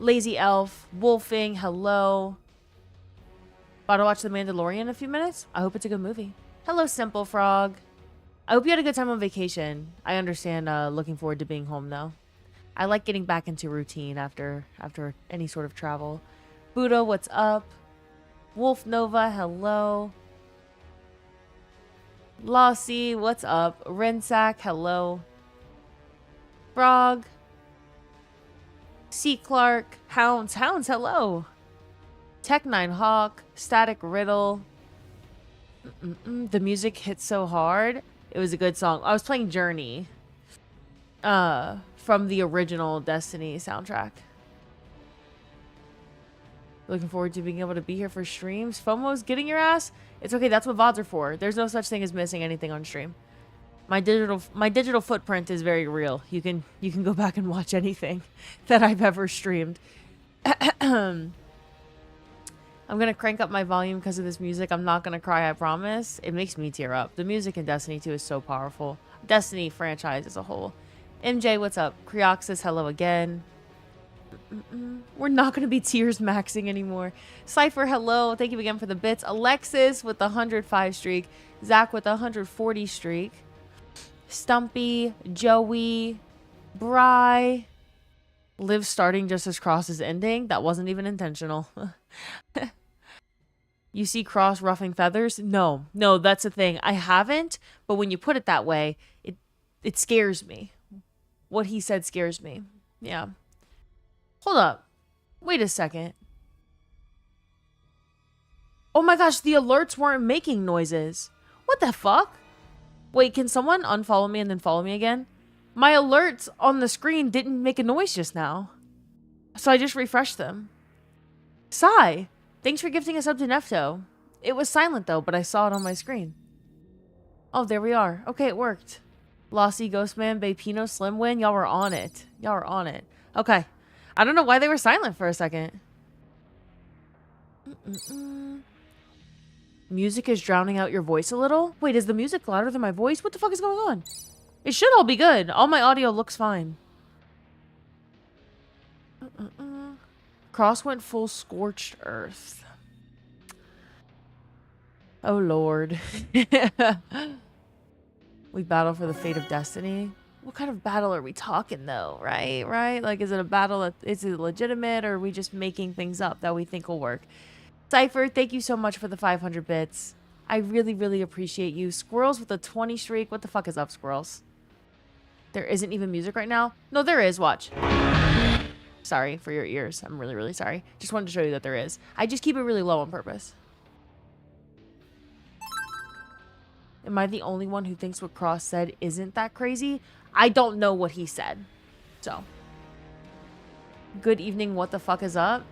Lazy Elf, Wolfing, hello. About to watch The Mandalorian in a few minutes. I hope it's a good movie. Hello, Simple Frog. I hope you had a good time on vacation. I understand looking forward to being home, though. I like getting back into routine after any sort of travel. Buddha, what's up? Wolf Nova, hello. Lossy, what's up? Rensack, hello. Frog. C. Clark. Hounds, hello. Tech9 Hawk. Static Riddle. The music hit so hard. It was a good song. I was playing Journey. From the original Destiny soundtrack. Looking forward to being able to be here for streams. FOMO's getting your ass. It's okay. That's what VODs are for. There's no such thing as missing anything on stream. My digital footprint is very real. You can go back and watch anything that I've ever streamed. I'm gonna crank up my volume because of this music. I'm not gonna cry, I promise. It makes me tear up. The music in Destiny 2 is so powerful. Destiny franchise as a whole. MJ, what's up? Creoxys, hello again. We're not going to be tears maxing anymore. Cypher, hello. Thank you again for the bits. Alexis with the 105 streak. Zach with the 140 streak. Stumpy, Joey, Bry. Liv starting just as Cross is ending. That wasn't even intentional. You see Cross ruffing feathers? No, that's the thing. I haven't, but when you put it that way, it scares me. What he said scares me. Yeah. Hold up. Wait a second. Oh my gosh, the alerts weren't making noises. What the fuck? Wait, can someone unfollow me and then follow me again? My alerts on the screen didn't make a noise just now. So I just refreshed them. Sai, thanks for gifting us up to Nefto. It was silent though, but I saw it on my screen. Oh, there we are. Okay, it worked. Lossy, Ghostman, Baypino, Slimwin, y'all were on it. Y'all were on it. Okay. I don't know why they were silent for a second. Music is drowning out your voice a little? Wait, is the music louder than my voice? What the fuck is going on? It should all be good. All my audio looks fine. Cross went full scorched earth. Oh, Lord. We battle for the fate of destiny. What kind of battle are we talking, though? Right? Like, is it a battle that is it legitimate, or are we just making things up that we think will work? Cypher, thank you so much for the 500 bits. I really, really appreciate you. Squirrels with a 20 streak. What the fuck is up, Squirrels? There isn't even music right now? No, there is. Watch. Sorry for your ears. I'm really, really sorry. Just wanted to show you that there is. I just keep it really low on purpose. Am I the only one who thinks what Cross said isn't that crazy? I don't know what he said. So. Good evening, what the fuck is up?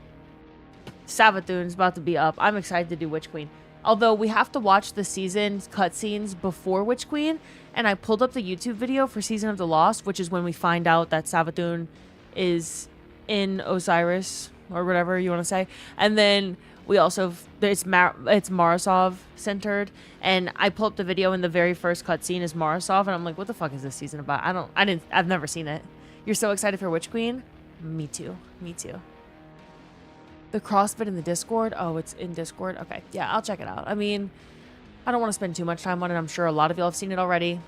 Savathun's about to be up. I'm excited to do Witch Queen. Although we have to watch the season cutscenes before Witch Queen. And I pulled up the YouTube video for Season of the Lost, which is when we find out that Savathun is in Osiris, or whatever you want to say. And then we also, it's Marasov centered. And I pulled up the video, and the very first cutscene is Marasov. And I'm like, what the fuck is this season about? I've never seen it. You're so excited for Witch Queen? Me too. The CrossFit in the Discord? Oh, it's in Discord? Okay. Yeah, I'll check it out. I mean, I don't want to spend too much time on it. I'm sure a lot of y'all have seen it already,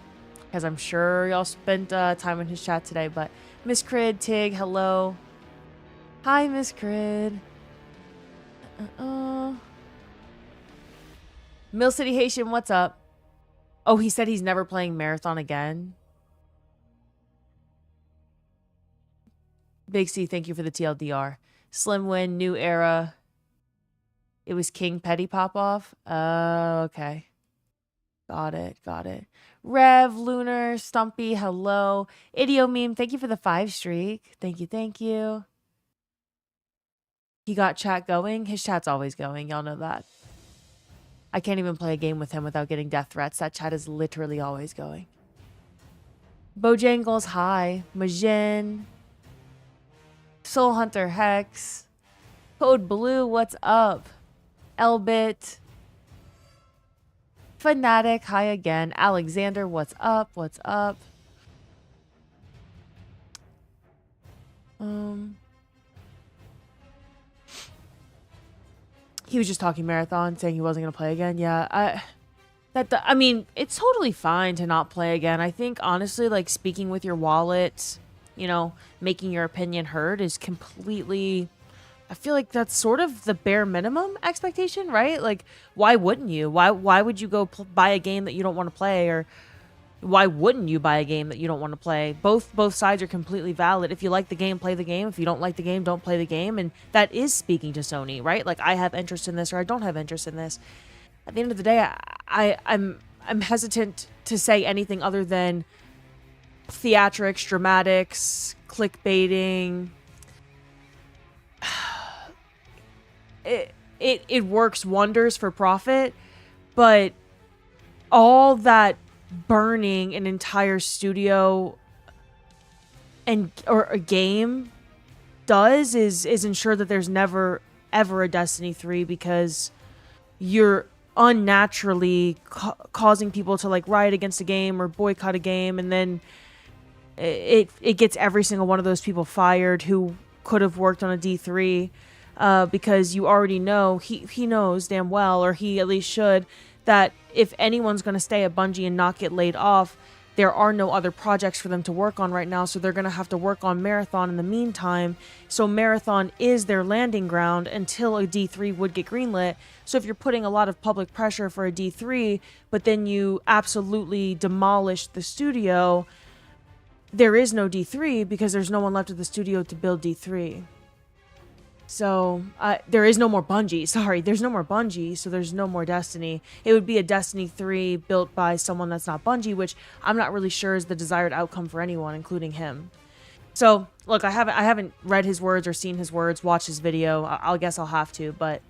because I'm sure y'all spent time in his chat today. But Miss Crid, Tig, hello. Hi, Miss Crid. Mill City Haitian, what's up? Oh, he said he's never playing Marathon again. Big C, thank you for the TLDR. Slim Win, New Era. It was King Petty pop-off. Oh, okay. Got it. Rev, Lunar, Stumpy, hello. Idio Meme, thank you for the 5 streak. Thank you. He got chat going. His chat's always going. Y'all know that. I can't even play a game with him without getting death threats. That chat is literally always going. Bojangles, hi. Majin. Soul Hunter Hex. Code Blue, what's up? Elbit. Fanatic, hi again. Alexander, what's up? He was just talking marathon, saying he wasn't gonna play again. Yeah, I mean, it's totally fine to not play again. I think honestly, like speaking with your wallet, you know, making your opinion heard is completely. I feel like that's sort of the bare minimum expectation, right? Like, why wouldn't you? Why would you go buy a game that you don't want to play, or why wouldn't you buy a game that you don't want to play? Both sides are completely valid. If you like the game, play the game. If you don't like the game, don't play the game. And that is speaking to Sony, right? Like, I have interest in this or I don't have interest in this. At the end of the day, I'm hesitant to say anything other than theatrics, dramatics, clickbaiting. It works wonders for profit, but all that burning an entire studio or a game does is ensure that there's never ever a Destiny 3, because you're unnaturally causing people to like riot against a game or boycott a game, and then it gets every single one of those people fired who could have worked on a D3, because you already know, he knows damn well, or he at least should, that if anyone's going to stay at Bungie and not get laid off, there are no other projects for them to work on right now, so they're going to have to work on Marathon in the meantime. So Marathon is their landing ground until a D3 would get greenlit. So if you're putting a lot of public pressure for a D3, but then you absolutely demolish the studio, there is no D3 because there's no one left at the studio to build D3. So, there is no more Bungie. Sorry, there's no more Bungie, so there's no more Destiny. It would be a Destiny 3 built by someone that's not Bungie, which I'm not really sure is the desired outcome for anyone, including him. So, look, I haven't read his words or seen his words, watched his video. I guess I'll have to, but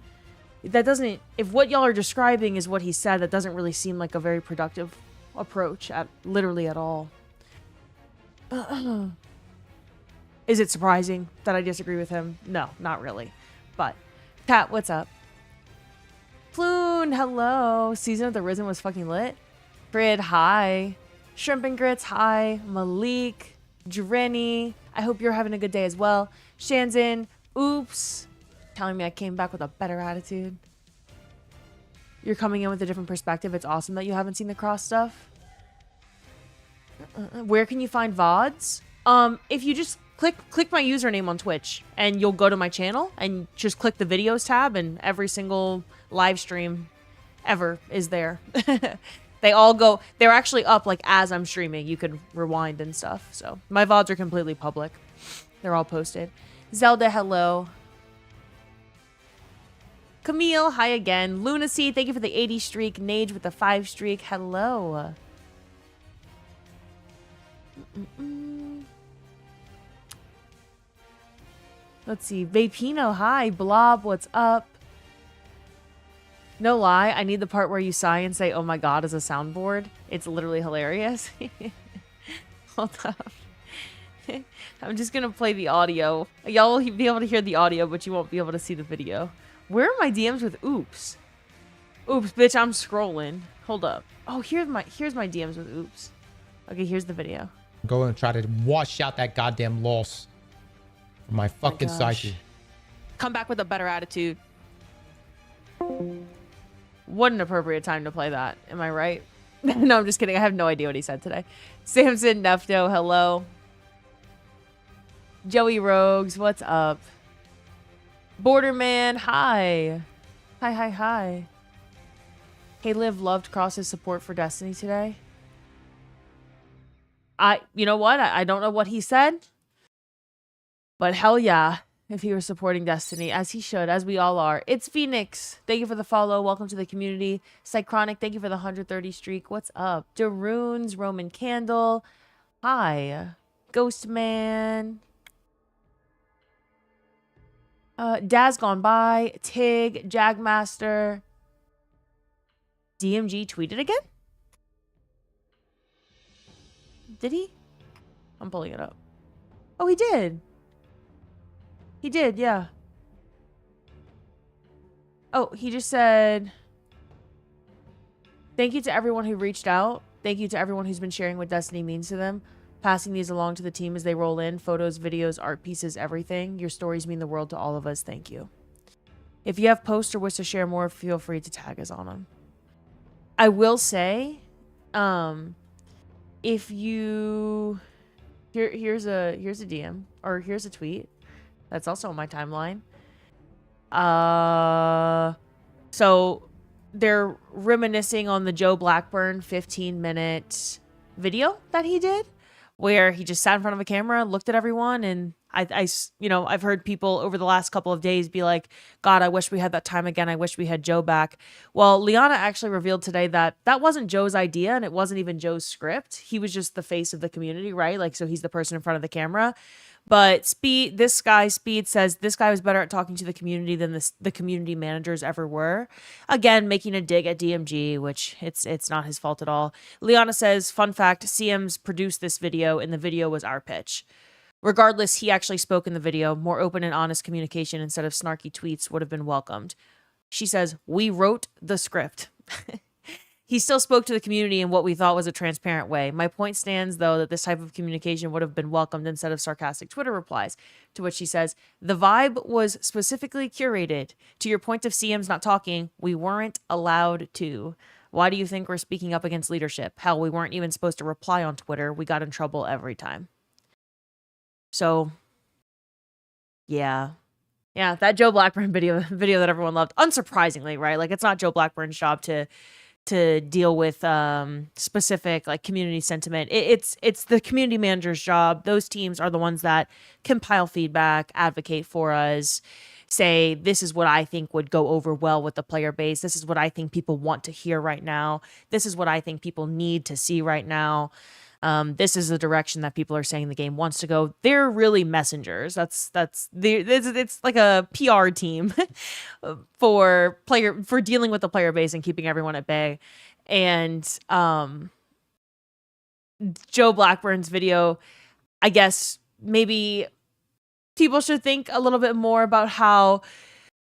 that doesn't... If what y'all are describing is what he said, that doesn't really seem like a very productive approach, literally at all. Is it surprising that I disagree with him? No, not really. But, Kat, what's up? Floon, hello. Season of the Risen was fucking lit. Frid, hi. Shrimp and Grits, hi. Malik, Drenny, I hope you're having a good day as well. Shanzin, oops. Telling me I came back with a better attitude. You're coming in with a different perspective. It's awesome that you haven't seen the cross stuff. Where can you find VODs? If you just click my username on Twitch and you'll go to my channel and just click the videos tab, and every single live stream ever is there. They all go, they're actually up like as I'm streaming. You could rewind and stuff. So my VODs are completely public. They're all posted. Zelda, hello. Camille, hi again. Lunacy, thank you for the 80 streak. Nage with the 5 streak. Hello. Let's see. Vapino, hi. Blob, what's up? No lie, I need the part where you sigh and say, oh my god, as a soundboard. It's literally hilarious. Hold up. I'm just gonna play the audio. Y'all will be able to hear the audio, but you won't be able to see the video. Where are my DMs with oops? Oops, bitch, I'm scrolling. Hold up. Oh, here's my DMs with oops. Okay, here's the video. Go and try to wash out that goddamn loss from my fucking psyche. Come back with a better attitude. What an appropriate time to play that. Am I right? No, I'm just kidding. I have no idea what he said today. Samson Nefto, hello. Joey Rogues, what's up? Borderman, hi. Hi. Hey, Liv loved Cross's support for Destiny today. You know what? I don't know what he said. But hell yeah, if he was supporting Destiny, as he should, as we all are. It's Phoenix. Thank you for the follow. Welcome to the community. Cychronic, thank you for the 130 streak. What's up? Darunes, Roman Candle. Hi. Ghost Man. Daz Gone By. Tig. Jagmaster. DMG tweeted again? Did he? I'm pulling it up. Oh, he did. He did, yeah. Oh, he just said, thank you to everyone who reached out. Thank you to everyone who's been sharing what Destiny means to them. Passing these along to the team as they roll in. Photos, videos, art pieces, everything. Your stories mean the world to all of us. Thank you. If you have posts or wish to share more, feel free to tag us on them. I will say, if you here's a DM or here's a tweet that's also on my timeline. So they're reminiscing on the Joe Blackburn 15-minute video that he did, where he just sat in front of a camera, looked at everyone, and I've heard people over the last couple of days be like, God, I wish we had that time again. I wish we had Joe back. Well, Liana actually revealed today that that wasn't Joe's idea, and it wasn't even Joe's script. He was just the face of the community, right? Like, so he's the person in front of the camera. But Speed says this guy was better at talking to the community than the community managers ever were. Again, making a dig at DMG, which it's not his fault at all. Liana says, fun fact, CM's produced this video, and the video was our pitch. Regardless, he actually spoke in the video. More open and honest communication instead of snarky tweets would have been welcomed. She says, we wrote the script. He still spoke to the community in what we thought was a transparent way. My point stands, though, that this type of communication would have been welcomed instead of sarcastic Twitter replies. To which she says, the vibe was specifically curated. To your point of CM's not talking, we weren't allowed to. Why do you think we're speaking up against leadership? Hell, we weren't even supposed to reply on Twitter. We got in trouble every time. So, yeah. Yeah, that Joe Blackburn video that everyone loved. Unsurprisingly, right? Like, it's not Joe Blackburn's job to deal with specific like community sentiment. It's the community manager's job. Those teams are the ones that compile feedback, advocate for us, say this is what I think would go over well with the player base. This is what I think people want to hear right now. This is what I think people need to see right now. This is the direction that people are saying the game wants to go. They're really messengers. It's like a PR team for dealing with the player base and keeping everyone at bay. And Joe Blackburn's video, I guess maybe people should think a little bit more about how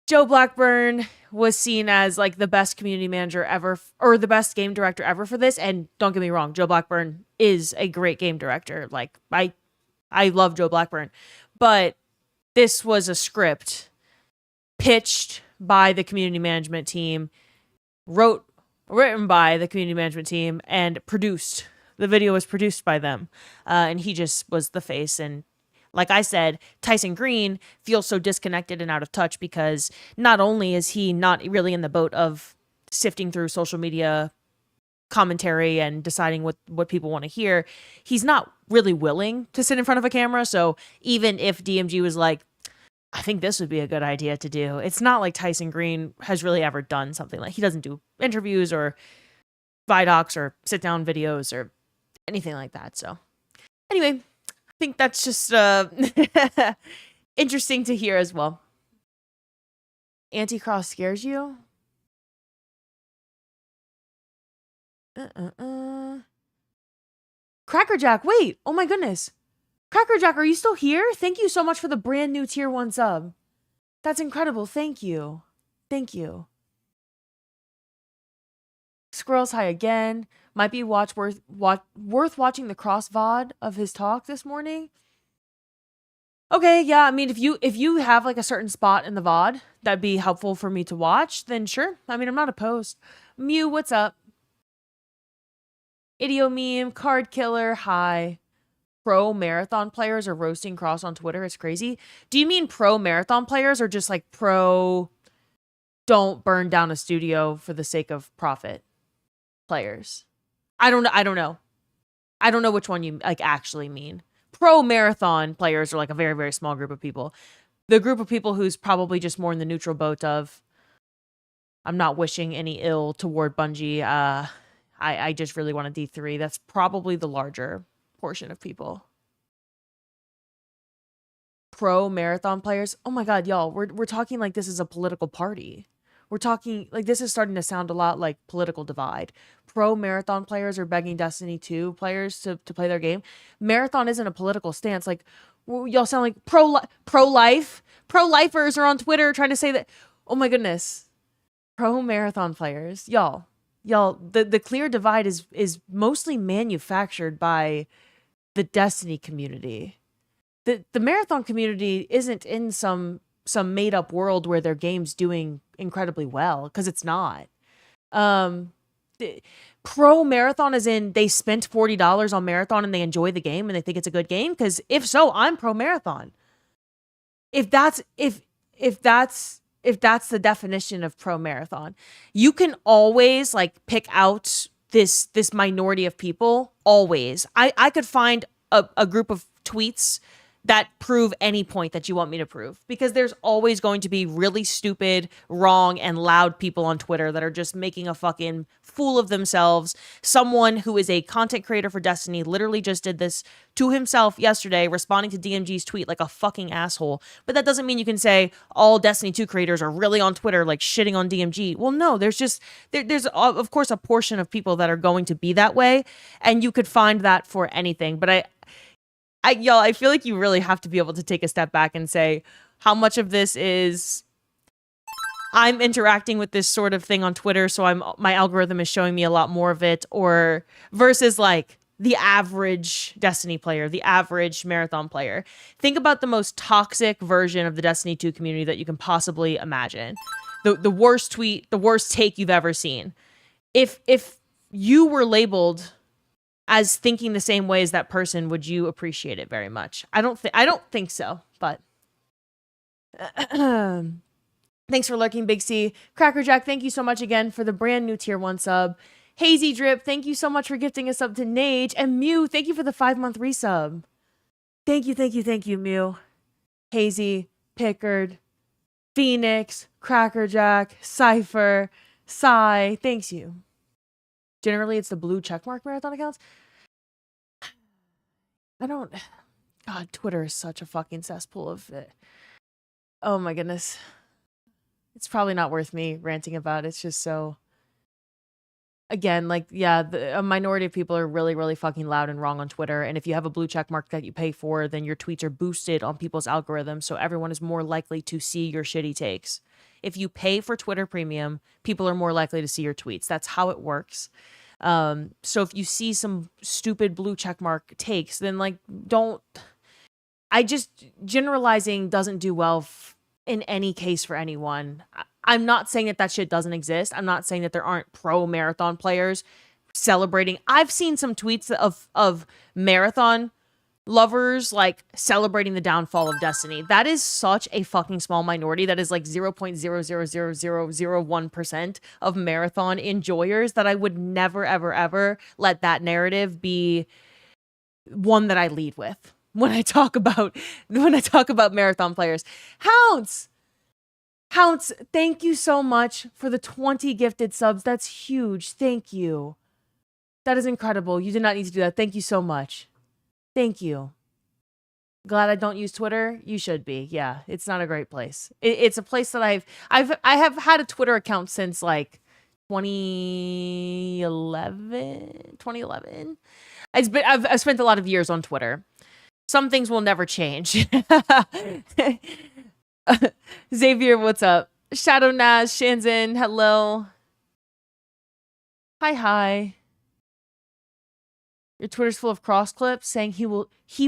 Joe Blackburn was seen as like the best community manager ever, or the best game director ever for this. And don't get me wrong, Joe Blackburn is a great game director. Like I love Joe Blackburn, but this was a script pitched by the community management team, written by the community management team, and produced. The video was produced by them. And he just was the face. And like I said, Tyson Green feels so disconnected and out of touch because not only is he not really in the boat of sifting through social media commentary and deciding what people want to hear, he's not really willing to sit in front of a camera. So even if DMG was like, I think this would be a good idea to do, it's not like Tyson Green has really ever done something like, he doesn't do interviews or Vidocs or sit down videos or anything like that. So anyway, I think that's just interesting to hear as well. Anti-cross scares you? Crackerjack, wait! Oh my goodness. Crackerjack, are you still here? Thank you so much for the brand new tier 1 sub. That's incredible. Thank you. Thank you. Squirrels high again. Might be worth watching the cross VOD of his talk this morning. Okay, yeah, I mean, if you have like a certain spot in the VOD that'd be helpful for me to watch, then sure. I mean, I'm not opposed. Mew, what's up? Idio meme, card killer, hi. Pro marathon players are roasting Cross on Twitter. It's crazy. Do you mean pro marathon players or just like pro don't burn down a studio for the sake of profit players? I don't know. I don't know which one you like actually mean. Pro marathon players are like a very, very small group of people. The group of people who's probably just more in the neutral boat of, I'm not wishing any ill toward Bungie. I just really want a D3. That's probably the larger portion of people. Pro marathon players. Oh my God, y'all, we're talking like this is a political party. We're talking like this is starting to sound a lot like political divide. Pro marathon players are begging Destiny 2 players to play their game. Marathon isn't a political stance. Like y'all sound like pro-life. Pro-lifers are on Twitter trying to say that. Oh my goodness. Pro marathon players. Y'all, the clear divide is mostly manufactured by the Destiny community. The marathon community isn't in some made up world where their game's doing incredibly well, because it's not. Pro marathon as in they spent $40 on marathon and they enjoy the game and they think it's a good game, because if so, I'm pro marathon. If that's the definition of pro marathon, you can always like pick out this minority of people. Always. I could find a group of tweets that prove any point that you want me to prove, because there's always going to be really stupid, wrong, and loud people on Twitter that are just making a fucking fool of themselves. Someone who is a content creator for Destiny literally just did this to himself yesterday, responding to DMG's tweet like a fucking asshole. But that doesn't mean you can say all Destiny 2 creators are really on Twitter like shitting on DMG. Well, no, there's just there's of course a portion of people that are going to be that way, and you could find that for anything. But y'all, I feel like you really have to be able to take a step back and say how much of this is I'm interacting with this sort of thing on Twitter, so my algorithm is showing me a lot more of it, or versus like the average Destiny player, the average marathon player. Think about the most toxic version of the Destiny 2 community that you can possibly imagine. The worst tweet, the worst take you've ever seen. If you were labeled as thinking the same way as that person, would you appreciate it very much? I don't think so, but thanks for lurking, Big C. Crackerjack, thank you so much again for the brand new tier 1 sub. Hazy Drip, thank you so much for gifting a sub to Nage. And Mew, thank you for the 5-month resub. Thank you, Mew. Hazy, Pickard, Phoenix, Crackerjack, Cypher, Psy, thanks you. Generally, it's the blue checkmark marathon accounts. God, Twitter is such a fucking cesspool of it. Oh my goodness. It's probably not worth me ranting about. It's just so... Again, like, yeah, a minority of people are really, really fucking loud and wrong on Twitter. And if you have a blue checkmark that you pay for, then your tweets are boosted on people's algorithms, so everyone is more likely to see your shitty takes. If you pay for Twitter Premium, people are more likely to see your tweets. That's how it works. So if you see some stupid blue checkmark takes, then like generalizing doesn't do well in any case for anyone. I'm not saying that shit doesn't exist. I'm not saying that there aren't pro marathon players celebrating. I've seen some tweets of marathon lovers like celebrating the downfall of Destiny. That is such a fucking small minority. That is like 0.00001% of marathon enjoyers, that I would never ever ever let that narrative be one that I lead with when I talk about marathon players. Hounds, thank you so much for the 20 gifted subs. That's huge. Thank you. That is incredible. You did not need to do that. Thank you so much. Thank you. Glad I don't use Twitter. You should be. Yeah, it's not a great place. It's a place that I have had a Twitter account since like 2011. I've spent a lot of years on Twitter. Some things will never change. Xavier, what's up? Shadow Naz, Shanzin, hello. Hi. Your Twitter's full of cross clips saying he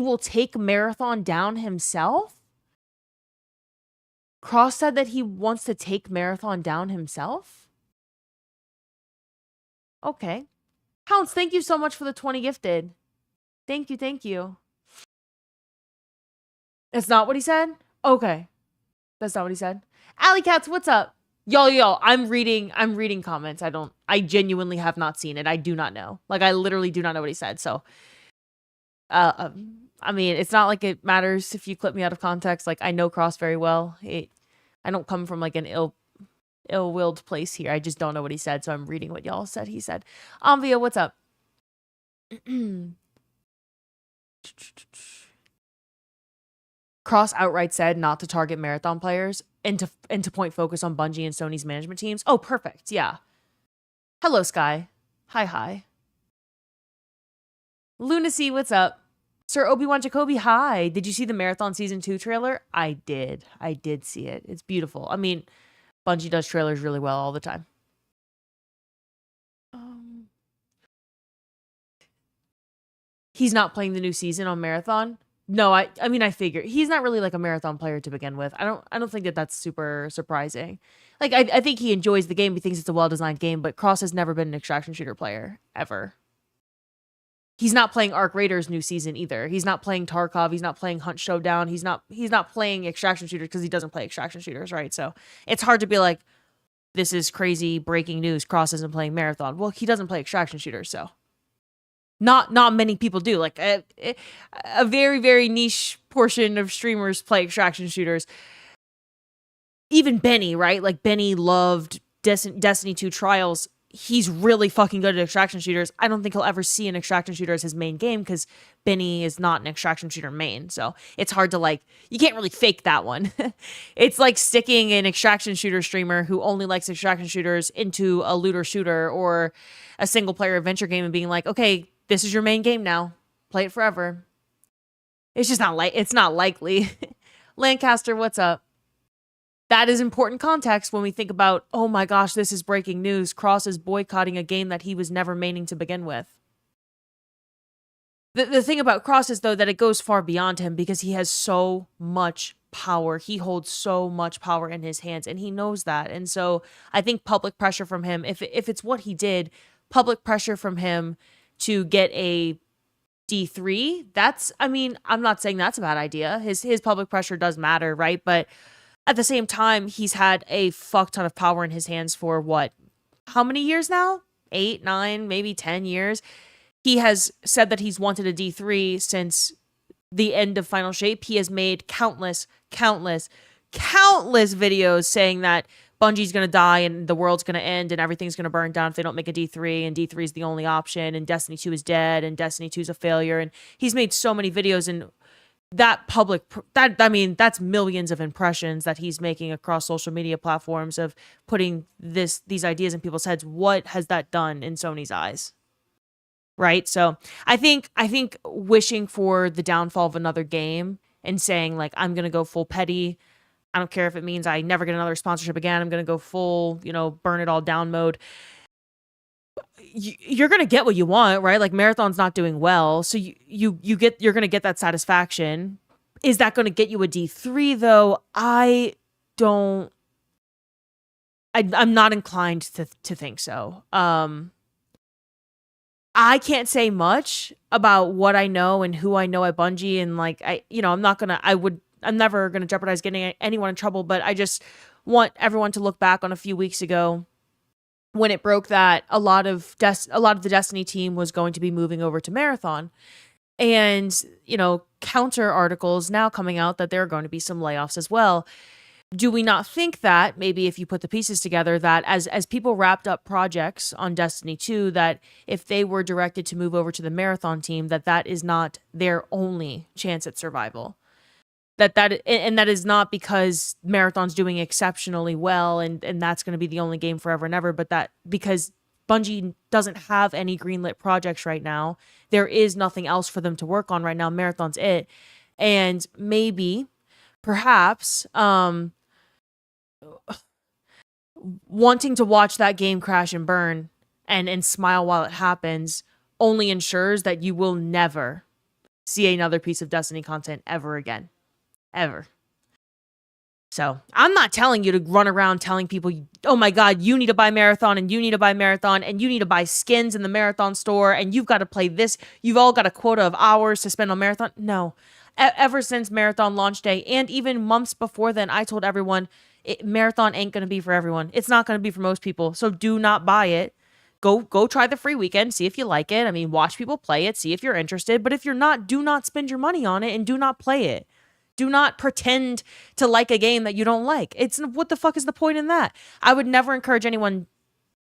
will take Marathon down himself? Cross said that he wants to take Marathon down himself? Okay. Hounds, thank you so much for the 20 gifted. Thank you. That's not what he said? Okay. That's not what he said. Alley Cats, what's up? Yo, I'm reading comments. I genuinely have not seen it. I do not know. Like, I literally do not know what he said. So, I mean, it's not like it matters if you clip me out of context. Like, I know Cross very well. I don't come from like an ill-willed place here. I just don't know what he said. So I'm reading what y'all said he said. Amvia, what's up? Cross outright said not to target marathon players and to point focus on Bungie and Sony's management teams. Oh, perfect. Yeah. Hello, Sky. Hi. Lunacy, what's up? Sir Obi-Wan Jacoby, hi. Did you see the Marathon Season 2 trailer? I did see it. It's beautiful. I mean, Bungie does trailers really well all the time. He's not playing the new season on Marathon. No, I mean, I figure he's not really like a marathon player to begin with. I don't think that that's super surprising. Like, I think he enjoys the game. He thinks it's a well-designed game, but Cross has never been an extraction shooter player, ever. He's not playing Arc Raiders new season either. He's not playing Tarkov. He's not playing Hunt Showdown. He's not playing extraction shooters because he doesn't play extraction shooters, right? So it's hard to be like, this is crazy breaking news. Cross isn't playing Marathon. Well, he doesn't play extraction shooters, so not many people do. Like a very, very niche portion of streamers play extraction shooters. Even Benny, right? Like Benny loved Destiny 2 Trials. He's really fucking good at extraction shooters. I don't think he'll ever see an extraction shooter as his main game because Benny is not an extraction shooter main. So it's hard to like, you can't really fake that one. It's like sticking an extraction shooter streamer who only likes extraction shooters into a looter shooter or a single player adventure game and being like, okay, this is your main game now. Play it forever. It's just not it's not likely. Lancaster, what's up? That is important context when we think about, oh my gosh, this is breaking news. Cross is boycotting a game that he was never maining to begin with. The thing about Cross is, though, that it goes far beyond him because he has so much power. He holds so much power in his hands, and he knows that. And so I think public pressure from him, if it's what he did, public pressure from him to get a D3, I'm not saying that's a bad idea. His public pressure does matter, right? But at the same time, he's had a fuck ton of power in his hands for what? How many years now? 8, 9, maybe 10 years. He has said that he's wanted a D3 since the end of Final Shape. He has made countless videos saying that Bungie's going to die and the world's going to end and everything's going to burn down if they don't make a D3, and D3 is the only option, and Destiny 2 is dead, and Destiny 2 is a failure. And he's made so many videos, and that's millions of impressions that he's making across social media platforms of putting these ideas in people's heads. What has that done in Sony's eyes? Right? So I think wishing for the downfall of another game and saying like, I'm going to go full petty. I don't care if it means I never get another sponsorship again. I'm going to go full, burn it all down mode. You're going to get what you want, right? Like Marathon's not doing well. So you're going to get that satisfaction. Is that going to get you a D3 though? I'm not inclined to think so. I can't say much about what I know and who I know at Bungie. And like, I'm never going to jeopardize getting anyone in trouble, but I just want everyone to look back on a few weeks ago when it broke that a lot of the Destiny team was going to be moving over to Marathon. And, counter articles now coming out that there are going to be some layoffs as well. Do we not think that maybe if you put the pieces together that as people wrapped up projects on Destiny 2, that if they were directed to move over to the Marathon team, that is not their only chance at survival? That is not because Marathon's doing exceptionally well and that's going to be the only game forever and ever, but that because Bungie doesn't have any greenlit projects right now. There is nothing else for them to work on right now. Marathon's it. And maybe, perhaps, wanting to watch that game crash and burn and smile while it happens only ensures that you will never see another piece of Destiny content ever again. Ever. So I'm not telling you to run around telling people, oh my God, you need to buy Marathon and you need to buy Marathon and you need to buy skins in the Marathon store and you've got to play this. You've all got a quota of hours to spend on Marathon. No. Ever since Marathon launch day and even months before then, I told everyone Marathon ain't going to be for everyone. It's not going to be for most people. So do not buy it. Go try the free weekend. See if you like it. I mean, watch people play it. See if you're interested. But if you're not, do not spend your money on it and do not play it. Do not pretend to like a game that you don't like. What the fuck is the point in that? I would never encourage anyone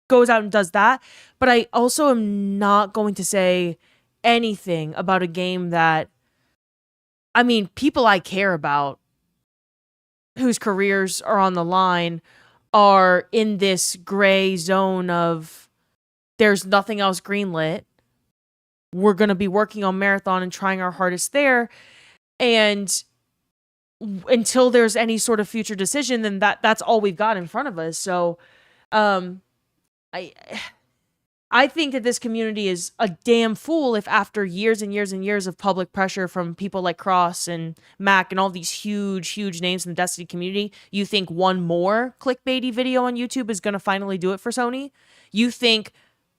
goes out and does that. But I also am not going to say anything about a game that, people I care about whose careers are on the line are in this gray zone of there's nothing else greenlit. We're going to be working on Marathon and trying our hardest there. And until there's any sort of future decision, then that's all we've got in front of us. So, I think that this community is a damn fool if after years and years and years of public pressure from people like Cross and Mac and all these huge, huge names in the Destiny community, you think one more clickbaity video on YouTube is going to finally do it for Sony? You think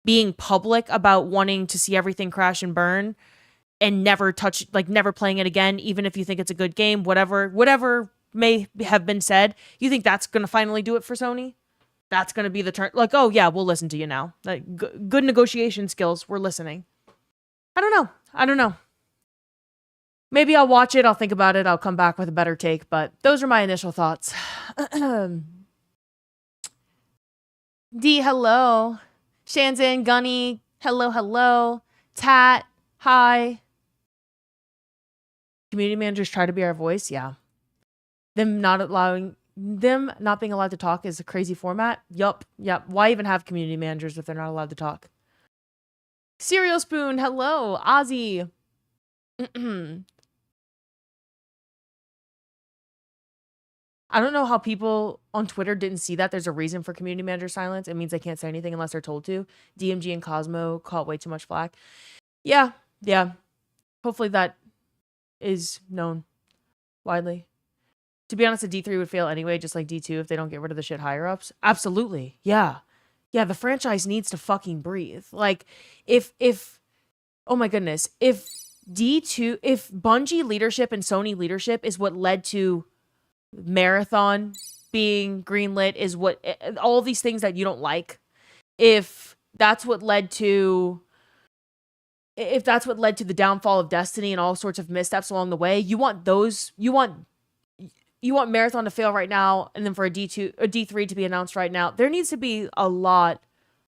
being public about wanting to see everything crash and burn and never touch, like never playing it again, even if you think it's a good game, whatever may have been said, you think that's going to finally do it for Sony? That's going to be the turn. Like, oh, yeah, we'll listen to you now. Like, good negotiation skills. We're listening. I don't know. Maybe I'll watch it. I'll think about it. I'll come back with a better take. But those are my initial thoughts. D, hello. Shanzin, Gunny, hello. Tat, hi. Community managers try to be our voice. Yeah. Them not being allowed to talk is a crazy format. Yup. Why even have community managers if they're not allowed to talk? Cereal Spoon, hello. Ozzy. I don't know how people on Twitter didn't see that. There's a reason for community manager silence. It means they can't say anything unless they're told to. DMG and Cosmo caught way too much flack. Yeah. Hopefully that is known widely. To be honest, a D3 would fail anyway, just like D2 if they don't get rid of the shit higher ups. Absolutely. Yeah, the franchise needs to fucking breathe. Like, if oh my goodness, if Bungie leadership and Sony leadership is what led to Marathon being greenlit, is what all these things that you don't like, if that's what led to the downfall of Destiny and all sorts of missteps along the way, you want Marathon to fail right now, and then for a D3 to be announced right now. There needs to be a lot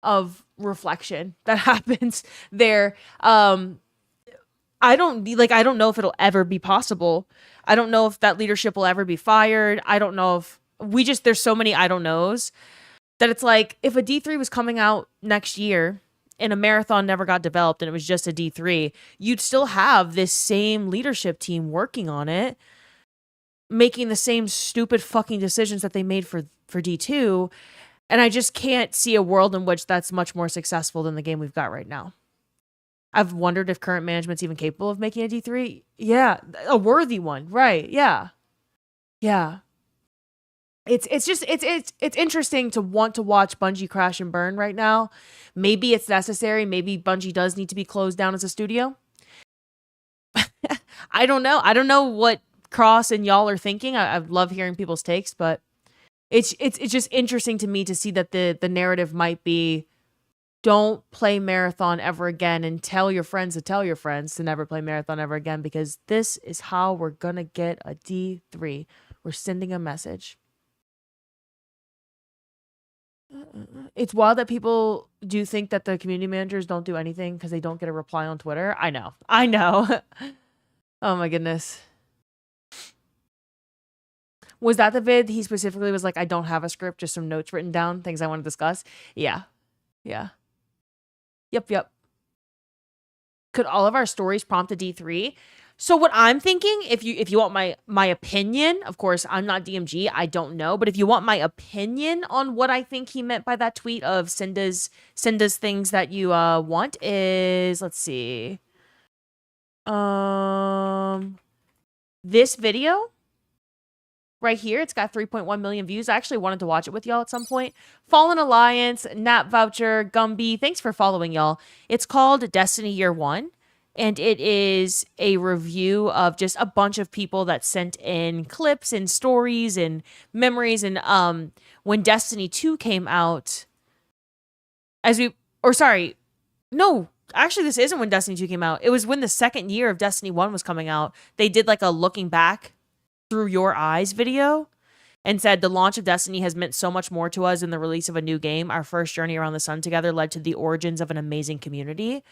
of reflection that happens there. I don't know if it'll ever be possible. I don't know if that leadership will ever be fired. I don't know if there's so many I don't knows that it's like, if a D3 was coming out next year and a Marathon never got developed and it was just a D3, you'd still have this same leadership team working on it, making the same stupid fucking decisions that they made for D2. And I just can't see a world in which that's much more successful than the game we've got right now. I've wondered if current management's even capable of making a D3. Yeah, a worthy one. Right. Yeah. It's interesting to want to watch Bungie crash and burn right now. Maybe it's necessary. Maybe Bungie does need to be closed down as a studio. I don't know. I don't know what Cross and y'all are thinking. I love hearing people's takes, but it's just interesting to me to see that the narrative might be, don't play Marathon ever again, and tell your friends to never play Marathon ever again, because this is how we're gonna get a D3. We're sending a message. It's wild that people do think that the community managers don't do anything because they don't get a reply on Twitter. I know. Oh my goodness. Was that the vid? He specifically was like, I don't have a script, just some notes written down, things I want to discuss. Yeah. Yep. Could all of our stories prompt a D3? So what I'm thinking, if you want my opinion, of course, I'm not DMG, I don't know, but if you want my opinion on what I think he meant by that tweet of send us things that you want, is, let's see. This video right here, it's got 3.1 million views. I actually wanted to watch it with y'all at some point. Fallen Alliance, Nat Voucher, Gumby, thanks for following, y'all. It's called Destiny Year 1, and it is a review of just a bunch of people that sent in clips and stories and memories. And when Destiny 2 came out, actually, this isn't when Destiny 2 came out. It was when the second year of Destiny 1 was coming out. They did like a looking back through your eyes video and said, the launch of Destiny has meant so much more to us than the release of a new game. Our first journey around the sun together led to the origins of an amazing community.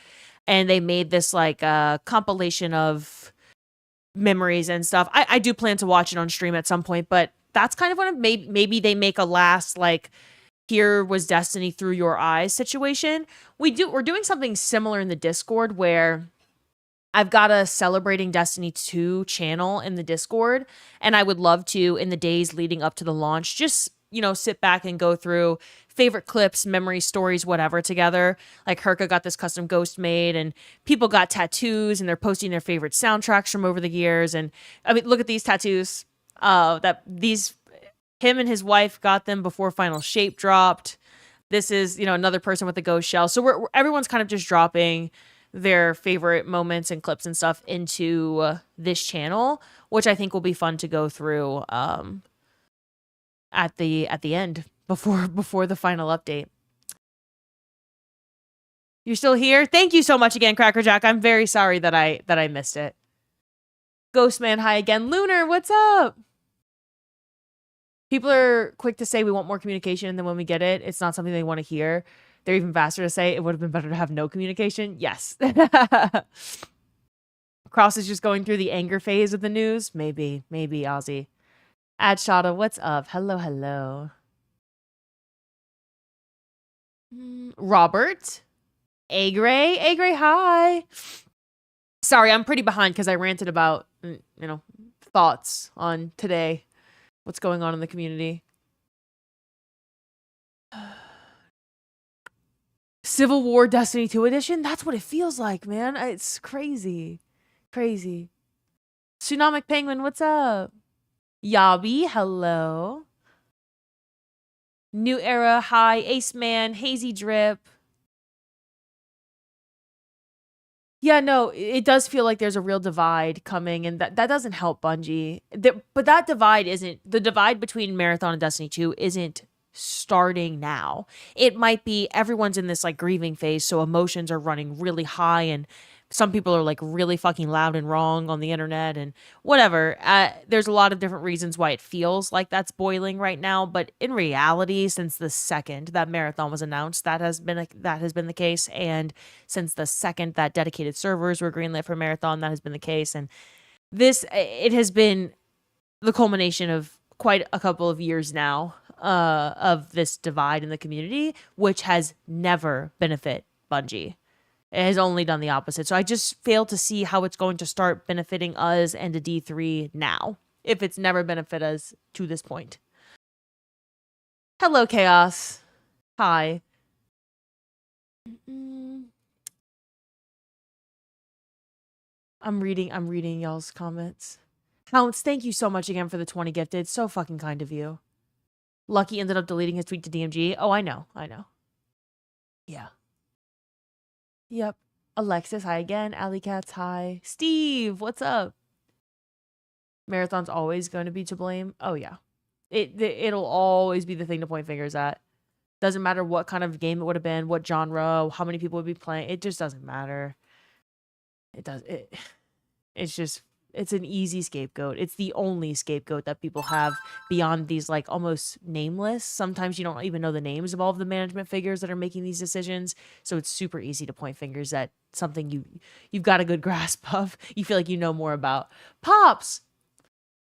And they made this like compilation of memories and stuff. I do plan to watch it on stream at some point, but that's kind of what maybe they make a last like, here was Destiny through your eyes situation. We're doing something similar in the Discord where I've got a Celebrating Destiny 2 channel in the Discord, and I would love to, in the days leading up to the launch, just, you know, sit back and go through favorite clips, memory stories, whatever together. Like Herka got this custom ghost made, and people got tattoos, and they're posting their favorite soundtracks from over the years. And I mean, look at these tattoos. Him and his wife got them before Final Shape dropped. This is, you know, another person with a ghost shell. So everyone's kind of just dropping their favorite moments and clips and stuff into this channel, which I think will be fun to go through at the end before the final update. You're still here? Thank you so much again, Crackerjack. I'm very sorry that I missed it. Ghostman, hi again. Lunar, what's up? People are quick to say we want more communication, and then when we get it, it's not something they want to hear. They're even faster to say it would have been better to have no communication. Yes. Cross is just going through the anger phase of the news. Maybe, Ozzy. Adshada, what's up? Hello. Robert. Agray, hi. Sorry, I'm pretty behind because I ranted about, you know, thoughts on today. What's going on in the community. Civil War Destiny 2 edition? That's what it feels like, man. It's crazy. Tsunamic Penguin, what's up? Yabi, hello. New Era, hi. Ace Man, Hazy Drip. Yeah, no, it does feel like there's a real divide coming, and that doesn't help Bungie. But that divide isn't, the divide between Marathon and Destiny 2 isn't starting now. It might be everyone's in this like grieving phase, so emotions are running really high, and some people are like really fucking loud and wrong on the internet and whatever. There's a lot of different reasons why it feels like that's boiling right now, but in reality, since the second that Marathon was announced, that has been the case, and since the second that dedicated servers were greenlit for Marathon, that has been the case. And it has been the culmination of quite a couple of years now of this divide in the community, which has never benefit Bungie. It has only done the opposite. So I just fail to see how it's going to start benefiting us and the D3 now, if it's never benefit us to this point. Hello, Chaos. Hi. I'm reading y'all's comments. Counts, thank you so much again for the 20 gifted. So fucking kind of you. Lucky ended up deleting his tweet to DMG. Oh, I know. Yeah. Yep. Alexis, hi again. Alley Cats, hi. Steve, what's up? Marathon's always going to be to blame. Oh, yeah. It'll always be the thing to point fingers at. Doesn't matter what kind of game it would have been, what genre, how many people would be playing. It just doesn't matter. It's an easy scapegoat. It's the only scapegoat that people have beyond these like almost nameless. Sometimes you don't even know the names of all of the management figures that are making these decisions. So it's super easy to point fingers at something you've got a good grasp of. You feel like you know more about. Pops,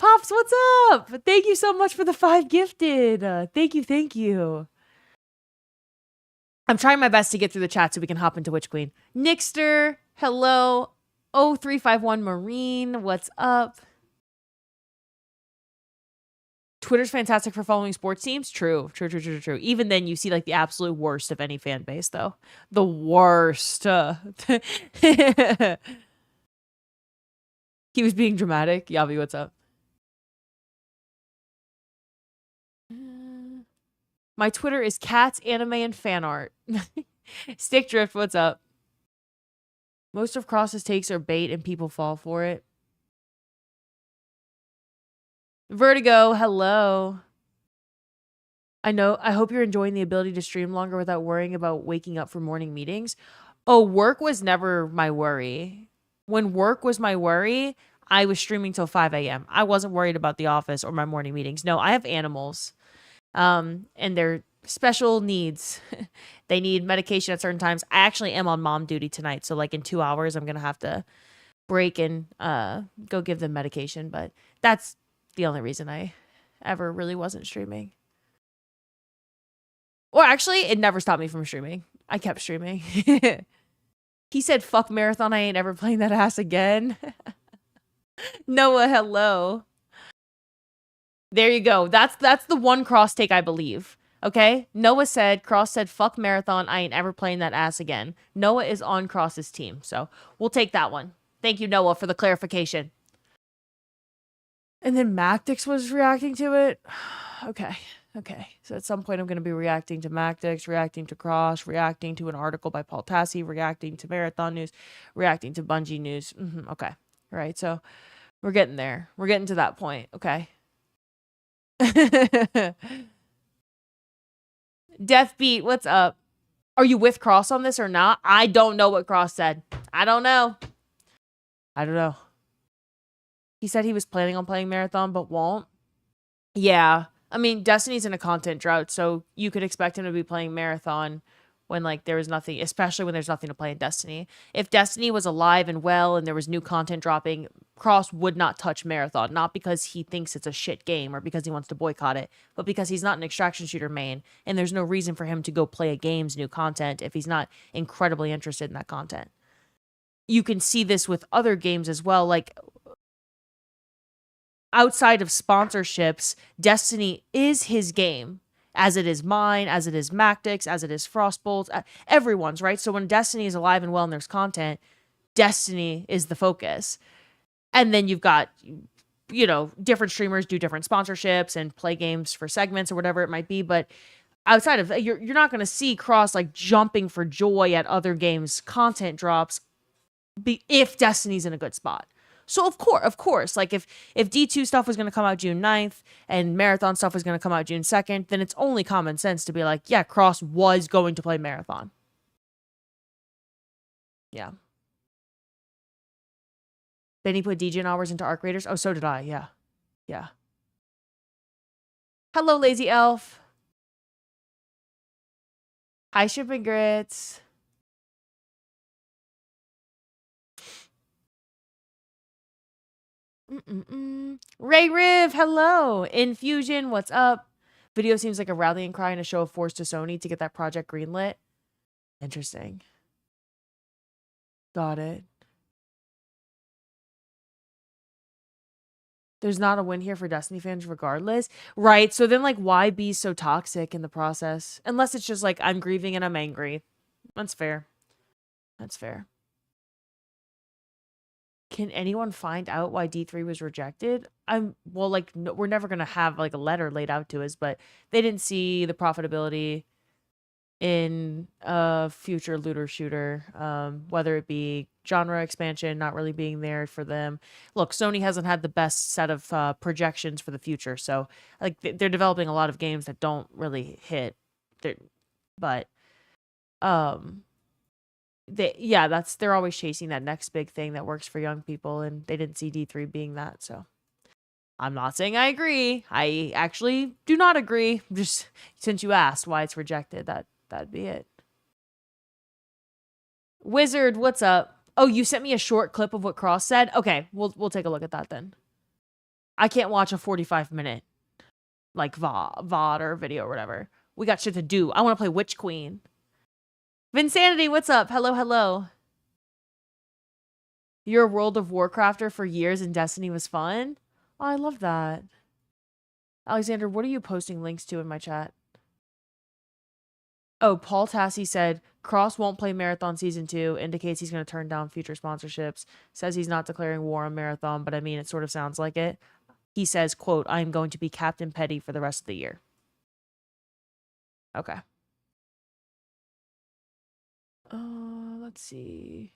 what's up? Thank you so much for the 5 gifted. Thank you. I'm trying my best to get through the chat so we can hop into Witch Queen. Nixter, hello. 0351 Marine, what's up? Twitter's fantastic for following sports teams. True. Even then, you see like the absolute worst of any fan base, though. The worst. He was being dramatic. Yavi, what's up? My Twitter is cats, anime, and fan art. Stick Drift, what's up? Most of Cross's takes are bait and people fall for it. Vertigo, hello. I hope you're enjoying the ability to stream longer without worrying about waking up for morning meetings. Oh, work was never my worry. When work was my worry, I was streaming till 5 a.m. I wasn't worried about the office or my morning meetings. No, I have animals. And they're special needs. They need medication at certain times. I actually am on mom duty tonight, so like in 2 hours I'm gonna have to break and go give them medication, but that's the only reason I ever really wasn't streaming. Or actually, it never stopped me from streaming. I kept streaming. He said, fuck Marathon, I ain't ever playing that ass again. Noah, hello. There you go. That's the one Cross take I believe. Okay? Noah said, Cross said, fuck Marathon. I ain't ever playing that ass again. Noah is on Cross's team. So we'll take that one. Thank you, Noah, for the clarification. And then Mactix was reacting to it. Okay. Okay. So at some point, I'm going to be reacting to Mactix, reacting to Cross, reacting to an article by Paul Tassi, reacting to Marathon News, reacting to Bungie News. Okay. All right. So we're getting there. We're getting to that point. Okay. Deathbeat, what's up? Are you with Cross on this or not? I don't know what Cross said. I don't know. He said he was planning on playing Marathon, but won't. Yeah. I mean, Destiny's in a content drought, so you could expect him to be playing Marathon when, like, there was nothing, especially when there's nothing to play in Destiny. If Destiny was alive and well and there was new content dropping, Cross would not touch Marathon, not because he thinks it's a shit game or because he wants to boycott it, but because he's not an extraction shooter main, and there's no reason for him to go play a game's new content if he's not incredibly interested in that content. You can see this with other games as well, like, outside of sponsorships, Destiny is his game, as it is mine, as it is Mactix, as it is Frostbolt, everyone's, right? So when Destiny is alive and well and there's content, Destiny is the focus. And then you've got, you know, different streamers do different sponsorships and play games for segments or whatever it might be. But outside of that, you're not going to see Cross like jumping for joy at other games' content drops if Destiny's in a good spot. So of course, like if D2 stuff was going to come out June 9th and Marathon stuff was going to come out June 2nd, then it's only common sense to be like, yeah, Cross was going to play Marathon. Yeah. Then he put DJ hours into Arc Raiders. Oh, so did I. Yeah. Yeah. Hello, Lazy Elf. Hi, Shipping Grits. Ray Riv, hello. Infusion, what's up? Video seems like a rallying cry and a show of force to Sony to get that project greenlit. Interesting. Got it. There's not a win here for Destiny fans regardless. Right, so then like why be so toxic in the process? Unless it's just like I'm grieving and I'm angry. That's fair. That's fair. Can anyone find out why D3 was rejected? Well, like, no, we're never going to have, like, a letter laid out to us, but they didn't see the profitability in a future looter shooter, whether it be genre expansion not really being there for them. Look, Sony hasn't had the best set of projections for the future, so, like, they're developing a lot of games that don't really hit. But, they're always chasing that next big thing that works for young people, and they didn't see D3 being that. So I'm not saying I agree. I actually do not agree. Just since you asked why it's rejected, that'd be it. Wizard, what's up? Oh, you sent me a short clip of what Cross said. Okay, we'll take a look at that then. I can't watch a 45-minute like VOD or video or whatever. We got shit to do. I want to play Witch Queen. Vinsanity, what's up? Hello, hello. You're a World of Warcrafter for years and Destiny was fun? Oh, I love that. Alexander, what are you posting links to in my chat? Oh, Paul Tassi said, Cross won't play Marathon Season 2, indicates he's going to turn down future sponsorships, says he's not declaring war on Marathon, but I mean, it sort of sounds like it. He says, quote, I'm going to be Captain Petty for the rest of the year. Okay. Let's see.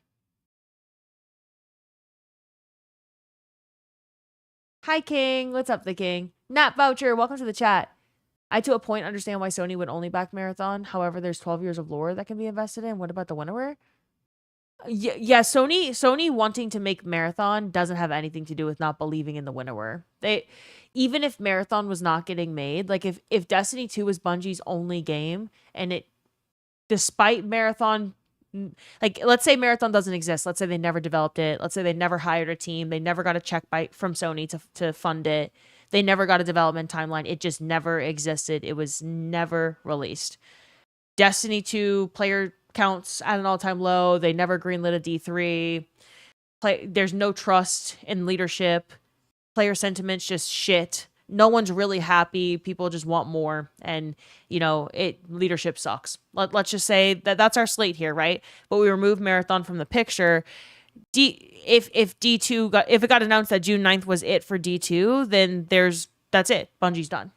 Hi, King. What's up, the King? Nat Voucher, welcome to the chat. I, to a point, understand why Sony would only back Marathon. However, there's 12 years of lore that can be invested in. What about the Winterware? Yeah, Sony wanting to make Marathon doesn't have anything to do with not believing in the Winterware. Even if Marathon was not getting made, like if Destiny 2 was Bungie's only game, and it, despite Marathon, like, let's say Marathon doesn't exist. Let's say they never developed it. Let's say they never hired a team. They never got a check from Sony to fund it. They never got a development timeline. It just never existed. It was never released. Destiny 2 player counts at an all-time low. They never greenlit a D3. There's no trust in leadership. Player sentiment's just shit. No one's really happy. People just want more. And, you know, leadership sucks. Let's just say that that's our slate here, right? But we remove Marathon from the picture. If D2 if it got announced that June 9th was it for D2, then that's it. Bungie's done.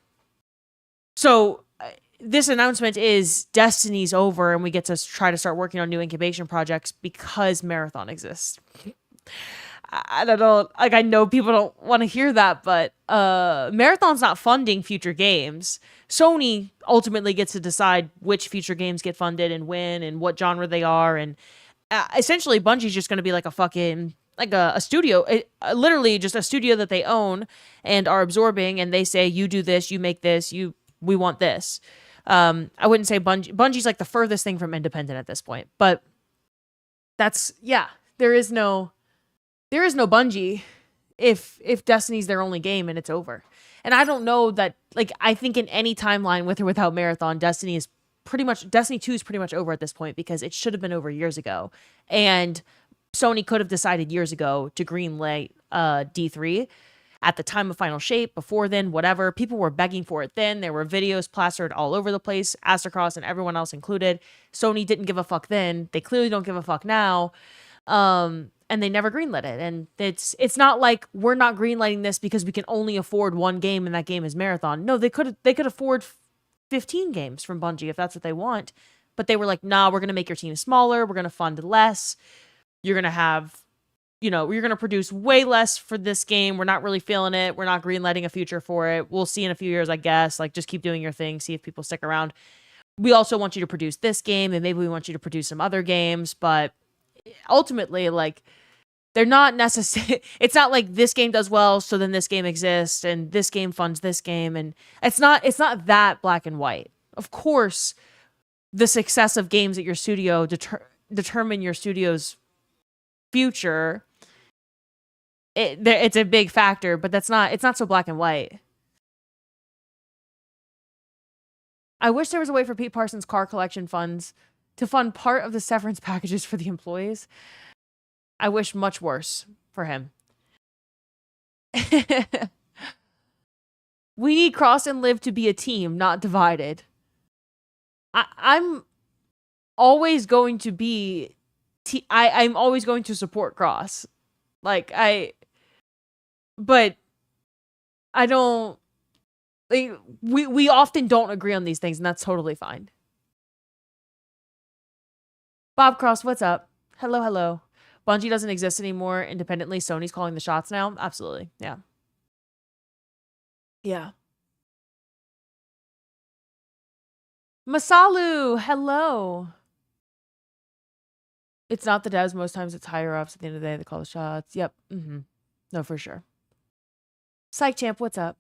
So this announcement is Destiny's over and we get to try to start working on new incubation projects because Marathon exists. I don't know. Like, I know people don't want to hear that, but Marathon's not funding future games. Sony ultimately gets to decide which future games get funded and when and what genre they are. And essentially, Bungie's just going to be like a fucking, like a studio, literally just a studio that they own and are absorbing. And they say, you do this, you make this, we want this. I wouldn't say Bungie's like the furthest thing from independent at this point, but there is no Bungie if Destiny's their only game and it's over. And I don't know that, like, I think in any timeline with or without Marathon, Destiny 2 is pretty much over at this point because it should have been over years ago. And Sony could have decided years ago to greenlight D3 at the time of Final Shape. Before then, whatever. People were begging for it then. There were videos plastered all over the place, Astrocross and everyone else included. Sony didn't give a fuck then. They clearly don't give a fuck now. And they never greenlit it. And it's not like we're not greenlighting this because we can only afford one game and that game is Marathon. No, they could afford 15 games from Bungie if that's what they want. But they were like, nah, we're going to make your team smaller. We're going to fund less. You're going to have, you're going to produce way less for this game. We're not really feeling it. We're not greenlighting a future for it. We'll see in a few years, I guess. Like, just keep doing your thing. See if people stick around. We also want you to produce this game and maybe we want you to produce some other games. But ultimately, like, they're not necessarily, it's not like this game does well, so then this game exists and this game funds this game. And it's not that black and white. Of course, the success of games at your studio determine your studio's future. It's a big factor, but it's not so black and white. I wish there was a way for Pete Parsons' car collection funds to fund part of the severance packages for the employees. I wish much worse for him. We need Cross and Live to be a team, not divided. I'm always going to be... I'm always going to support Cross. But I don't... Like, we often don't agree on these things, and that's totally fine. Bob Cross, what's up? Hello. Bungie doesn't exist anymore independently. Sony's calling the shots now. Absolutely. Yeah. Yeah. Masalu, hello. It's not the devs. Most times it's higher ups at the end of the day that call the shots. Yep. No, for sure. Psych Champ, what's up?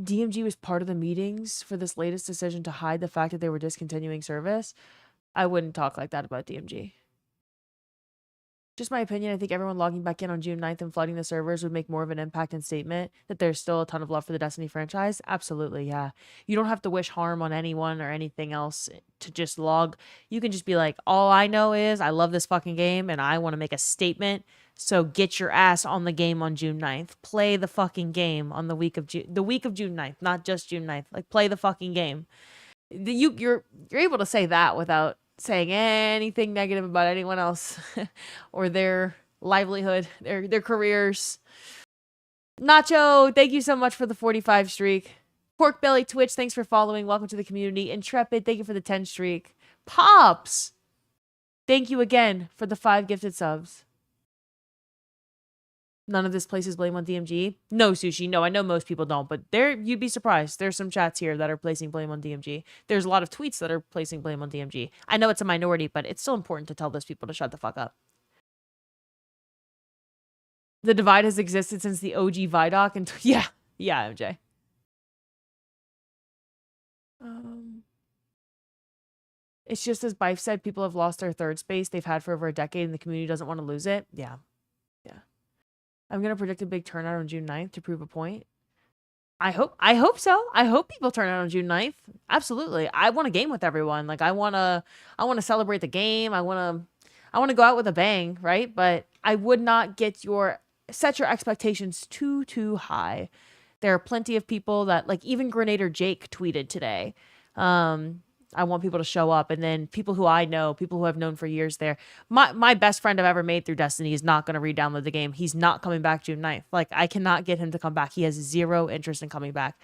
DMG was part of the meetings for this latest decision to hide the fact that they were discontinuing service. I wouldn't talk like that about DMG. Just my opinion, I think everyone logging back in on June 9th and flooding the servers would make more of an impact and statement that there's still a ton of love for the Destiny franchise. Absolutely, yeah. You don't have to wish harm on anyone or anything else to just log. You can just be like, all I know is I love this fucking game and I want to make a statement. So get your ass on the game on June 9th. Play the fucking game on the week of June 9th, not just June 9th. Like, play the fucking game. You're able to say that without saying anything negative about anyone else or their livelihood, their careers. Nacho, thank you so much for the 45 streak. Pork Belly Twitch, thanks for following. Welcome to the community. Intrepid, thank you for the 10 streak. Pops, thank you again for the 5 gifted subs. None of this places blame on DMG. No, Sushi. No, I know most people don't, but you'd be surprised. There's some chats here that are placing blame on DMG. There's a lot of tweets that are placing blame on DMG. I know it's a minority, but it's still important to tell those people to shut the fuck up. The divide has existed since the OG Vidoc and yeah, MJ. It's just as Bife said, people have lost their third space they've had for over a decade and the community doesn't want to lose it. Yeah. I'm going to predict a big turnout on June 9th to prove a point. I hope so. I hope people turn out on June 9th. Absolutely. I want to game with everyone. Like, I want to celebrate the game. I want I want to go out with a bang, right? But I would not set your expectations too high. There are plenty of people that, like, even Grenader Jake tweeted today. I want people to show up, and then people who I know, people who I've known for years there. My best friend I've ever made through Destiny is not going to re-download the game. He's not coming back June 9th. Like, I cannot get him to come back. He has zero interest in coming back.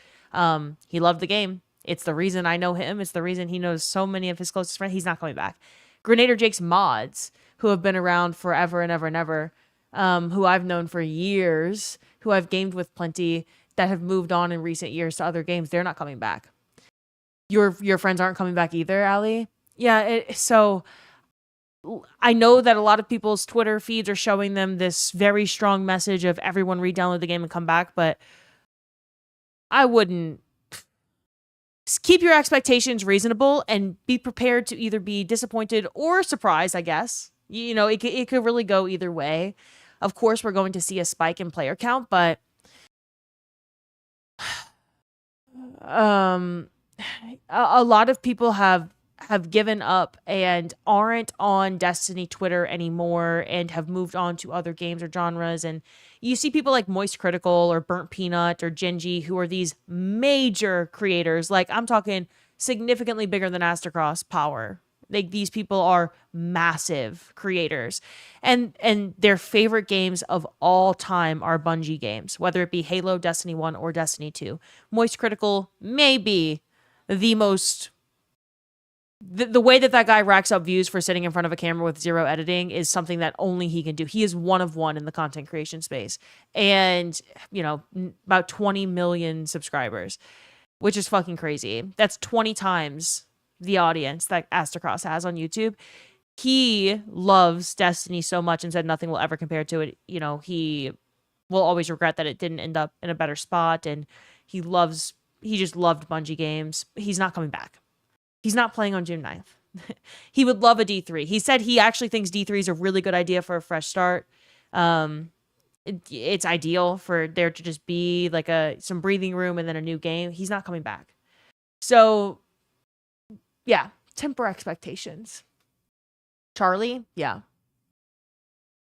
He loved the game. It's the reason I know him. It's the reason he knows so many of his closest friends. He's not coming back. Grenader Jake's mods, who have been around forever and ever and ever, who I've known for years, who I've gamed with plenty, that have moved on in recent years to other games, they're not coming back. Your friends aren't coming back either, Allie? Yeah, so I know that a lot of people's Twitter feeds are showing them this very strong message of everyone re-download the game and come back, but I wouldn't. Just keep your expectations reasonable and be prepared to either be disappointed or surprised, I guess. You know, it could really go either way. Of course, we're going to see a spike in player count, but a lot of people have given up and aren't on Destiny Twitter anymore and have moved on to other games or genres. And you see people like Moist Critical or Burnt Peanut or Gingy, who are these major creators. Like, I'm talking significantly bigger than Astrocross power. Like, these people are massive creators, and their favorite games of all time are Bungie games, whether it be Halo, Destiny 1, or Destiny 2. Moist Critical may be the most... The way that guy racks up views for sitting in front of a camera with zero editing is something that only he can do. He is one of one in the content creation space. And, you know, about 20 million subscribers, which is fucking crazy. That's 20 times the audience that Astrocross has on YouTube. He loves Destiny so much and said nothing will ever compare to it. You know, he will always regret that it didn't end up in a better spot. And he just loved Bungie games. He's not coming back. He's not playing on June 9th. He would love a D3. He said he actually thinks D3 is a really good idea for a fresh start. It's ideal for there to just be like some breathing room and then a new game. He's not coming back. So, yeah, temper expectations. Charlie, yeah.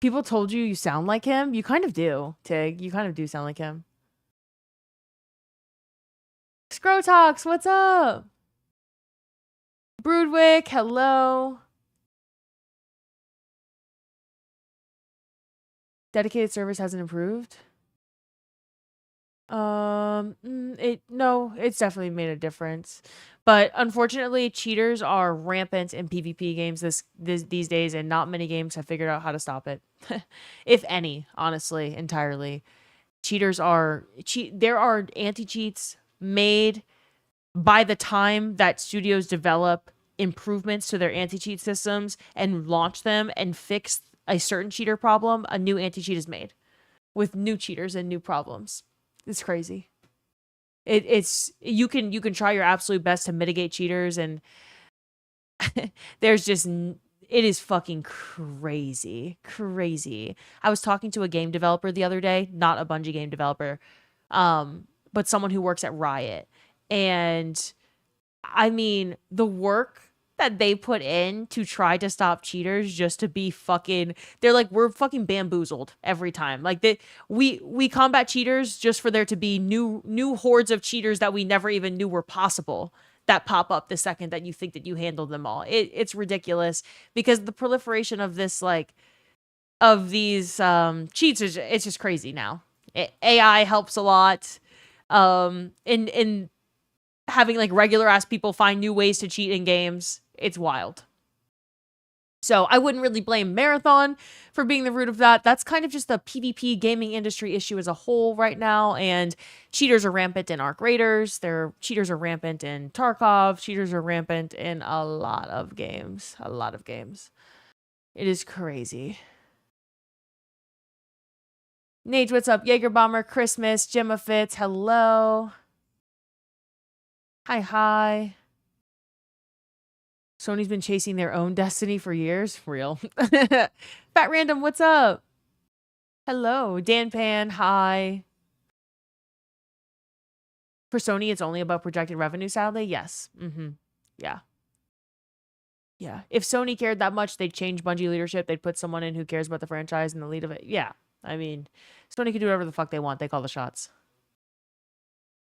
People told you sound like him. You kind of do, Tig. You kind of do sound like him. Scrotox, what's up? Broodwick, hello. Dedicated service hasn't improved. It's definitely made a difference. But unfortunately, cheaters are rampant in PvP games these days, and not many games have figured out how to stop it. If any, honestly, entirely. There are anti-cheats made by the time that studios develop improvements to their anti-cheat systems and launch them and fix a certain cheater problem, a new anti-cheat is made with new cheaters and new problems. It's crazy. It's you can try your absolute best to mitigate cheaters, and there's just, it is fucking crazy. I was talking to a game developer the other day, not a Bungie game developer, but someone who works at Riot. And I mean, the work that they put in to try to stop cheaters just to be fucking, they're like, we're fucking bamboozled every time. Like, we combat cheaters just for there to be new hordes of cheaters that we never even knew were possible that pop up the second that you think that you handled them all. It's ridiculous because the proliferation of this, like, of these cheats it's just crazy now. AI helps a lot. In having like regular ass people find new ways to cheat in games. It's wild. So I wouldn't really blame Marathon for being the root of that. That's kind of just the PvP gaming industry issue as a whole right now. And cheaters are rampant in Arc Raiders. Cheaters are rampant in Tarkov. Cheaters are rampant in a lot of games. It is crazy. Nage, what's up? Jaeger Bomber, Christmas, Gemma Fitz, hello. Hi. Sony's been chasing their own destiny for years. Real. Fat Random, what's up? Hello. Dan Pan, hi. For Sony, it's only about projected revenue, sadly. Yes. Yeah. Yeah. If Sony cared that much, they'd change Bungie leadership. They'd put someone in who cares about the franchise and the lead of it. Yeah. I mean, Sony can do whatever the fuck they want. They call the shots.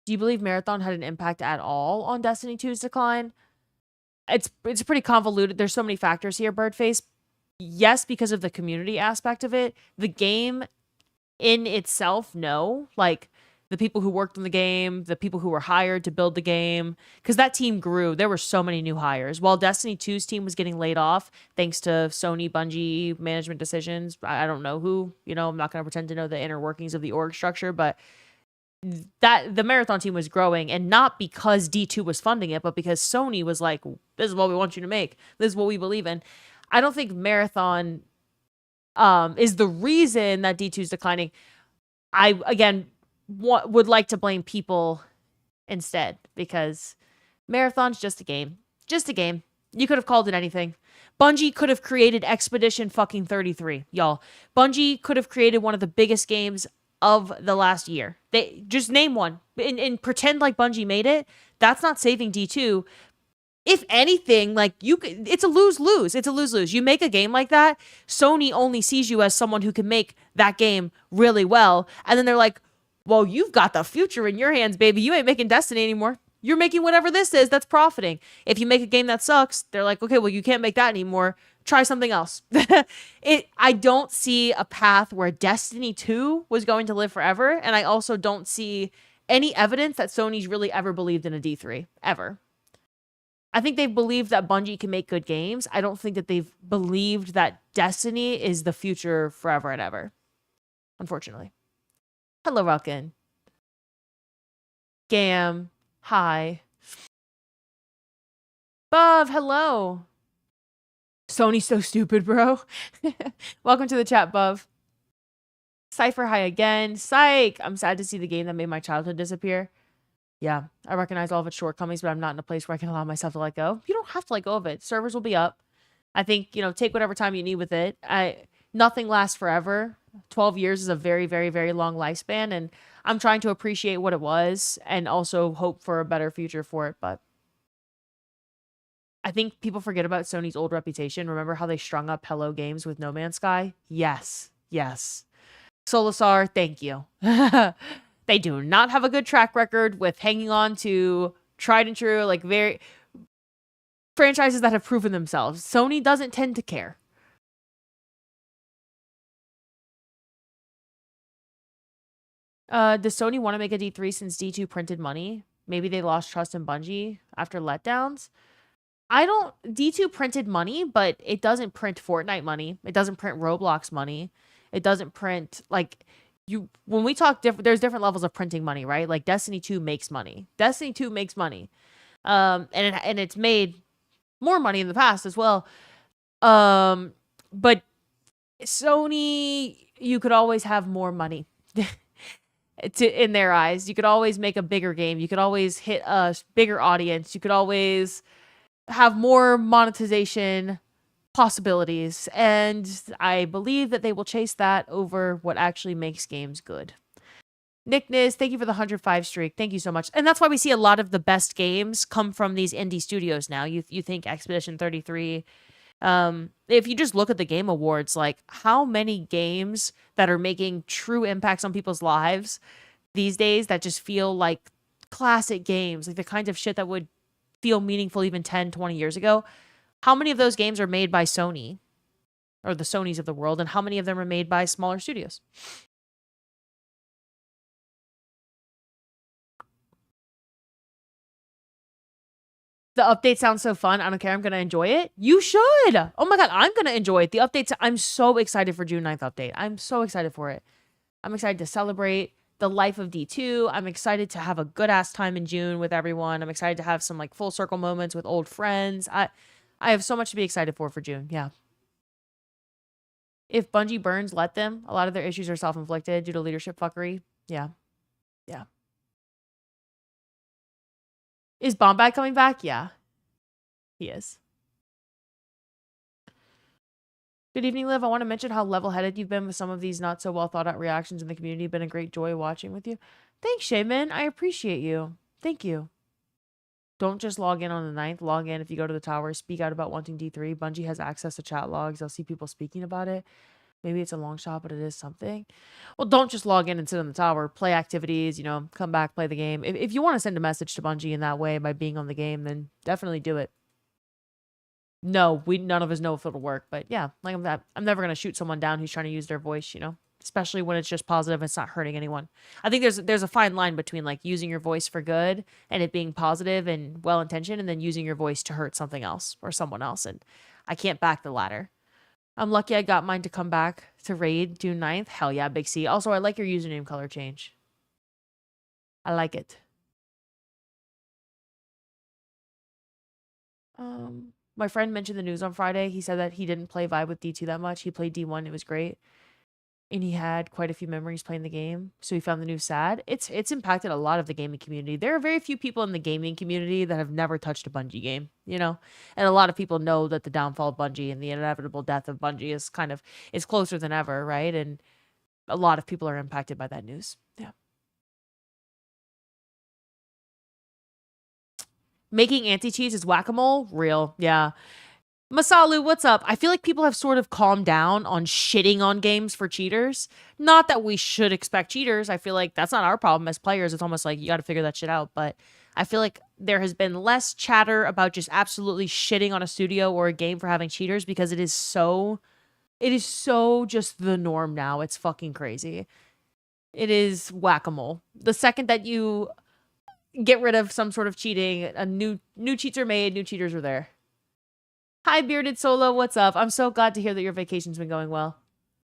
Do you believe Marathon had an impact at all on Destiny 2's decline? It's pretty convoluted. There's so many factors here, Birdface. Yes, because of the community aspect of it. The game in itself, no. Like, the people who worked on the game, the people who were hired to build the game, because that team grew. There were so many new hires. While Destiny 2's team was getting laid off thanks to Sony, Bungie management decisions, I don't know who, I'm not going to pretend to know the inner workings of the org structure, but that the Marathon team was growing, and not because D2 was funding it, but because Sony was like, this is what we want you to make. This is what we believe in. I don't think Marathon is the reason that D2 is declining. I, again, would like to blame people instead, because Marathon's just a game. Just a game. You could have called it anything. Bungie could have created Expedition fucking 33, y'all. Bungie could have created one of the biggest games of the last year. They just name one and pretend like Bungie made it. That's not saving D2. If anything, like it's a lose-lose. It's a lose-lose. You make a game like that, Sony only sees you as someone who can make that game really well. And then they're like, well, you've got the future in your hands, baby. You ain't making Destiny anymore. You're making whatever this is that's profiting. If you make a game that sucks, they're like, okay, well, you can't make that anymore. Try something else. I don't see a path where Destiny 2 was going to live forever. And I also don't see any evidence that Sony's really ever believed in a D3, ever. I think they've believed that Bungie can make good games. I don't think that they've believed that Destiny is the future forever and ever, unfortunately. Hello, Ruckin. Gam. Hi. Buv, hello. Sony's so stupid, bro. Welcome to the chat, Buv. Cypher, hi again. Psych. I'm sad to see the game that made my childhood disappear. Yeah, I recognize all of its shortcomings, but I'm not in a place where I can allow myself to let go. You don't have to let go of it. Servers will be up. I think, take whatever time you need with it. Nothing lasts forever. 12 years is a very, very, very long lifespan, and I'm trying to appreciate what it was and also hope for a better future for it, but I think people forget about Sony's old reputation. Remember how they strung up Hello Games with No Man's Sky? Yes. Solasar, thank you. They do not have a good track record with hanging on to tried and true, like very franchises that have proven themselves. Sony doesn't tend to care. Does Sony want to make a D3 since D2 printed money? Maybe they lost trust in Bungie after letdowns? D2 printed money, but it doesn't print Fortnite money. It doesn't print Roblox money. It doesn't print, when we talk there's different levels of printing money, right? Like Destiny 2 makes money. Destiny 2 makes money. And it's made more money in the past as well. But Sony, you could always have more money. In their eyes, you could always make a bigger game. You could always hit a bigger audience. You could always have more monetization possibilities. And I believe that they will chase that over what actually makes games good. Nickness, thank you for the 105 streak. Thank you so much. And that's why we see a lot of the best games come from these indie studios now. You think Expedition 33. If you just look at the Game Awards, like how many games that are making true impacts on people's lives these days that just feel like classic games, like the kind of shit that would feel meaningful even 10, 20 years ago. How many of those games are made by Sony or the Sonys of the world, and how many of them are made by smaller studios? The update sounds so fun. I don't care. I'm going to enjoy it. You should. Oh my God. I'm going to enjoy it. The updates. I'm so excited for June 9th update. I'm so excited for it. I'm excited to celebrate the life of D2. I'm excited to have a good ass time in June with everyone. I'm excited to have some full circle moments with old friends. I have so much to be excited for June. Yeah. If Bungie burns, let them. A lot of their issues are self-inflicted due to leadership fuckery. Yeah. Is Bombad coming back? Yeah, he is. Good evening, Liv. I want to mention how level-headed you've been with some of these not so well thought out reactions in the community. Been a great joy watching with you. Thanks, Shaman. I appreciate you. Thank you. Don't just log in on the 9th. Log in if you go to the tower. Speak out about wanting D3. Bungie has access to chat logs. They'll see people speaking about it. Maybe it's a long shot, but it is something. Well, don't just log in and sit on the tower. Play activities, come back, play the game. If you want to send a message to Bungie in that way by being on the game, then definitely do it. No, none of us know if it'll work, but yeah, like I'm never gonna shoot someone down who's trying to use their voice, especially when it's just positive and it's not hurting anyone. I think there's a fine line between like using your voice for good and it being positive and well intentioned, and then using your voice to hurt something else or someone else. And I can't back the latter. I'm lucky I got mine to come back to raid June 9th. Hell yeah, Big C. Also, I like your username color change. I like it. My friend mentioned the news on Friday. He said that he didn't play Vibe with D2 that much. He played D1. It was great. And he had quite a few memories playing the game. So he found the news sad. It's impacted a lot of the gaming community. There are very few people in the gaming community that have never touched a Bungie game, And a lot of people know that the downfall of Bungie and the inevitable death of Bungie is closer than ever, right? And a lot of people are impacted by that news. Yeah. Making anti-cheats is whack-a-mole? Real. Yeah. Masalu, what's up? I feel like people have sort of calmed down on shitting on games for cheaters. Not that we should expect cheaters. I feel like that's not our problem as players. It's almost like you got to figure that shit out. But I feel like there has been less chatter about just absolutely shitting on a studio or a game for having cheaters, because it is so just the norm now. It's fucking crazy. It is whack-a-mole. The second that you get rid of some sort of cheating, a new cheats are made, new cheaters are there. Hi, Bearded Solo, what's up? I'm so glad to hear that your vacation's been going well.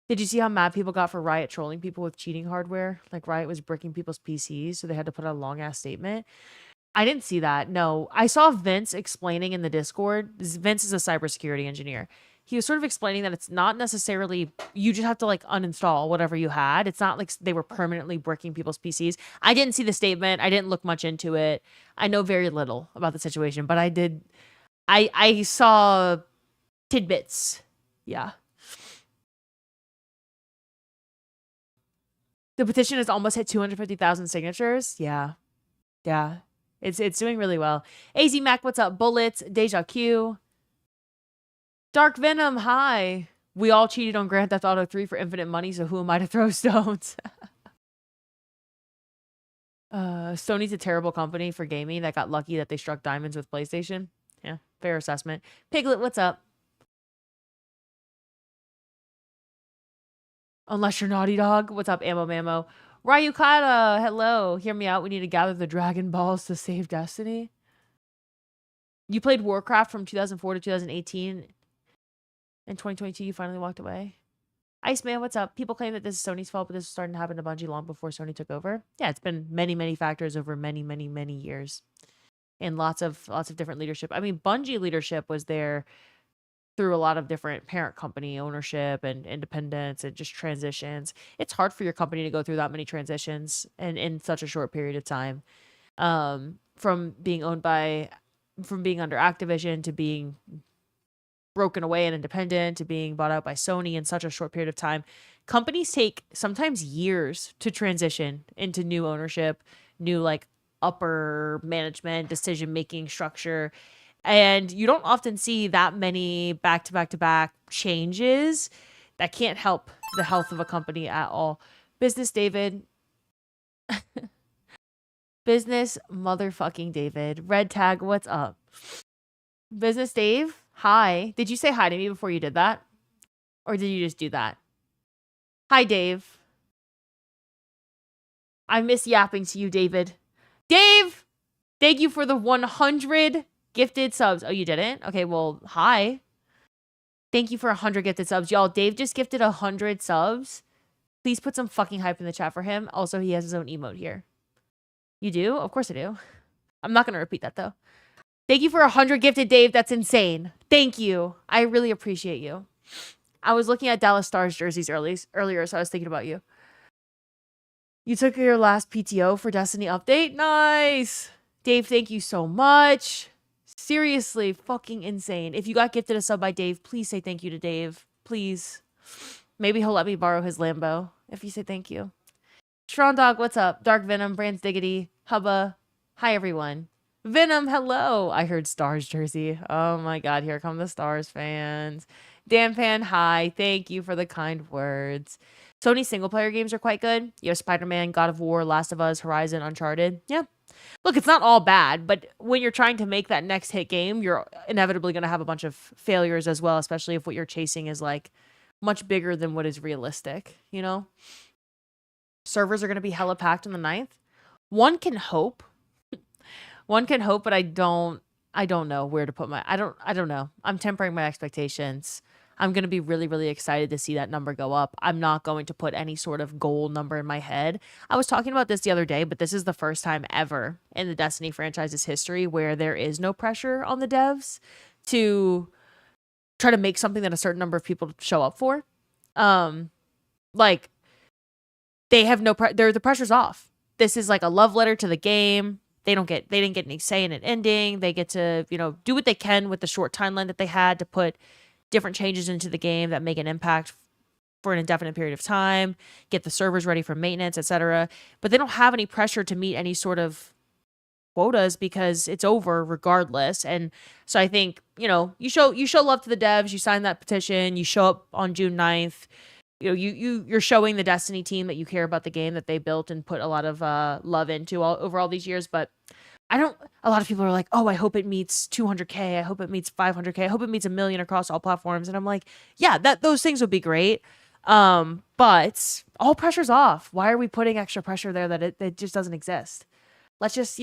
Did you see how mad people got for Riot trolling people with cheating hardware? Like, Riot was bricking people's PCs, so they had to put out a long-ass statement. I didn't see that, no. I saw Vince explaining in the Discord. Vince is a cybersecurity engineer. He was sort of explaining that it's not necessarily, you just have to, like, uninstall whatever you had. It's not like they were permanently bricking people's PCs. I didn't see the statement. I didn't look much into it. I know very little about the situation, but I saw tidbits. Yeah. The petition has almost hit 250,000 signatures. Yeah. Yeah. It's doing really well. AZ Mac, what's up? Bullets, Deja Q. Dark Venom, hi. We all cheated on Grand Theft Auto 3 for infinite money, so who am I to throw stones? Sony's a terrible company for gaming that got lucky that they struck diamonds with PlayStation. Yeah, fair assessment. Piglet, what's up? Unless you're Naughty Dog. What's up, Ammo Mammo? Ryukata, hello. Hear me out. We need to gather the Dragon Balls to save Destiny. You played Warcraft from 2004 to 2018. In 2022, you finally walked away. Iceman, what's up? People claim that this is Sony's fault, but this was starting to happen to Bungie long before Sony took over. Yeah, it's been many, many factors over many, many, many years. And lots of different leadership. I mean, Bungie leadership was there through a lot of different parent company ownership and independence and just transitions. It's hard for your company to go through that many transitions and in such a short period of time. From being under Activision to being broken away and independent to being bought out by Sony in such a short period of time. Companies take sometimes years to transition into new ownership, new like upper management, decision-making structure. And you don't often see that many back-to-back-to-back changes. That can't help the health of a company at all. Business David. Business motherfucking David. Red tag, what's up? Business Dave, hi. Did you say hi to me before you did that? Or did you just do that? Hi, Dave. I miss yapping to you, David. Dave! Thank you for the 100 gifted subs. Oh, you didn't? Okay, well, hi. Thank you for 100 gifted subs. Y'all, Dave just gifted 100 subs. Please put some fucking hype in the chat for him. Also, he has his own emote here. You do? Of course I do. I'm not going to repeat that, though. Thank you for 100 gifted, Dave. That's insane. Thank you. I really appreciate you. I was looking at Dallas Stars jerseys earlier, so I was thinking about you. You took your last PTO for Destiny update? Nice. Dave, thank you so much. Seriously, fucking insane. If you got gifted a sub by Dave, please say thank you to Dave. Please. Maybe he'll let me borrow his Lambo if you say thank you. Strong Dog, what's up? Dark Venom, Brands Diggity, Hubba. Hi, everyone. Venom, hello. I heard Stars jersey. Oh my god, here come the Stars fans. Dan Pan, hi. Thank you for the kind words. Sony single player games are quite good. You have Spider-Man, God of War, Last of Us, Horizon, Uncharted. Yeah. Look, it's not all bad, but when you're trying to make that next hit game, you're inevitably going to have a bunch of failures as well, especially if what you're chasing is like much bigger than what is realistic, you know? Servers are going to be hella packed on the 9th. One can hope. One can hope, but I don't know where to put my I don't know. I'm tempering my expectations. I'm going to be really, really excited to see that number go up. I'm not going to put any sort of goal number in my head. I was talking about this the other day, but this is the first time ever in the Destiny franchise's history where there is no pressure on the devs to try to make something that a certain number of people show up for. Like they have no the pressure's off. This is like a love letter to the game. They didn't get any say in it ending. They get to, do what they can with the short timeline that they had to put different changes into the game that make an impact for an indefinite period of time, get the servers ready for maintenance, etc. But they don't have any pressure to meet any sort of quotas because it's over regardless. And so I think, you show love to the devs, you sign that petition, you show up on June 9th. You're showing the Destiny team that you care about the game that they built and put a lot of love into over all these years. But a lot of people are like, oh, I hope it meets 200K. I hope it meets 500K. I hope it meets 1 million across all platforms. And I'm like, yeah, those things would be great. But all pressure's off. Why are we putting extra pressure there that it just doesn't exist? Let's just,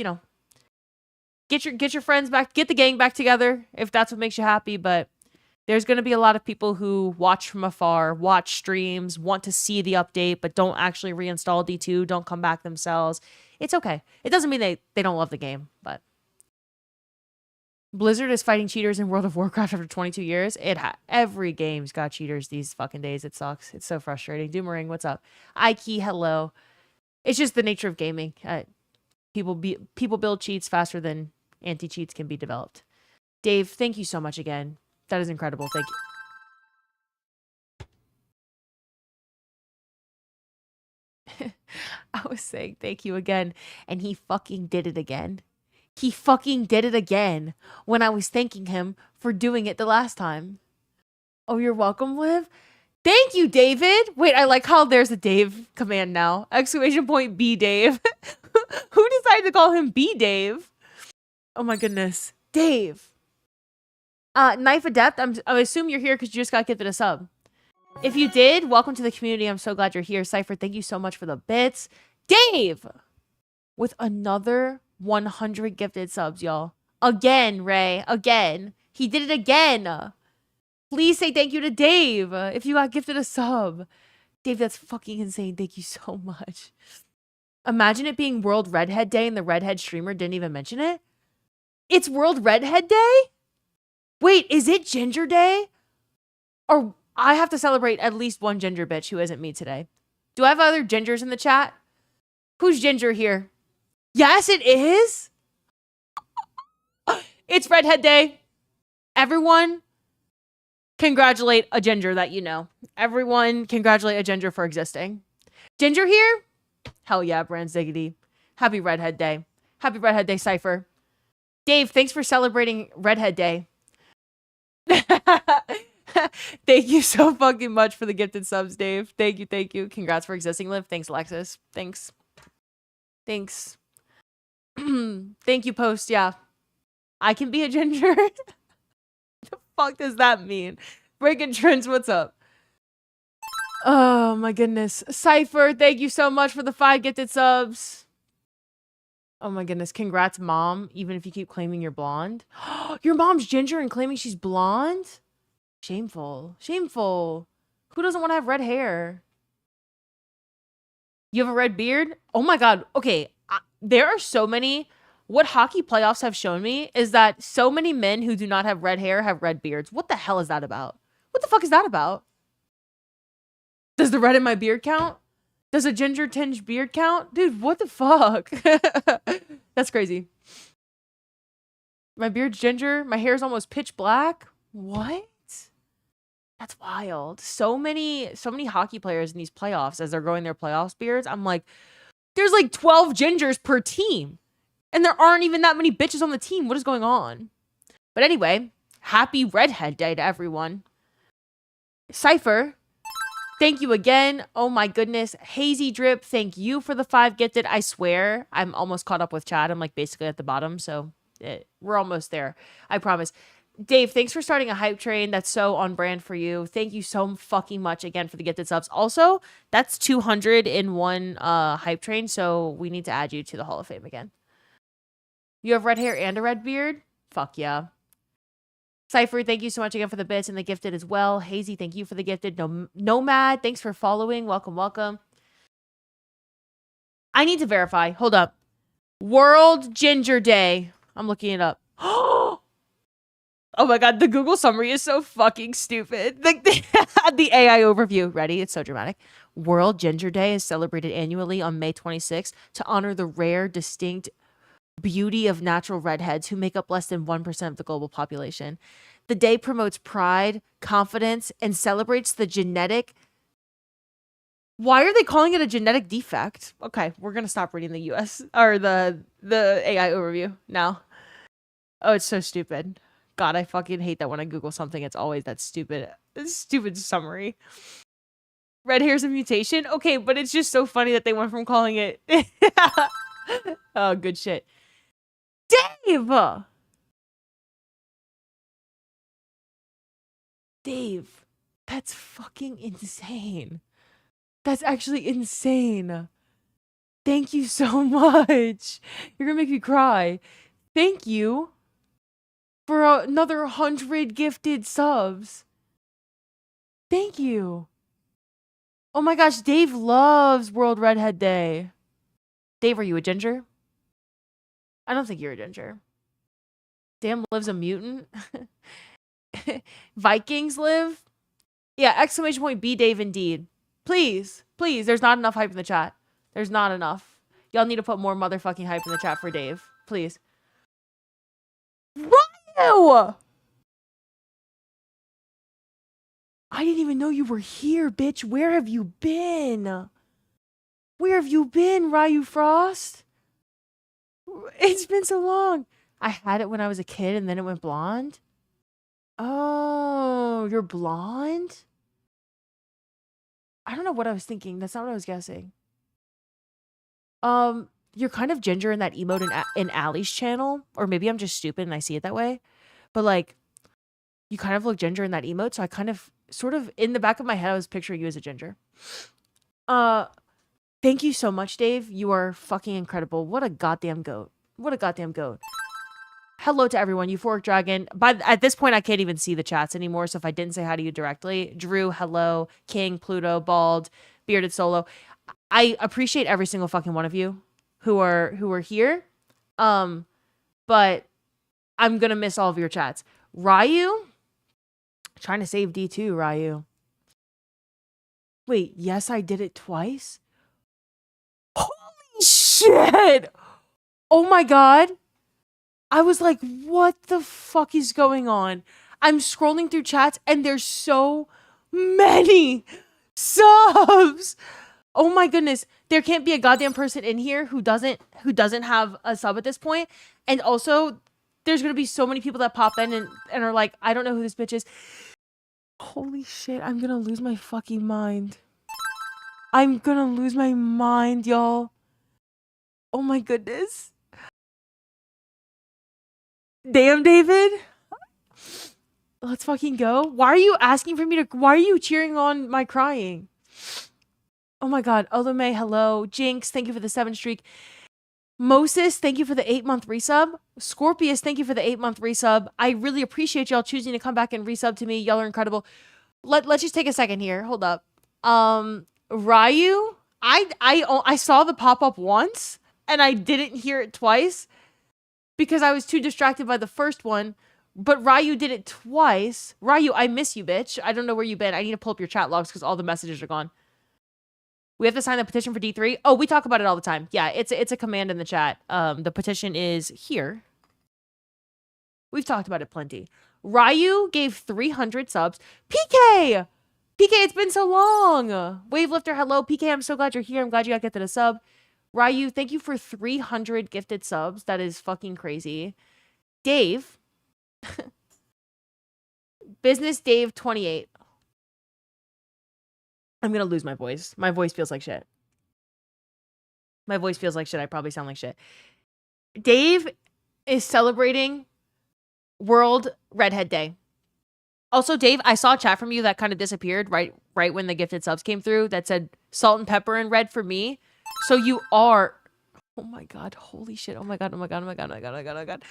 get your friends back, get the gang back together if that's what makes you happy. But there's going to be a lot of people who watch from afar, watch streams, want to see the update, but don't actually reinstall D2, don't come back themselves. It's okay. It doesn't mean they don't love the game, but Blizzard is fighting cheaters in World of Warcraft after 22 years. Every game's got cheaters these fucking days. It sucks. It's so frustrating. Doomerang, what's up? Ike, hello. It's just the nature of gaming. People build cheats faster than anti-cheats can be developed. Dave, thank you so much again. That is incredible. Thank you. I was saying thank you again, and he fucking did it again. He fucking did it again when I was thanking him for doing it the last time. Oh, you're welcome, Liv. Thank you, David. Wait, I like how there's a Dave command now. Exclamation point B Dave. Who decided to call him B Dave? Oh my goodness. Dave. Knife Adept, I assume you're here because you just got gifted a sub. If you did, welcome to the community. I'm so glad you're here. Cypher, thank you so much for the bits. Dave! With another 100 gifted subs, y'all. Again, Ray. Again. He did it again. Please say thank you to Dave if you got gifted a sub. Dave, that's fucking insane. Thank you so much. Imagine it being World Redhead Day and the Redhead streamer didn't even mention it. It's World Redhead Day? Wait, is it Ginger Day? Or I have to celebrate at least one ginger bitch who isn't me today. Do I have other gingers in the chat? Who's ginger here? Yes, it is. It's Redhead Day. Everyone congratulate a ginger that you know. Everyone congratulate a ginger for existing. Ginger here? Hell yeah, Brand Ziggity. Happy Redhead Day. Happy Redhead Day, Cypher. Dave, thanks for celebrating Redhead Day. Thank you so fucking much for the gifted subs, Dave. Thank you. Congrats for existing, Liv. Thanks, Alexis. Thanks. Thank you, Post. Yeah, I can be a ginger. The fuck does that mean? Breaking trends, what's up? Oh my goodness. Cypher, thank you so much for the 5 gifted subs. Oh my goodness. Congrats, Mom, even if you keep claiming you're blonde. Your mom's ginger and claiming she's blonde? Shameful. Who doesn't want to have red hair? You have a red beard? Oh my god. Okay, there are so many. What hockey playoffs have shown me is that so many men who do not have red hair have red beards. What the hell is that about? What the fuck is that about? Does the red in my beard count? Does a ginger tinged beard count? Dude, what the fuck? That's crazy. My beard's ginger. My hair's almost pitch black. What? That's wild. So many hockey players in these playoffs as they're growing their playoffs beards. I'm like, there's like 12 gingers per team. And there aren't even that many bitches on the team. What is going on? But anyway, happy Redhead Day to everyone. Cypher, thank you again. Oh my goodness. Hazy Drip, thank you for the 5 gifted. I swear, I'm almost caught up with chat. I'm like basically at the bottom, so we're almost there. I promise. Dave, thanks for starting a hype train. That's so on brand for you. Thank you so fucking much again for the gifted subs. Also, that's 200 in one hype train, so we need to add you to the Hall of Fame again. You have red hair and a red beard? Fuck yeah. Cypher, thank you so much again for the bits and the gifted as well. Hazy, thank you for the gifted. Nomad, thanks for following. Welcome, welcome. I need to verify. Hold up. World Ginger Day. I'm looking it up. Oh my god, the Google summary is so fucking stupid. The AI overview. Ready? It's so dramatic. World Ginger Day is celebrated annually on May 26th to honor the rare, distinct beauty of natural redheads who make up less than 1% of the global population. The day promotes pride, confidence, and celebrates the genetic... Why are they calling it a genetic defect? Okay, we're going to stop reading the US or the AI overview now. Oh, it's so stupid. God, I fucking hate that when I Google something, it's always that stupid summary. Red hair's a mutation? Okay, but it's just so funny that they went from calling it... Oh, good shit. Dave! Dave, that's fucking insane. That's actually insane. Thank you so much. You're gonna make me cry. Thank you for another 100 gifted subs. Thank you. Oh my gosh, Dave loves World Redhead Day. Dave, are you a ginger? I don't think you're a ginger. Damn, lives a mutant. Vikings live? Yeah, exclamation point B Dave indeed. Please, please, there's not enough hype in the chat. There's not enough. Y'all need to put more motherfucking hype in the chat for Dave. Please. Ryu! I didn't even know you were here, bitch. Where have you been? Where have you been, Ryu Frost? It's been so long. I had it when I was a kid and then it went blonde. Oh, you're blonde? I don't know what I was thinking. That's not what I was guessing. You're kind of ginger in that emote in Allie's channel. Or maybe I'm just stupid and I see it that way. But like, you kind of look ginger in that emote. So I kind of, sort of, in the back of my head, I was picturing you as a ginger. Thank you so much, Dave. You are fucking incredible. What a goddamn goat. What a goddamn goat. Hello to everyone. Euphoric Dragon. At this point, I can't even see the chats anymore. So if I didn't say hi to you directly, Drew, hello, King, Pluto, Bald, Bearded Solo. I appreciate every single fucking one of you who are here. But I'm gonna miss all of your chats. Ryu, trying to save D2, Ryu. Wait, yes, I did it twice. Holy shit! Oh my god. I was like, what the fuck is going on? I'm scrolling through chats and there's so many subs. Oh my goodness. There can't be a goddamn person in here who doesn't have a sub at this point. And also, there's going to be so many people that pop in and are like, I don't know who this bitch is. Holy shit, I'm going to lose my fucking mind. I'm going to lose my mind, y'all. Oh my goodness. Damn, David. Let's fucking go. Why are you asking for me to... Why are you cheering on my crying? Oh my god. Olume, hello. Jinx, thank you for the 7 streak. Moses, thank you for the 8-month resub. Scorpius, thank you for the 8-month resub. I really appreciate y'all choosing to come back and resub to me. Y'all are incredible. Let's just take a second here. Hold up. Ryu, I saw the pop-up once, and I didn't hear it twice. Because I was too distracted by the first one. But Ryu did it twice. Ryu, I miss you, bitch. I don't know where you've been. I need to pull up your chat logs because all the messages are gone. We have to sign the petition for D3. Oh, we talk about it all the time. Yeah, it's a command in the chat. The petition is here. We've talked about it plenty. Ryu gave 300 subs. PK! PK, it's been so long. Wavelifter, hello. PK, I'm so glad you're here. I'm glad you got to get to the sub. Ryu, thank you for 300 gifted subs. That is fucking crazy. Dave. Business Dave 28. I'm gonna lose my voice. My voice feels like shit. My voice feels like shit. I probably sound like shit. Dave is celebrating World Redhead Day. Also, Dave, I saw a chat from you that kind of disappeared right when the gifted subs came through that said salt and pepper and red for me. So you are... Oh my god, holy shit. Oh my god, oh my god, oh my god, oh my god, oh my god, oh my god.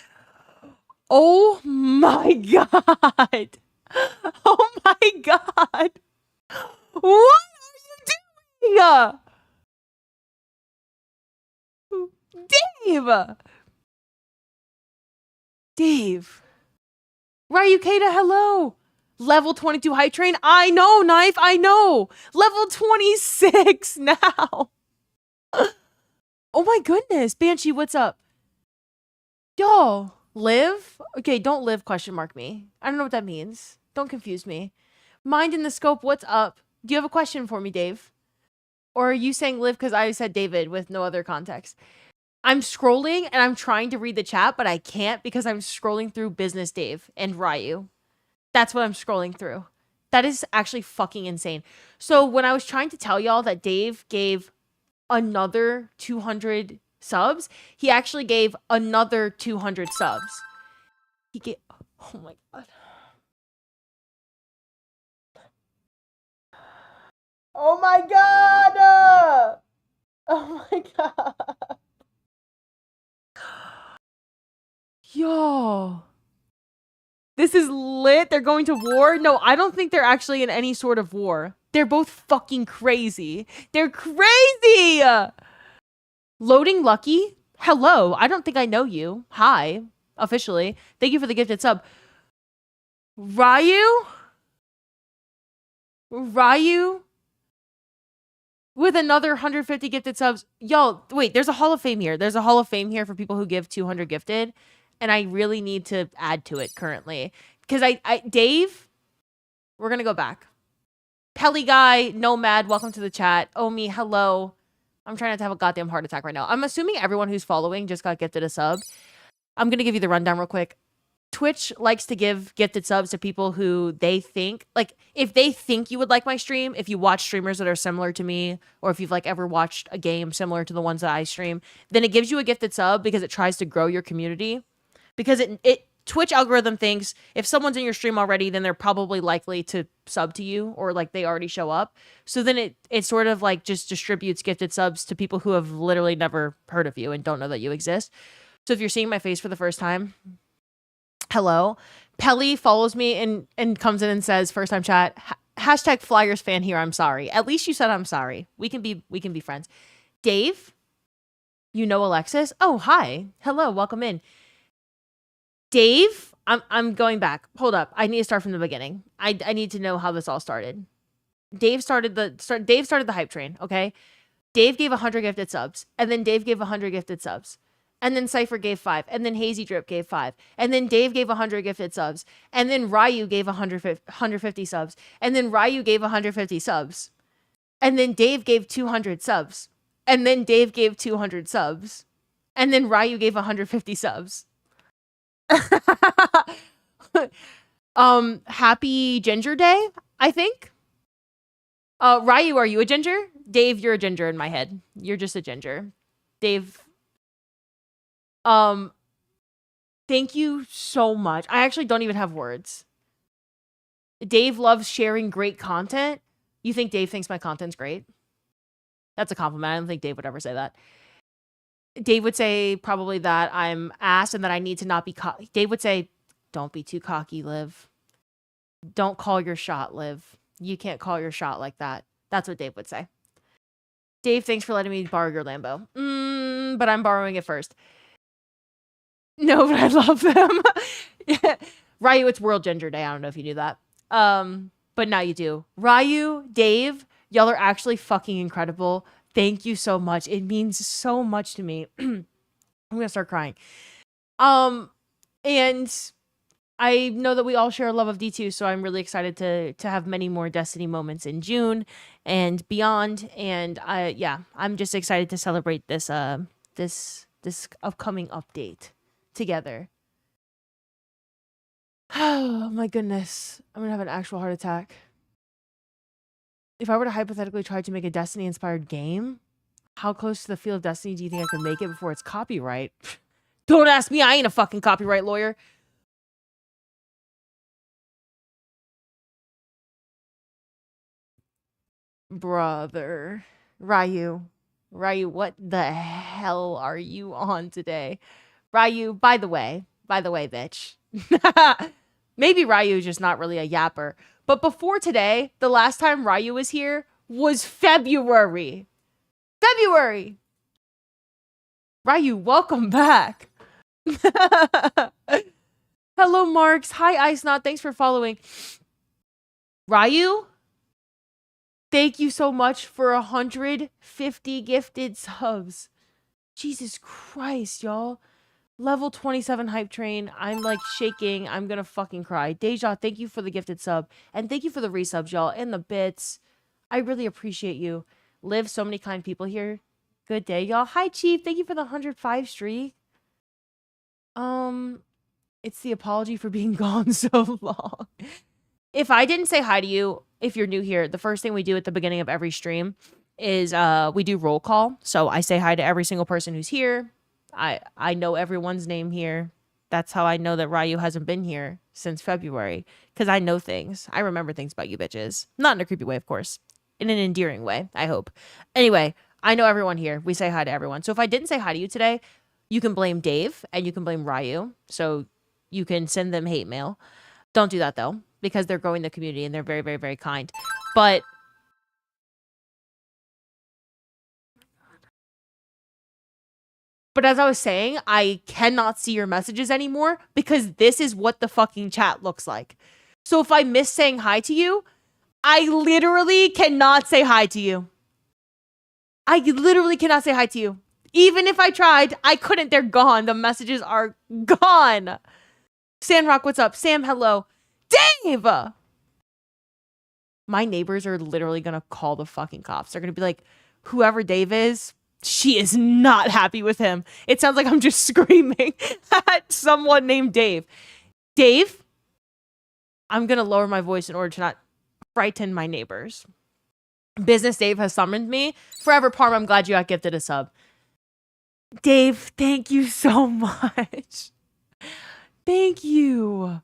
Oh my god. Oh my god. What are you doing? Dave. Ryukata, hello. Level 22 hype train. I know, Knife. I know. Level 26 now. Oh my goodness. Banshee, what's up? Yo, live? Okay, don't live question mark me. I don't know what that means. Don't confuse me. Mind in the scope, what's up? Do you have a question for me, Dave? Or are you saying live because I said David with no other context? I'm scrolling and I'm trying to read the chat, but I can't because I'm scrolling through Business Dave and Ryu. That's what I'm scrolling through. That is actually fucking insane. So when I was trying to tell y'all that Dave gave another 200 subs, he actually gave another 200 subs. He gave... Oh my god. Oh my god! Oh my god. Yo. This is lit. They're going to war? No, I don't think they're actually in any sort of war. They're both fucking crazy. They're crazy! Loading Lucky? Hello. I don't think I know you. Hi. Officially. Thank you for the gifted sub. Ryu? Ryu? With another 150 gifted subs. Yo, wait, there's a Hall of Fame here. There's a Hall of Fame here for people who give 200 gifted. And I really need to add to it currently. Because Dave, we're going to go back. Pelly Guy, Nomad, welcome to the chat. Omi, hello. I'm trying not to have a goddamn heart attack right now. I'm assuming everyone who's following just got gifted a sub. I'm going to give you the rundown real quick. Twitch likes to give gifted subs to people who they think, like, if they think you would like my stream, if you watch streamers that are similar to me, or if you've, like, ever watched a game similar to the ones that I stream, then it gives you a gifted sub because it tries to grow your community. Because Twitch algorithm thinks if someone's in your stream already, then they're probably likely to sub to you, or like they already show up. So then it sort of like just distributes gifted subs to people who have literally never heard of you and don't know that you exist. So if you're seeing my face for the first time, hello. Pelly follows me and comes in and says, first time chat, hashtag Flyers fan here, I'm sorry. At least you said I'm sorry. We can be friends. Dave, you know Alexis? Oh, hi. Hello, welcome in. Dave, I'm going back. Hold up. I need to start from the beginning. I need to know how this all started. Dave started the hype train, okay? Dave gave 100 gifted subs, and then Dave gave 100 gifted subs. And then Cypher gave 5, and then Hazy Drip gave 5. And then Dave gave 100 gifted subs. And then Ryu gave 150 subs. And then Ryu gave 150 subs. And then Dave gave 200 subs. And then Dave gave 200 subs. And then Ryu gave 150 subs. Happy Ginger Day, I think. Ryu, are you a ginger? Dave, you're a ginger in my head. You're just a ginger. Dave, thank you so much. I actually don't even have words. Dave loves sharing great content. You think Dave thinks my content's great? That's a compliment. I don't think Dave would ever say that. Dave would say probably that I'm ass and that I need to not be cocky. Dave would say, don't be too cocky, Liv. Don't call your shot, Liv. You can't call your shot like that. That's what Dave would say. Dave, thanks for letting me borrow your Lambo. But I'm borrowing it first. No, but I love them. Ryu, it's World Ginger Day. I don't know if you knew that. But now you do. Ryu, Dave, y'all are actually fucking incredible. Thank you so much. It means so much to me. I'm gonna start crying. And I know that we all share a love of D2, so I'm really excited to have many more Destiny moments in June and beyond. And I'm just excited to celebrate this upcoming update together. Oh my goodness. I'm gonna have an actual heart attack. If I were to hypothetically try to make a Destiny-inspired game, how close to the field of Destiny do you think I could make it before it's copyright? Don't ask me, I ain't a fucking copyright lawyer. Brother. Ryu, what the hell are you on today? Ryu, by the way, bitch. Maybe Ryu's just not really a yapper. But before today, the last time Ryu was here was February. Ryu, welcome back. Hello, Marks. Hi, Ice Knot. Thanks for following. Ryu, thank you so much for 150 gifted subs. Jesus Christ, y'all. Level 27 hype train. I'm like shaking. I'm gonna fucking cry. Deja, thank you for the gifted sub. And thank you for the resubs, y'all. And the bits. I really appreciate you. Live, so many kind people here. Good day, y'all. Hi, Chief. Thank you for the 105 streak. It's the apology for being gone so long. If I didn't say hi to you, if you're new here, the first thing we do at the beginning of every stream is we do roll call. So I say hi to every single person who's here. I know everyone's name here. That's how I know that Ryu hasn't been here since February. Because I know things. I remember things about you bitches. Not in a creepy way, of course. In an endearing way, I hope. Anyway, I know everyone here. We say hi to everyone. So if I didn't say hi to you today, you can blame Dave and you can blame Ryu. So you can send them hate mail. Don't do that, though, because they're growing the community and they're very, very, very kind. But as I was saying, I cannot see your messages anymore because this is what the fucking chat looks like. So if I miss saying hi to you, I literally cannot say hi to you. I literally cannot say hi to you. Even if I tried, I couldn't. They're gone. The messages are gone. Sandrock, what's up? Sam, hello. Dave! My neighbors are literally going to call the fucking cops. They're going to be like, whoever Dave is, she is not happy with him. It sounds like I'm just screaming at someone named Dave. Dave, I'm going to lower my voice in order to not frighten my neighbors. Business Dave has summoned me. Forever Parm, I'm glad you got gifted a sub. Dave, thank you so much. Thank you.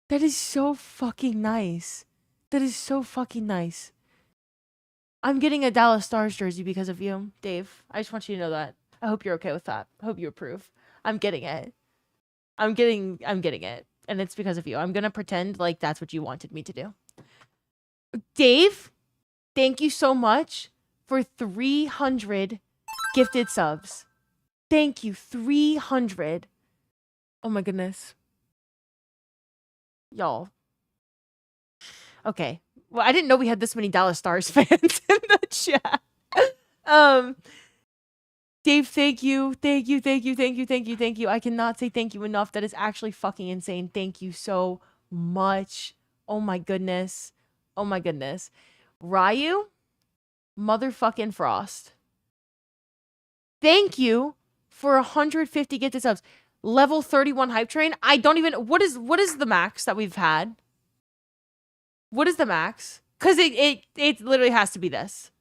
That is so fucking nice. That is so fucking nice. I'm getting a Dallas Stars jersey because of you, Dave. I just want you to know that. I hope you're okay with that. I hope you approve. I'm getting it. I'm getting it. And it's because of you. I'm going to pretend like that's what you wanted me to do. Dave, thank you so much for 300 gifted subs. Thank you. 300. Oh my goodness. Y'all. Okay. Well, I didn't know we had this many Dallas Stars fans in the chat. Dave, thank you. Thank you. I cannot say thank you enough. That is actually fucking insane. Thank you so much. Oh my goodness. Ryu, motherfucking Frost. Thank you for 150 gifted subs. Level 31 hype train. I don't even, what is the max that we've had? What is the max? Because it literally has to be this.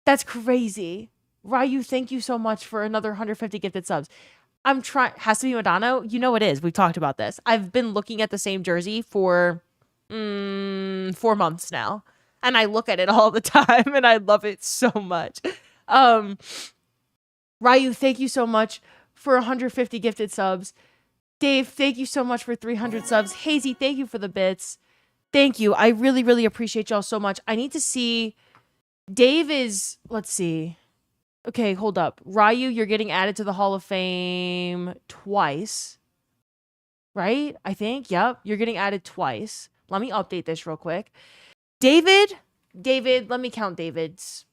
That's crazy. Ryu, thank you so much for another 150 gifted subs. I'm trying. Has to be Madonna. You know it is. We've talked about this. I've been looking at the same jersey for 4 months now. And I look at it all the time and I love it so much. Ryu, thank you so much for 150 gifted subs. Dave, thank you so much for 300 subs. Hazy, thank you for the bits. Thank you. I really, really appreciate y'all so much. I need to see. Dave is, let's see. Okay, hold up. Ryu, you're getting added to the Hall of Fame twice. Right? I think. Yep. You're getting added twice. Let me update this real quick. David, let me count David's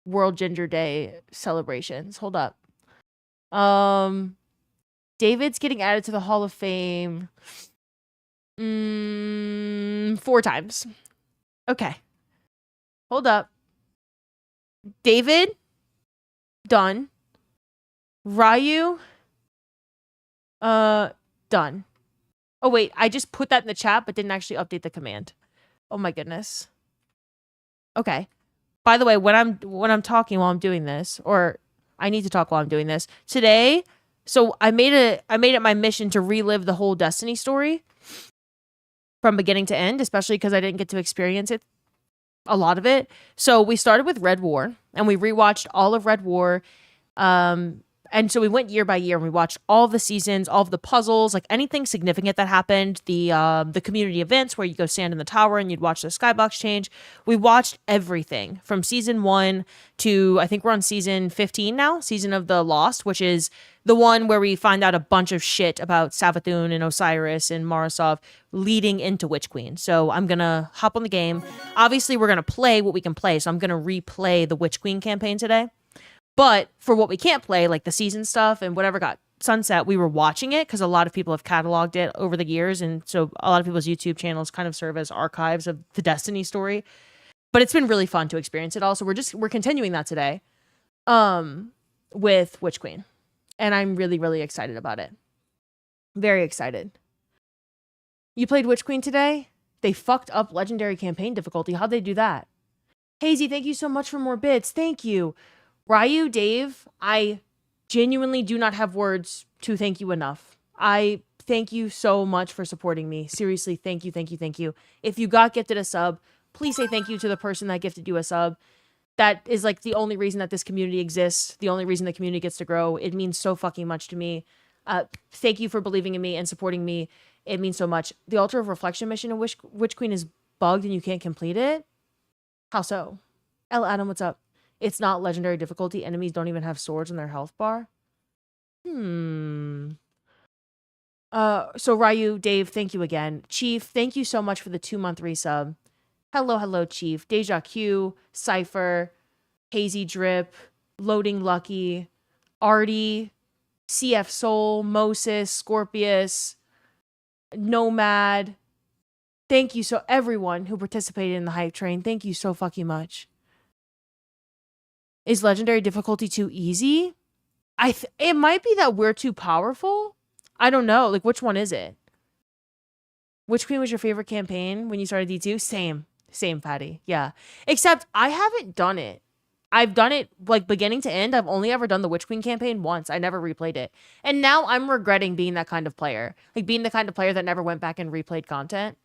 World Ginger Day celebrations. Hold up. David's getting added to the Hall of Fame 4 times. Okay. Hold up. David, done. Ryu, done. Oh, wait. I just put that in the chat, but didn't actually update the command. Oh, my goodness. Okay. By the way, when I'm talking while I'm doing this, or I need to talk while I'm doing this, today, so I made it my mission to relive the whole Destiny story from beginning to end, especially because I didn't get to experience it, a lot of it. So we started with Red War, and we rewatched all of Red War. And so we went year by year and we watched all the seasons, all of the puzzles, like anything significant that happened, the community events where you go stand in the tower and you'd watch the skybox change. We watched everything from season 1 to, I think we're on season 15 now, Season of the Lost, which is the one where we find out a bunch of shit about Savathun and Osiris and Morosov leading into Witch Queen. So I'm going to hop on the game. Obviously, we're going to play what we can play. So I'm going to replay the Witch Queen campaign today. But for what we can't play, like the season stuff and whatever got sunset, we were watching it because a lot of people have cataloged it over the years. And so a lot of people's YouTube channels kind of serve as archives of the Destiny story. But it's been really fun to experience it all. So we're continuing that today with Witch Queen. And I'm really, really excited about it. Very excited. You played Witch Queen today? They fucked up legendary campaign difficulty. How'd they do that? Hazy, thank you so much for more bits. Thank you. Ryu, Dave, I genuinely do not have words to thank you enough. I thank you so much for supporting me. Seriously, thank you, thank you, thank you. If you got gifted a sub, please say thank you to the person that gifted you a sub. That is like the only reason that this community exists, the only reason the community gets to grow. It means so fucking much to me. Thank you for believing in me and supporting me. It means so much. The Altar of Reflection mission in Witch Queen is bugged and you can't complete it? How so? L. Adam, what's up? It's not legendary difficulty. Enemies don't even have swords in their health bar. So Ryu, Dave, thank you again. Chief, thank you so much for the 2-month resub. Hello, Chief. Deja Q, Cypher, Hazy Drip, Loading Lucky, Artie, CF Soul, Moses, Scorpius, Nomad. Thank you so everyone who participated in the hype train. Thank you so fucking much. Is legendary difficulty too easy? It might be that we're too powerful. I don't know. Like, which one is it? Which Queen was your favorite campaign when you started D2? Same, Patty. Yeah. Except I haven't done it. I've done it like beginning to end. I've only ever done the Witch Queen campaign once. I never replayed it. And now I'm regretting being that kind of player. Like being the kind of player that never went back and replayed content.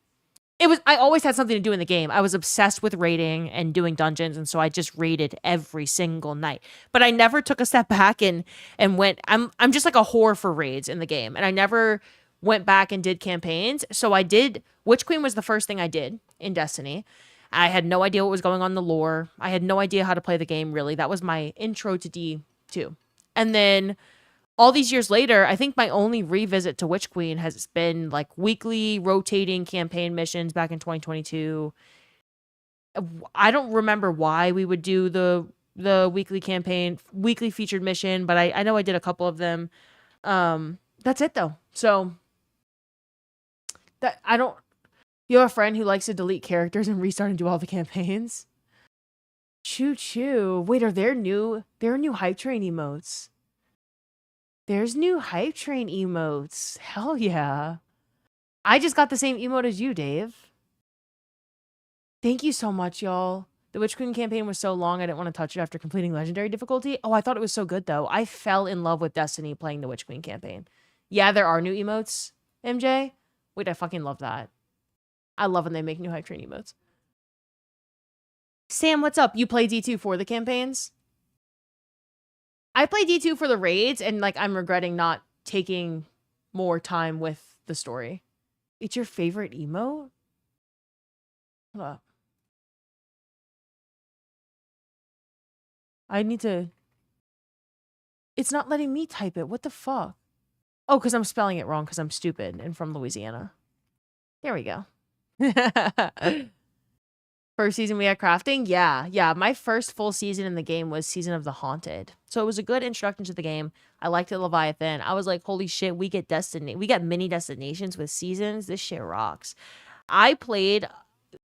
I always had something to do in the game. I was obsessed with raiding and doing dungeons, and so I just raided every single night. But I never took a step back and went, I'm just like a whore for raids in the game. And I never went back and did campaigns. So I did, Witch Queen was the first thing I did in Destiny. I had no idea what was going on in the lore. I had no idea how to play the game, really. That was my intro to D2. And then all these years later, I think my only revisit to Witch Queen has been like weekly rotating campaign missions back in 2022. I don't remember why we would do the weekly campaign, weekly featured mission, but I know I did a couple of them. That's it though. So that you have a friend who likes to delete characters and restart and do all the campaigns? Choo choo. Wait, are there new hype train emotes? There's new hype train emotes. Hell yeah. I just got the same emote as you, Dave. Thank you so much, y'all. The Witch Queen campaign was so long, I didn't want to touch it after completing legendary difficulty. Oh, I thought it was so good, though. I fell in love with Destiny playing the Witch Queen campaign. Yeah, there are new emotes, MJ. Wait, I fucking love that. I love when they make new hype train emotes. Sam, what's up? You play D2 for the campaigns? I play D2 for the raids, and like I'm regretting not taking more time with the story. It's your favorite emote? Hold up. I need to... It's not letting me type it. What the fuck? Oh, because I'm spelling it wrong because I'm stupid and from Louisiana. There we go. First season we had crafting? Yeah. My first full season in the game was Season of the Haunted. So it was a good introduction to the game. I liked it, Leviathan. I was like, holy shit, we get mini destinations with seasons. This shit rocks. I played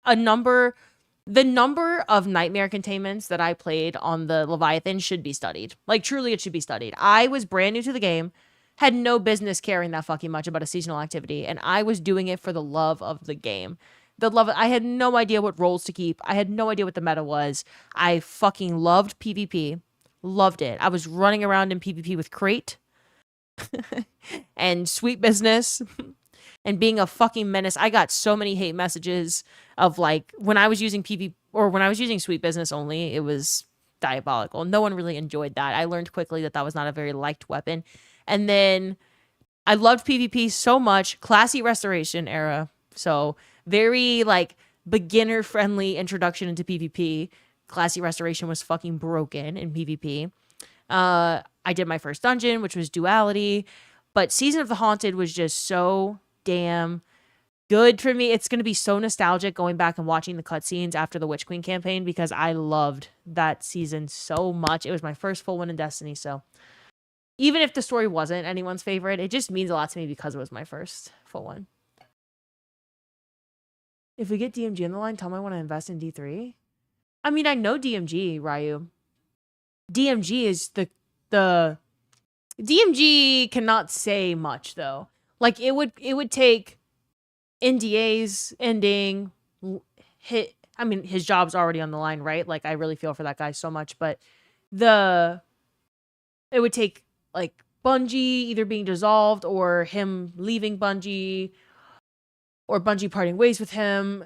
the number of nightmare containments that I played on the Leviathan should be studied. Like, truly, it should be studied. I was brand new to the game, had no business caring that fucking much about a seasonal activity, and I was doing it for the love of the game. I had no idea what roles to keep. I had no idea what the meta was. I fucking loved PvP. Loved it. I was running around in PvP with Crate and Sweet Business and being a fucking menace. I got so many hate messages of like when I was using PvP or when I was using Sweet Business only, it was diabolical. No one really enjoyed that. I learned quickly that was not a very liked weapon. And then I loved PvP so much. Classy Restoration era. So very like beginner friendly introduction into PvP. Classy Restoration was fucking broken in PvP. I did my first dungeon, which was Duality, but Season of the Haunted was just so damn good for me. It's going to be so nostalgic going back and watching the cutscenes after the Witch Queen campaign because I loved that season so much. It was my first full one in Destiny, so even if the story wasn't anyone's favorite, it just means a lot to me because it was my first full one. If we get DMG on the line, tell me I want to invest in D3. I mean, I know DMG, Ryu. DMG is the DMG cannot say much though. Like it would take NDAs ending I mean, his job's already on the line, right? Like I really feel for that guy so much, but it would take like Bungie either being dissolved or him leaving Bungie or Bungie parting ways with him.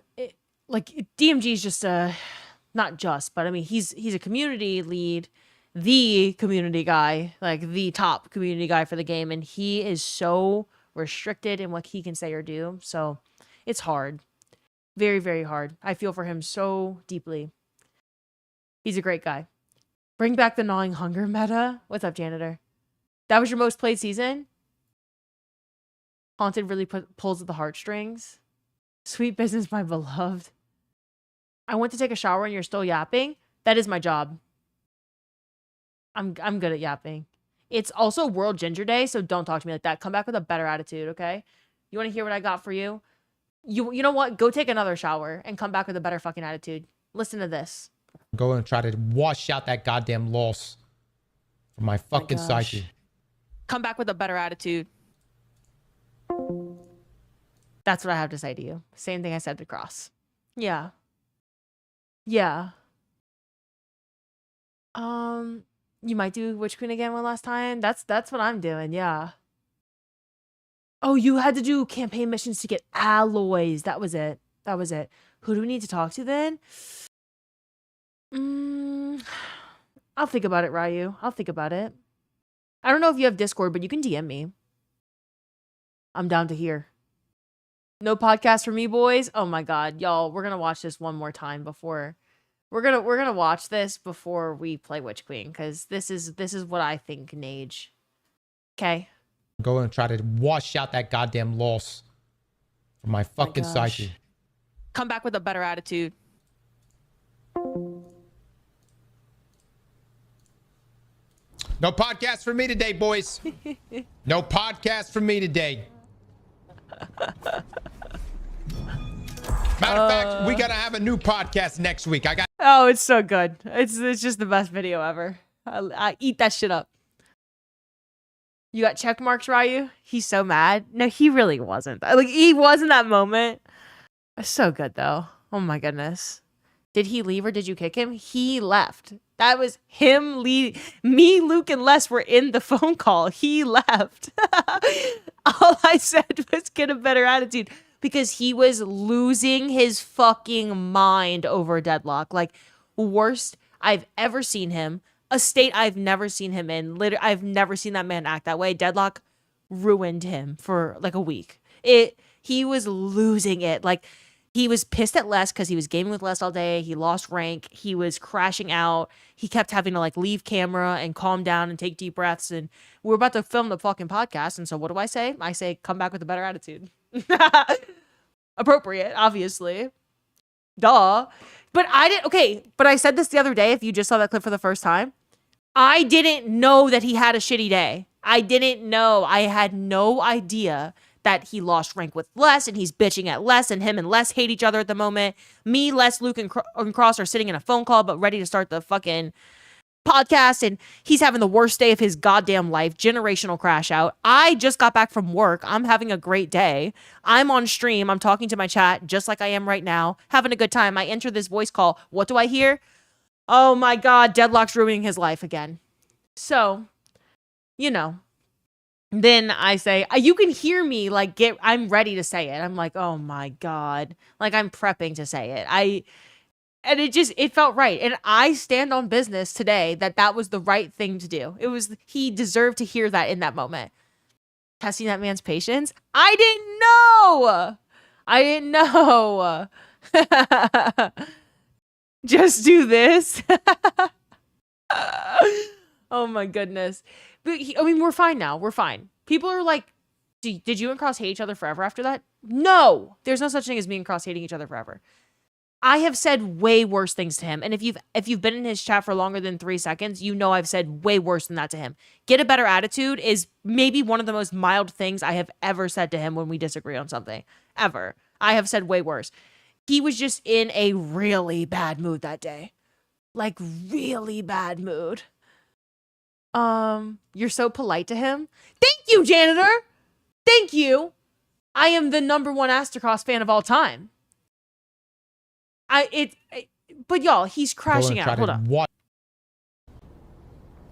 DMG is just not just, but I mean, he's a community lead, the community guy, like the top community guy for the game. And he is so restricted in what he can say or do. So it's hard. Very, very hard. I feel for him so deeply. He's a great guy. Bring back the gnawing hunger meta. What's up, janitor? That was your most played season? Haunted really pulls at the heartstrings. Sweet Business, my beloved. I went to take a shower and you're still yapping. That is my job. I'm good at yapping. It's also World Ginger Day, so don't talk to me like that. Come back with a better attitude, okay? You want to hear what I got for you? You know what? Go take another shower and come back with a better fucking attitude. Listen to this. Go and try to wash out that goddamn loss from my fucking psyche. Come back with a better attitude. That's what I have to say to you. Same thing I said to Cross. Yeah. Yeah. You might do Witch Queen again one last time. That's what I'm doing. Yeah. Oh, you had to do campaign missions to get alloys. That was it. Who do we need to talk to then? I'll think about it, Ryu. I'll think about it. I don't know if you have Discord, but you can DM me. I'm down to hear. No podcast for me, boys. Oh my god, y'all, we're gonna watch this one more time before we're gonna watch this before we play Witch Queen, because this is what I think, Nage. Okay. Go and try to wash out that goddamn loss from my fucking psyche. Come back with a better attitude. No podcast for me today, boys. No podcast for me today. Matter of fact, we gotta have a new podcast next week. Oh, it's so good. It's just the best video ever. I eat that shit up. You got check marks, Ryu? He's so mad. No, he really wasn't. Like, he was in that moment. It's so good, though. Oh my goodness. Did he leave or did you kick him? He left. That was him leaving. Me, Luke, and Les were in the phone call. He left. All I said was get a better attitude because he was losing his fucking mind over Deadlock. Like, worst I've ever seen him. A state I've never seen him in. I've never seen that man act that way. Deadlock ruined him for like a week. He was losing it. Like, he was pissed at Les because he was gaming with Les all day. He lost rank. He was crashing out. He kept having to like leave camera and calm down and take deep breaths. And we're about to film the fucking podcast. And so what do I say? I say, come back with a better attitude. Appropriate, obviously. Duh. But I didn't. Okay. But I said this the other day. If you just saw that clip for the first time, I didn't know that he had a shitty day. I didn't know. I had no idea that he lost rank with Les and he's bitching at Les and him and Les hate each other at the moment. Me, Les, Luke, and Cross are sitting in a phone call but ready to start the fucking podcast and he's having the worst day of his goddamn life. Generational crash out. I just got back from work. I'm having a great day. I'm on stream. I'm talking to my chat just like I am right now. Having a good time. I enter this voice call. What do I hear? Oh my God, Deadlock's ruining his life again. So, you know, then I say, you can hear me like I'm ready to say it. I'm like, oh my God. Like I'm prepping to say it. And it felt right. And I stand on business today that was the right thing to do. He deserved to hear that in that moment. Testing that man's patience. I didn't know. Just do this. Oh my goodness. But we're fine now. We're fine. People are like, did you and Cross hate each other forever after that? No. There's no such thing as me and Cross hating each other forever. I have said way worse things to him. And if you've been in his chat for longer than 3 seconds, you know I've said way worse than that to him. Get a better attitude is maybe one of the most mild things I have ever said to him when we disagree on something. Ever. I have said way worse. He was just in a really bad mood that day. Like, really bad mood. You're so polite to him. Thank you, janitor! Thank you! I am the #1 Astercross fan of all time. But y'all, he's crashing out. Hold on. What?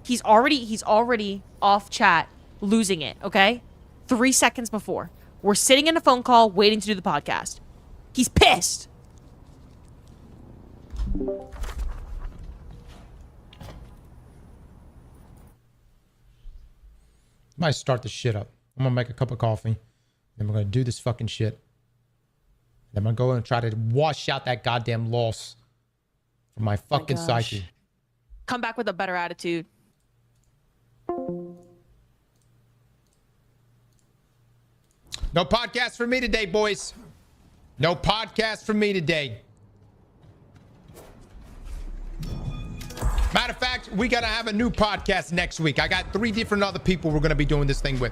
He's already off chat, losing it, okay? 3 seconds before. We're sitting in a phone call, waiting to do the podcast. He's pissed. Might start this shit up. I'm gonna make a cup of coffee. Then we're gonna do this fucking shit. Then I'm gonna go and try to wash out that goddamn loss from my fucking psyche. Come back with a better attitude. No podcast for me today, boys. No podcast for me today. Matter of fact, we gotta have a new podcast next week. I got 3 different other people we're gonna be doing this thing with.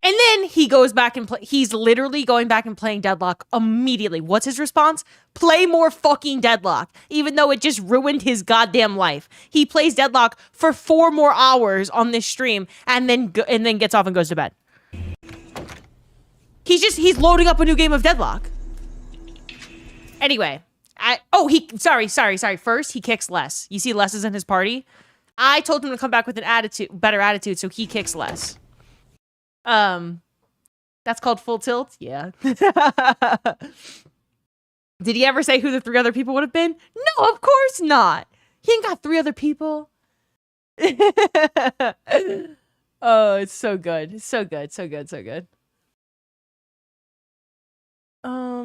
And then he goes back and he's literally going back and playing Deadlock immediately. What's his response? Play more fucking Deadlock, even though it just ruined his goddamn life. He plays Deadlock for 4 more hours on this stream and then gets off and goes to bed. He's loading up a new game of Deadlock. Anyway, sorry. First, he kicks Les. You see Les is in his party. I told him to come back with better attitude, so he kicks Les. That's called full tilt? Yeah. Did he ever say who the 3 other people would have been? No, of course not. He ain't got 3 other people. Oh, it's so good. So good.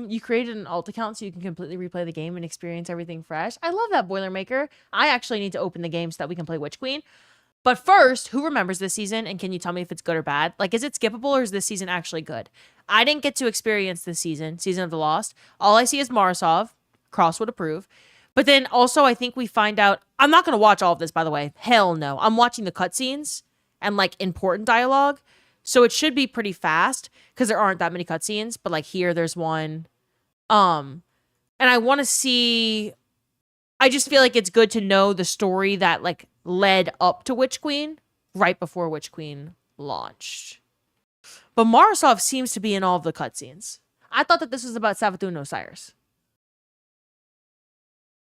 You created an alt account so you can completely replay the game and experience everything fresh. I love that, Boilermaker. I actually need to open the game so that we can play Witch Queen. But first, who remembers this season? And can you tell me if it's good or bad? Like, is it skippable or is this season actually good? I didn't get to experience this season of the Lost. All I see is Marasov. Cross would approve. But then also, I think we find out... I'm not going to watch all of this, by the way. Hell no. I'm watching the cutscenes and, like, important dialogue. So it should be pretty fast because there aren't that many cutscenes. But, like, here, there's one. And I want to see... I just feel like it's good to know the story that, like, led up to Witch Queen right before Witch Queen launched. But Marasov seems to be in all of the cutscenes. I thought that this was about Savathun and Osiris.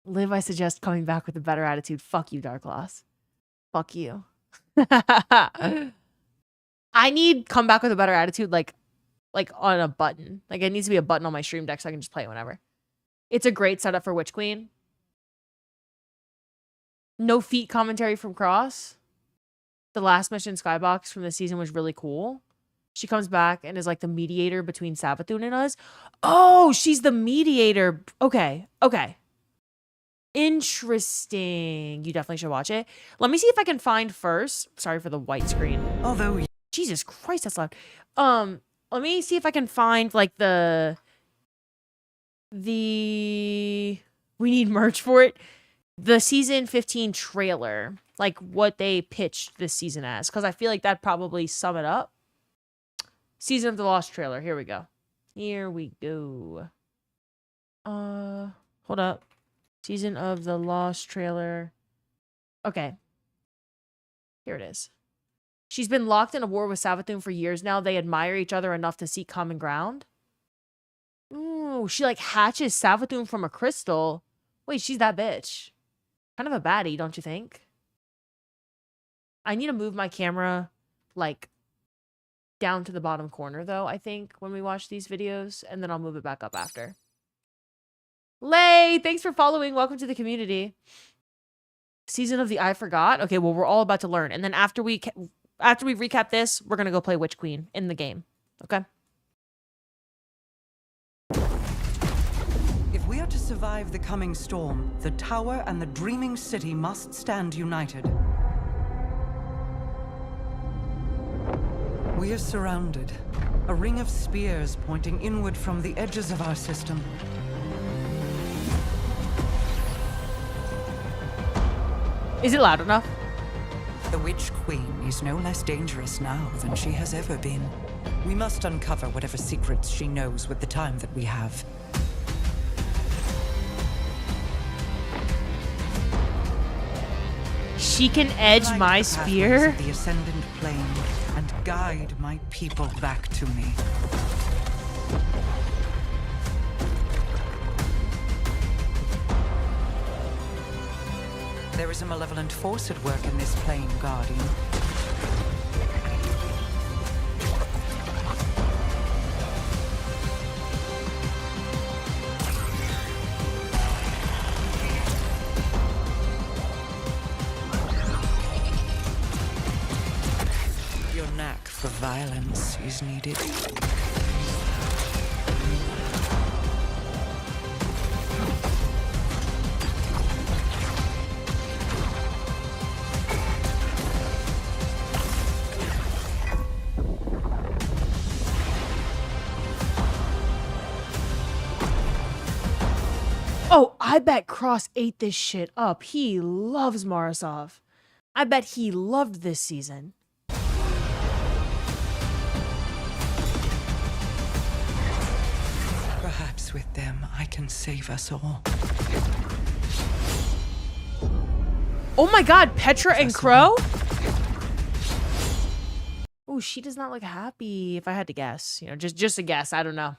Liv, I suggest coming back with a better attitude. Fuck you, Dark Loss. Fuck you. I need come back with a better attitude, like on a button. Like, it needs to be a button on my stream deck so I can just play it whenever. It's a great setup for Witch Queen. No feet commentary from Cross. The last mission Skybox from this season was really cool. She comes back and is like the mediator between Savathun and us. Oh, she's the mediator. Okay. Interesting. You definitely should watch it. Let me see if I can find first. Sorry for the white screen. Although, Jesus Christ, that's loud. Let me see if I can find like the we need merch for it. the season 15 trailer, like what they pitched this season as, because I feel like that'd probably sum it up. Season of the Lost trailer. Here we go. Here we go. Hold up. Season of the Lost trailer. Okay. Here it is. She's been locked in a war with Savathun for years now. They admire each other enough to seek common ground. Ooh, she like hatches Savathun from a crystal. Wait, she's that bitch. Kind of a baddie, don't you think? I need to move my camera like down to the bottom corner though, I think, when we watch these videos, and then I'll move it back up after. Lay, thanks for following. Welcome to the community. Season of the I Forgot. Okay, well, we're all about to learn. And then after we recap this, we're going to go play Witch Queen in the game. Okay? If we are to survive the coming storm, the tower and the dreaming city must stand united. We are surrounded. A ring of spears pointing inward from the edges of our system. Is it loud enough? The Witch Queen is no less dangerous now than she has ever been. We must uncover whatever secrets she knows with the time that we have. She can edge my spear? The ascendant plane and guide my people back to me. There is a malevolent force at work in this plane, Guardian. Your knack for violence is needed. Oh, I bet Cross ate this shit up. He loves Marasov. I bet he loved this season. Perhaps with them, I can save us all. Oh my god, Petra and Crow? Oh, she does not look happy, if I had to guess. You know, just a guess, I don't know.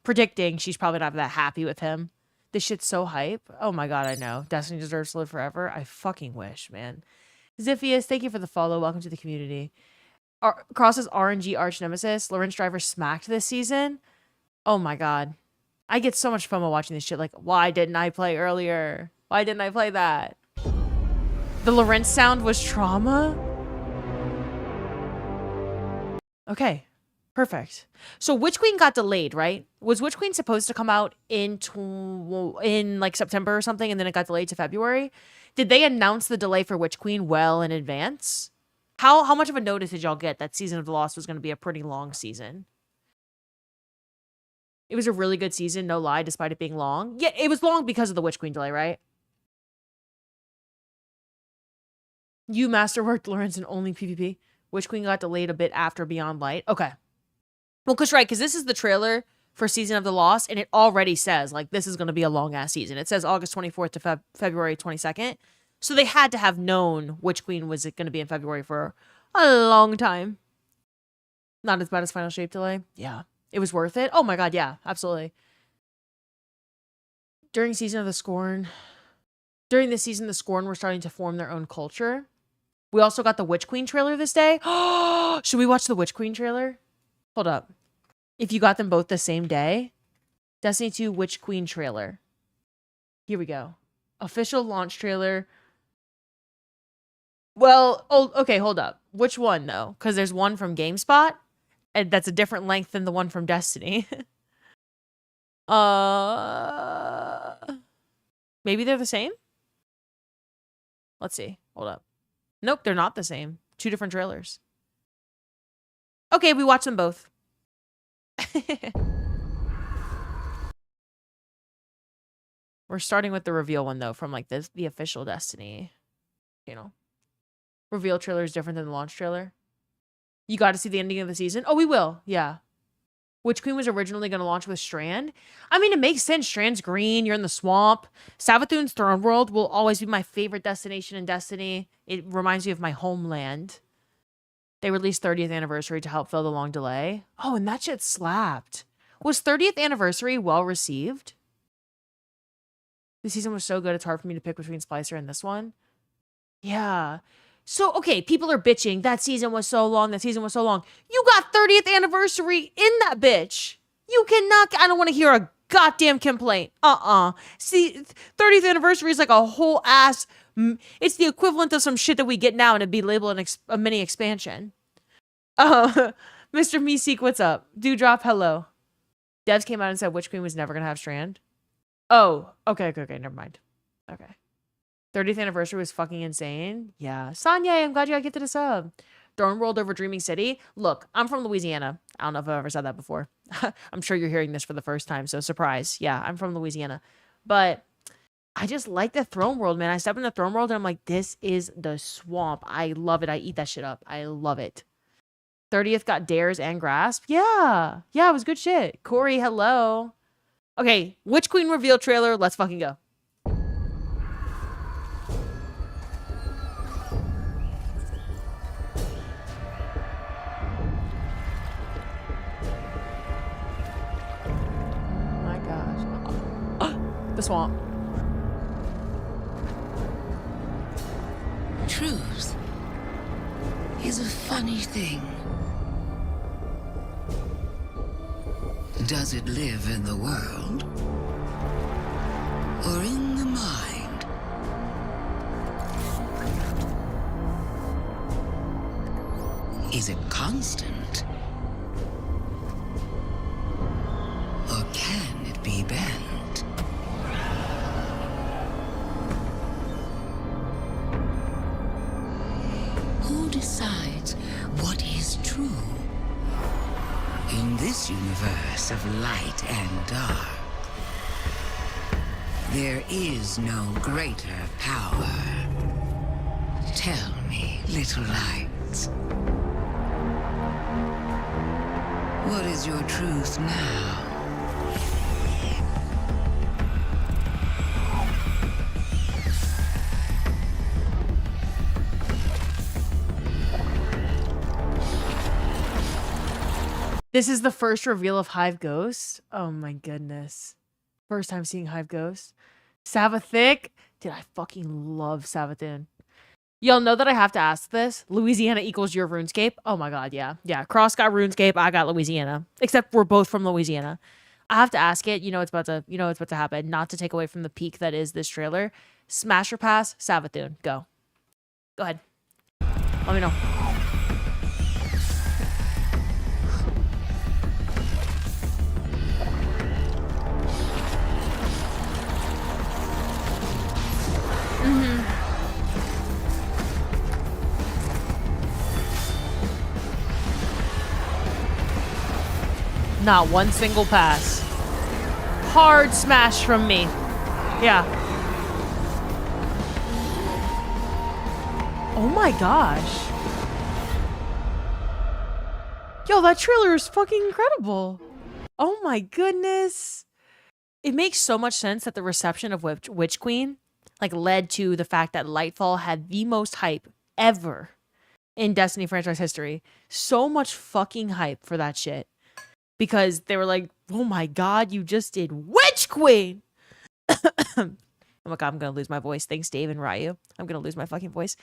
Predicting, she's probably not that happy with him. This shit's so hype. Oh my god, I know. Destiny deserves to live forever. I fucking wish, man. Ziphius, thank you for the follow. Welcome to the community. Cross's RNG arch nemesis, Lawrence Driver smacked this season. Oh my god. I get so much FOMO watching this shit. Like, why didn't I play earlier? Why didn't I play that? The Lawrence sound was trauma? Okay. Perfect. So Witch Queen got delayed, right? Was Witch Queen supposed to come out in like September or something, and then it got delayed to February? Did they announce the delay for Witch Queen well in advance? How much of a notice did y'all get that Season of the Lost was going to be a pretty long season? It was a really good season, no lie, despite it being long. Yeah, it was long because of the Witch Queen delay, right? You masterworked Lawrence in only PvP. Witch Queen got delayed a bit after Beyond Light. Okay. Well, because this is the trailer for Season of the Lost, and it already says, like, this is going to be a long-ass season. It says August 24th to February 22nd. So they had to have known Witch Queen was going to be in February for a long time. Not as bad as Final Shape delay. Yeah. It was worth it. Oh my god, yeah. Absolutely. During this season, the Scorn were starting to form their own culture. We also got the Witch Queen trailer this day. Should we watch the Witch Queen trailer? Hold up. If you got them both the same day, Destiny 2 Witch Queen trailer. Here we go. Official launch trailer. Well, okay, hold up. Which one, though? Because there's one from GameSpot, and that's a different length than the one from Destiny. Maybe they're the same? Let's see. Hold up. Nope, they're not the same. Two different trailers. Okay, we watch them both. We're starting with the reveal one though, from like the official Destiny, reveal trailer is different than the launch trailer. You got to see the ending of the season. Oh, we will. Yeah. Witch Queen was originally going to launch with Strand. I mean, it makes sense. Strand's green. You're in the swamp. Savathun's Throne World will always be my favorite destination in Destiny. It reminds me of my homeland. They released 30th anniversary to help fill the long delay. Oh, and that shit slapped. Was 30th anniversary well received? The season was so good, it's hard for me to pick between Splicer and this one. Yeah. So, okay, people are bitching. That season was so long. You got 30th anniversary in that bitch. You cannot. I don't want to hear a goddamn complaint. See, 30th anniversary is like a whole ass. It's the equivalent of some shit that we get now, and it'd be labeled a mini expansion. Mr. Meeseek, what's up? Dewdrop, hello. Devs came out and said Witch Queen was never going to have Strand. Oh, okay, never mind. Okay. 30th anniversary was fucking insane. Yeah. Sanye, I'm glad you got gifted a sub. Throne World over Dreaming City. Look, I'm from Louisiana. I don't know if I've ever said that before. I'm sure you're hearing this for the first time, so surprise. Yeah, I'm from Louisiana. But I just like the Throne World, man. I step in the Throne World and I'm like, this is the swamp. I love it. I eat that shit up. I love it. 30th got Dares and Grasp. Yeah. Yeah, it was good shit. Corey, hello. Okay, Witch Queen reveal trailer. Let's fucking go. The swamp. Truth is a funny thing. Does it live in the world or in the mind? Is it constant or can it be bent? Who decides what is true? In this universe of light and dark, there is no greater power. Tell me, little lights, what is your truth now? This is the first reveal of Hive Ghost. Oh my goodness. First time seeing Hive Ghost. Savathic. Dude, I fucking love Savathun. Y'all know that I have to ask this. Louisiana equals your RuneScape? Oh my god, yeah. Yeah, Cross got RuneScape, I got Louisiana. Except we're both from Louisiana. I have to ask it. It's about to happen. Not to take away from the peak that is this trailer. Smash or pass, Savathun. Go. Go ahead. Let me know. Not one single pass. Hard smash from me. Yeah. Oh my gosh. Yo, that trailer is fucking incredible. Oh my goodness. It makes so much sense that the reception of Witch Queen led to the fact that Lightfall had the most hype ever in Destiny franchise history. So much fucking hype for that shit. Because they were like, oh my god, you just did Witch Queen! Oh my god, I'm gonna lose my voice. Thanks, Dave and Ryu. I'm gonna lose my fucking voice.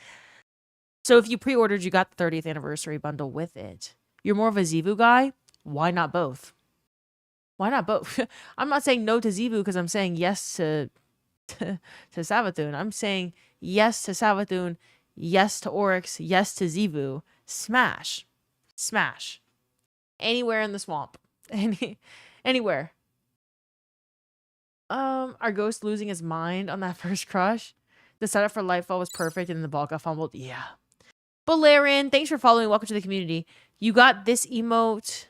So if you pre-ordered, you got the 30th anniversary bundle with it. You're more of a Xivu guy? Why not both? Why not both? I'm not saying no to Xivu because I'm saying yes to Savathun. I'm saying yes to Savathun, yes to Oryx, yes to Xivu. Smash. Smash. Anywhere in the swamp. Anywhere. Our Ghost losing his mind on that first crush. The setup for Lightfall was perfect and the ball got fumbled. Yeah. Balerian, thanks for following. Welcome to the community. You got this emote.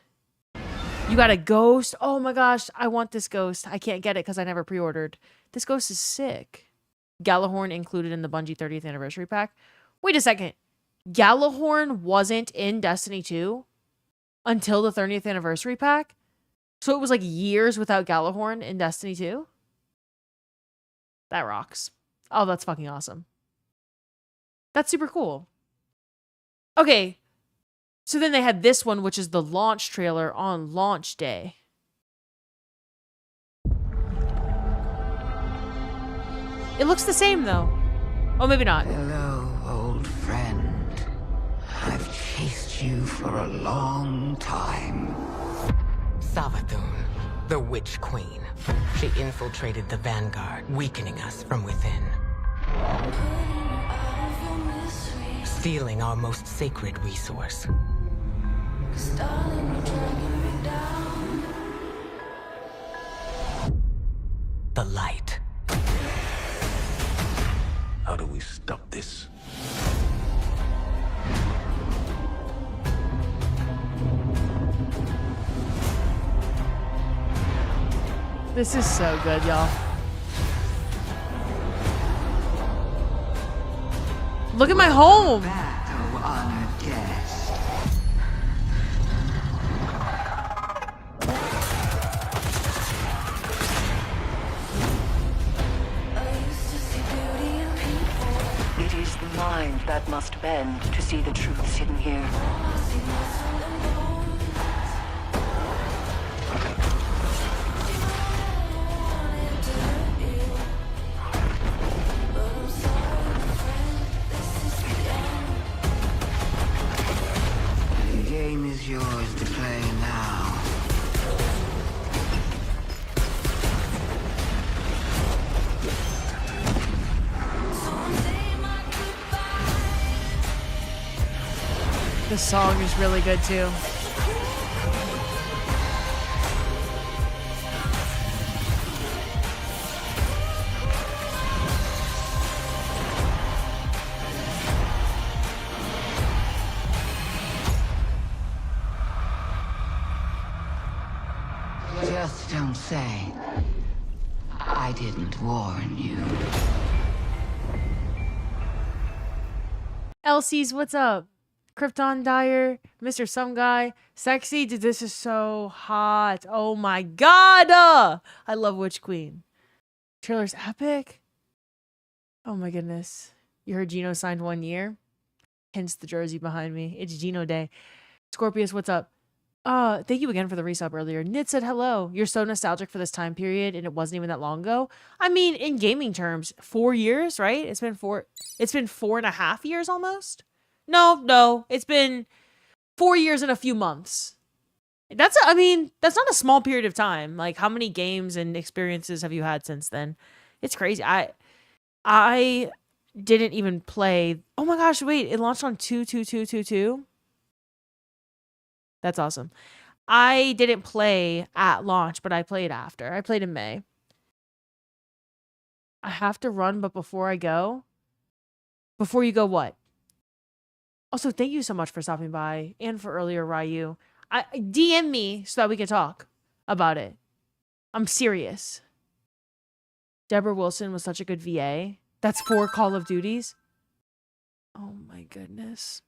You got a ghost. Oh my gosh, I want this ghost. I can't get it because I never pre-ordered. This ghost is sick. Galahorn included in the Bungie 30th anniversary pack. Wait a second. Galahorn wasn't in Destiny 2 until the 30th anniversary pack? So it was like years without Galahorn in Destiny 2? That rocks. Oh, that's fucking awesome. That's super cool. Okay. So then they had this one, which is the launch trailer on launch day. It looks the same, though. Oh, maybe not. Hello, old friend. I've chased you for a long time. Savathun, the Witch Queen. She infiltrated the Vanguard, weakening us from within. Stealing our most sacred resource. The light. How do we stop this? This is so good, y'all. Look at my home. Back, oh honored guest. It is the mind that must bend to see the truths hidden here. The game is yours to play now. This song is really good too. Just don't say I didn't warn you. Elsie's, what's up? Krypton Dyer, Mr. Some Guy, Sexy. Dude, this is so hot. Oh my god. I love Witch Queen. Trailer's epic. Oh my goodness. You heard Gino signed 1 year? Hence the jersey behind me. It's Gino Day. Scorpius, what's up? Thank you again for the resub earlier. Nid said hello. You're so nostalgic for this time period, and it wasn't even that long ago. I mean, in gaming terms, 4 years, right? It's been 4.5 years almost. No, it's been 4 years and a few months. That's not a small period of time. Like, how many games and experiences have you had since then? It's crazy. I didn't even play. Oh my gosh, wait, it launched on 2/22/22. That's awesome. I didn't play at launch, but I played after. I played in May. I have to run, but before you go, what? Also, thank you so much for stopping by and for earlier, Ryu. DM me so that we can talk about it. I'm serious. Deborah Wilson was such a good VA. That's 4 Call of Duties. Oh my goodness.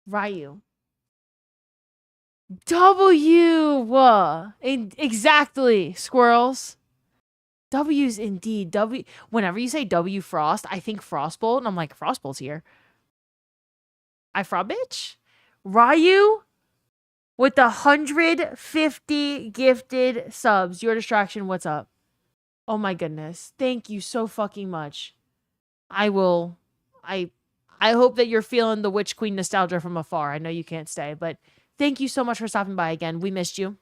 Ryu. Exactly, squirrels. W's indeed. Whenever you say W Frost, I think Frostbolt, and I'm like, Frostbolt's here. I fraud bitch. Ryu with 150 gifted subs. Your distraction, what's up? Oh my goodness. Thank you so fucking much. I hope that you're feeling the Witch Queen nostalgia from afar. I know you can't stay, but thank you so much for stopping by again. We missed you.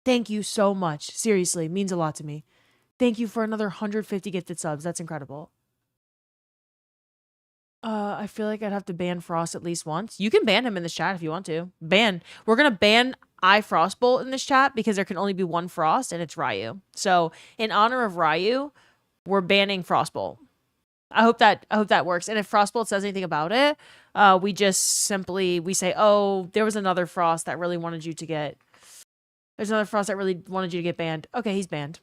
Thank you so much. Seriously, it means a lot to me. Thank you for another 150 gifted subs. That's incredible. I feel like I'd have to ban Frost at least once. You can ban him in this chat if you want to. Ban. We're going to ban Frostbolt in this chat because there can only be one Frost, and it's Ryu. So in honor of Ryu, we're banning Frostbolt. I hope that works. And if Frostbolt says anything about it, We just simply, we say, oh, there was another Frost that really wanted you to get, there's another Frost that really wanted you to get banned. Okay, he's banned.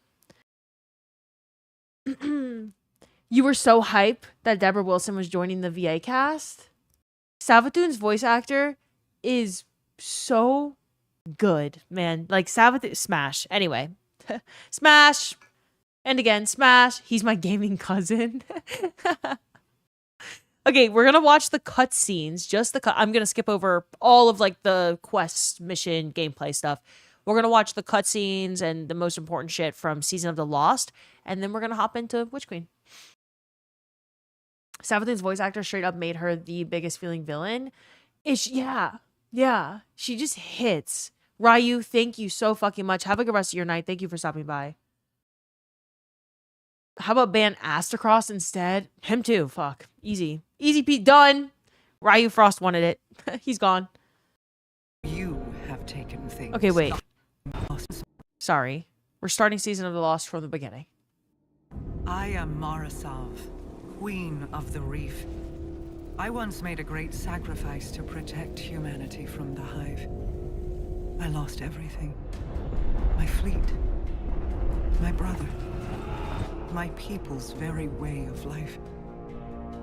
You were so hype that Deborah Wilson was joining the VA cast. Savathun's voice actor is so good, man. Like, Savathun, smash. Anyway, smash. And again, smash. He's my gaming cousin. Okay, we're gonna watch the cutscenes. Just the I'm gonna skip over all of like the quest, mission, gameplay stuff. We're gonna watch the cutscenes and the most important shit from Season of the Lost, and then we're gonna hop into Witch Queen. Savathun's voice actor straight up made her the biggest feeling villain. Yeah. She just hits. Ryu, thank you so fucking much. Have a good rest of your night. Thank you for stopping by. How about ban Astacross instead? Him too. Fuck. Easy. Easy Pete. Done. Ryu Frost wanted it. He's gone. You have taken things. Okay, wait. Sorry. We're starting Season of the Lost from the beginning. I am Marasav, Queen of the Reef. I once made a great sacrifice to protect humanity from the Hive. I lost everything. My fleet. My brother. My people's very way of life.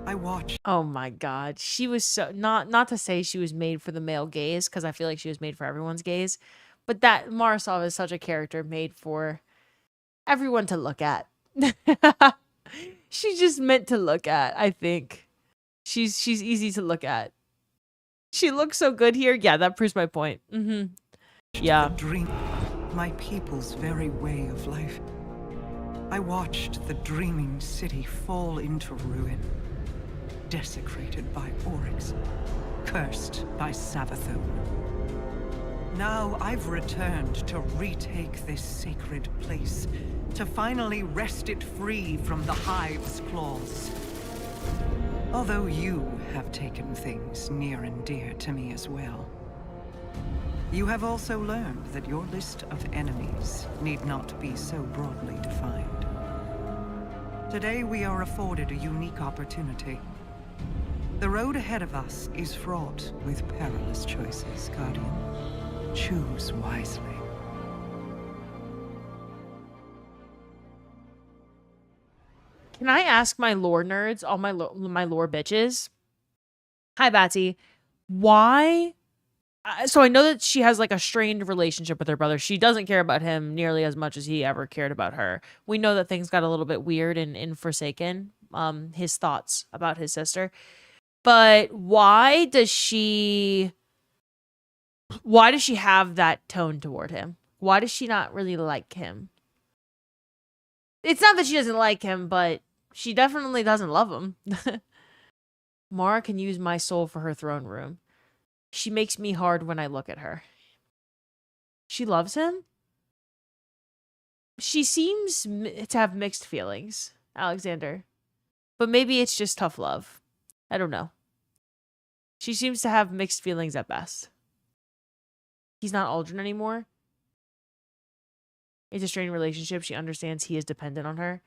I watched. Oh my god. She was so not to say she was made for the male gaze, because I feel like she was made for everyone's gaze. But that Marasov is such a character made for everyone to look at. She's just meant to look at, I think. She's easy to look at. She looks so good here. Yeah, that proves my point. Yeah. The dream. My people's very way of life. I watched the dreaming city fall into ruin. Desecrated by Oryx. Cursed by Savathun. Now I've returned to retake this sacred place. To finally wrest it free from the Hive's claws. Although you have taken things near and dear to me as well. You have also learned that your list of enemies need not be so broadly defined. Today we are afforded a unique opportunity. The road ahead of us is fraught with perilous choices, Guardian. Choose wisely. Can I ask my lore nerds, all my lore bitches? Hi, Batsy. Why? So I know that she has like a strained relationship with her brother. She doesn't care about him nearly as much as he ever cared about her. We know that things got a little bit weird in Forsaken. His thoughts about his sister. But why does she have that tone toward him? Why does she not really like him? It's not that she doesn't like him, but she definitely doesn't love him. Mara can use my soul for her throne room. She makes me hard when I look at her. She loves him? She seems to have mixed feelings, Alexander. But maybe it's just tough love. I don't know. She seems to have mixed feelings at best. He's not Aldrin anymore. It's a strained relationship. She understands he is dependent on her.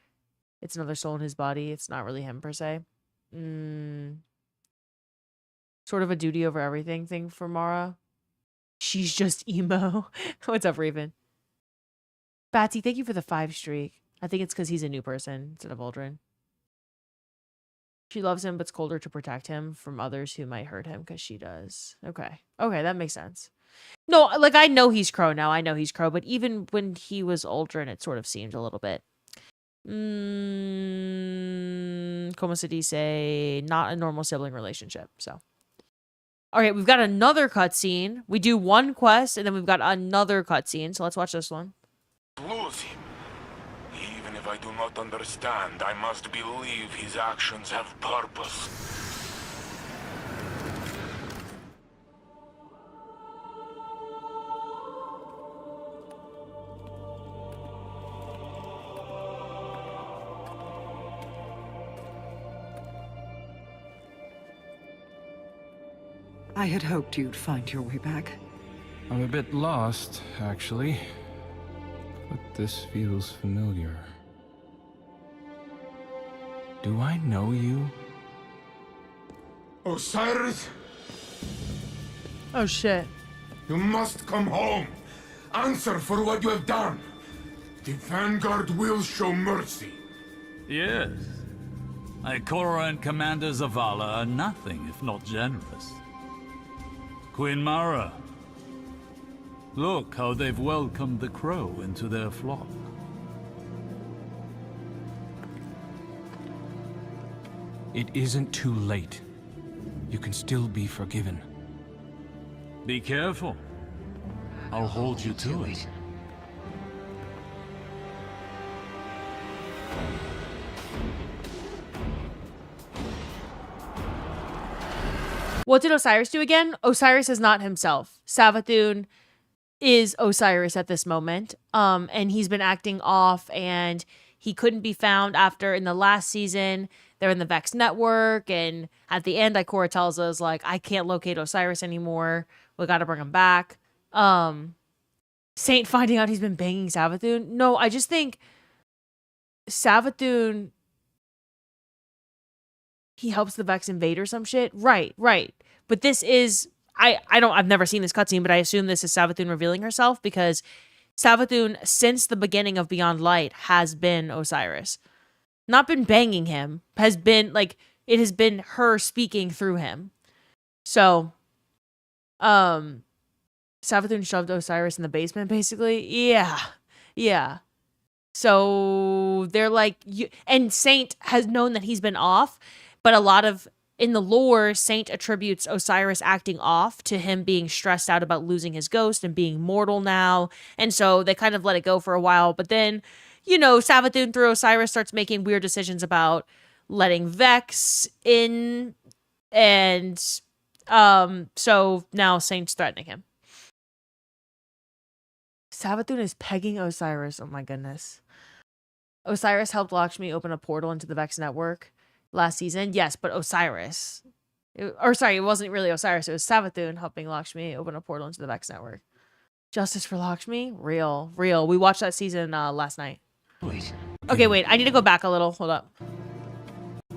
It's another soul in his body. It's not really him per se. Sort of a duty over everything thing for Mara. She's just emo. What's up, Raven? Batsy, thank you for the 5 streak. I think it's because he's a new person instead of Aldrin. She loves him, but's colder to protect him from others who might hurt him because she does. Okay. Okay, that makes sense. No, like, I know he's Crow now. I know he's Crow, but even when he was Aldrin, it sort of seemed a little bit. Como se dice, not a normal sibling relationship, so. Okay, we've got another cutscene. We do one quest, and then we've got another cutscene, so let's watch this one. Lose him. Even if I do not understand, I must believe his actions have purpose. I had hoped you'd find your way back. I'm a bit lost, actually. But this feels familiar. Do I know you? Osiris, Oh shit. you must come home. Answer for what you have done. The Vanguard will show mercy. Yes. Ikora and Commander Zavala are nothing if not generous. Queen Mara, look how they've welcomed the crow into their flock. It isn't too late. You can still be forgiven. Be careful. I'll hold you to it. What did Osiris do again? Osiris is not himself. Savathun is Osiris at this moment. And he's been acting off, and he couldn't be found after in the last season. They're in the Vex network, and at the end, Ikora tells us, like, I can't locate Osiris anymore. We gotta bring him back. Saint finding out he's been banging Savathun. No, I just think Savathun, he helps the Vex invade or some shit. Right. But this is, I've never seen this cutscene, but I assume this is Savathun revealing herself, because Savathun, since the beginning of Beyond Light, has been Osiris. Not been banging him, has been, like, it has been her speaking through him. So, Savathun shoved Osiris in the basement, basically. Yeah. So, they're like, and Saint has known that he's been off, but a lot of, in the lore, Saint attributes Osiris acting off to him being stressed out about losing his ghost and being mortal now. And so they kind of let it go for a while. But then, you know, Savathun through Osiris starts making weird decisions about letting Vex in. And so now Saint's threatening him. Savathun is pegging Osiris. Oh my goodness. Osiris helped Lakshmi open a portal into the Vex network last season. Yes, but Osiris. It wasn't really Osiris. It was Savathun helping Lakshmi open a portal into the Vex network. Justice for Lakshmi? Real. We watched that season last night. Okay, wait. I need to go back a little. Hold up.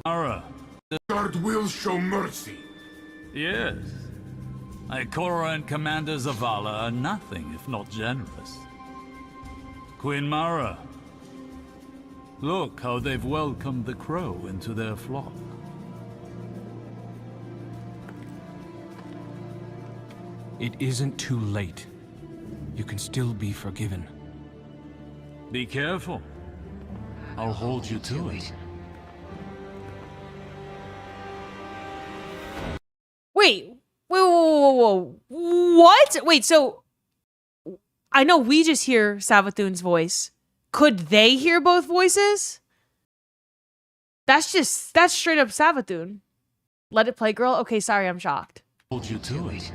Mara. The Vanguard will show mercy. Yes. Ikora and Commander Zavala are nothing if not generous. Queen Mara, look how they've welcomed the crow into their flock. It isn't too late. You can still be forgiven. Be careful. I'll hold you to it. Wait. Whoa. What? Wait, so I know we just hear Savathun's voice. Could they hear both voices? That's straight up Savathun. Let it play, girl. Okay, sorry, I'm shocked. Hold you to it.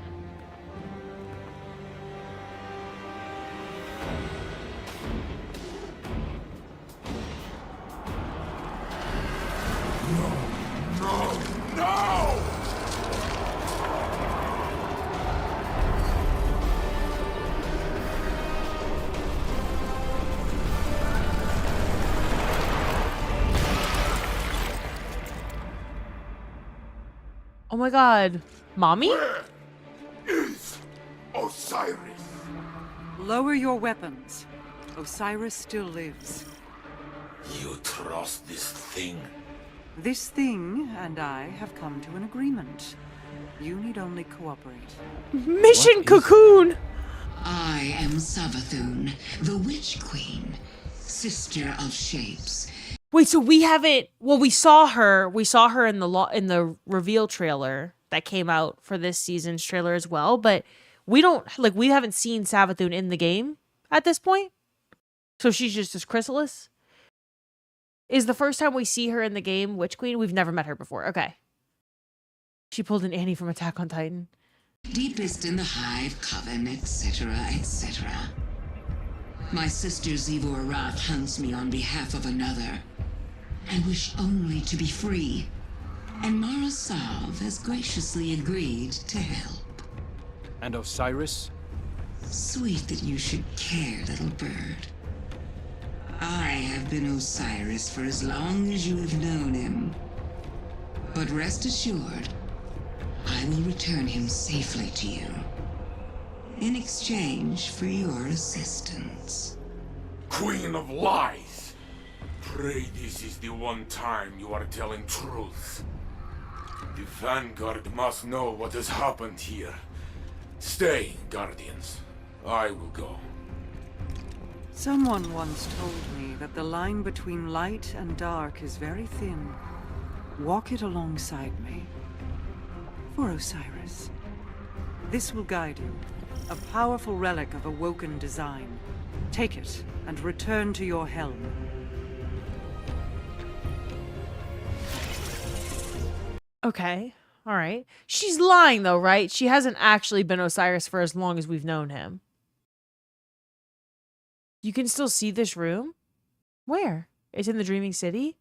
No! Oh my god. Mommy? Where is Osiris? Lower your weapons. Osiris still lives. You trust this thing? This thing and I have come to an agreement. You need only cooperate. Mission Cocoon! I am Savathun, the Witch Queen, sister of shapes. Wait, so we haven't, well, we saw her in the reveal trailer that came out for this season's trailer as well, but we haven't seen Savathun in the game at this point. So she's just this chrysalis? Is the first time we see her in the game Witch Queen? We've never met her before. Okay. She pulled an Annie from Attack on Titan. Deepest in the Hive Coven, etc., etc. My sister Zivor Wrath hunts me on behalf of another. I wish only to be free. And Mara Sav has graciously agreed to help. And Osiris? Sweet that you should care, little bird. I have been Osiris for as long as you have known him. But rest assured, I will return him safely to you in exchange for your assistance. Queen of Lies! Pray this is the one time you are telling truth. The Vanguard must know what has happened here. Stay, Guardians. I will go. Someone once told me that the line between light and dark is very thin. Walk it alongside me. For Osiris. This will guide you. A powerful relic of Awoken design. Take it and return to your helm. Okay. All right. She's lying though, right? She hasn't actually been Osiris for as long as we've known him. You can still see this room? Where? It's in the Dreaming City?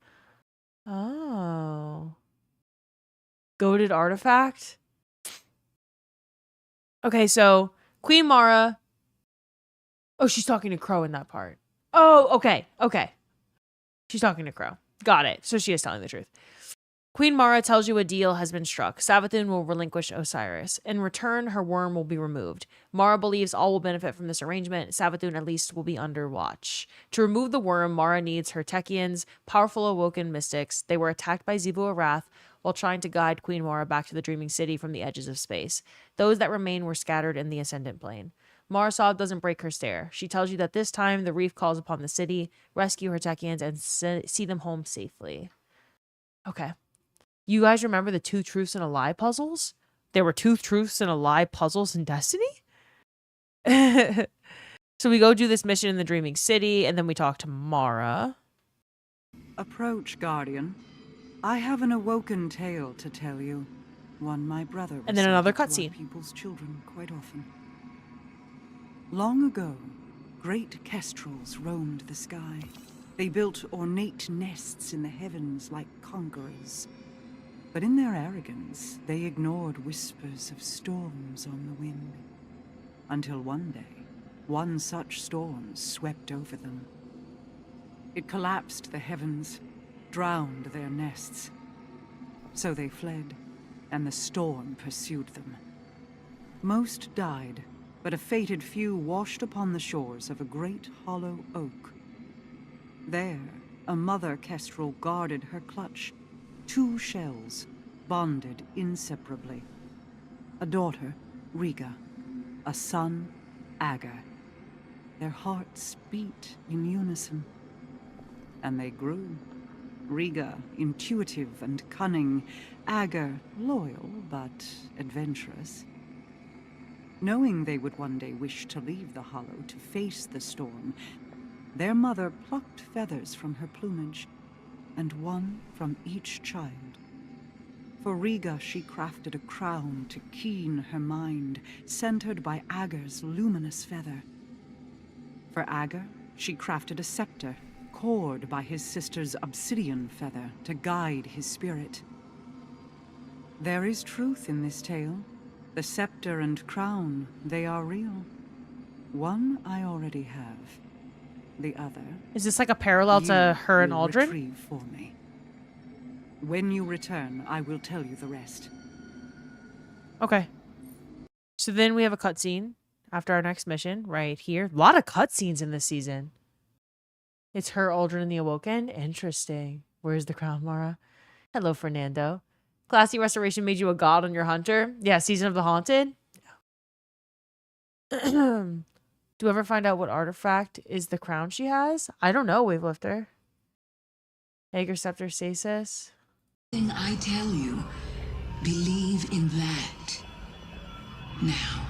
Oh. Goated artifact? Okay, so Queen Mara. Oh, she's talking to Crow in that part. Oh, okay. Okay. She's talking to Crow. Got it. So she is telling the truth. Queen Mara tells you a deal has been struck. Savathun will relinquish Osiris. In return, her worm will be removed. Mara believes all will benefit from this arrangement. Savathun at least will be under watch. To remove the worm, Mara needs her Techians, powerful Awoken mystics. They were attacked by Xivu Arath while trying to guide Queen Mara back to the Dreaming City from the edges of space. Those that remain were scattered in the Ascendant Plane. Marasov doesn't break her stare. She tells you that this time the reef calls upon the city, rescue her Techians, and see them home safely. Okay. You guys remember the 2 truths and a lie puzzles? There were 2 truths and a lie puzzles in Destiny? So we go do this mission in the Dreaming City, and then we talk to Mara. Approach, Guardian. I have an Awoken tale to tell you. One my brother And then another recited to our cutscene. people's children quite often. Long ago, great kestrels roamed the sky. They built ornate nests in the heavens like conquerors. But in their arrogance, they ignored whispers of storms on the wind. Until one day, one such storm swept over them. It collapsed the heavens, drowned their nests. So they fled, and the storm pursued them. Most died, but a fated few washed upon the shores of a great hollow oak. There, a mother kestrel guarded her clutch. 2 shells, bonded inseparably. A daughter, Riga. A son, Agar. Their hearts beat in unison. And they grew. Riga, intuitive and cunning. Agar, loyal but adventurous. Knowing they would one day wish to leave the hollow to face the storm, their mother plucked feathers from her plumage, and one from each child. For Riga, she crafted a crown to keen her mind, centered by Agar's luminous feather. For Agar, she crafted a scepter, cored by his sister's obsidian feather to guide his spirit. There is truth in this tale. The scepter and crown, they are real. One I already have. The other... Is this like a parallel to her and Aldrin? Retrieve for me. When you return, I will tell you the rest. Okay. So then we have a cutscene after our next mission right here. A lot of cutscenes in this season. It's her, Aldrin, and the Awoken. Interesting. Where's the crown, Mara? Hello, Fernando. Classy restoration made you a god on your hunter. Yeah, Season of the Haunted. Do we ever find out what artifact is the crown she has? I don't know, Wavelifter. Agar Scepter Stasis. I tell you, believe in that. Now,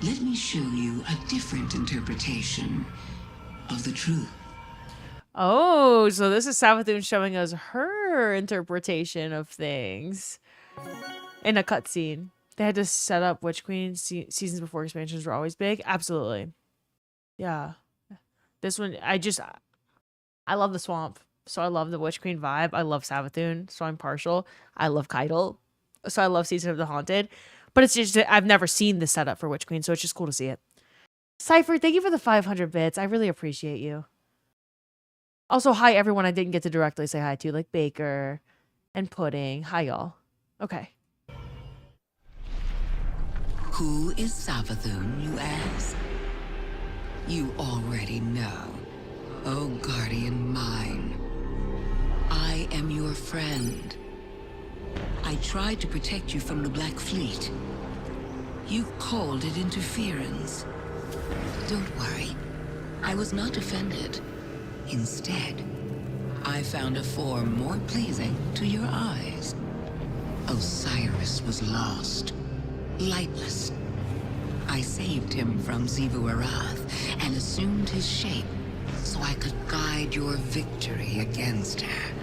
let me show you a different interpretation of the truth. Oh, so this is Savathun showing us her interpretation of things in a cutscene. They had to set up Witch Queen. Seasons before expansions were always big. Absolutely. Yeah. This one, I love the swamp. So I love the Witch Queen vibe. I love Savathun, so I'm partial. I love Keitel, so I love Season of the Haunted. But it's just, I've never seen the setup for Witch Queen, so it's just cool to see it. Cypher, thank you for the 500 bits. I really appreciate you. Also, hi everyone I didn't get to directly say hi to, like Baker and Pudding. Hi, y'all. Okay. Who is Savathun, you ask? You already know. Oh, guardian mine. I am your friend. I tried to protect you from the Black Fleet. You called it interference. Don't worry. I was not offended. Instead, I found a form more pleasing to your eyes. Osiris was lost. Lightless. I saved him from Xivu Arath and assumed his shape so I could guide your victory against her.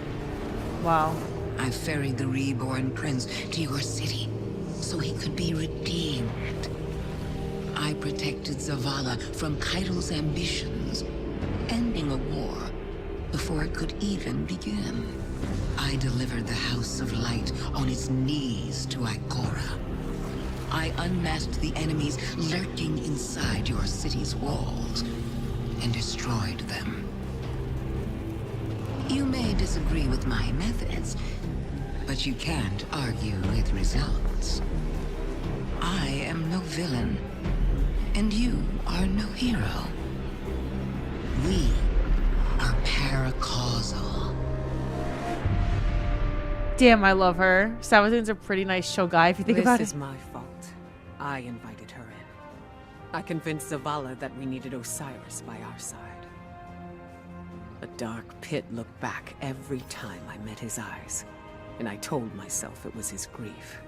Wow. I ferried the reborn prince to your city so he could be redeemed. I protected Zavala from Kaido's ambitions, ending a war before it could even begin. I delivered the House of Light on its knees to Ikora. I unmasked the enemies lurking inside your city's walls and destroyed them. You may disagree with my methods, but you can't argue with results. I am no villain, and you are no hero. We are paracausal. Damn, I love her. Savathun's a pretty nice chill guy if you think about it. This is my fault. I invited her in. I convinced Zavala that we needed Osiris by our side. A dark pit looked back every time I met his eyes, and I told myself it was his grief.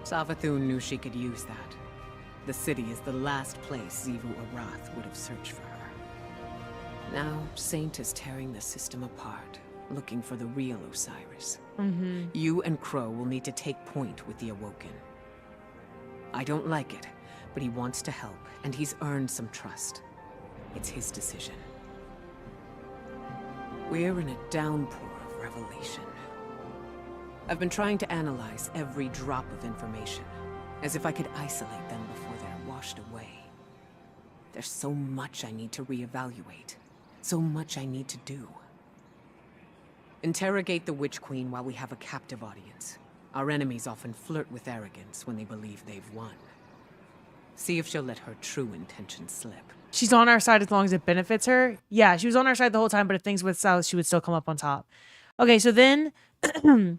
Savathun knew she could use that. The city is the last place Xivu Arath would have searched for her. Now, Saint is tearing the system apart, looking for the real Osiris. You and Crow will need to take point with the Awoken. I don't like it, but he wants to help, and he's earned some trust. It's his decision. We're in a downpour of revelation. I've been trying to analyze every drop of information, as if I could isolate them before they're washed away. There's so much I need to reevaluate, so much I need to do. Interrogate the Witch Queen while we have a captive audience. Our enemies often flirt with arrogance when they believe they've won. See if she'll let her true intentions slip. She's on our side as long as it benefits her. Yeah, she was on our side the whole time, but if things went south, she would still come up on top. Okay, so then the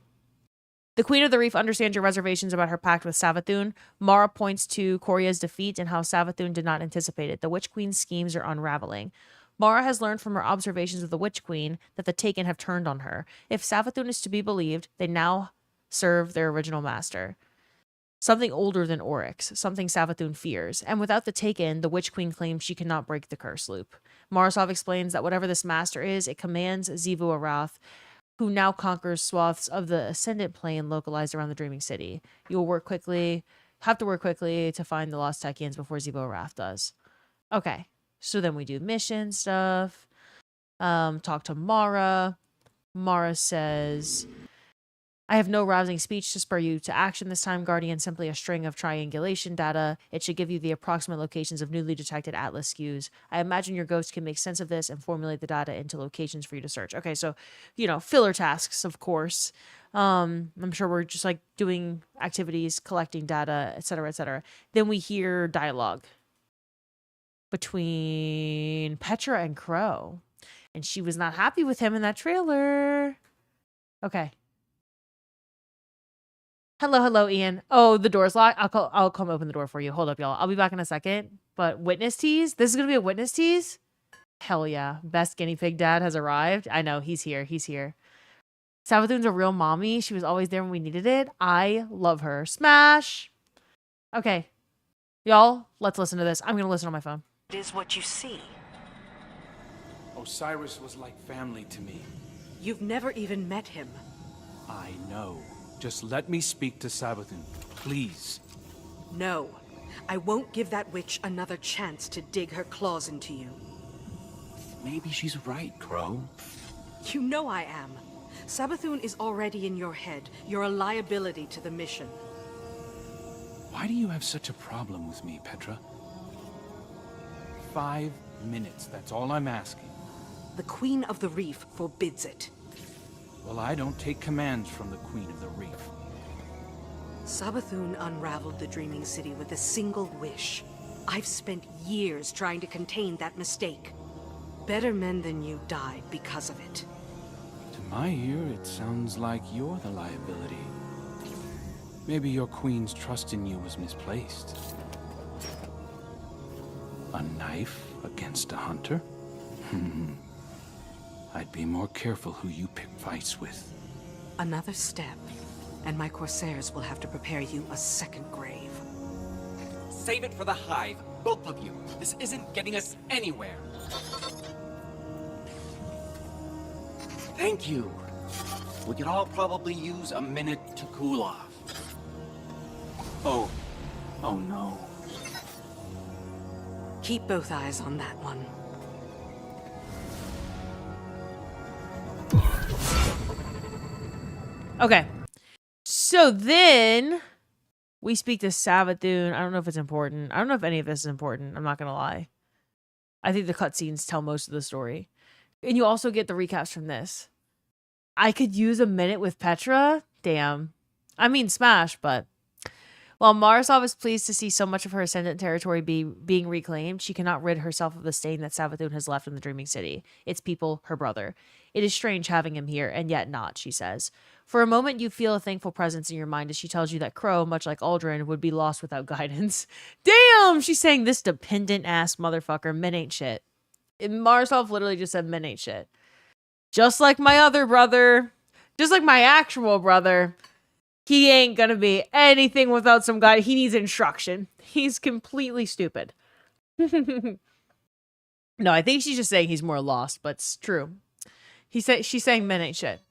Queen of the Reef understands your reservations about her pact with Savathun. Mara points to Coria's defeat and how Savathun did not anticipate it. The Witch Queen's schemes are unraveling. Mara has learned from her observations of the Witch Queen that the Taken have turned on her. If Savathun is to be believed, they now serve their original master. Something older than Oryx, something Savathun fears. And without the Taken, the Witch Queen claims she cannot break the curse loop. Marasov explains that whatever this master is, it commands Xivu Arath, who now conquers swaths of the Ascendant Plane localized around the Dreaming City. You will have to work quickly to find the lost Techians before Xivu Arath does. Okay, so then we do mission stuff. Talk to Mara. Mara says, I have no rousing speech to spur you to action this time, Guardian. Simply a string of triangulation data. It should give you the approximate locations of newly detected Atlas skews. I imagine your ghost can make sense of this and formulate the data into locations for you to search. Okay, so, filler tasks, of course. I'm sure we're just like doing activities, collecting data, etc., etc. Then we hear dialogue between Petra and Crow. And she was not happy with him in that trailer. Okay. Hello, Ian. Oh, the door's locked. I'll come open the door for you. Hold up, y'all. I'll be back in a second. But witness tease? This is going to be a witness tease? Hell yeah. Best guinea pig dad has arrived. I know. He's here. Savathun's a real mommy. She was always there when we needed it. I love her. Smash! Okay. Y'all, let's listen to this. I'm going to listen on my phone. It is what you see. Osiris was like family to me. You've never even met him. I know. Just let me speak to Savathun, please. No. I won't give that witch another chance to dig her claws into you. Maybe she's right, Crow. You know I am. Savathun is already in your head. You're a liability to the mission. Why do you have such a problem with me, Petra? 5 minutes, that's all I'm asking. The Queen of the Reef forbids it. Well, I don't take commands from the Queen of the Reef. Savathun unraveled the Dreaming City with a single wish. I've spent years trying to contain that mistake. Better men than you died because of it. To my ear, it sounds like you're the liability. Maybe your queen's trust in you was misplaced. A knife against a hunter? I'd be more careful who you pick fights with. Another step, and my Corsairs will have to prepare you a second grave. Save it for the Hive, both of you. This isn't getting us anywhere. Thank you. We could all probably use a minute to cool off. Oh no. Keep both eyes on that one. Okay. So then we speak to Savathun. I don't know if it's important. I don't know if any of this is important. I'm not going to lie. I think the cutscenes tell most of the story. And you also get the recaps from this. I could use a minute with Petra? Damn. I mean, smash, but... While Marasov is pleased to see so much of her ascendant territory being reclaimed, she cannot rid herself of the stain that Savathun has left in the Dreaming City. Its people, her brother. It is strange having him here, and yet not, she says. For a moment, you feel a thankful presence in your mind as she tells you that Crow, much like Aldrin, would be lost without guidance. Damn! She's saying this dependent-ass motherfucker, men ain't shit. Marasov literally just said men ain't shit. Just like my other brother. Just like my actual brother. He ain't gonna be anything without some guy. He needs instruction. He's completely stupid. No, I think she's just saying he's more lost, but it's true. She's saying men ain't shit.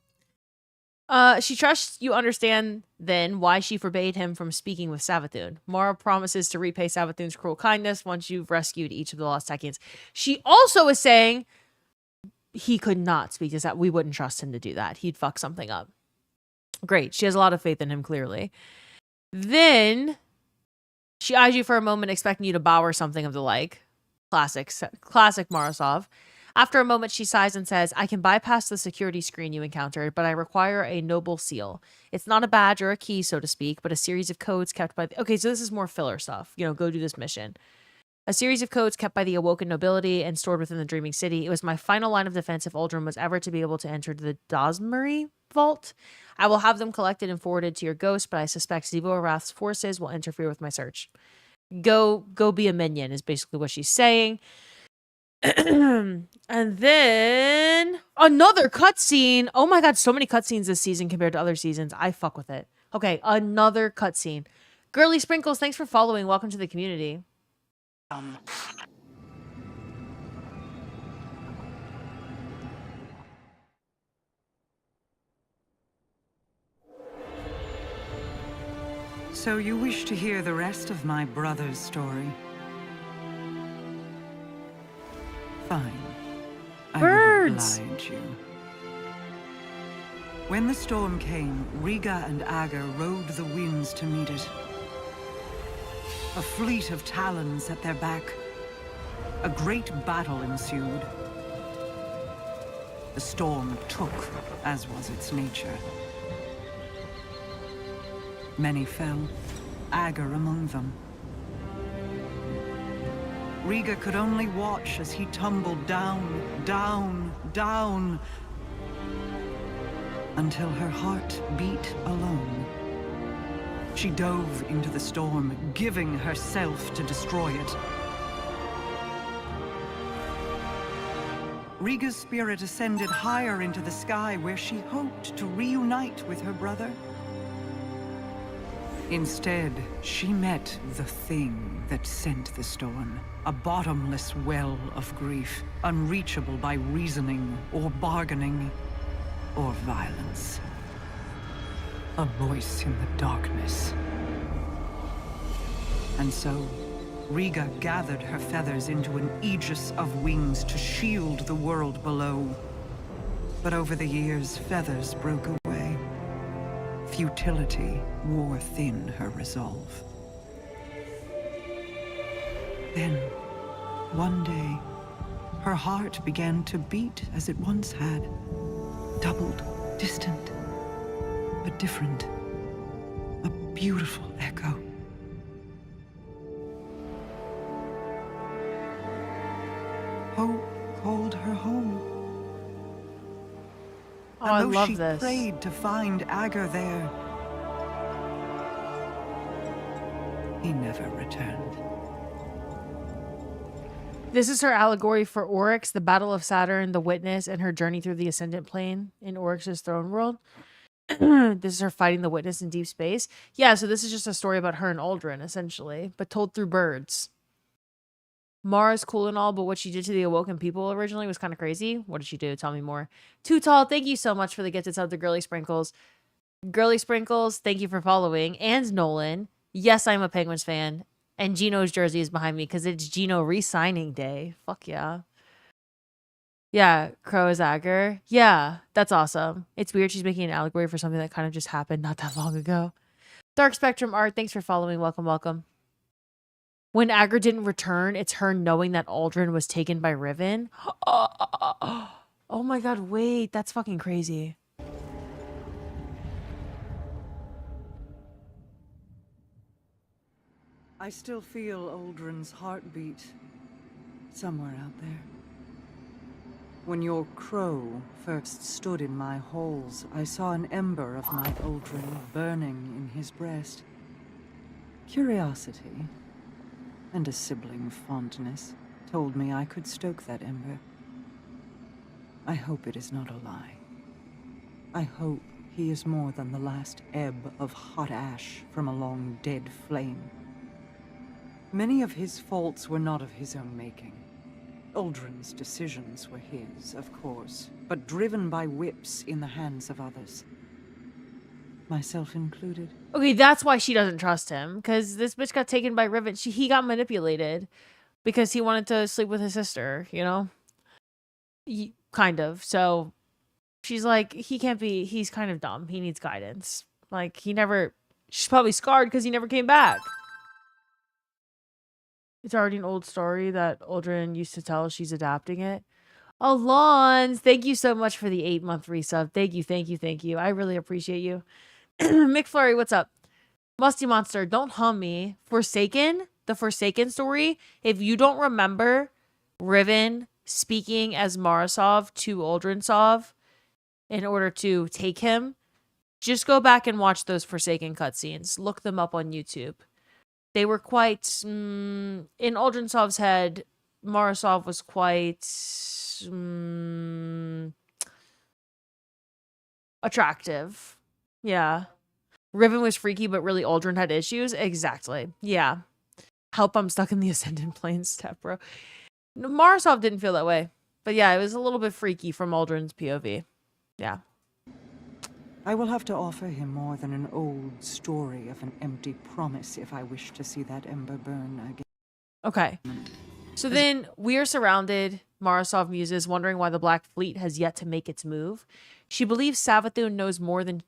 She trusts you understand then why she forbade him from speaking with Savathun. Mara promises to repay Savathun's cruel kindness once you've rescued each of the lost Techians. She also is saying he could not speak to that. We wouldn't trust him to do that. He'd fuck something up. Great. She has a lot of faith in him, clearly. Then she eyes you for a moment, expecting you to bow or something of the like. Classic Marasov. After a moment, she sighs and says, I can bypass the security screen you encountered, but I require a noble seal. It's not a badge or a key, so to speak, but a series of codes kept by... Okay, so this is more filler stuff. You know, go do this mission. A series of codes kept by the awoken nobility and stored within the Dreaming City. It was my final line of defense if Aldrin was ever to be able to enter the Dosmery vault. I will have them collected and forwarded to your ghost, but I suspect Zivo Arath's forces will interfere with my search. Go be a minion is basically what she's saying. And then another cutscene. Oh my god, so many cutscenes this season compared to other seasons. I fuck with it. Okay, another cutscene. Girly Sprinkles, thanks for following. Welcome to the community. So you wish to hear the rest of my brother's story? Fine. Birds! I won't oblige you. When the storm came, Riga and Aga rode the winds to meet it. A fleet of talons at their back. A great battle ensued. The storm took, as was its nature. Many fell, Aga among them. Riga could only watch as he tumbled down, down, down, until her heart beat alone. She dove into the storm, giving herself to destroy it. Riga's spirit ascended higher into the sky, where she hoped to reunite with her brother. Instead, she met the thing that sent the storm. A bottomless well of grief, unreachable by reasoning or bargaining or violence. A voice in the darkness. And so, Riga gathered her feathers into an aegis of wings to shield the world below. But over the years, feathers broke away. Futility wore thin her resolve. Then, one day, her heart began to beat as it once had. Doubled, distant, but different. A beautiful echo. Hope called her home. Oh, I And though love she this. prayed to find Agar there, he never returned. This is her allegory for Oryx, the Battle of Saturn, the Witness, and her journey through the Ascendant Plane in Oryx's throne world. This is her fighting the Witness in deep space. Yeah, so this is just a story about her and Aldrin, essentially, but told through birds. Mara's cool and all, but what she did to the Awoken people originally was kind of crazy. What did she do? Tell me more. Too Tall, thank you so much for the gifted sub to Girly Sprinkles. Girly Sprinkles, thank you for following. And Nolan, yes, I'm a Penguins fan. And Gino's jersey is behind me because it's Gino re-signing day. Fuck yeah. Yeah, Crow is Agar. Yeah, that's awesome. It's weird she's making an allegory for something that kind of just happened not that long ago. Dark Spectrum Art, thanks for following. Welcome, welcome. When Agar didn't return, it's her knowing that Aldrin was taken by Riven. Oh my god, wait. That's fucking crazy. I still feel Aldrin's heartbeat somewhere out there. When your crow first stood in my halls, I saw an ember of my Aldrin burning in his breast. Curiosity and a sibling fondness told me I could stoke that ember. I hope it is not a lie. I hope he is more than the last ebb of hot ash from a long dead flame. Many of his faults were not of his own making. Aldrin's decisions were his, of course, but driven by whips in the hands of others. Myself included. Okay, that's why she doesn't trust him. Because this bitch got taken by Riven. He got manipulated. Because he wanted to sleep with his sister, you know? Kind of. So, she's like, he can't be... He's kind of dumb. He needs guidance. Like, he never... She's probably scarred because he never came back. It's already an old story that Aldrin used to tell. She's adapting it. Alons, thank you so much for the 8-month resub. Thank you, thank you, thank you. I really appreciate you. McFlurry, what's up? Musty Monster, don't hum me. Forsaken, the Forsaken story. If you don't remember Riven speaking as Marasov to Aldrinsov in order to take him, just go back and watch those Forsaken cutscenes. Look them up on YouTube. They were quite, in Aldrinsov's head, Marasov was quite attractive. Yeah. Riven was freaky, but really Aldrin had issues. Exactly. Yeah. Help, I'm stuck in the Ascendant Plane step, bro. Marasov didn't feel that way. But yeah, it was a little bit freaky from Aldrin's POV. Yeah. I will have to offer him more than an old story of an empty promise if I wish to see that ember burn again. Okay. So then we are surrounded, Marasov muses, wondering why the Black Fleet has yet to make its move. She believes Savathun knows more than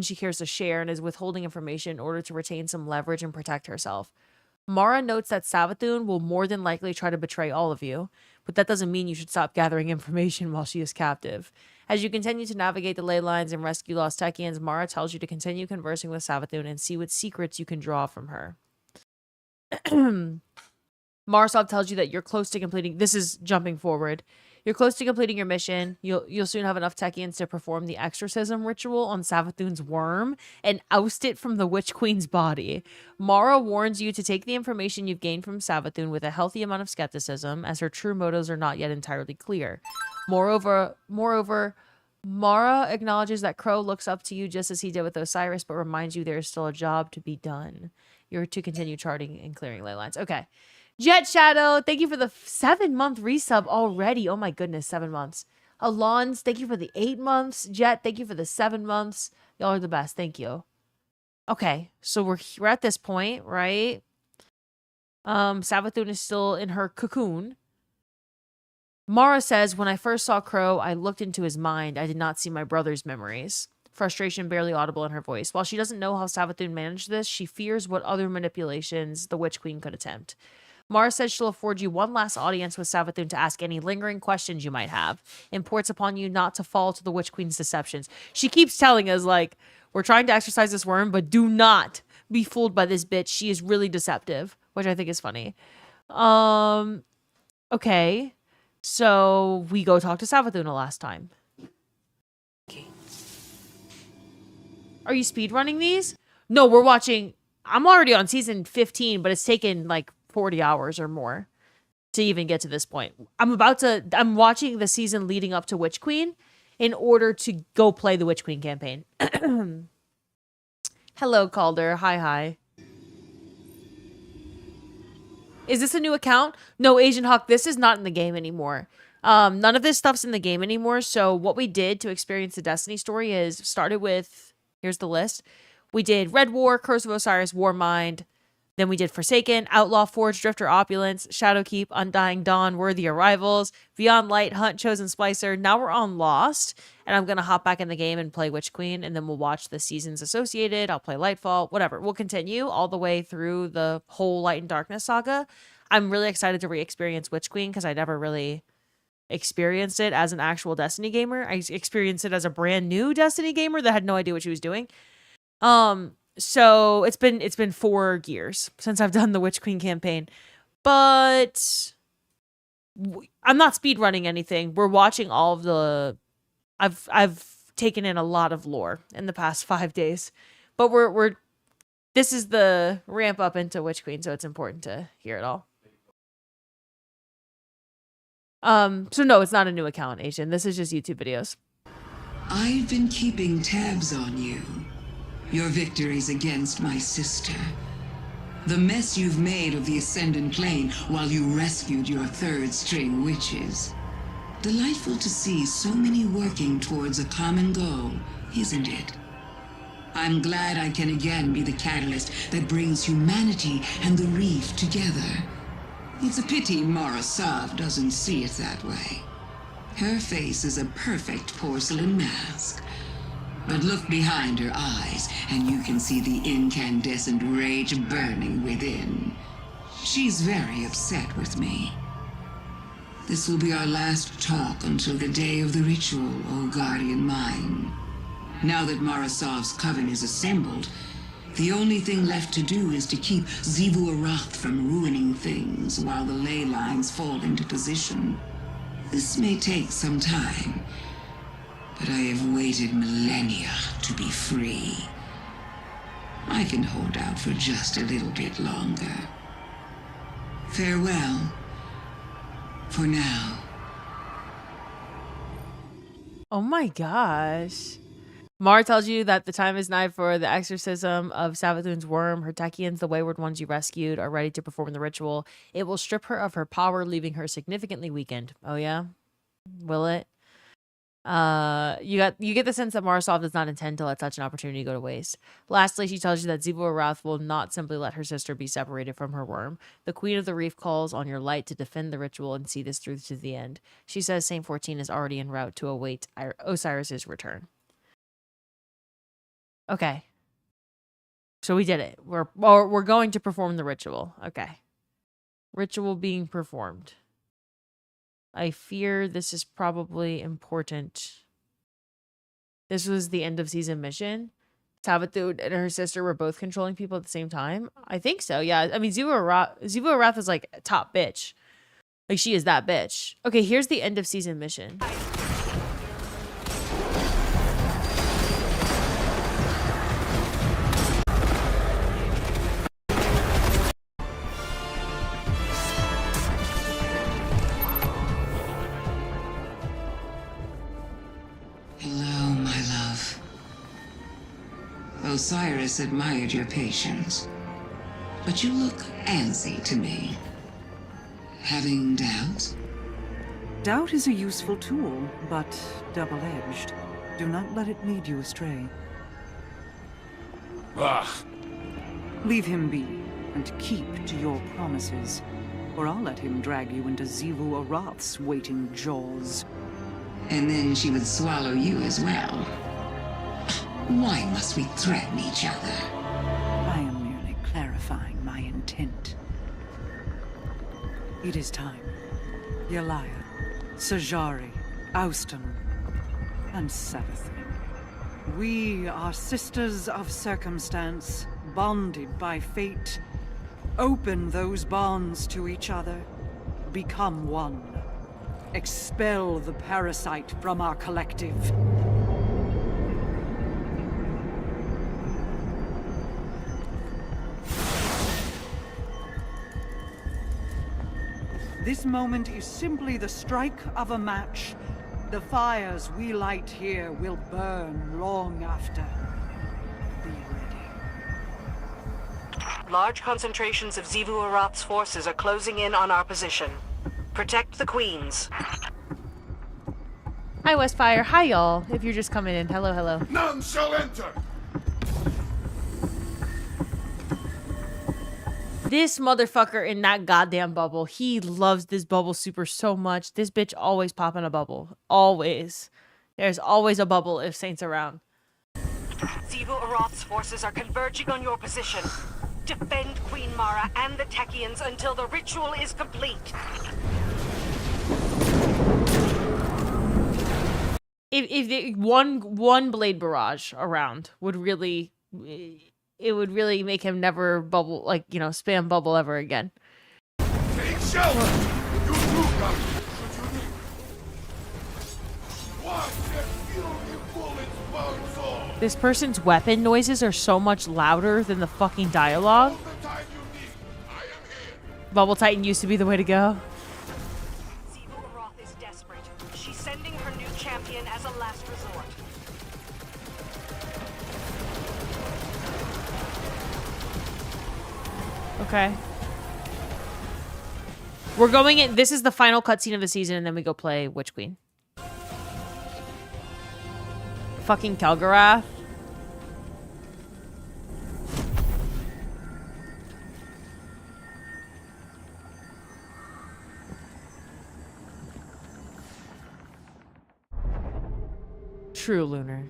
she cares to share and is withholding information in order to retain some leverage and protect herself. Mara notes that Savathun will more than likely try to betray all of you, but that doesn't mean you should stop gathering information while she is captive. As you continue to navigate the ley lines and rescue lost Techians, Mara tells you to continue conversing with Savathun and see what secrets you can draw from her. Marasov tells you that you're close to completing... This is jumping forward. You're close to completing your mission. You'll soon have enough Techians to perform the exorcism ritual on Savathun's worm and oust it from the Witch Queen's body. Mara warns you to take the information you've gained from Savathun with a healthy amount of skepticism, as her true motives are not yet entirely clear. Moreover, Mara acknowledges that Crow looks up to you just as he did with Osiris, but reminds you there is still a job to be done. You're to continue charting and clearing ley lines. Okay. Jet Shadow, thank you for the 7-month resub already. Oh my goodness, 7 months. Alons, thank you for the 8 months. Jet, thank you for the 7 months. Y'all are the best. Thank you. Okay, so we're at this point, right? Savathun is still in her cocoon. Mara says, when I first saw Crow, I looked into his mind. I did not see my brother's memories. Frustration barely audible in her voice. While she doesn't know how Savathun managed this, she fears what other manipulations the Witch Queen could attempt. Mara says she'll afford you one last audience with Savathun to ask any lingering questions you might have. Imports upon you not to fall to the Witch Queen's deceptions. She keeps telling us, like, we're trying to exorcise this worm, but do not be fooled by this bitch. She is really deceptive, which I think is funny. Okay. So we go talk to Savathûn last time. Are you speedrunning these? No, we're watching. I'm already on season 15, but it's taken like 40 hours or more to even get to this point. I'm watching the season leading up to Witch Queen in order to go play the Witch Queen campaign. Hello, Calder. Hi. Is this a new account? No, Asian Hawk, this is not in the game anymore. None of this stuff's in the game anymore. So what we did to experience the Destiny story is started with, here's the list. We did Red War, Curse of Osiris, Warmind. Then we did Forsaken, Outlaw Forge, Drifter Opulence, Shadowkeep, Undying Dawn, Worthy Arrivals, Beyond Light, Hunt, Chosen Splicer. Now we're on Lost, and I'm going to hop back in the game and play Witch Queen, and then we'll watch the seasons associated. I'll play Lightfall, whatever. We'll continue all the way through the whole Light and Darkness saga. I'm really excited to re-experience Witch Queen because I never really experienced it as an actual Destiny gamer. I experienced it as a brand new Destiny gamer that had no idea what she was doing. So it's been 4 years since I've done the Witch Queen campaign, but I'm not speedrunning anything. We're watching all of the, I've taken in a lot of lore in the past 5 days, but this is the ramp up into Witch Queen. So it's important to hear it all. So no, it's not a new account, Asian. This is just YouTube videos. I've been keeping tabs on you. Your victories against my sister. The mess you've made of the Ascendant Plane while you rescued your third-string witches. Delightful to see so many working towards a common goal, isn't it? I'm glad I can again be the catalyst that brings humanity and the reef together. It's a pity Mara Sov doesn't see it that way. Her face is a perfect porcelain mask. But look behind her eyes, and you can see the incandescent rage burning within. She's very upset with me. This will be our last talk until the day of the ritual, O Guardian Mine. Now that Marasov's coven is assembled, the only thing left to do is to keep Xivu Arath from ruining things while the ley lines fall into position. This may take some time, but I have waited millennia to be free. I can hold out for just a little bit longer. Farewell. For now. Oh my gosh. Mar tells you that the time is nigh for the exorcism of Savathûn's worm. Her Techians, the wayward ones you rescued, are ready to perform the ritual. It will strip her of her power, leaving her significantly weakened. Oh yeah? Will it? You get the sense that Marasov does not intend to let such an opportunity go to waste. Lastly, she tells you that Xivu Arath will not simply let her sister be separated from her worm. The Queen of the Reef calls on your light to defend the ritual and see this through to the end. She says Saint 14 is already en route to await Osiris's return. Okay. So we did it. We're going to perform the ritual. Okay. Ritual being performed. I fear this is probably important. This was the end of season mission. Savathûn and her sister were both controlling people at the same time. I think so, yeah. I mean, Xivu Arath is like a top bitch. Like, she is that bitch. Okay, here's the end of season mission. Osiris admired your patience, but you look antsy to me. Having doubts? Doubt is a useful tool, but double-edged. Do not let it lead you astray. Leave him be, and keep to your promises, or I'll let him drag you into Xivu Arath's waiting jaws. And then she would swallow you as well. Why must we threaten each other? I am merely clarifying my intent. It is time. Yelaya, Sajari, Austin, and Savathûn. We are sisters of circumstance, bonded by fate. Open those bonds to each other. Become one. Expel the parasite from our collective. This moment is simply the strike of a match. The fires we light here will burn long after. Be ready. Large concentrations of Xivu Arath's forces are closing in on our position. Protect the queens. Hi, Westfire. Hi, y'all. If you're just coming in. Hello, hello. None shall enter! This motherfucker in that goddamn bubble. He loves this bubble super so much. This bitch always popping a bubble. Always. There's always a bubble if Saint's around. Xivu Arath's forces are converging on your position. Defend Queen Mara and the Techians until the ritual is complete. If one blade barrage around would really, it would really make him never bubble, like, you know, spam bubble ever again. Take shelter! You too, come! This person's weapon noises are so much louder than the fucking dialogue. Bubble Titan used to be the way to go. Xivu Arath is desperate. She's sending her new champion as a last resort. Okay. We're going in. This is the final cutscene of the season, and then we go play Witch Queen. Fucking Kelgarath. True Lunar.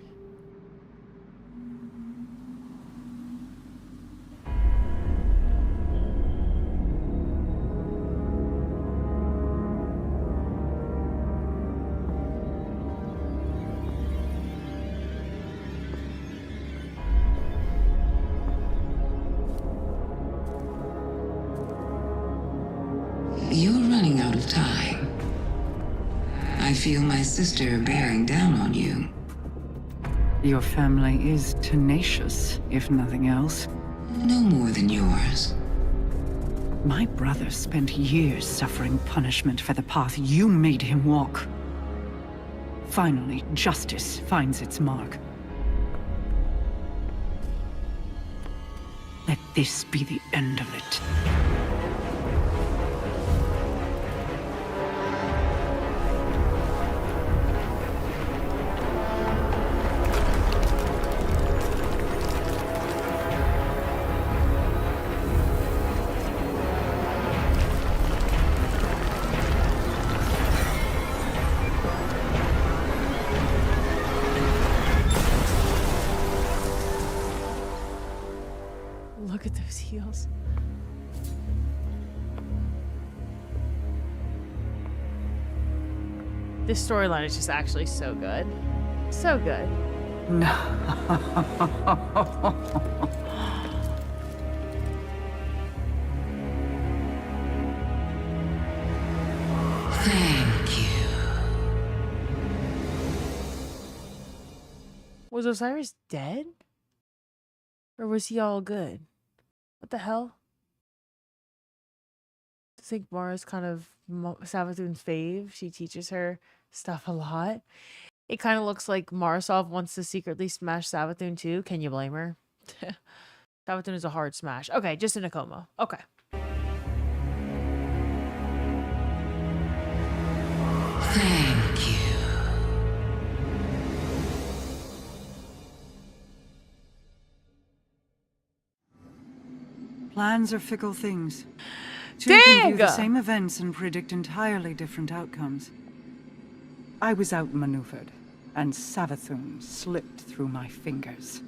You're running out of time. I feel my sister bearing down on you. Your family is tenacious, if nothing else. No more than yours. My brother spent years suffering punishment for the path you made him walk. Finally, justice finds its mark. Let this be the end of it. Look at those heels. This storyline is just actually so good. So good. No. Thank you. Was Osiris dead? Or was he all good? What the hell? I think Mara's kind of Savathun's fave. She teaches her stuff a lot. It kind of looks like Marasov wants to secretly smash Savathun too. Can you blame her? Savathun is a hard smash. Okay, just in a coma. Okay. Thank you. Plans are fickle things. Two can view the Dang! same events and predict entirely different outcomes. I was outmaneuvered, and Savathun slipped through my fingers.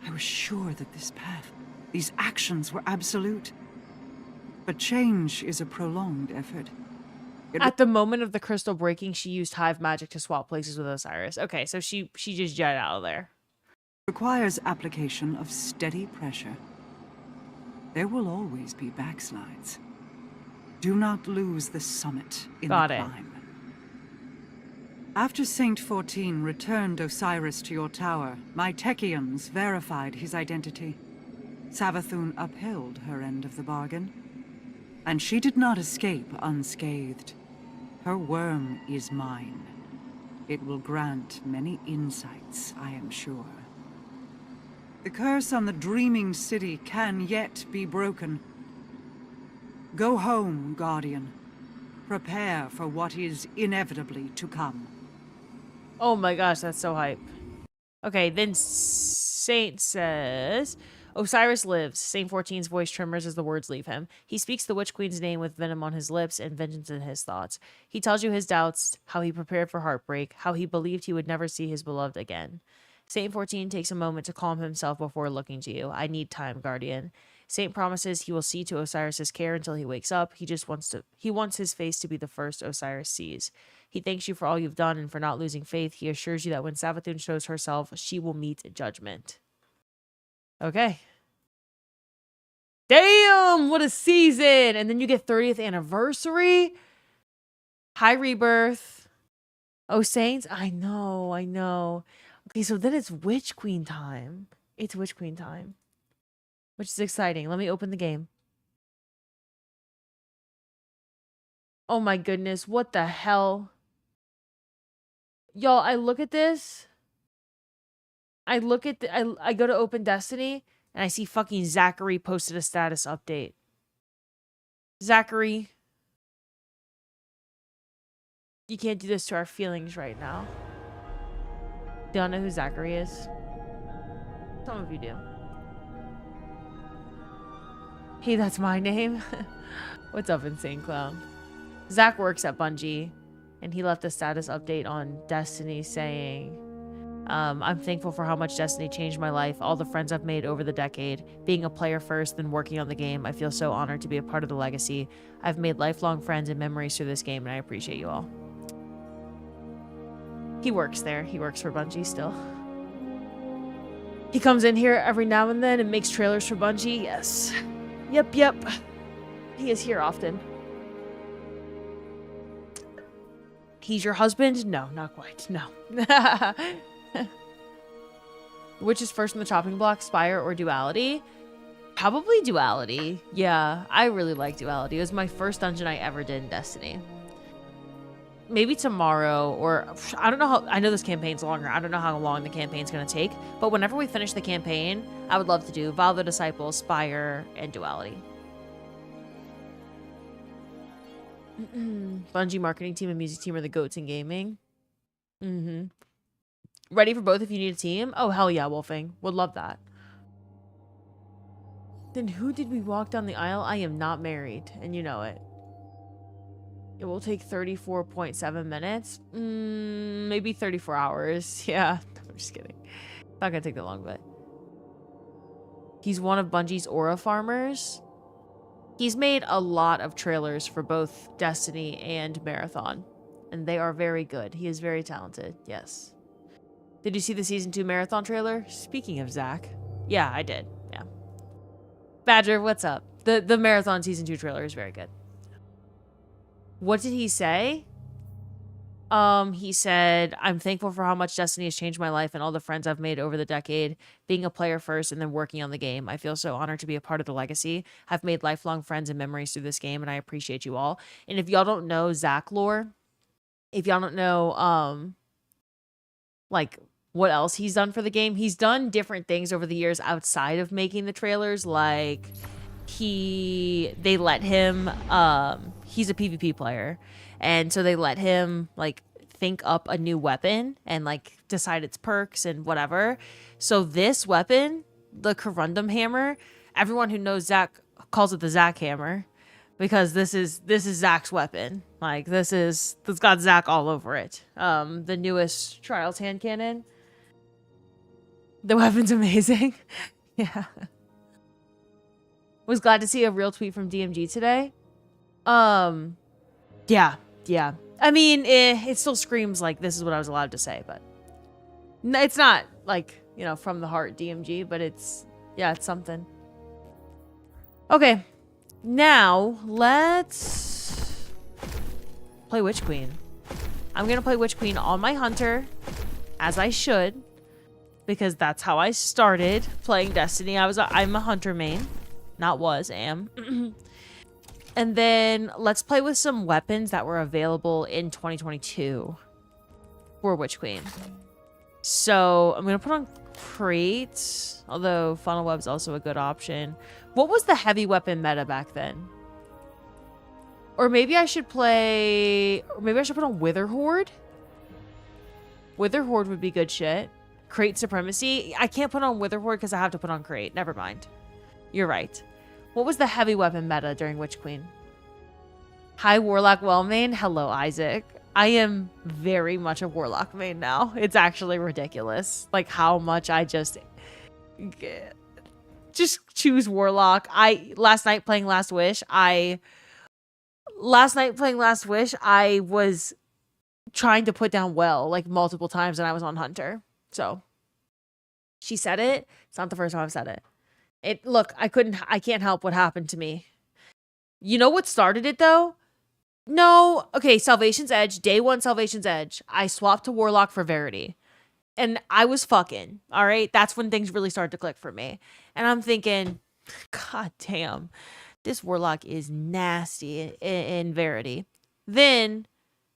I was sure that this path, these actions were absolute. But change is a prolonged effort. At the moment of the crystal breaking, she used hive magic to swap places with Osiris. Okay, so she just jetted out of there. Requires application of steady pressure. There will always be backslides. Do not lose the summit in the climb. After Saint 14 returned Osiris to your tower, my Techians verified his identity. Savathun upheld her end of the bargain, and she did not escape unscathed. Her worm is mine. It will grant many insights, I am sure. The curse on the Dreaming City can yet be broken. Go home, Guardian. Prepare for what is inevitably to come. Oh my gosh, that's so hype. Okay, then Saint says, Osiris lives. Saint 14's voice tremors as the words leave him. He speaks the Witch Queen's name with venom on his lips and vengeance in his thoughts. He tells you his doubts, how he prepared for heartbreak, how he believed he would never see his beloved again. Saint 14 takes a moment to calm himself before looking to you. I need time, Guardian. Saint promises he will see to Osiris's care until he wakes up. He wants his face to be the first Osiris sees. He thanks you for all you've done and for not losing faith. He assures you that when Savathun shows herself, she will meet judgment. Okay. Damn, what a season! And then you get 30th anniversary. High Rebirth. Oh, Saints? I know. Okay, so then it's Witch Queen time. It's Witch Queen time. Which is exciting. Let me open the game. Oh my goodness, what the hell? Y'all, I look at this. I go to open Destiny, and I see fucking Zachary posted a status update. Zachary. You can't do this to our feelings right now. Do y'all know who Zachary is? Some of you do. Hey, that's my name. What's up, Insane Clown? Zach works at Bungie, and he left a status update on Destiny saying, I'm thankful for how much Destiny changed my life, all the friends I've made over the decade. Being a player first, then working on the game, I feel so honored to be a part of the legacy. I've made lifelong friends and memories through this game, and I appreciate you all. He works there. He works for Bungie still. He comes in here every now and then and makes trailers for Bungie. Yes. Yep. He is here often. He's your husband? No, not quite. No. Which is first in the chopping block, Spire or Duality? Probably Duality. Yeah, I really like Duality. It was my first dungeon I ever did in Destiny. Maybe tomorrow, or I don't know how, I know this campaign's longer. I don't know how long the campaign's going to take, but whenever we finish the campaign, I would love to do Vow of the Disciple, Spire, and Duality. Bungie marketing team and music team are the goats in gaming. Ready for both if you need a team? Oh, hell yeah, Wolfing. Would love that. Then who did we walk down the aisle? I am not married, and you know it. It will take 34.7 minutes. Maybe 34 hours. Yeah, I'm just kidding. Not gonna take that long, but... He's one of Bungie's aura farmers. He's made a lot of trailers for both Destiny and Marathon, and they are very good. He is very talented, yes. Did you see the Season 2 Marathon trailer? Speaking of Zach. Yeah, I did. Yeah. Badger, what's up? The Marathon Season 2 trailer is very good. What did he say? He said, I'm thankful for how much Destiny has changed my life and all the friends I've made over the decade. Being a player first and then working on the game, I feel so honored to be a part of the legacy. I've made lifelong friends and memories through this game, and I appreciate you all. And if y'all don't know Zach lore, if y'all don't know, like, what else he's done for the game, he's done different things over the years outside of making the trailers. Like, they let him, he's a PvP player, and so they let him like think up a new weapon and like decide its perks and whatever. So this weapon, the Corundum hammer, everyone who knows Zach calls it the Zach hammer, because this is Zach's weapon. Like, it's got Zach all over it. The newest Trials hand cannon. The weapon's amazing. Yeah. Was glad to see a real tweet from DMG today. Yeah. I mean, it still screams like this is what I was allowed to say, but it's not like you know, from the heart DMG, but it's, yeah, it's something. Okay, now let's play Witch Queen. I'm gonna play Witch Queen on my Hunter, as I should, because that's how I started playing Destiny. I'm a Hunter main, not was, am. And then let's play with some weapons that were available in 2022 for Witch Queen. So I'm gonna put on Crate, although Funnel Web's also a good option. What was the heavy weapon meta back then? Or maybe I should play... Or maybe I should put on Wither Horde? Wither Horde would be good shit. Crate Supremacy. I can't put on Wither Horde because I have to put on Crate. Never mind. You're right. What was the heavy weapon meta during Witch Queen? Hi, Warlock Wellmain. Hello, Isaac. I am very much a Warlock main now. It's actually ridiculous. Like, how much I just choose Warlock. Last night playing Last Wish, I was trying to put down Well, like, multiple times, and I was on Hunter. So, she said it. It's not the first time I've said it. Look, I can't help what happened to me. You know what started it, though? No. Okay, Salvation's Edge. Day 1 Salvation's Edge. I swapped to Warlock for Verity. And I was fucking. All right? That's when things really started to click for me. And I'm thinking, God damn. This Warlock is nasty in Verity. Then,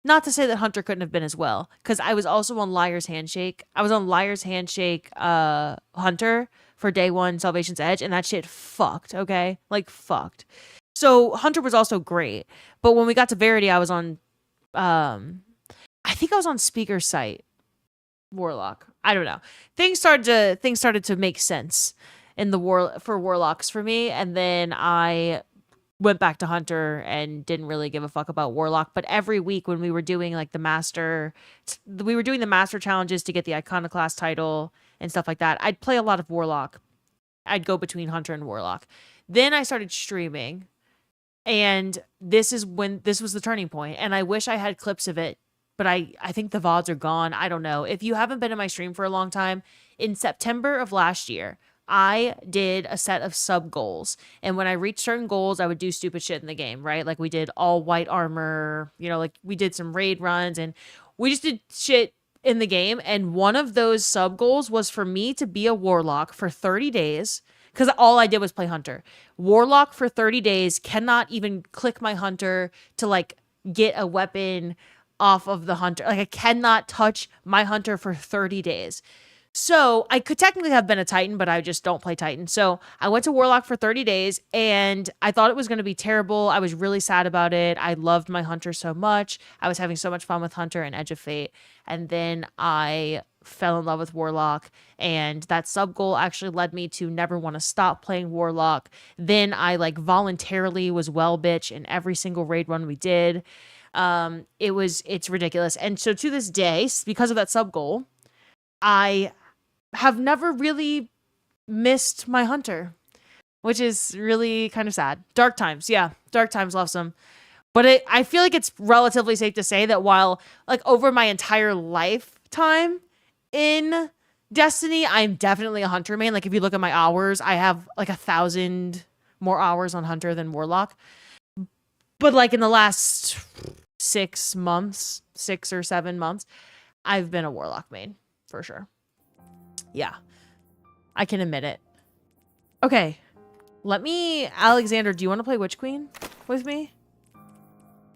not to say that Hunter couldn't have been as well. Because I was also on Liar's Handshake. I was on Liar's Handshake Hunter for Day 1 Salvation's Edge. And that shit fucked, okay? Like, fucked. So Hunter was also great, but when we got to Verity, I was on, I think I was on Speaker Site Warlock. I don't know. Things started to make sense in the for Warlocks for me, and then I went back to Hunter and didn't really give a fuck about Warlock. But every week when we were doing like the master challenges to get the Iconoclast title and stuff like that, I'd play a lot of Warlock. I'd go between Hunter and Warlock. Then I started streaming. And this was the turning point. And I wish I had clips of it, but I think the VODs are gone. I don't know. If you haven't been in my stream for a long time, in September of last year, I did a set of sub goals. And when I reached certain goals, I would do stupid shit in the game, right? Like we did all white armor, you know, like we did some raid runs and we just did shit in the game. And one of those sub goals was for me to be a Warlock for 30 days. Because all I did was play Hunter. Warlock for 30 days, cannot even click my Hunter to, like, get a weapon off of the Hunter. Like, I cannot touch my Hunter for 30 days. So, I could technically have been a Titan, but I just don't play Titan. So, I went to Warlock for 30 days, and I thought it was going to be terrible. I was really sad about it. I loved my Hunter so much. I was having so much fun with Hunter and Edge of Fate. And then I fell in love with Warlock, and that sub goal actually led me to never want to stop playing Warlock. Then I like voluntarily was well bitch in every single raid run we did. It's ridiculous. And so to this day, because of that sub goal, I have never really missed my Hunter, which is really kind of sad. Dark Times. Yeah. Dark Times loves him. But I feel like it's relatively safe to say that while like over my entire lifetime in Destiny, I'm definitely a Hunter main. Like if you look at my hours, I have like 1,000 more hours on Hunter than Warlock. But like in the last 6 or 7 months, I've been a Warlock main for sure. Yeah, I can admit it. Okay, Alexander, do you want to play Witch Queen with me?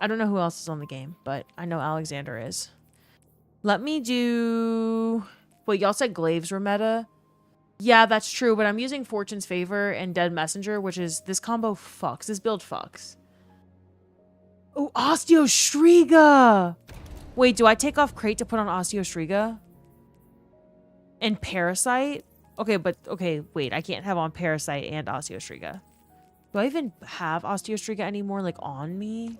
I don't know who else is on the game, but I know Alexander is. Let me do... Wait, y'all said Glaives were meta? Yeah, that's true, but I'm using Fortune's Favor and Dead Messenger, which is... This combo fucks. This build fucks. Oh, Osteostriga! Wait, do I take off Crate to put on Osteostriga? And Parasite? Okay, wait. I can't have on Parasite and Osteostriga. Do I even have Osteostriga anymore, like, on me?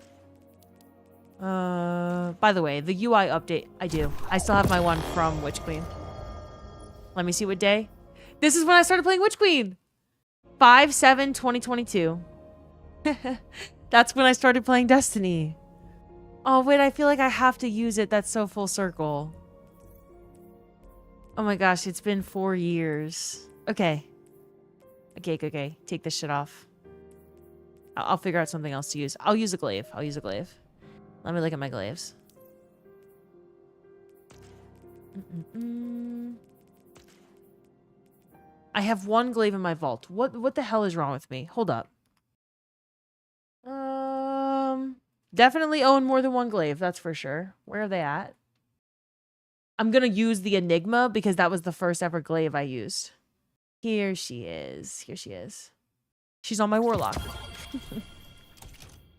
By the way, the UI update, I do. I still have my one from Witch Queen. Let me see what day. This is when I started playing Witch Queen. 5/7/2022. That's when I started playing Destiny. Oh, wait, I feel like I have to use it. That's so full circle. Oh my gosh, it's been 4 years. Okay. Okay. Take this shit off. I'll figure out something else to use. I'll use a glaive. Let me look at my glaives. I have 1 glaive in my vault. What the hell is wrong with me? Hold up. Definitely own more than 1 glaive, that's for sure. Where are they at? I'm gonna use the Enigma because that was the first ever glaive I used. Here she is. She's on my warlock.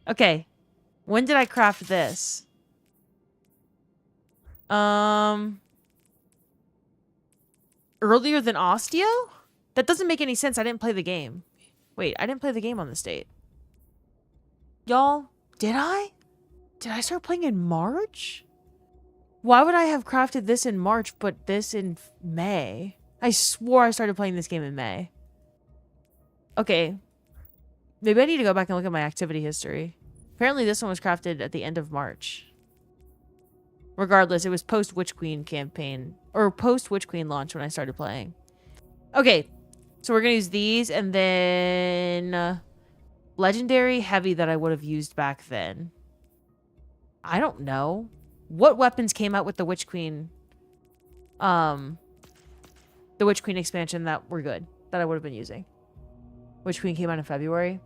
Okay. When did I craft this? Earlier than Osteo? That doesn't make any sense. I didn't play the game. Wait, I didn't play the game on this date. Y'all, did I? Did I start playing in March? Why would I have crafted this in March, but this in May? I swore I started playing this game in May. Okay. Maybe I need to go back and look at my activity history. Apparently this one was crafted at the end of March. Regardless, it was post-Witch Queen campaign. Or post-Witch Queen launch when I started playing. Okay. So we're going to use these and then... legendary heavy that I would have used back then. I don't know. What weapons came out with the Witch Queen? The Witch Queen expansion that were good. That I would have been using. Witch Queen came out in February.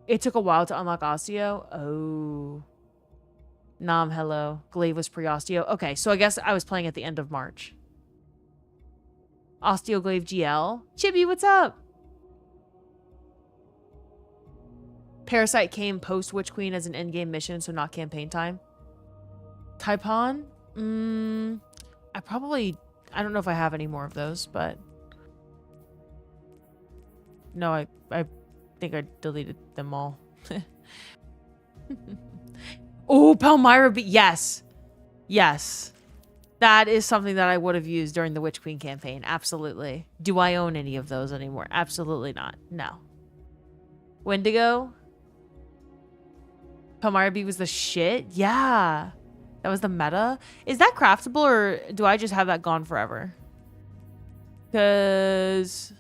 It took a while to unlock Osteo. Oh. Nom, hello. Glaive was pre-Osteo. Okay, so I guess I was playing at the end of March. Osteo Glaive GL. Chibi, what's up? Parasite came post-Witch Queen as an endgame mission, so not campaign time. Taipan? I don't know if I have any more of those, but... No, I think I deleted them all. Oh, Palmyra yes. Yes. That is something that I would have used during the Witch Queen campaign. Absolutely. Do I own any of those anymore? Absolutely not. No. Wendigo? Palmyra B was the shit? Yeah. That was the meta. Is that craftable or do I just have that gone forever? Because...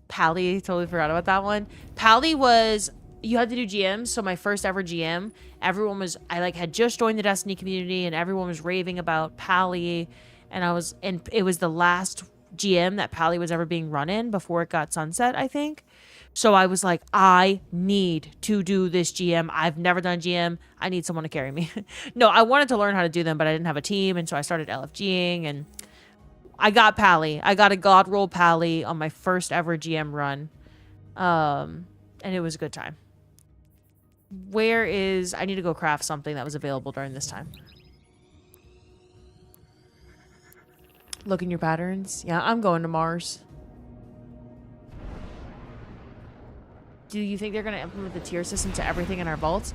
Pally, totally forgot about that one. Pally was... You had to do GMs, so my first ever GM, everyone was... I had just joined the Destiny community and everyone was raving about Pally. And it was the last GM that Pally was ever being run in before it got sunset, I think. So I was like, I need to do this GM. I've never done GM. I need someone to carry me. No, I wanted to learn how to do them, but I didn't have a team. And so I started LFGing and I got Pally. I got a God roll Pally on my first ever GM run. And it was a good time. I need to go craft something that was available during this time. Look in your patterns. Yeah, I'm going to Mars. Do you think they're going to implement the tier system to everything in our vaults?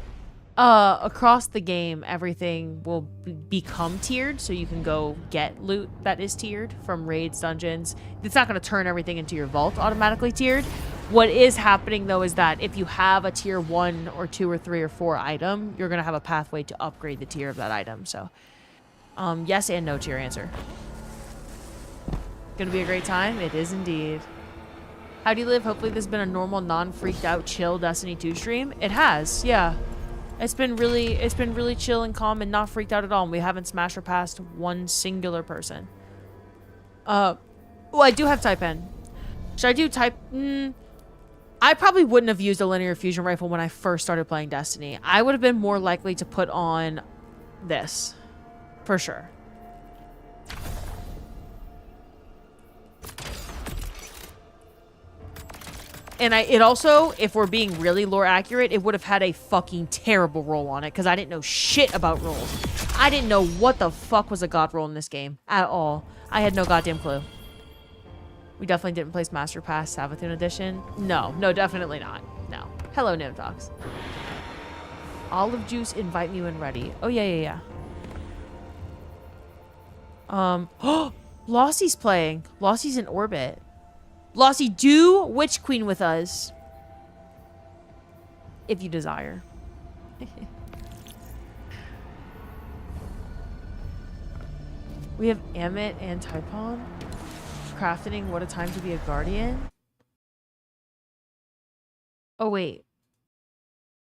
Across the game, everything will become tiered, so you can go get loot that is tiered from raids, dungeons. It's not going to turn everything into your vault automatically tiered. What is happening, though, is that if you have a tier 1 or 2 or 3 or 4 item, you're going to have a pathway to upgrade the tier of that item. So, yes and no to your answer. Going to be a great time? It is indeed. How do you live? Hopefully this has been a normal, non-freaked out, chill Destiny 2 stream. It has, yeah. It's been really chill and calm and not freaked out at all. And we haven't smashed or passed one singular person. Oh, I do have Type N. Should I do Type... I probably wouldn't have used a linear fusion rifle when I first started playing Destiny. I would have been more likely to put on this. For sure. And it also, if we're being really lore accurate, it would have had a fucking terrible roll on it because I didn't know shit about rolls. I didn't know what the fuck was a god roll in this game at all. I had no goddamn clue. We definitely didn't place Master Pass Savathun Edition. No, definitely not. No. Hello, Nimtox. Olive juice, invite me when ready. Oh, yeah. Lossie's playing. Lossie's in orbit. Lossie, do Witch Queen with us. If you desire. We have Amit and Typon. Crafting, what a time to be a guardian. Oh, wait.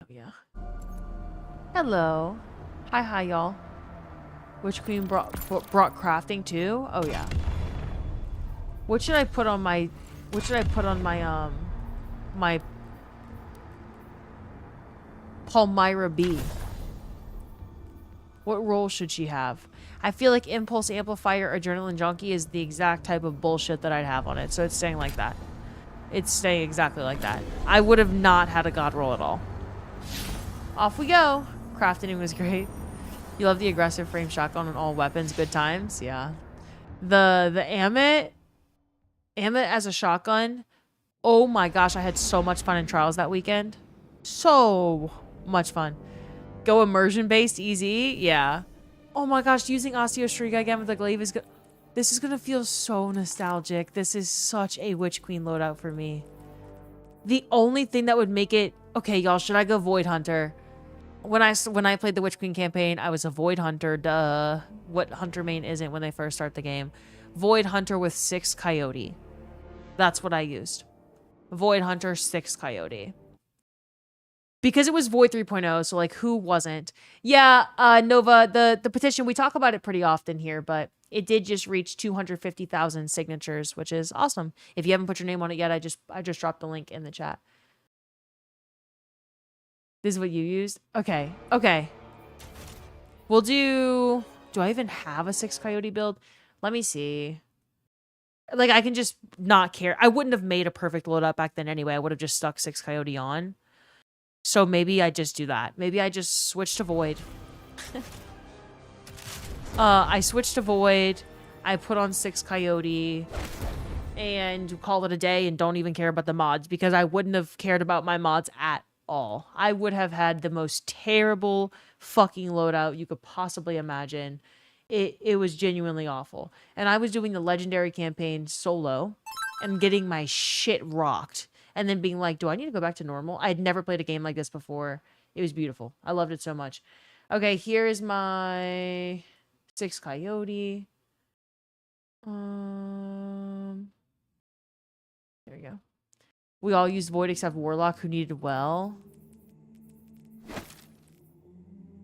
Oh, yeah. Hello. Hi, y'all. Witch Queen brought crafting too? Oh, yeah. What should I put on my... my Palmyra B? What role should she have? I feel like Impulse Amplifier Adrenaline Junkie is the exact type of bullshit that I'd have on it, so it's staying like that. It's staying exactly like that. I would have not had a god roll at all. Off we go. Crafting was great. You love the aggressive frame shotgun on all weapons. Good times. Yeah. The Amit as a shotgun. Oh my gosh, I had so much fun in Trials that weekend. So much fun. Go immersion based easy. Yeah. Oh my gosh, using Osteo Shriga again with the glaive is good. This is gonna feel so nostalgic. This is such a Witch Queen loadout for me. The only thing that would make it... Okay, y'all, should I go Void Hunter? When I played the Witch Queen campaign, I was a Void Hunter. Duh. What Hunter main isn't when they first start the game? Void Hunter with 6 Coyote. That's what I used. Void Hunter, 6 Coyote. Because it was Void 3.0, so like who wasn't? Yeah, Nova, the petition, we talk about it pretty often here, but it did just reach 250,000 signatures, which is awesome. If you haven't put your name on it yet, I just dropped the link in the chat. This is what you used? Okay. Okay. We'll do... Do I even have a 6 Coyote build? Let me see. Like, I can just not care. I wouldn't have made a perfect loadout back then anyway. I would have just stuck 6 Coyote on. So maybe I just do that. Maybe I just switch to Void. I switch to Void. I put on 6 Coyote. And call it a day and don't even care about the mods. Because I wouldn't have cared about my mods at all. I would have had the most terrible fucking loadout you could possibly imagine. It was genuinely awful. And I was doing the legendary campaign solo and getting my shit rocked. And then being like, do I need to go back to normal? I had never played a game like this before. It was beautiful. I loved it so much. Okay, here is my 6 Coyote. There we go. We all used Void except Warlock, who needed well.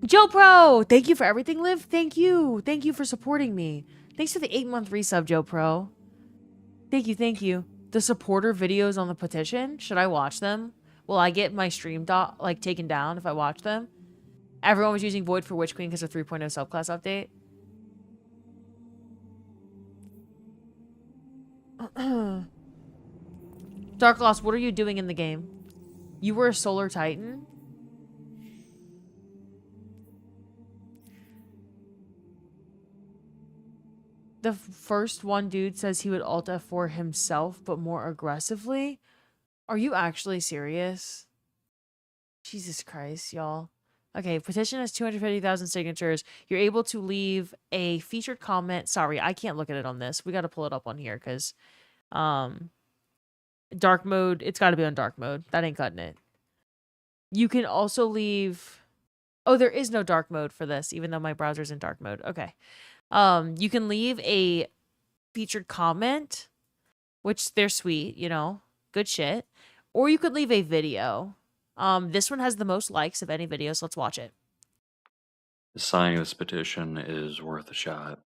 Joe Pro! Thank you for everything, Liv. Thank you. Thank you for supporting me. Thanks for the 8-month resub, Joe Pro. Thank you, thank you. The supporter videos on the petition, should I watch them? Will I get my stream taken down if I watch them? Everyone was using Void for Witch Queen because of 3.0 subclass update. Dark Lost, what are you doing in the game? You were a Solar Titan? The first one dude says he would alt F4 himself, but more aggressively. Are you actually serious? Jesus Christ, y'all. Okay, petition has 250,000 signatures. You're able to leave a featured comment. Sorry, I can't look at it on this. We got to pull it up on here because dark mode, it's got to be on dark mode. That ain't cutting it. You can also leave... Oh, there is no dark mode for this, even though my browser's in dark mode. Okay. You can leave a featured comment, which they're sweet, you know, good shit. Or you could leave a video. This one has the most likes of any video, so let's watch it. Signing this petition is worth a shot.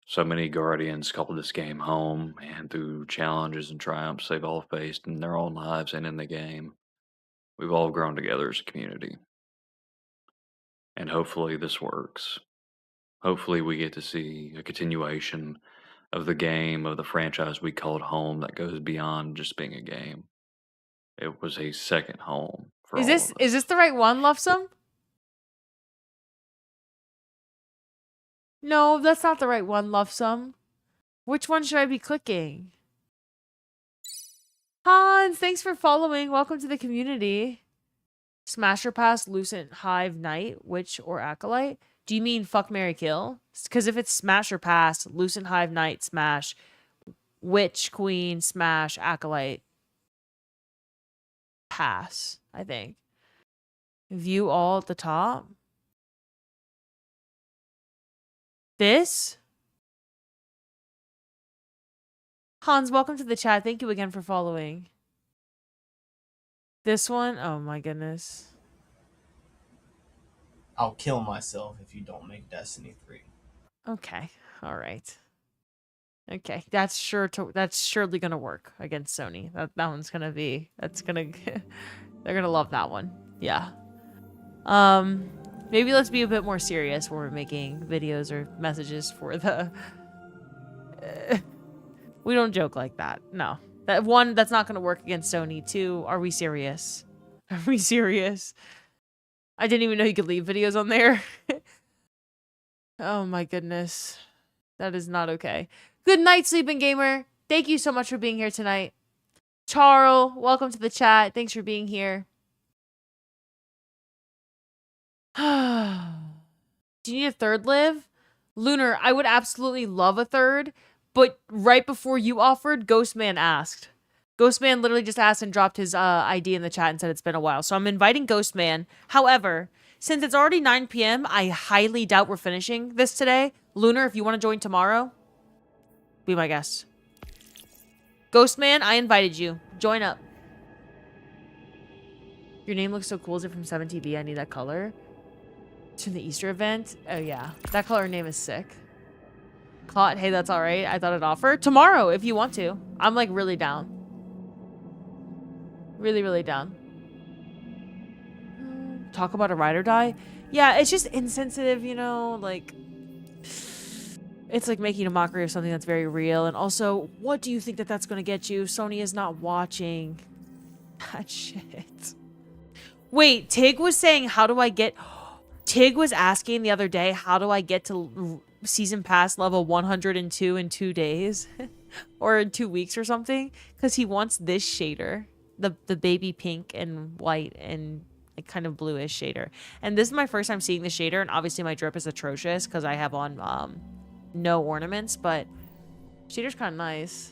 So many Guardians called this game home, and through challenges and triumphs they've all faced in their own lives and in the game, we've all grown together as a community. And hopefully this works. Hopefully we get to see a continuation of the game, of the franchise we called home that goes beyond just being a game. It was a second home for all of us. Is this the right one, Lovesome? No, that's not the right one, Lovesome. Which one should I be clicking? Hans, thanks for following. Welcome to the community. Smasher Pass, Lucent, Hive, Knight, Witch, or Acolyte? Do you mean fuck, marry, kill? Because if it's Smasher Pass, Lucent, Hive, Knight, Smash, Witch, Queen, Smash, Acolyte, Pass, I think. View all at the top. This? Hans, welcome to the chat. Thank you again for following. This one? Oh my goodness. I'll kill myself if you don't make Destiny 3. Okay. All right. Okay. That's surely gonna work against Sony. That one's gonna be they're gonna love that one. Yeah. Maybe let's be a bit more serious when we're making videos or messages for the we don't joke like that. No. That's not gonna work against Sony. Two, are we serious? Are we serious? I didn't even know you could leave videos on there. Oh my goodness. That is not okay. Good night, Sleeping Gamer. Thank you so much for being here tonight. Charles, welcome to the chat. Thanks for being here. Do you need a third live? Lunar, I would absolutely love a third, but right before you offered, Ghostman asked. Ghostman literally just asked and dropped his ID in the chat and said it's been a while. So I'm inviting Ghostman. However, since it's already 9 p.m., I highly doubt we're finishing this today. Lunar, if you want to join tomorrow, be my guest. Ghostman, I invited you. Join up. Your name looks so cool. Is it from 7TV? I need that color. It's from the Easter event. Oh, yeah. That color name is sick. Caught. Hey, that's all right. I thought I'd offer. Tomorrow, if you want to. I'm, like, really down. Really, really down. Talk about a ride or die? Yeah, it's just insensitive, you know? Like, it's like making a mockery of something that's very real. And also, what do you think that that's going to get you? Sony is not watching that shit. Wait, Tig was saying, how do I get... Tig was asking the other day, how do I get to season pass level 102 in 2 days? Or in 2 weeks or something? Because he wants this shader. The baby pink and white and like kind of bluish shader. And this is my first time seeing the shader. And obviously my drip is atrocious because I have on no ornaments. But shader's kind of nice.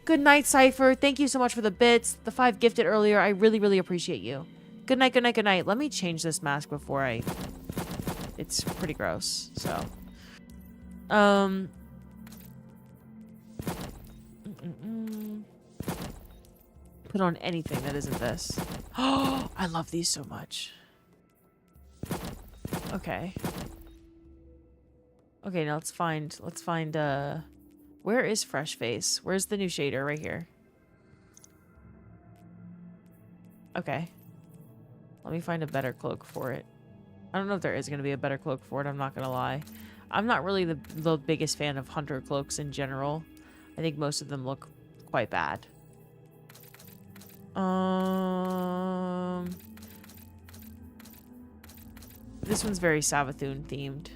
Good night, Cypher. Thank you so much for the bits. The 5 gifted earlier. I really, really appreciate you. Good night, good night, good night. Let me change this mask before I... It's pretty gross, so... Put on anything that isn't this. Oh, I love these so much. Okay. Okay, now let's find, where is Fresh Face? Where's the new shader? Right here. Okay. Let me find a better cloak for it. I don't know if there is going to be a better cloak for it. I'm not going to lie. I'm not really the biggest fan of hunter cloaks in general. I think most of them look quite bad. This one's very Savathûn themed.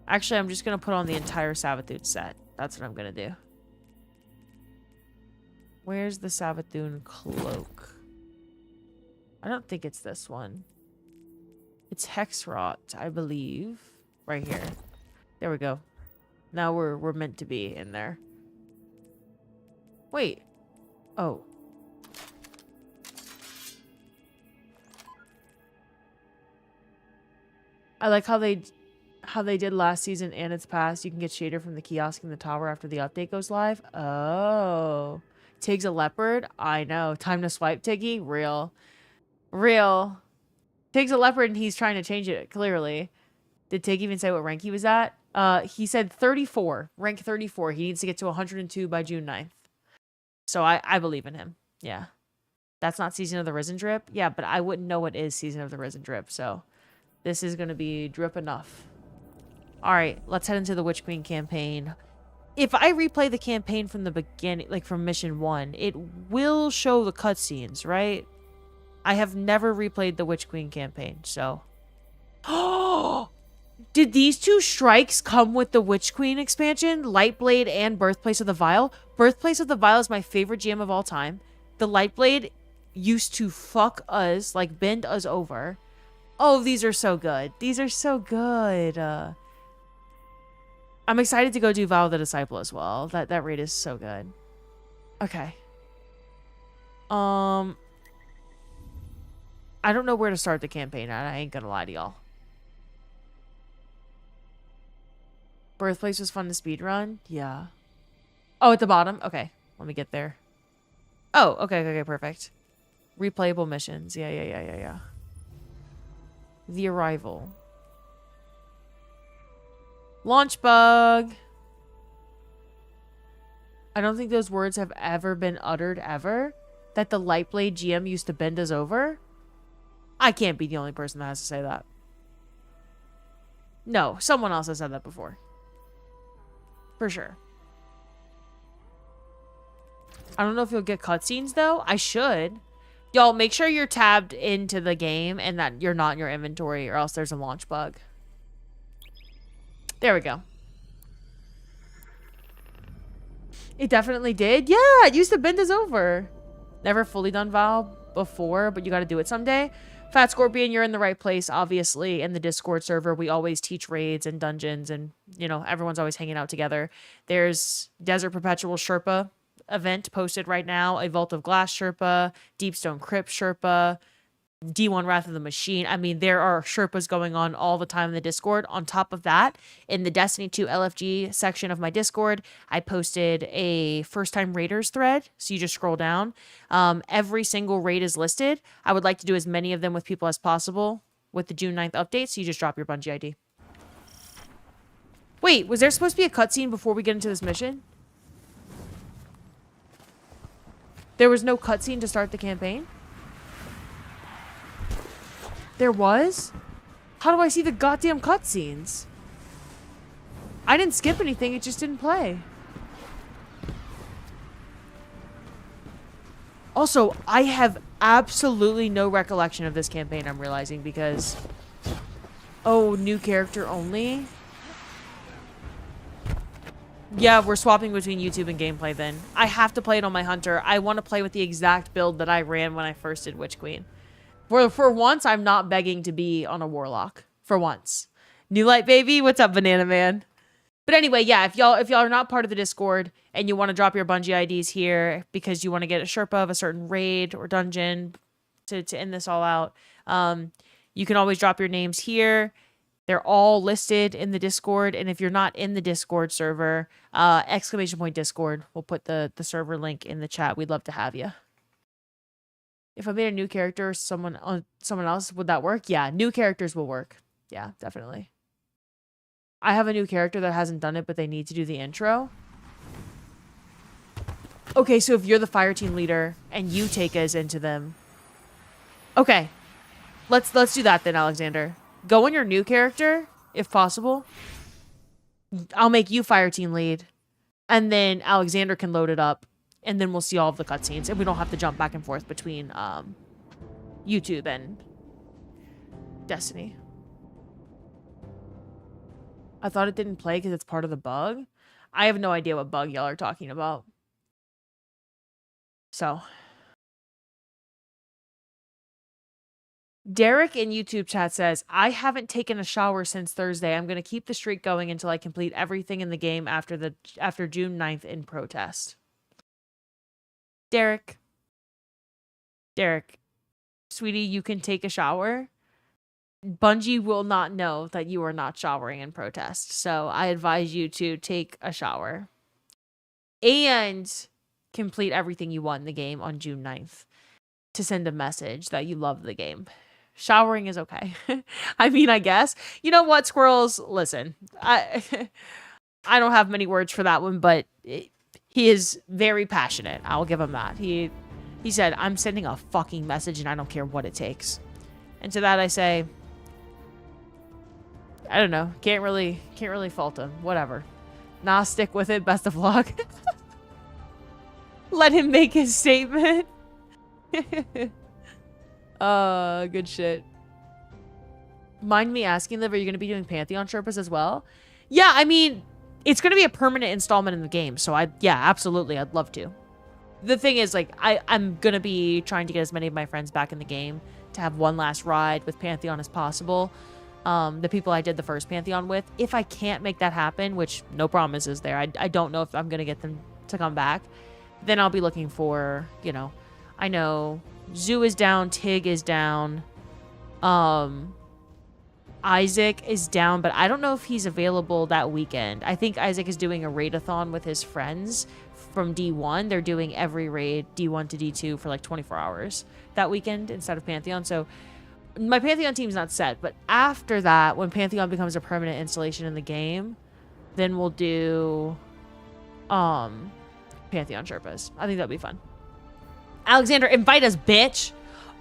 Actually, I'm just going to put on the entire Savathûn set. That's what I'm going to do. Where's the Savathûn cloak? I don't think it's this one. It's Hexrot, I believe. Right here. There we go. Now we're meant to be in there. Wait. Oh. I like how they did last season and its past. You can get shader from the kiosk in the tower after the update goes live. Oh. Tig's a leopard? I know. Time to swipe, Tiggy? Real. Real. Tig's a leopard and he's trying to change it, clearly. Did Tig even say what rank he was at? He said 34. Rank 34. He needs to get to 102 by June 9th. So I believe in him. Yeah. That's not Season of the Risen drip? Yeah, but I wouldn't know what is Season of the Risen drip, so... This is going to be drip enough. Alright, let's head into the Witch Queen campaign. If I replay the campaign from the beginning, like from Mission 1, it will show the cutscenes, right? I have never replayed the Witch Queen campaign, so... Oh! Did these two strikes come with the Witch Queen expansion? Lightblade and Birthplace of the Vile? Birthplace of the Vile is my favorite GM of all time. The Lightblade used to fuck us, like bend us over. Oh, these are so good. These are so good. I'm excited to go do Vow of the Disciple as well. That raid is so good. Okay. I don't know where to start the campaign at. I ain't gonna lie to y'all. Birthplace was fun to speedrun. Yeah. Oh, at the bottom? Okay. Let me get there. Oh, okay, perfect. Replayable missions. Yeah. The Arrival. Launch bug. I don't think those words have ever been uttered ever. That the Lightblade GM used to bend us over. I can't be the only person that has to say that. No, someone else has said that before. For sure. I don't know if you'll get cutscenes, though. I should. Y'all, make sure you're tabbed into the game and that you're not in your inventory, or else there's a launch bug. There we go. It definitely did. Yeah, it used to bend us over. Never fully done Val before, but you got to do it someday. Fat Scorpion, you're in the right place, obviously. In the Discord server, we always teach raids and dungeons, and, you know, everyone's always hanging out together. There's Desert Perpetual Sherpa event posted right now, a Vault of Glass Sherpa, Deepstone Crypt Sherpa, D1 Wrath of the Machine. I mean, there are Sherpas going on all the time in the Discord. On top of that, in the Destiny 2 LFG section of my Discord, I posted a first-time raiders thread. So you just scroll down. Every single raid is listed. I would like to do as many of them with people as possible with the June 9th update. So you just drop your Bungie ID. Wait, was there supposed to be a cutscene before we get into this mission? There was no cutscene to start the campaign? There was? How do I see the goddamn cutscenes? I didn't skip anything, it just didn't play. Also, I have absolutely no recollection of this campaign, I'm realizing, because... Oh, new character only? Yeah, we're swapping between YouTube and gameplay then. I have to play it on my Hunter. I want to play with the exact build that I ran when I first did Witch Queen. For once, I'm not begging to be on a Warlock. For once. New Light Baby, what's up, Banana Man? But anyway, yeah, if y'all are not part of the Discord and you want to drop your Bungie IDs here because you want to get a Sherpa of a certain raid or dungeon to end this all out, you can always drop your names here. They're all listed in the Discord, and if you're not in the Discord server, !Discord. We'll put the server link in the chat. We'd love to have you. If I made a new character or someone else, would that work? Yeah, new characters will work. Yeah, definitely. I have a new character that hasn't done it, but they need to do the intro. Okay, so if you're the fire team leader and you take us into them. Okay. Let's do that then, Alexander. Go on your new character, if possible. I'll make you fire team lead. And then Alexander can load it up. And then we'll see all of the cutscenes. And we don't have to jump back and forth between YouTube and Destiny. I thought it didn't play because it's part of the bug. I have no idea what bug y'all are talking about. So... Derek in YouTube chat says, I haven't taken a shower since Thursday. I'm going to keep the streak going until I complete everything in the game after June 9th in protest. Derek, sweetie, you can take a shower. Bungie will not know that you are not showering in protest. So I advise you to take a shower and complete everything you want in the game on June 9th to send a message that you love the game. Showering is okay. I mean, I guess. You know what, Squirrels? Listen, I don't have many words for that one, but he is very passionate. I'll give him that. He said, I'm sending a fucking message and I don't care what it takes. And to that I say, I don't know. Can't really fault him. Whatever. Nah, stick with it. Best of luck. Let him make his statement. Good shit. Mind me asking, Liv, are you going to be doing Pantheon Sherpas as well? Yeah, I mean, it's going to be a permanent installment in the game, so yeah, absolutely, I'd love to. The thing is, like, I'm going to be trying to get as many of my friends back in the game to have one last ride with Pantheon as possible. The people I did the first Pantheon with. If I can't make that happen, which no promises there, I don't know if I'm going to get them to come back, then I'll be looking for, you know, I know Zoo is down, Tig is down. Isaac is down, but I don't know if he's available that weekend. I think Isaac is doing a raid-a-thon with his friends from D1. They're doing every raid, D1 to D2, for like 24 hours that weekend instead of Pantheon. So my Pantheon team's not set, but after that, when Pantheon becomes a permanent installation in the game, then we'll do Pantheon Sherpas. I think that'd be fun. Alexander, invite us, bitch.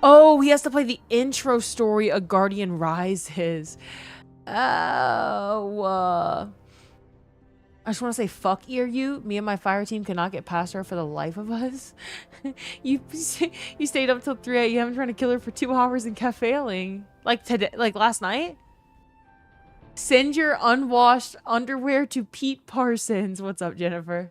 Oh, he has to play the intro story, A Guardian Rises. Oh, I just want to say, fuck ear you. Me and my fire team cannot get past her for the life of us. you stayed up till 3 a.m. trying to kill her for 2 hours and kept failing. Like today, like last night. Send your unwashed underwear to Pete Parsons. What's up, Jennifer?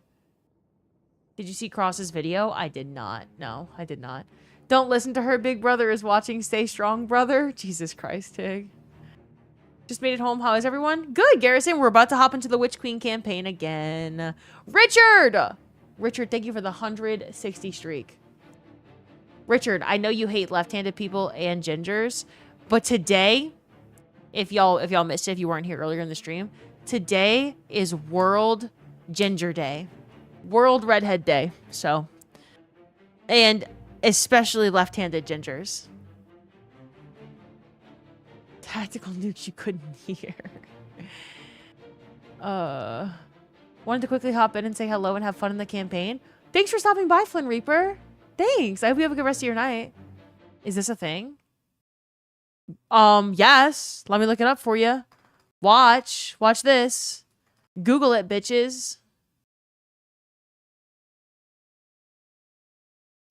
Did you see Cross's video? I did not. No, I did not. Don't listen to her. Big brother is watching. Stay strong, brother. Jesus Christ, Tig. Just made it home. How is everyone? Good, Garrison. We're about to hop into the Witch Queen campaign again. Richard! Richard, thank you for the 160 streak. Richard, I know you hate left-handed people and gingers, but today, if y'all missed it, if you weren't here earlier in the stream, today is World Ginger Day. World Redhead Day. So, and especially left-handed gingers. Tactical nukes you couldn't hear. Wanted to quickly hop in and say hello and have fun in the campaign. Thanks for stopping by, Flynn Reaper. Thanks. I hope you have a good rest of your night. Is this a thing? Yes. Let me look it up for you. Watch this. Google it, bitches.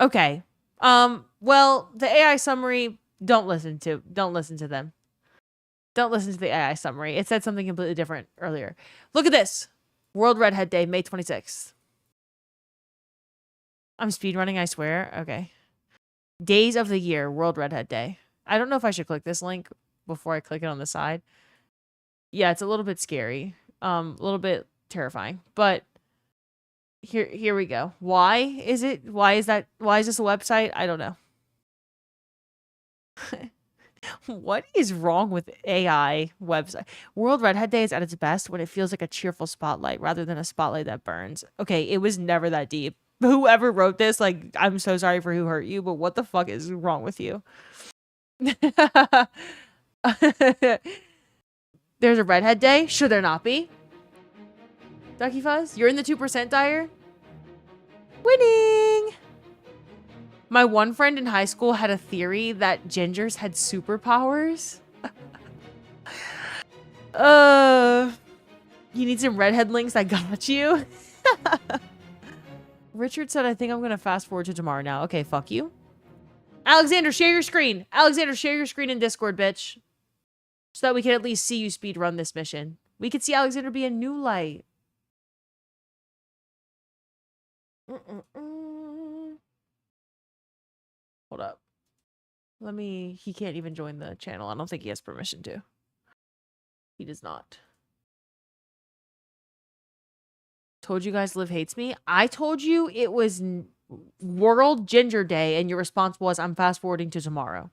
Okay. Well, the AI summary, don't listen to them. Don't listen to the AI summary. It said something completely different earlier. Look at this. World Redhead Day, May 26th. I'm speedrunning, I swear. Okay. Days of the year, World Redhead Day. I don't know if I should click this link before I click it on the side. Yeah, it's a little bit scary. A little bit terrifying. But here we go. Why is this a website? I don't know. What is wrong with AI website? World Redhead Day is at its best when it feels like a cheerful spotlight rather than a spotlight that burns. Okay, it was never that deep. Whoever wrote this, like, I'm so sorry for who hurt you, but what the fuck is wrong with you? There's a Redhead Day? Should there not be? Ducky Fuzz, you're in the 2% Dyer? Winning! My one friend in high school had a theory that gingers had superpowers. You need some redhead links? I got you. Richard said, I think I'm going to fast forward to tomorrow now. Okay, fuck you. Alexander, share your screen. Alexander, share your screen in Discord, bitch. So that we can at least see you speedrun this mission. We could see Alexander be a new light. Hold up. He can't even join the channel. I don't think he has permission to. He does not. Told you guys Liv hates me. I told you it was World Ginger Day, and your response was, I'm fast forwarding to tomorrow.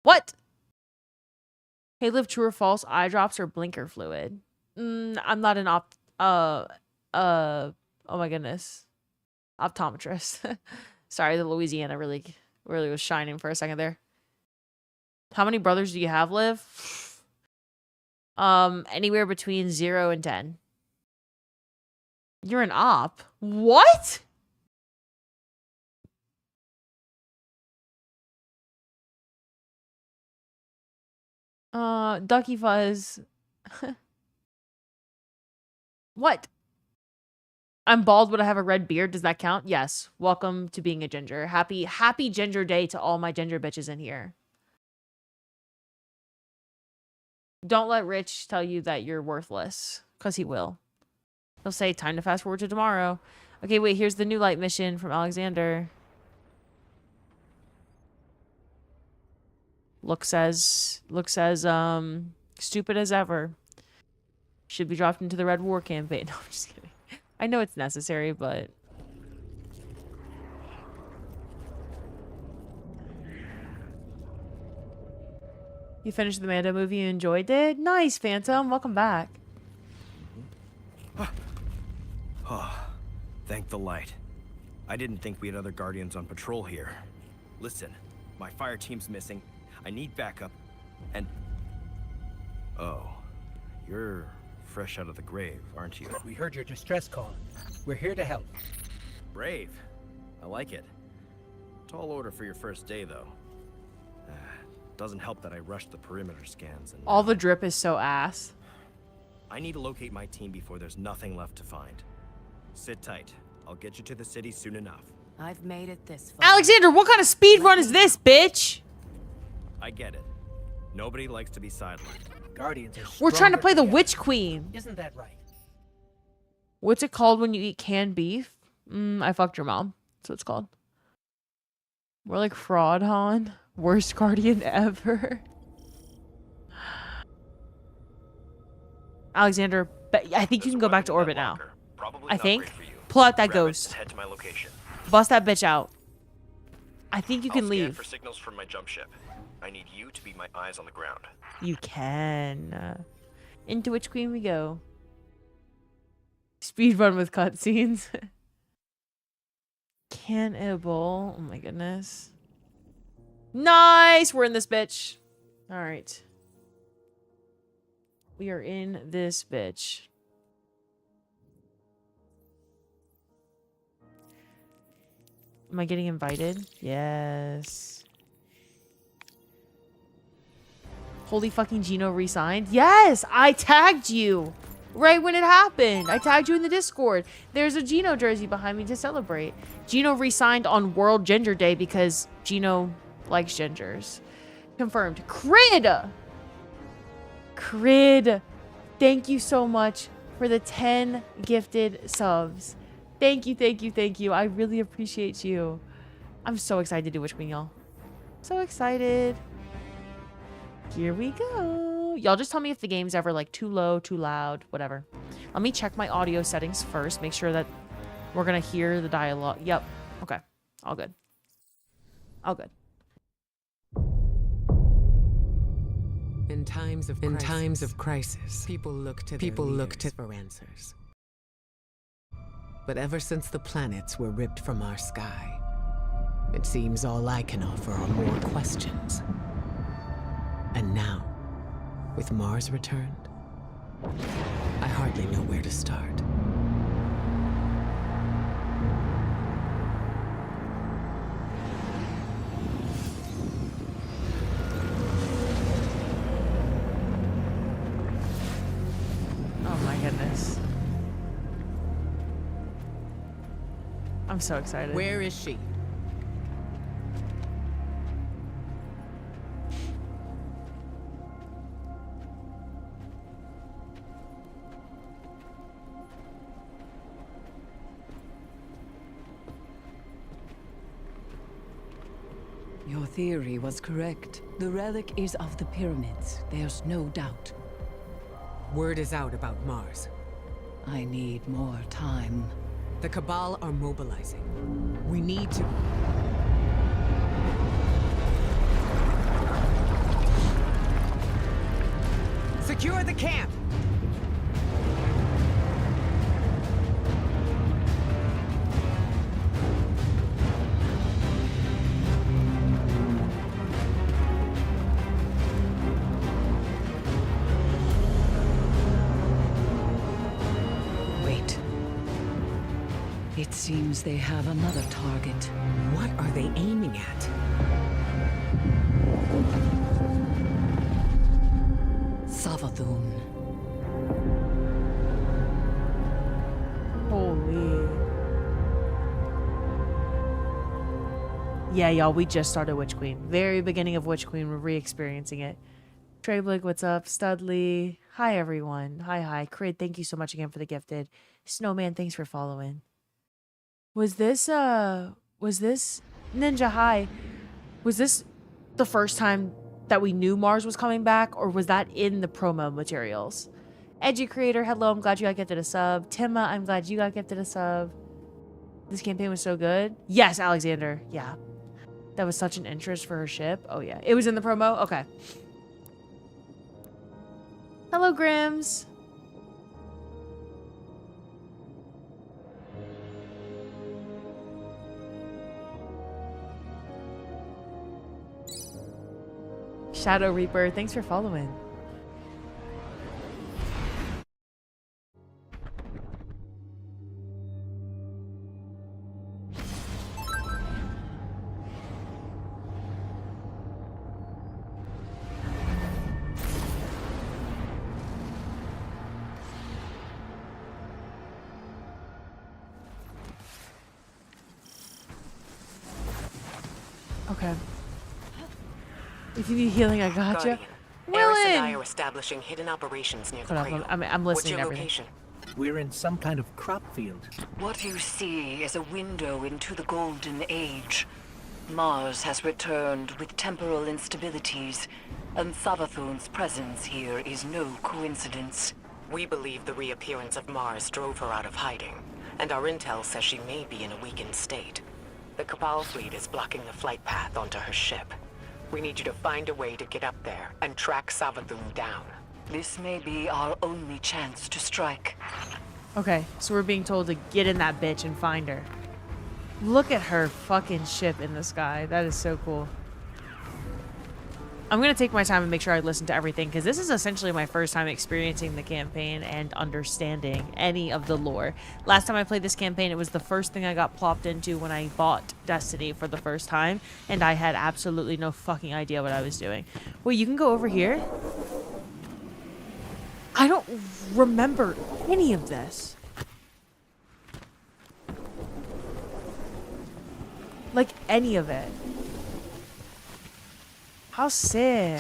What? Hey, Liv, true or false? Eye drops or blinker fluid? I'm not an oh my goodness. Optometrist. Sorry, the Louisiana really was shining for a second there. How many brothers do you have, Liv? Anywhere between 0 and 10. You're an op. What? Ducky Fuzz. What? I'm bald, but I have a red beard. Does that count? Yes. Welcome to being a ginger. Happy Ginger Day to all my ginger bitches in here. Don't let Rich tell you that you're worthless, because he will. He'll say, time to fast forward to tomorrow. Okay, wait, here's the new light mission from Alexander. Looks as stupid as ever. Should be dropped into the Red War campaign. No, I'm just kidding. I know it's necessary, but... You finished the Mando movie you enjoyed it? Nice, Phantom. Welcome back. Oh, thank the light. I didn't think we had other Guardians on patrol here. Listen, my fire team's missing. I need backup, and... Oh, you're fresh out of the grave, aren't you? We heard your distress call. We're here to help. Brave. I like it. Tall order for your first day, though. Doesn't help that I rushed the perimeter scans and... All the drip is so ass. I need to locate my team before there's nothing left to find. Sit tight. I'll get you to the city soon enough. I've made it this far. Alexander, what kind of speed run is this, bitch? I get it. Nobody likes to be sidelined. Guardians are We're trying to stronger play the together. Witch Queen. Isn't that right? What's it called when you eat canned beef? I fucked your mom. That's what it's called. We're like fraud, Han. Worst Guardian ever. Alexander, I think you can go back to orbit now. I think. Pull out that ghost. Head to my location. Bust that bitch out. I think you can I'll scan leave. for signals from my jump ship. I need you to be my eyes on the ground. You can. Into Witch Queen we go. Speed run with cutscenes. Cannibal. Oh my goodness. Nice! We're in this bitch. Alright. We are in this bitch. Am I getting invited? Yes. Holy fucking Gino resigned? Yes! I tagged you! Right when it happened. I tagged you in the Discord. There's a Gino jersey behind me to celebrate. Gino resigned on World Ginger Day because Gino likes gingers. Confirmed. Crid! Crid! Thank you so much for the 10 gifted subs. Thank you, thank you, thank you. I really appreciate you. I'm so excited to do Witch Queen, y'all. So excited. Here we go. Y'all just tell me if the game's ever like too low, too loud, whatever. Let me check my audio settings first. Make sure that we're going to hear the dialogue. Yep. Okay. All good. All good. In times of crisis, people look to for answers. But ever since the planets were ripped from our sky, it seems all I can offer are more questions. And now, with Mars returned, I hardly know where to start. Oh my goodness. I'm so excited. Where is she? Your theory was correct. The relic is of the pyramids. There's no doubt. Word is out about Mars. I need more time. The Cabal are mobilizing. We need to... Secure the camp! Wait. It seems they have another target. What are they aiming at? Savathun. Holy. Yeah, y'all, we just started Witch Queen. Very beginning of Witch Queen, we're re-experiencing it. Treblik, what's up? Studley. Hi, everyone. Hi. Crid, thank you so much again for the gifted. Snowman, thanks for following. Was this Ninja High? Was this the first time that we knew Mars was coming back, or was that in the promo materials? Edgy Creator, hello, I'm glad you got gifted a sub. Timma, I'm glad you got gifted a sub. This campaign was so good. Yes, Alexander. Yeah. That was such an interest for her ship. Oh, yeah. It was in the promo? Okay. Hello, Grims. Shadow Reaper, thanks for following. Okay. If you need healing, I got you. Eris and I are establishing hidden operations near the Hold cradle. on, I'm listening to What's your everything. location? We're in some kind of crop field. What you see is a window into the Golden Age. Mars has returned with temporal instabilities, and Savathun's presence here is no coincidence. We believe the reappearance of Mars drove her out of hiding, and our intel says she may be in a weakened state. The Cabal fleet is blocking the flight path onto her ship. We need you to find a way to get up there and track Savathun down. This may be our only chance to strike. Okay, so we're being told to get in that bitch and find her. Look at her fucking ship in the sky. That is so cool. I'm going to take my time and make sure I listen to everything, because this is essentially my first time experiencing the campaign and understanding any of the lore. Last time I played this campaign, it was the first thing I got plopped into when I bought Destiny for the first time, and I had absolutely no fucking idea what I was doing. Wait, you can go over here? I don't remember any of this. Like, any of it. How sick.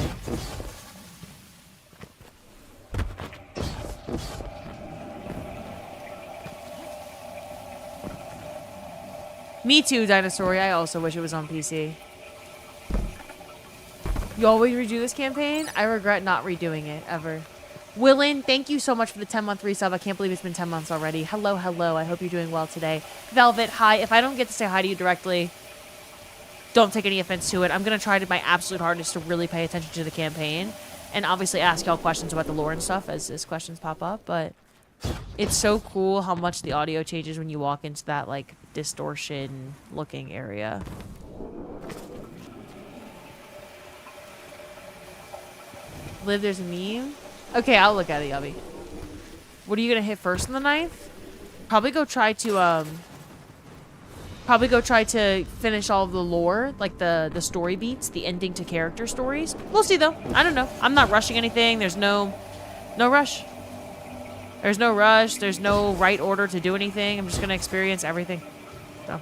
Me too, Dinosaur. I also wish it was on PC. You always redo this campaign? I regret not redoing it, ever. Willin, thank you so much for the 10-month resub. I can't believe it's been 10 months already. Hello, hello. I hope you're doing well today. Velvet, hi. If I don't get to say hi to you directly, don't take any offense to it. I'm going to try my absolute hardest to really pay attention to the campaign and obviously ask y'all questions about the lore and stuff as questions pop up. But it's so cool how much the audio changes when you walk into that, like, distortion-looking area. Liv, there's a meme? Okay, I'll look at it, Yubby. What are you going to hit first in the ninth? Probably go try to finish all of the lore, like the story beats, the ending to character stories. We'll see, though. I don't know. I'm not rushing anything. There's no rush. There's no rush. There's no right order to do anything. I'm just going to experience everything. So.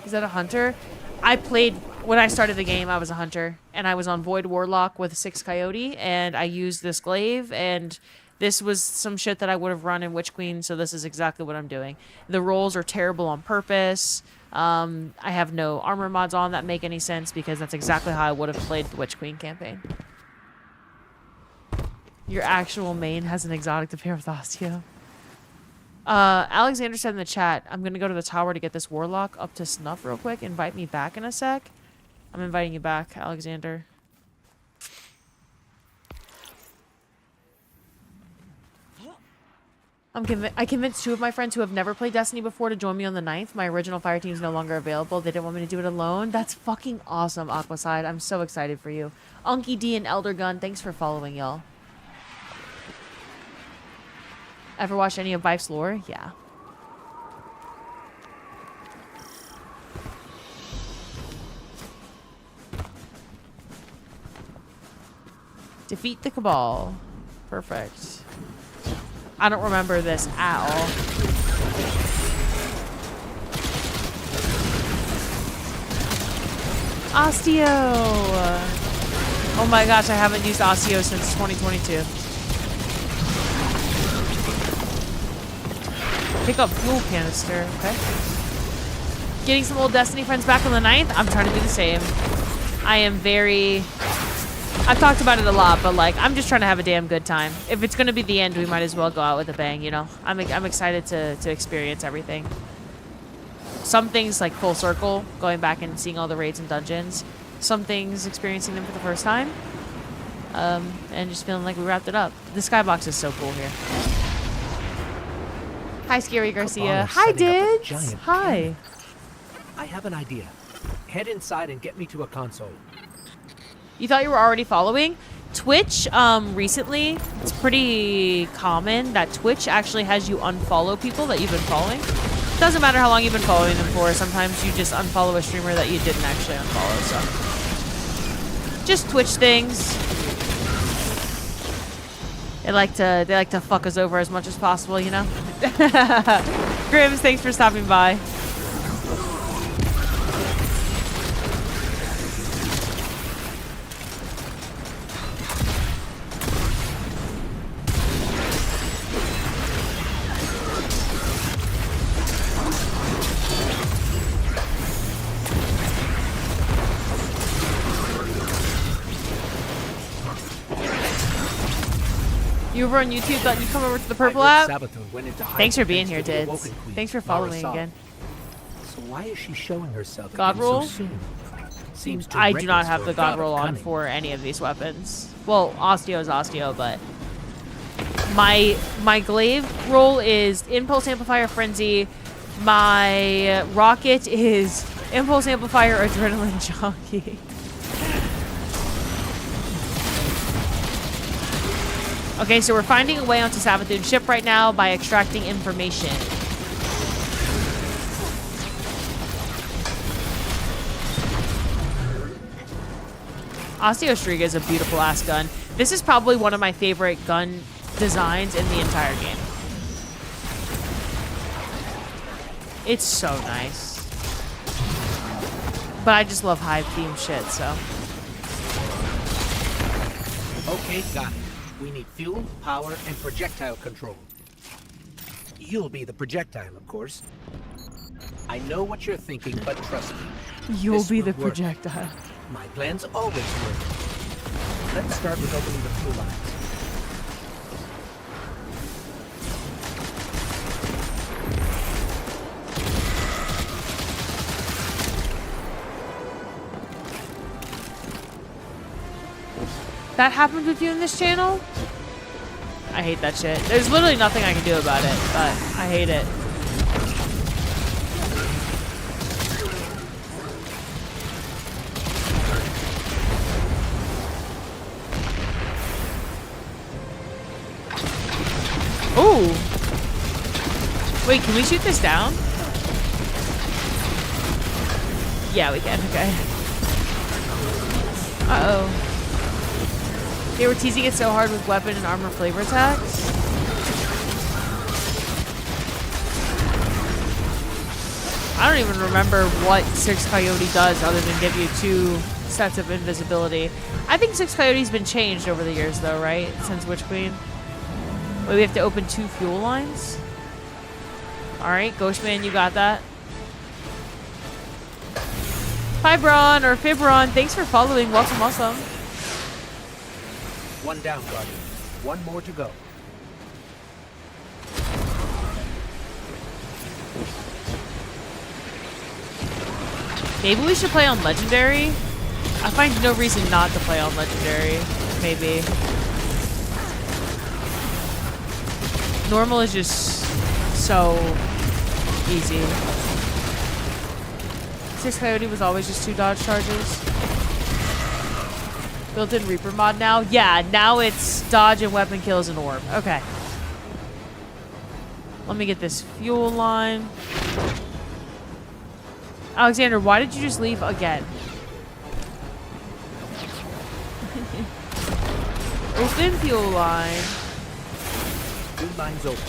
Is that a hunter? I played, when I started the game, I was a hunter. And I was on Void Warlock with 6 Coyote. And I used this glaive. And this was some shit that I would have run in Witch Queen. So this is exactly what I'm doing. The rolls are terrible on purpose. I have no armor mods on that make any sense. Because that's exactly how I would have played the Witch Queen campaign. Your actual main has an exotic to pair with Osteo. Alexander said in the chat, I'm going to go to the tower to get this warlock up to snuff real quick. Invite me back in a sec. I'm inviting you back, Alexander. I convinced 2 of my friends who have never played Destiny before to join me on the 9th. My original fire team is no longer available. They didn't want me to do it alone. That's fucking awesome, Aquaside. I'm so excited for you. Unky D and Elder Gun, thanks for following, y'all. Ever watched any of Vife's lore? Yeah. Defeat the Cabal. Perfect. I don't remember this at all. Osteo! Oh my gosh, I haven't used Osteo since 2022. Pick up fuel canister. Okay. Getting some old Destiny friends back on the 9th. I'm trying to do the same. I am very... I've talked about it a lot, but like, I'm just trying to have a damn good time. If it's going to be the end, we might as well go out with a bang, you know? I'm excited to experience everything. Some things like full circle, going back and seeing all the raids and dungeons. Some things experiencing them for the first time. And just feeling like we wrapped it up. The skybox is so cool here. Hi, Scary Garcia. Hi, Dids. Hi. I have an idea. Head inside and get me to a console. You thought you were already following? Twitch, recently, it's pretty common that Twitch actually has you unfollow people that you've been following. Doesn't matter how long you've been following them for. Sometimes you just unfollow a streamer that you didn't actually unfollow, so. Just Twitch things. They like to fuck us over as much as possible, you know? Grims, thanks for stopping by. You over on YouTube, thought you'd come over to the purple app? Thanks for being here, Dids. Thanks for following again. So why is she showing herself God roll? so soon? Seems I do not have the God roll on for any of these weapons. Well, Osteo is Osteo, but my glaive roll is Impulse Amplifier Frenzy. My rocket is Impulse Amplifier Adrenaline Jockey. Okay, so we're finding a way onto Savathun's ship right now by extracting information. Osteostriga is a beautiful ass gun. This is probably one of my favorite gun designs in the entire game. It's so nice. But I just love Hive theme shit, so. Okay, got it. We need fuel, power, and projectile control. You'll be the projectile, of course. I know what you're thinking, but trust me. You'll be the projectile. My plans always work. Let's start with opening the fuel lines. That happened with you in this channel? I hate that shit. There's literally nothing I can do about it, but I hate it. Ooh. Wait, can we shoot this down? Yeah, we can. Okay. Uh-oh. They were teasing it so hard with weapon and armor flavor attacks. I don't even remember what 6 Coyote does other than give you 2 sets of invisibility. I think 6 Coyote's been changed over the years though, right? Since Witch Queen. Wait, we have to open 2 fuel lines? Alright, Ghostman, you got that. Fibron or Fibron, thanks for following. Welcome, welcome. One down, Guardian. One more to go. Maybe we should play on Legendary? I find no reason not to play on Legendary. Maybe. Normal is just so easy. 6 Coyote was always just 2 dodge charges. Built-in Reaper mod now? Yeah, now it's dodge and weapon kills and orb. Okay. Let me get this fuel line. Alexander, why did you just leave again? Open fuel line. Fuel line's open.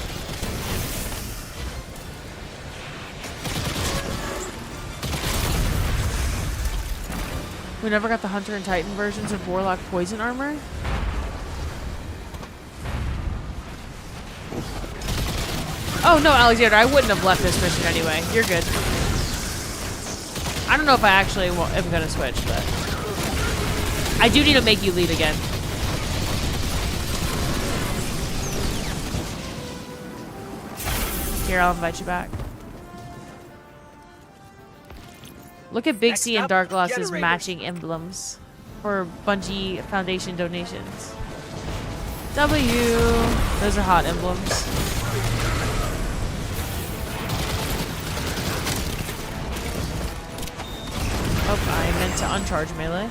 We never got the Hunter and Titan versions of Warlock Poison Armor. Oh no, Alexander, I wouldn't have left this mission anyway. You're good. I don't know if I actually am gonna switch, but I do need to make you lead again. Here, I'll invite you back. Look at Big C and Dark Gloss's matching emblems. for Bungie Foundation donations. W. Those are hot emblems. Oh, I meant to uncharge melee.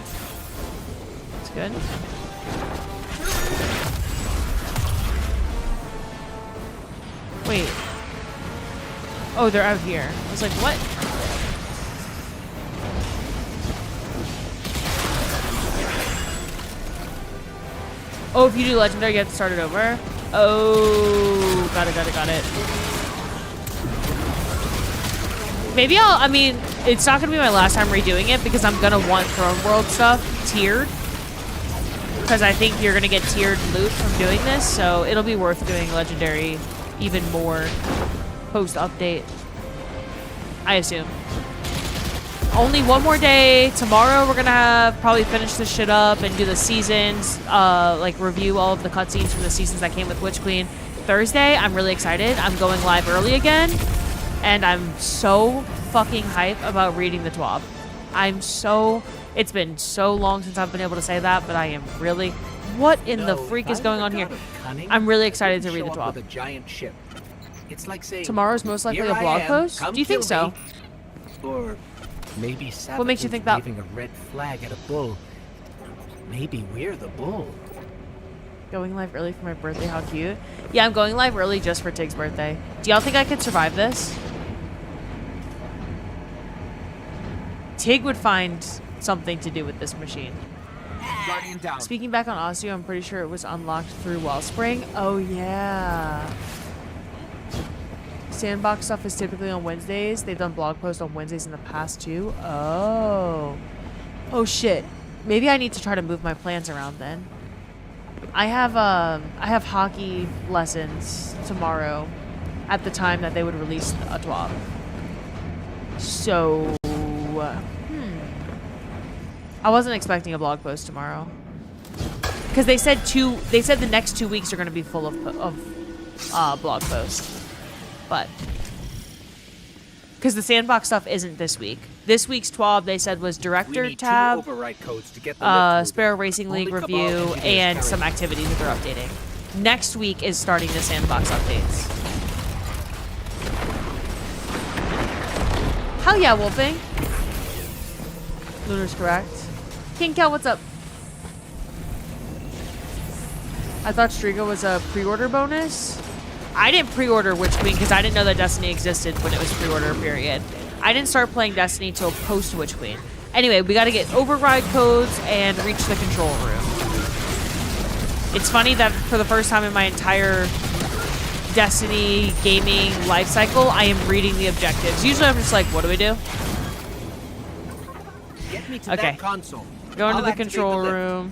That's good. Wait. Oh, they're out here. I was like, what? Oh, if you do legendary, you have to start it over. Oh, got it. Maybe I mean, it's not gonna be my last time redoing it because I'm gonna want Throne World stuff tiered. Because I think you're gonna get tiered loot from doing this, so it'll be worth doing legendary even more post-update. I assume. Only one more day. Tomorrow we're gonna probably finish this shit up and do the seasons, like review all of the cutscenes from the seasons that came with Witch Queen. Thursday, I'm really excited. I'm going live early again, and I'm so fucking hype about reading the TWAB. It's been so long since I've been able to say that, but I am really, what in the freak is going on here? I'm really excited to read the TWAB. A giant ship. It's like saying, tomorrow's most likely a blog post? Do you think so? Or maybe what makes you think that? Waving a red flag at a bull. Maybe we're the bull. Going live early for my birthday, how cute. Yeah, I'm going live early just for Tig's birthday. Do y'all think I could survive this? Tig would find something to do with this machine. Guardian down. Speaking back on Osteo, I'm pretty sure it was unlocked through Wellspring. Oh yeah. Sandbox stuff is typically on Wednesdays. They've done blog posts on Wednesdays in the past too. Oh. Oh shit. Maybe I need to try to move my plans around then. I have hockey lessons tomorrow at the time that they would release a TWAB. So, I wasn't expecting a blog post tomorrow. Because they said the next 2 weeks are going to be full of blog posts. But because the sandbox stuff isn't this week. This week's TWAB they said was director tab, codes to get the Sparrow Racing League review, and some activities that they're updating. Next week is starting the sandbox updates. Hell yeah, Wolfing. Lunar's correct. King Cal, what's up? I thought Striga was a pre-order bonus. I didn't pre-order Witch Queen because I didn't know that Destiny existed when it was pre-order period. I didn't start playing Destiny till post Witch Queen. Anyway, we got to get override codes and reach the control room. It's funny that for the first time in my entire Destiny gaming life cycle, I am reading the objectives. Usually I'm just like, what do we do? Get me to that console. Go into the control room.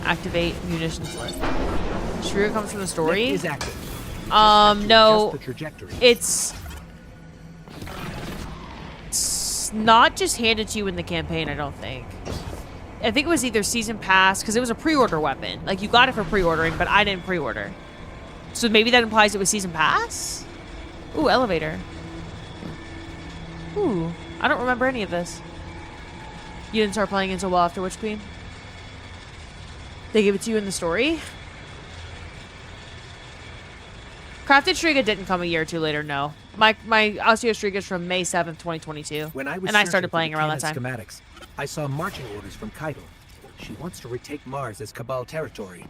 Activate munitions list. Shreya comes from the story. Is active. No. It's not just handed to you in the campaign, I don't think. I think it was either season pass, because it was a pre-order weapon. Like, you got it for pre-ordering, but I didn't pre-order. So maybe that implies it was season pass? Ooh, elevator. Ooh, I don't remember any of this. You didn't start playing until well after Witch Queen? They gave it to you in the story? Crafted Striga didn't come a year or two later, no. My Osteo Striga is from May 7th, 2022. And I started playing around that time. Schematics, I saw marching orders from Kaido. She wants to retake Mars as Cabal territory.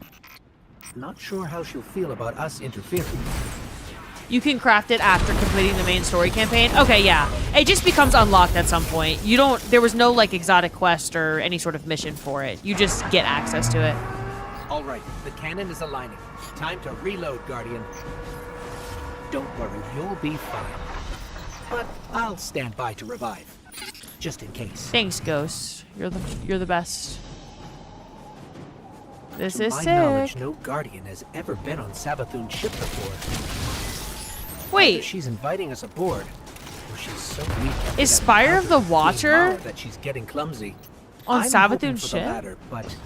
Not sure how she'll feel about us interfering. You can craft it after completing the main story campaign? Okay, yeah. It just becomes unlocked at some point. There was no, like, exotic quest or any sort of mission for it. You just get access to it. All right, the cannon is aligning. Time to reload, Guardian. Don't worry, you'll be fine. But I'll stand by to revive, just in case. Thanks, Ghost. You're the best. This is sick. To my knowledge, no Guardian has ever been on Savathun's ship before. Wait. Either she's inviting us aboard, or she's so weak. Is Spire of the Watcher that she's getting clumsy. on Savathun's ship? The latter, but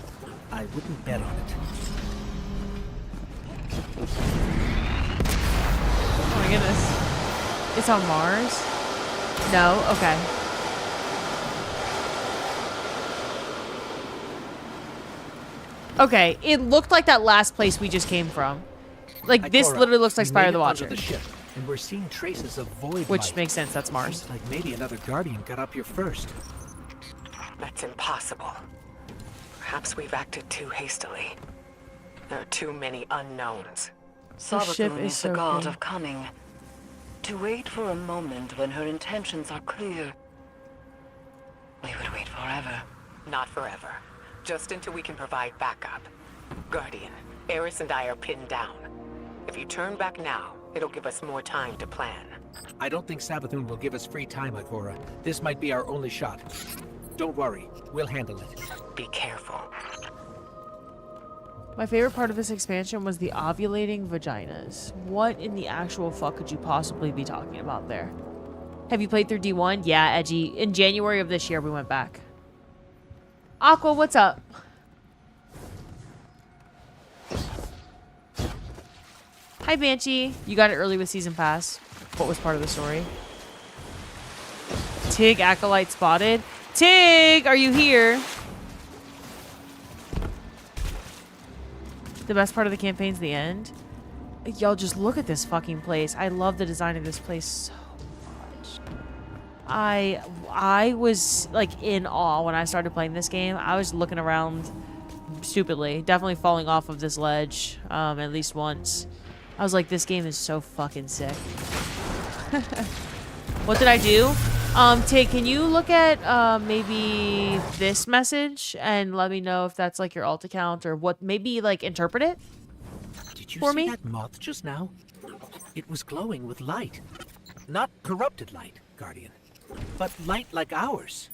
I wouldn't bet on it. Oh my goodness. It's on Mars? No? Okay. Okay, it looked like that last place we just came from. Like, this Ikora, literally looks like we Spire made the it onto Watcher. the ship, and we're seeing traces of void Which light. makes sense, that's Mars. Seems like maybe another Guardian got up here first. That's impossible. Perhaps we've acted too hastily. There are too many unknowns. Savathun is is the so god cool. of cunning. To wait for a moment when her intentions are clear, we would wait forever. Not forever. Just until we can provide backup. Guardian, Eris and I are pinned down. If you turn back now, it'll give us more time to plan. I don't think Savathun will give us free time, Ikora. This might be our only shot. Don't worry, we'll handle it. Be careful. My favorite part of this expansion was the ovulating vaginas. What in the actual fuck could you possibly be talking about there? Have you played through D1? Yeah, Edgy. In January of this year, we went back. Aqua, what's up? Hi, Banshee. You got it early with Season Pass. What was part of the story? Tig Acolyte spotted. Tig, are you here? The best part of the campaign's the end. Y'all just look at this fucking place. I love the design of this place so much. I was like in awe when I started playing this game. I was looking around stupidly, definitely falling off of this ledge at least once. I was like, this game is so fucking sick. What did I do? Tig, can you look at maybe this message and let me know if that's like your alt account or what? Maybe like interpret it Did you for see me. that moth just now? It was glowing with light. Not corrupted light, Guardian, but light like ours.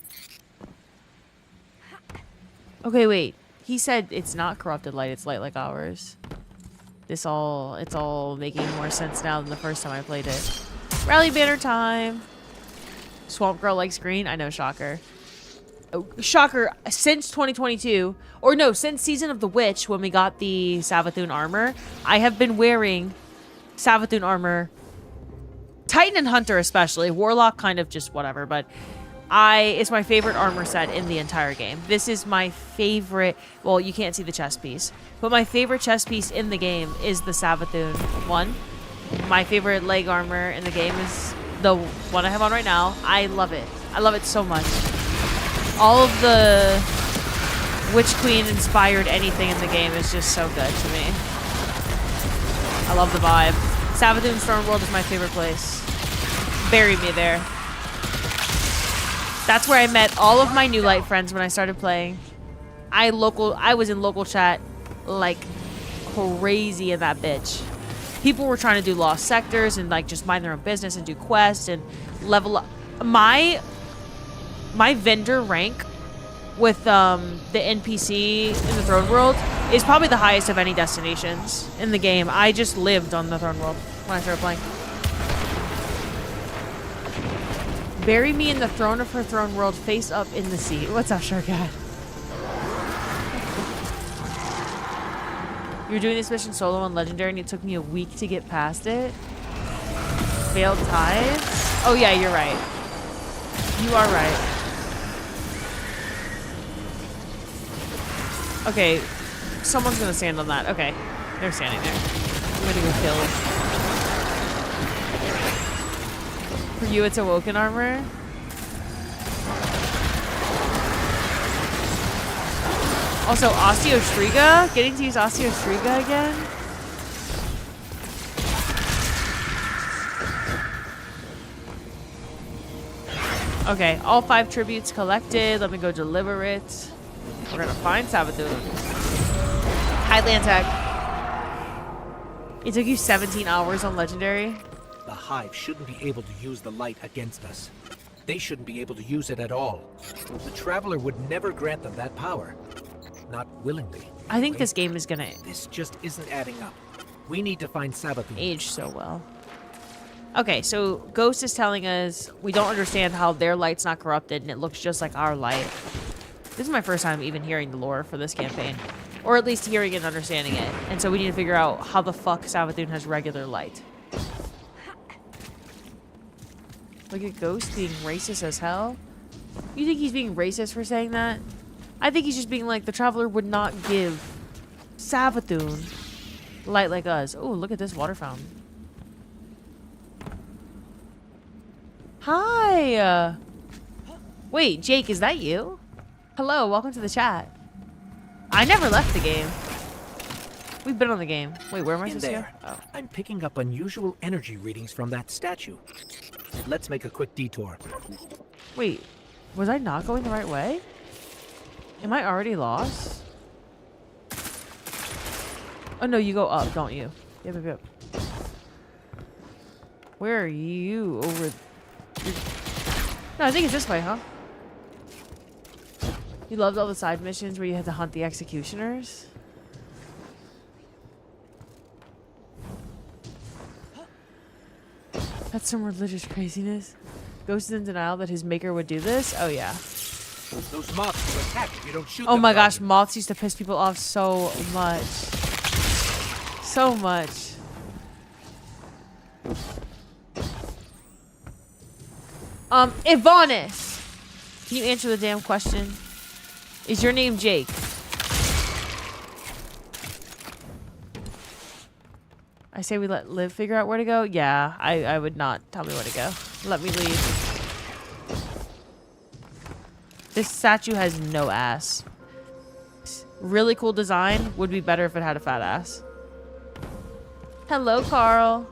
Okay, wait. He said it's not corrupted light. It's light like ours. It's all making more sense now than the first time I played it. Rally banner time. Swamp Girl likes green. I know, shocker. Oh, shocker. Since 2022, or no, since Season of the Witch, when we got the Savathun armor, I have been wearing Savathun armor. Titan and Hunter especially. Warlock kind of just whatever, but it's my favorite armor set in the entire game. This is my favorite. Well, you can't see the chest piece, but my favorite chest piece in the game is the Savathun one. My favorite leg armor in the game is the one I have on right now. I love it. I love it so much. All of the Witch Queen inspired anything in the game is just so good to me. I love the vibe. Savathun's Throne World is my favorite place. Bury me there. That's where I met all of my New Light friends when I started playing. I was in local chat like crazy in that bitch. People were trying to do lost sectors and like just mind their own business and do quests and level up. My vendor rank with the NPC in the Throne World is probably the highest of any destinations in the game. I just lived on the Throne World when I started playing. Bury me in the throne of her throne world, face up in the sea. What's up, Sharkat? You were doing this mission solo on Legendary and it took me a week to get past it. Failed Tides? Oh yeah, you're right. You are right. Okay, someone's gonna stand on that. Okay, they're standing there. I'm gonna go kill. For you, it's Awoken armor. Also, Osteostriga? Getting to use Osteostriga again? Okay, all 5 tributes collected. Let me go deliver it. We're gonna find Savathun. Hi, Lantec. It took you 17 hours on Legendary? The Hive shouldn't be able to use the light against us. They shouldn't be able to use it at all. The Traveler would never grant them that power. Not willingly. I think this game is gonna... This just isn't adding up. We need to find Savathun. Age so well. Okay, so Ghost is telling us we don't understand how their light's not corrupted and it looks just like our light. This is my first time even hearing the lore for this campaign. Or at least hearing it and understanding it. And so we need to figure out how the fuck Savathun has regular light. Look at Ghost being racist as hell. You think he's being racist for saying that? I think he's just being like, the Traveler would not give Savathun. Light like us. Oh, look at this water fountain. Hi. Wait, Jake, is that you? Hello, welcome to the chat. I never left the game. We've been on the game. Wait, where am I supposed to go? Oh. I'm picking up unusual energy readings from that statue. Let's make a quick detour. Wait, was I not going the right way? Am I already lost? Oh no, you go up, don't you? Yep. Where are you? Over... No, I think it's this way, huh? You loved all the side missions where you had to hunt the executioners? That's some religious craziness. Ghost is in denial that his maker would do this? Oh yeah. Those moths will attack if you don't shoot Oh them. my gosh, moths used to piss people off so much. So much. Ivanis! Can you answer the damn question? Is your name Jake? I say we let Liv figure out where to go? Yeah, I would not tell me where to go. Let me leave. This statue has no ass. Really cool design. Would be better if it had a fat ass. Hello, Carl.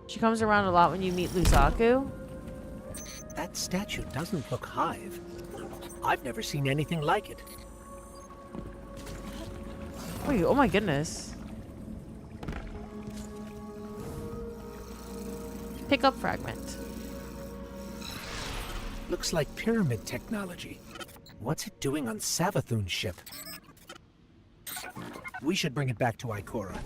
She comes around a lot when you meet Lusaku. That statue doesn't look Hive. I've never seen anything like it. Wait, oh my goodness. Pick up fragment. Looks like pyramid technology. What's it doing on Savathun's ship? We should bring it back to Ikora.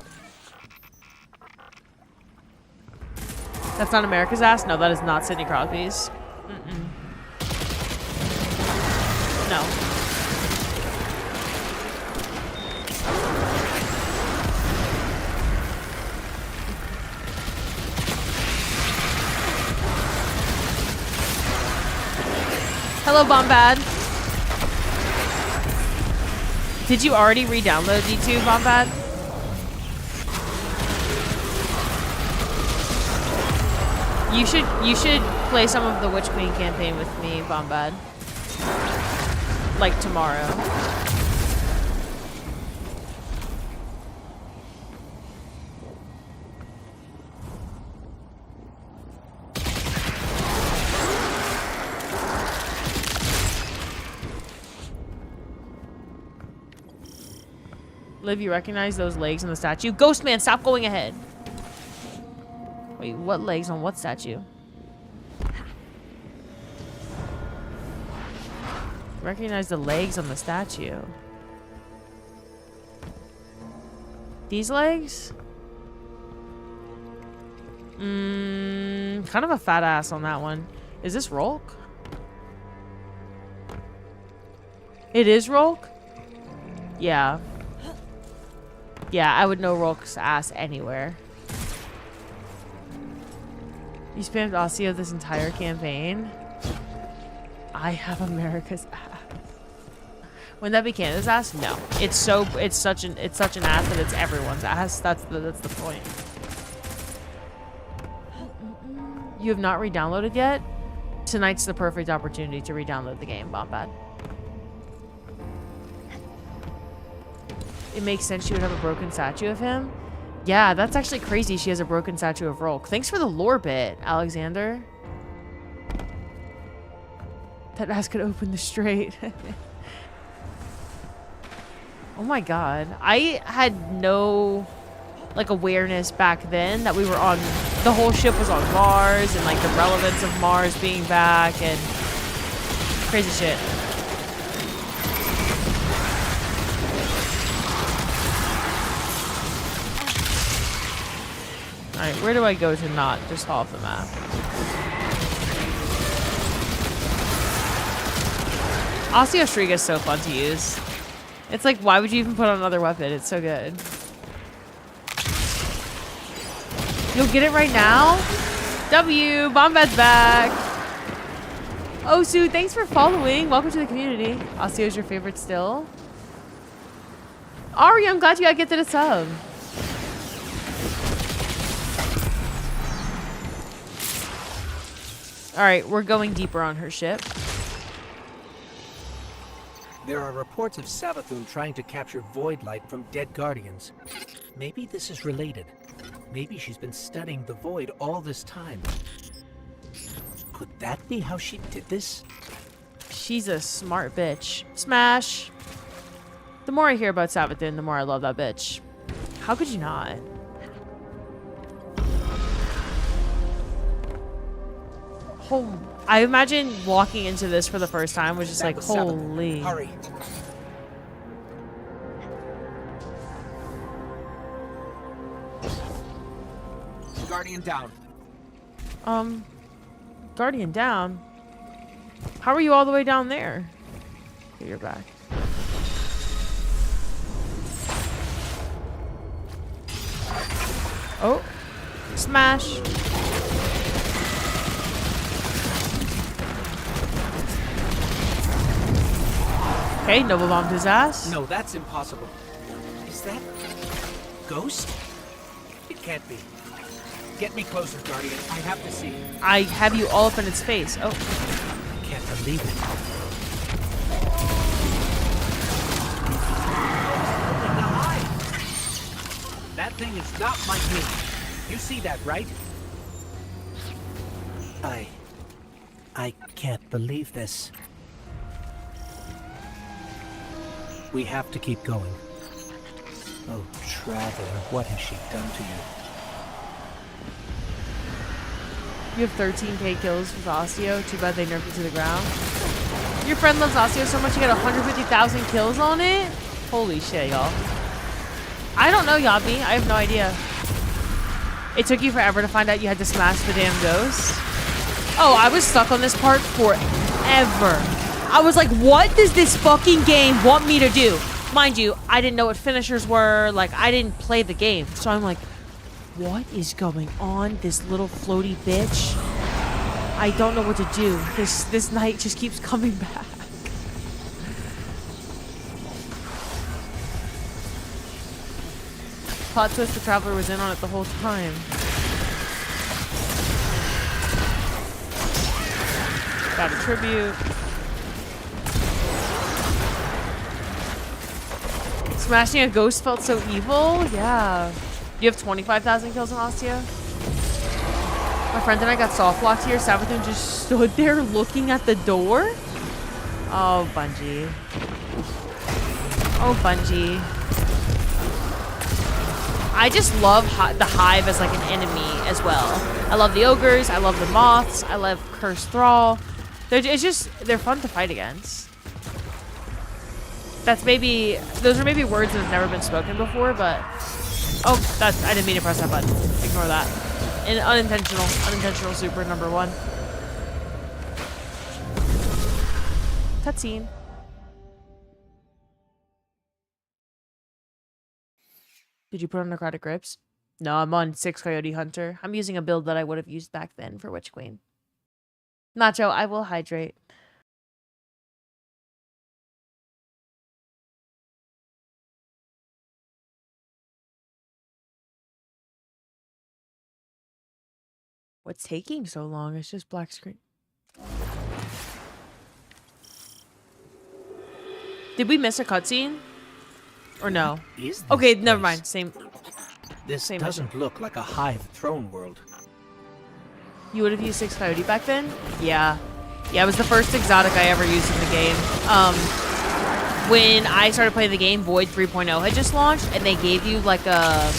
That's not America's ass? No, that is not Sidney Crosby's. Mm-mm. No. Hello, Bombad. Did you already re-download D2, Bombad? You should play some of the Witch Queen campaign with me, Bombad. Like tomorrow. Liv, you recognize those legs on the statue? Ghost man, stop going ahead. Wait, what legs on what statue? Recognize the legs on the statue. These legs? Kind of a fat ass on that one. Is this Rolk? It is Rolk? Yeah. Yeah, I would know Rolk's ass anywhere. You spammed Osseo this entire campaign? I have America's ass. Wouldn't that be Canada's ass? No. It's such an ass that it's everyone's ass. That's the point. You have not re-downloaded yet? Tonight's the perfect opportunity to re-download the game, Bombad. It makes sense she would have a broken statue of him. Yeah, that's actually crazy she has a broken statue of Rolk. Thanks for the lore bit, Alexander. That ass could open the strait. Oh my god. I had no awareness back then that we were on, the whole ship was on Mars and the relevance of Mars being back and crazy shit. Alright, where do I go to not just fall off the map? Osseo Striga is so fun to use. It's like, why would you even put on another weapon? It's so good. You'll get it right now? W! Bombad's back! Osu, thanks for following. Welcome to the community. Osseo's your favorite still? Ari, I'm glad you got gifted a sub. Alright, we're going deeper on her ship. There are reports of Savathun trying to capture Void Light from dead Guardians. Maybe this is related. Maybe she's been studying the Void all this time. Could that be how she did this? She's a smart bitch. Smash! The more I hear about Savathun, the more I love that bitch. How could you not? I imagine walking into this for the first time was just like, holy. Hurry. Guardian down. Guardian down? How are you all the way down there? Okay, you're back. Oh. Smash. Okay, Noble bombed his ass. No, that's impossible. Is that... Ghost? It can't be. Get me closer, Guardian. I have to see. I have you all up in its face. Oh. I can't believe it. That thing is not like me. You see that, right? I can't believe this. We have to keep going. Oh, Traveler, what has she done to you? You have 13k kills with Osteo. Too bad they nerfed it to the ground. Your friend loves Osteo so much you got 150,000 kills on it? Holy shit, y'all. I don't know, Yabi. I have no idea. It took you forever to find out you had to smash the damn ghost. Oh, I was stuck on this part forever. I was like, what does this fucking game want me to do? Mind you, I didn't know what finishers were. Like, I didn't play the game. So I'm like, what is going on? This little floaty bitch. I don't know what to do. This night just keeps coming back. Plot twist, the Traveler was in on it the whole time. Got a tribute. Smashing a ghost felt so evil? Yeah. You have 25,000 kills in Osteo? My friend and I got soft locked here. Savathun just stood there looking at the door? Oh, Bungie. Oh, Bungie. I just love the Hive as like an enemy as well. I love the ogres. I love the moths. I love Cursed Thrall. They're fun to fight against. Those are maybe words that have never been spoken before, but oh, I didn't mean to press that button. Ignore that. Unintentional super number 1. Cutscene. Did you put on necrotic grips? No, I'm on 6 Coyote Hunter. I'm using a build that I would have used back then for Witch Queen. Nacho, I will hydrate. What's taking so long? It's just black screen. Did we miss a cutscene? Or no? Okay, never mind. Same. This same doesn't mission. look like a Hive throne world. You would have used 6 Coyote back then? Yeah. Yeah, it was the first exotic I ever used in the game. When I started playing the game, Void 3.0 had just launched, and they gave you like a...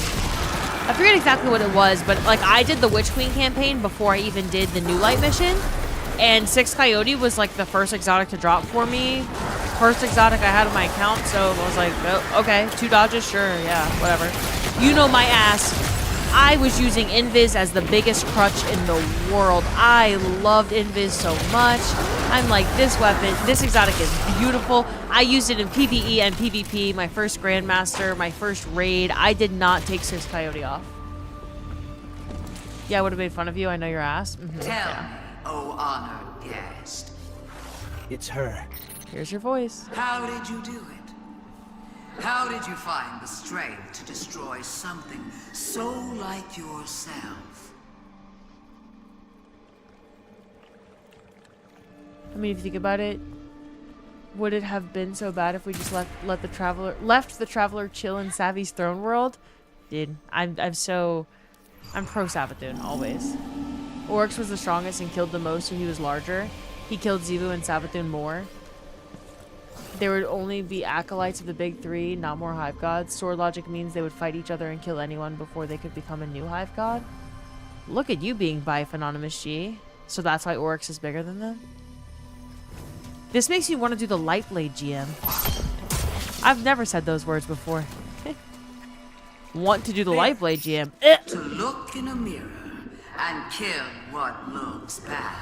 I forget exactly what it was, but like I did the Witch Queen campaign before I even did the New Light mission. And 6 Coyote was like the first exotic to drop for me. First exotic I had on my account, so I was like, oh, okay, 2 dodges, sure, yeah, whatever. You know my ass. I was using Invis as the biggest crutch in the world. I loved Invis so much. I'm like, this weapon, this exotic is beautiful. I used it in PvE and PvP, my first Grandmaster, my first raid. I did not take 6 Coyote off. Yeah, I would have made fun of you. I know your ass. Mm-hmm. Tell me, oh honored guest. It's her. Here's your voice. How did you do it? How did you find the strength to destroy something so like yourself? I mean, if you think about it, would it have been so bad if we just left the traveler chill in Savvy's throne world? Dude, I'm pro Savathun always. Oryx was the strongest and killed the most, so he was larger. He killed Xivu and Savathun more. There would only be acolytes of the big three, not more hive gods. Sword logic means they would fight each other and kill anyone before they could become a new hive god. Look at you being Bife Anonymous G. So that's why Oryx is bigger than them? This makes me want to do the Lightblade GM. I've never said those words before. Want to do the Lightblade GM. To look in a mirror and kill what looks bad.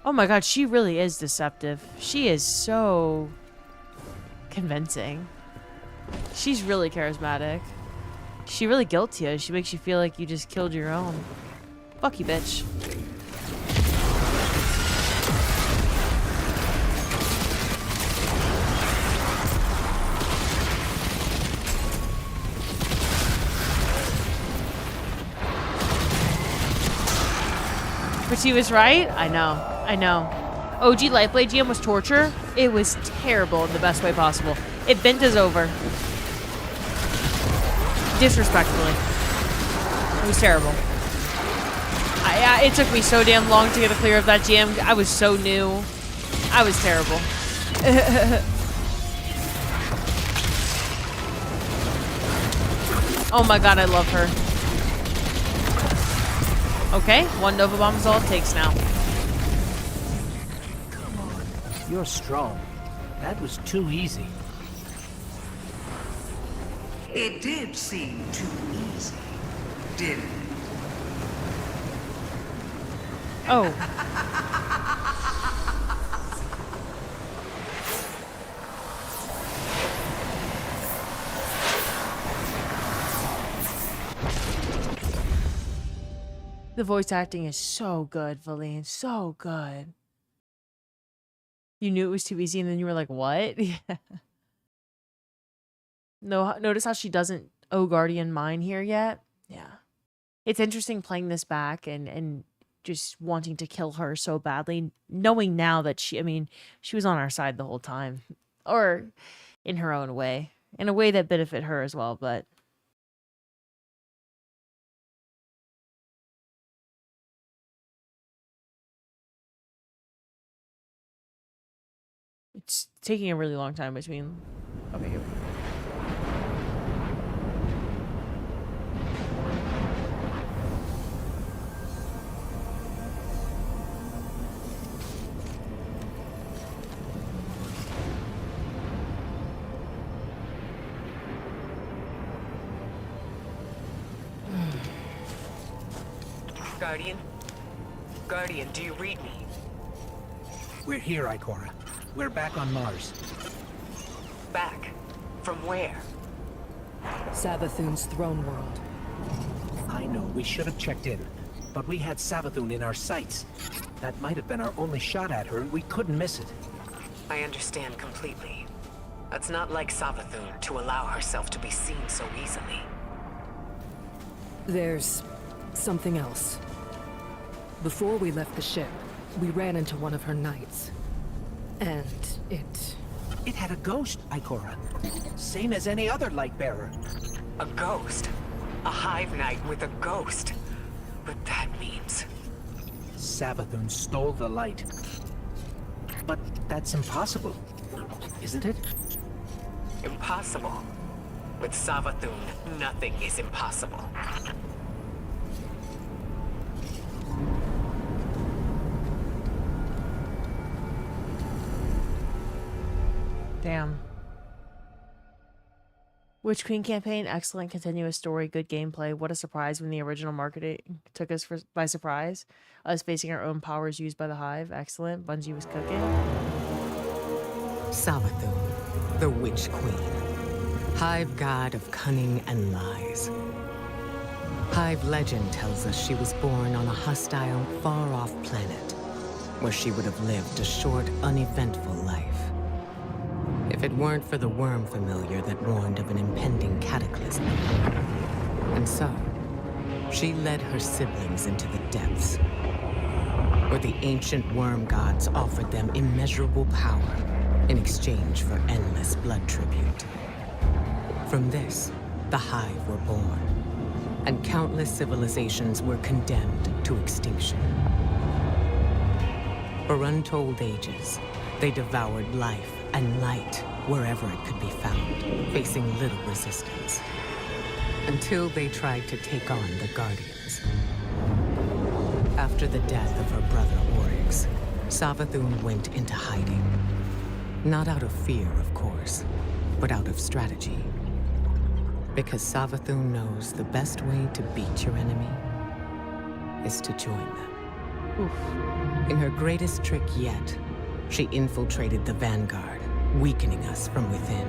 Oh my god, she really is deceptive. She is so convincing. She's really charismatic. She really guilty you. She makes you feel like you just killed your own. Fuck you, bitch. But she was right? I know. I know. OG Lightblade GM was torture. It was terrible in the best way possible. It bent us over. Disrespectfully. It was terrible. It took me so damn long to get a clear of that GM. I was so new. I was terrible. Oh my god, I love her. Okay, one Nova Bomb is all it takes now. Come on, you're strong. That was too easy. It did seem too easy, didn't it? Oh. The voice acting is so good, Valine. So good. You knew it was too easy and then you were like, what? Yeah. No, notice how she doesn't owe Guardian mine here yet? Yeah. It's interesting playing this back and just wanting to kill her so badly, knowing now that she was on our side the whole time. Or in her own way. In a way that benefit her as well, but... It's taking a really long time between... Okay, here we go. Guardian? Guardian, do you read me? We're here, Ikora. We're back on Mars. Back? From where? Savathun's throne world. I know, we should have checked in. But we had Savathun in our sights. That might have been our only shot at her, and we couldn't miss it. I understand completely. It's not like Savathun to allow herself to be seen so easily. There's something else. Before we left the ship, we ran into one of her knights. And It had a ghost, Ikora. Same as any other light bearer. A ghost? A hive knight with a ghost? But that means... Savathun stole the light. But that's impossible, isn't it? Impossible? With Savathun, nothing is impossible. Damn. Witch Queen campaign, excellent continuous story, good gameplay. What a surprise when the original marketing took us by surprise. Us facing our own powers used by the Hive, excellent. Bungie was cooking. Savathun, the Witch Queen. Hive god of cunning and lies. Hive legend tells us she was born on a hostile, far-off planet, where she would have lived a short, uneventful life. it weren't for the worm familiar that warned of an impending cataclysm. And so, she led her siblings into the depths, where the ancient worm gods offered them immeasurable power in exchange for endless blood tribute. From this, the Hive were born, and countless civilizations were condemned to extinction. For untold ages, they devoured life and light wherever it could be found, facing little resistance. Until they tried to take on the Guardians. After the death of her brother Oryx, Savathun went into hiding. Not out of fear, of course, but out of strategy. Because Savathun knows the best way to beat your enemy is to join them. Oof. In her greatest trick yet, she infiltrated the Vanguard, weakening us from within.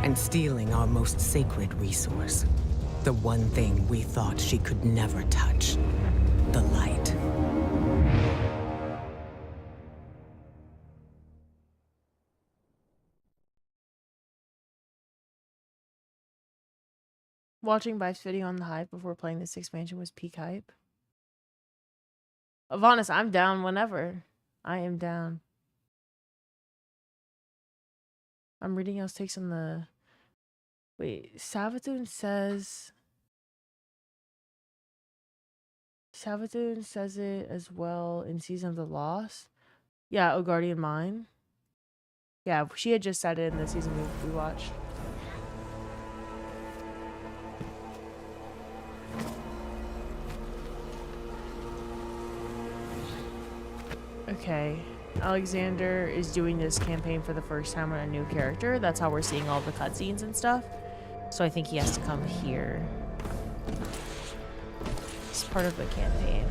And stealing our most sacred resource. The one thing we thought she could never touch. The light. Watching Bife's video on the Hive before playing this expansion was peak hype. Avanis, I'm down whenever. I am down. I'm reading else takes on the... Wait, Savathun says it as well in Season of the Lost. Yeah, O Guardian Mine. Yeah, she had just said it in the season we watched. Okay, Alexander is doing this campaign for the first time on a new character. That's how we're seeing all the cutscenes and stuff. So I think he has to come here. It's part of the campaign.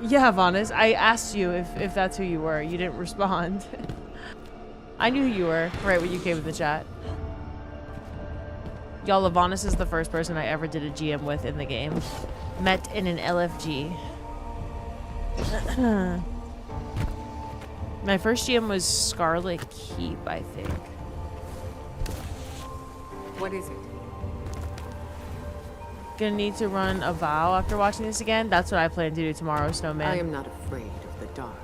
Yeah, Vanis, I asked you if that's who you were. You didn't respond. I knew who you were right when you came in the chat. Y'all, Lavanis is the first person I ever did a GM with in the game. Met in an LFG. My first GM was Scarlet Keep, I think. What is it? Gonna need to run a vow after watching this again. That's what I plan to do tomorrow, Snowman. I am not afraid of the dark.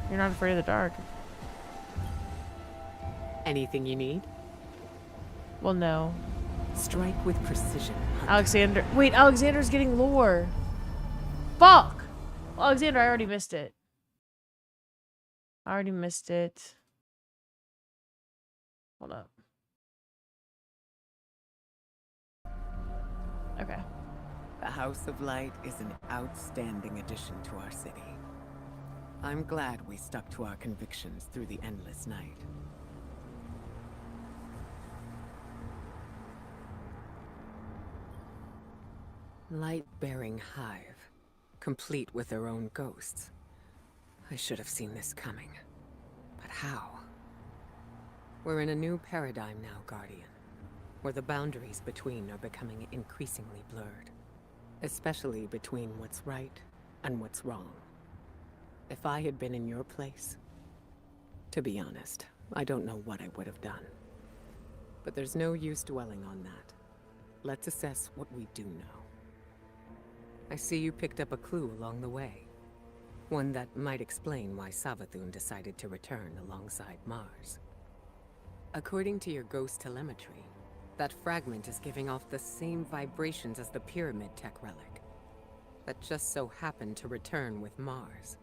You're not afraid of the dark. Anything you need? Well, no. Strike with precision. Alexander. Wait, Alexander's getting lore. Fuck! Well, Alexander, I already missed it. Hold up. Okay. The House of Light is an outstanding addition to our city. I'm glad we stuck to our convictions through the endless night. Light-bearing hive, complete with their own ghosts. I should have seen this coming. But how? We're in a new paradigm now, Guardian, where the boundaries between are becoming increasingly blurred. Especially between what's right and what's wrong. If I had been in your place, to be honest, I don't know what I would have done. But there's no use dwelling on that. Let's assess what we do know. I see you picked up a clue along the way. One that might explain why Savathun decided to return alongside Mars. According to your ghost telemetry, that fragment is giving off the same vibrations as the pyramid tech relic. That just so happened to return with Mars.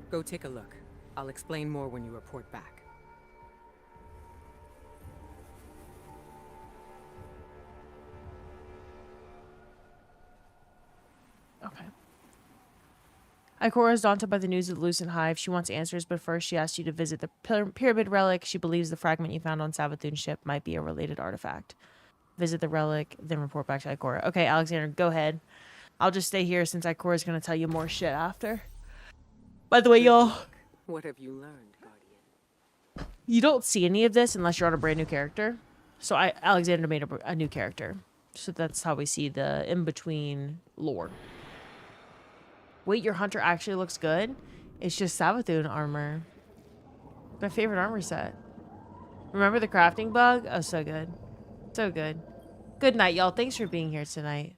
Go take a look. I'll explain more when you report back. Okay. Ikora is daunted by the news of the Lucent Hive. She wants answers, but first she asks you to visit the pyramid relic. She believes the fragment you found on Savathun's ship might be a related artifact. Visit the relic, then report back to Ikora. Okay, Alexander, go ahead. I'll just stay here since Ikora is going to tell you more shit after. By the way, y'all, what have you learned, Guardian? You don't see any of this unless you're on a brand new character. So Alexander made a new character. So that's how we see the in-between lore. Wait, your hunter actually looks good? It's just Savathun armor. My favorite armor set. Remember the crafting bug? Oh, so good. So good. Good night, y'all. Thanks for being here tonight.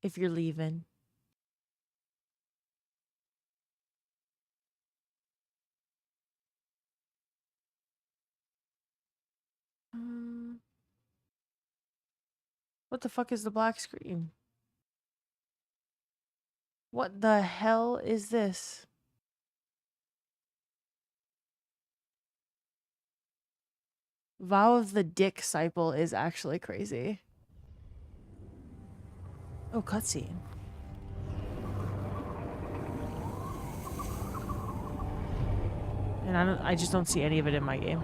If you're leaving. What the fuck is the black screen? What the hell is this? Vow of the Dick Disciple is actually crazy. Oh, cutscene. And I just don't see any of it in my game.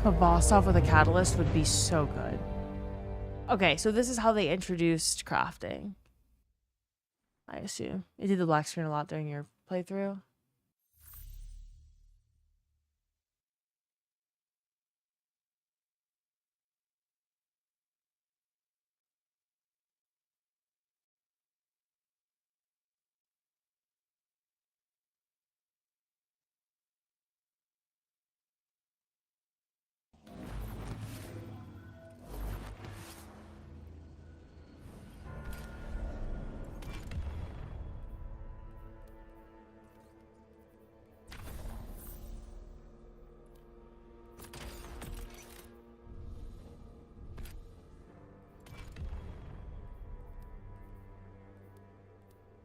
A boss off with a catalyst would be so good. Okay, so this is how they introduced crafting. I assume. It did the black screen a lot during your playthrough.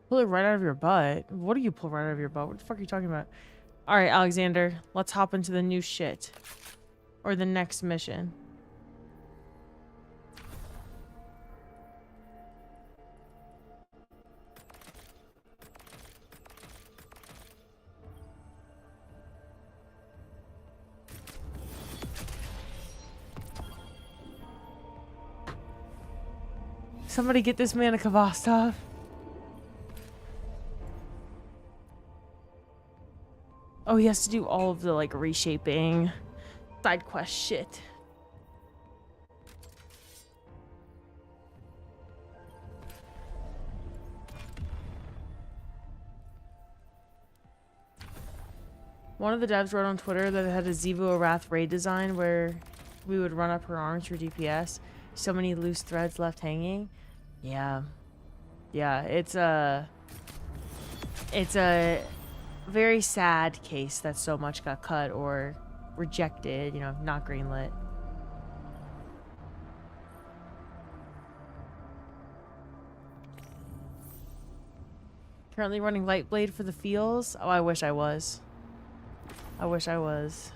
Pull it right out of your butt. What do you pull right out of your butt? What the fuck are you talking about? All right, Alexander, let's hop into the new shit. Or the next mission. Somebody get this man a Kvastov. Oh, he has to do all of the, like, reshaping side quest shit. One of the devs wrote on Twitter that it had a Zivu Arath raid design where we would run up her arms for DPS. So many loose threads left hanging. Yeah. Yeah, it's a very sad case that so much got cut or rejected, you know, not greenlit. Currently running Lightblade for the feels. Oh, I wish I was. I wish I was.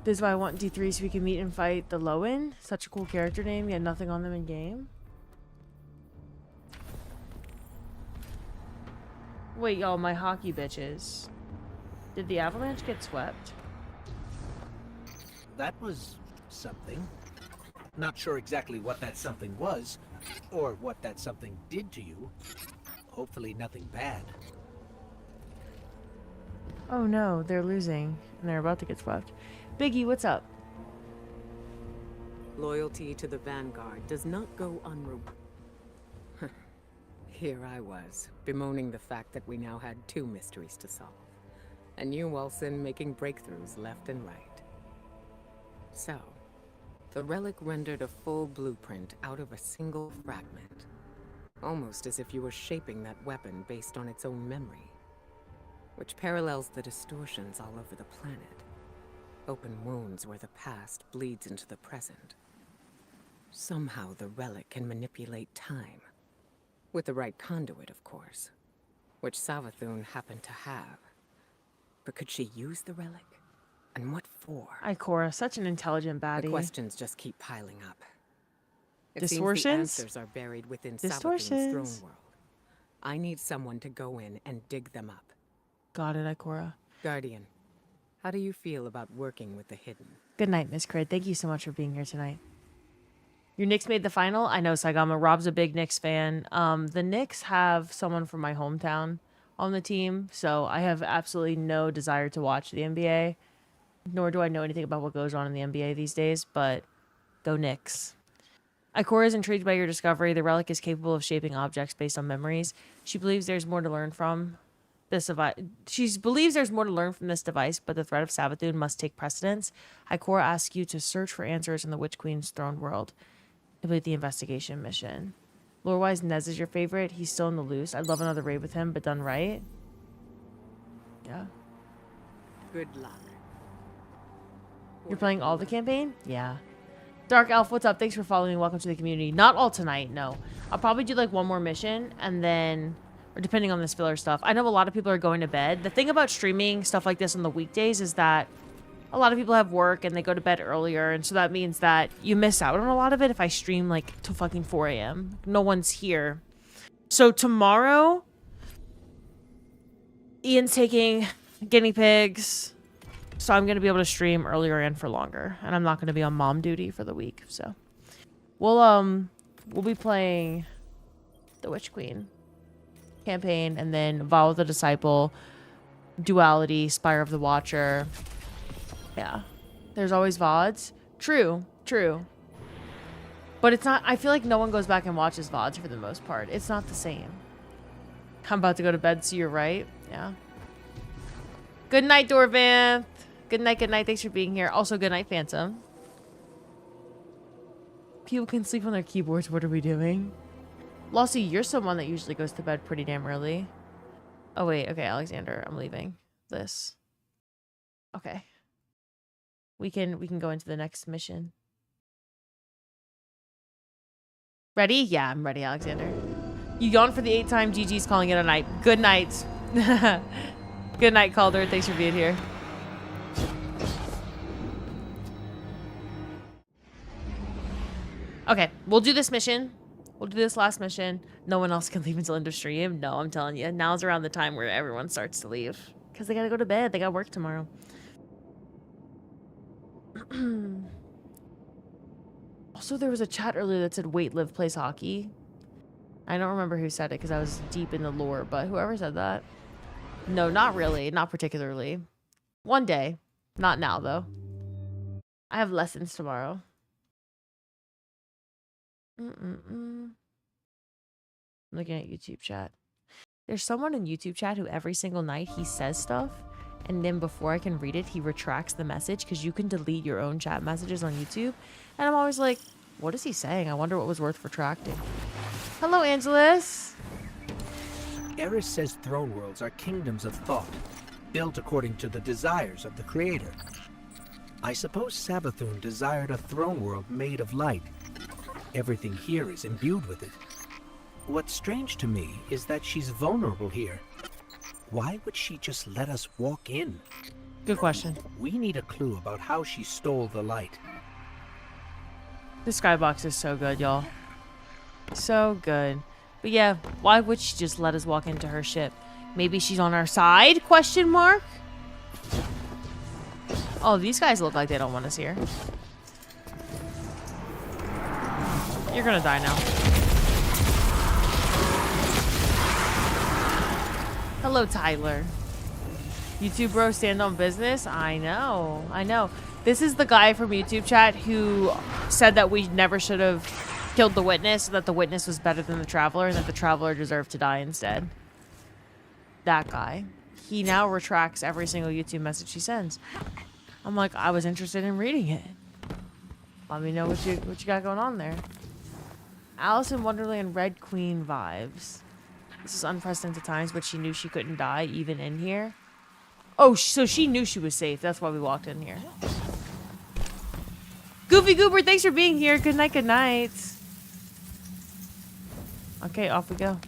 This is why I want D3 so we can meet and fight the Lowen. Such a cool character name, yet nothing on them in game. Wait, y'all, my hockey bitches. Did the Avalanche get swept? That was something. Not sure exactly what that something was, or what that something did to you. Hopefully nothing bad. Oh no, they're losing, and they're about to get swept. Biggie, what's up? Loyalty to the Vanguard does not go unrewarded. Here I was, bemoaning the fact that we now had 2 mysteries to solve. And you, Wilson, making breakthroughs left and right. So, the relic rendered a full blueprint out of a single fragment. Almost as if you were shaping that weapon based on its own memory. Which parallels the distortions all over the planet. Open wounds where the past bleeds into the present. Somehow the relic can manipulate time. With the right conduit, of course. Which Savathun happened to have. But could she use the relic? And what for? Ikora, such an intelligent baddie. The questions just keep piling up. It Distortions? seems the answers are buried within Savathun's throne world. I need someone to go in and dig them up. Got it, Ikora. Guardian, How do you feel about working with the Hidden? Good night, Miss Crid. Thank you so much for being here tonight. Your Knicks made the final? I know, Saigama. Rob's a big Knicks fan. The Knicks have someone from my hometown on the team, so I have absolutely no desire to watch the NBA, nor do I know anything about what goes on in the NBA these days, but go Knicks. Ikora is intrigued by your discovery. The relic is capable of shaping objects based on memories. She believes there's more to learn from this device. She believes there's more to learn from this device, but the threat of Savathun must take precedence. Ikora asks you to search for answers in the Witch Queen's throne world. Complete the investigation mission. Lore-wise, Nez is your favorite. He's still in the loose. I'd love another raid with him, but done right. Yeah. Good luck. You're playing all the campaign? Yeah. Dark Elf, what's up? Thanks for following. Welcome to the community. Not all tonight, no. I'll probably do like one more mission and then, or depending on this filler stuff. I know a lot of people are going to bed. The thing about streaming stuff like this on the weekdays is that a lot of people have work and they go to bed earlier, and so that means that you miss out on a lot of it if I stream like till fucking 4 a.m. No one's here. So tomorrow, Ian's taking guinea pigs, so I'm gonna be able to stream earlier and for longer, and I'm not gonna be on mom duty for the week. So we'll be playing the Witch Queen campaign, and then Vow of the Disciple, Duality, Spire of the Watcher. Yeah, there's always VODs. True. But it's not, I feel like no one goes back and watches VODs for the most part. It's not the same. I'm about to go to bed, so you're right. Yeah. Good night, Dorvanth. Good night. Thanks for being here. Also, good night, Phantom. People can sleep on their keyboards. What are we doing? Lossie, you're someone that usually goes to bed pretty damn early. Oh, wait. Okay, Alexander, I'm leaving this. Okay. We can go into the next mission. Ready? Yeah, I'm ready, Alexander. You yawned for the 8th time. GG's calling it a night. Good night. Good night, Calder. Thanks for being here. Okay, we'll do this mission. We'll do this last mission. No one else can leave until end of stream. No, I'm telling you. Now's around the time where everyone starts to leave. Because they gotta go to bed. They got work tomorrow. Also, there was a chat earlier that said Wait Live plays hockey. I don't remember who said it because I was deep in the lore, but whoever said that. No, not really. Not particularly. One day. Not now, though. I have lessons tomorrow. I'm looking at YouTube chat. There's someone in YouTube chat who every single night he says stuff, and then before I can read it, he retracts the message because you can delete your own chat messages on YouTube. And I'm always like, what is he saying? I wonder what was worth retracting. Hello, Angelus. Eris says throne worlds are kingdoms of thought, built according to the desires of the creator. I suppose Savathun desired a throne world made of light. Everything here is imbued with it. What's strange to me is that she's vulnerable here. Why would she just let us walk in? Good question. We need a clue about how she stole the light. The skybox is so good, y'all. So good. But yeah, why would she just let us walk into her ship? Maybe she's on our side? Question mark? Oh, these guys look like they don't want us here. You're gonna die now. Hello, Tyler. YouTube bro, stand on business? I know. This is the guy from YouTube chat who said that we never should have killed the witness, that the witness was better than the traveler, and that the traveler deserved to die instead. That guy. He now retracts every single YouTube message he sends. I'm like, I was interested in reading it. Let me know what you got going on there. Alice in Wonderland Red Queen vibes. This is unprecedented times, but she knew she couldn't die even in here. Oh, so she knew she was safe. That's why we walked in here. Goofy Goober, thanks for being here. Good night, good night. Okay, off we go.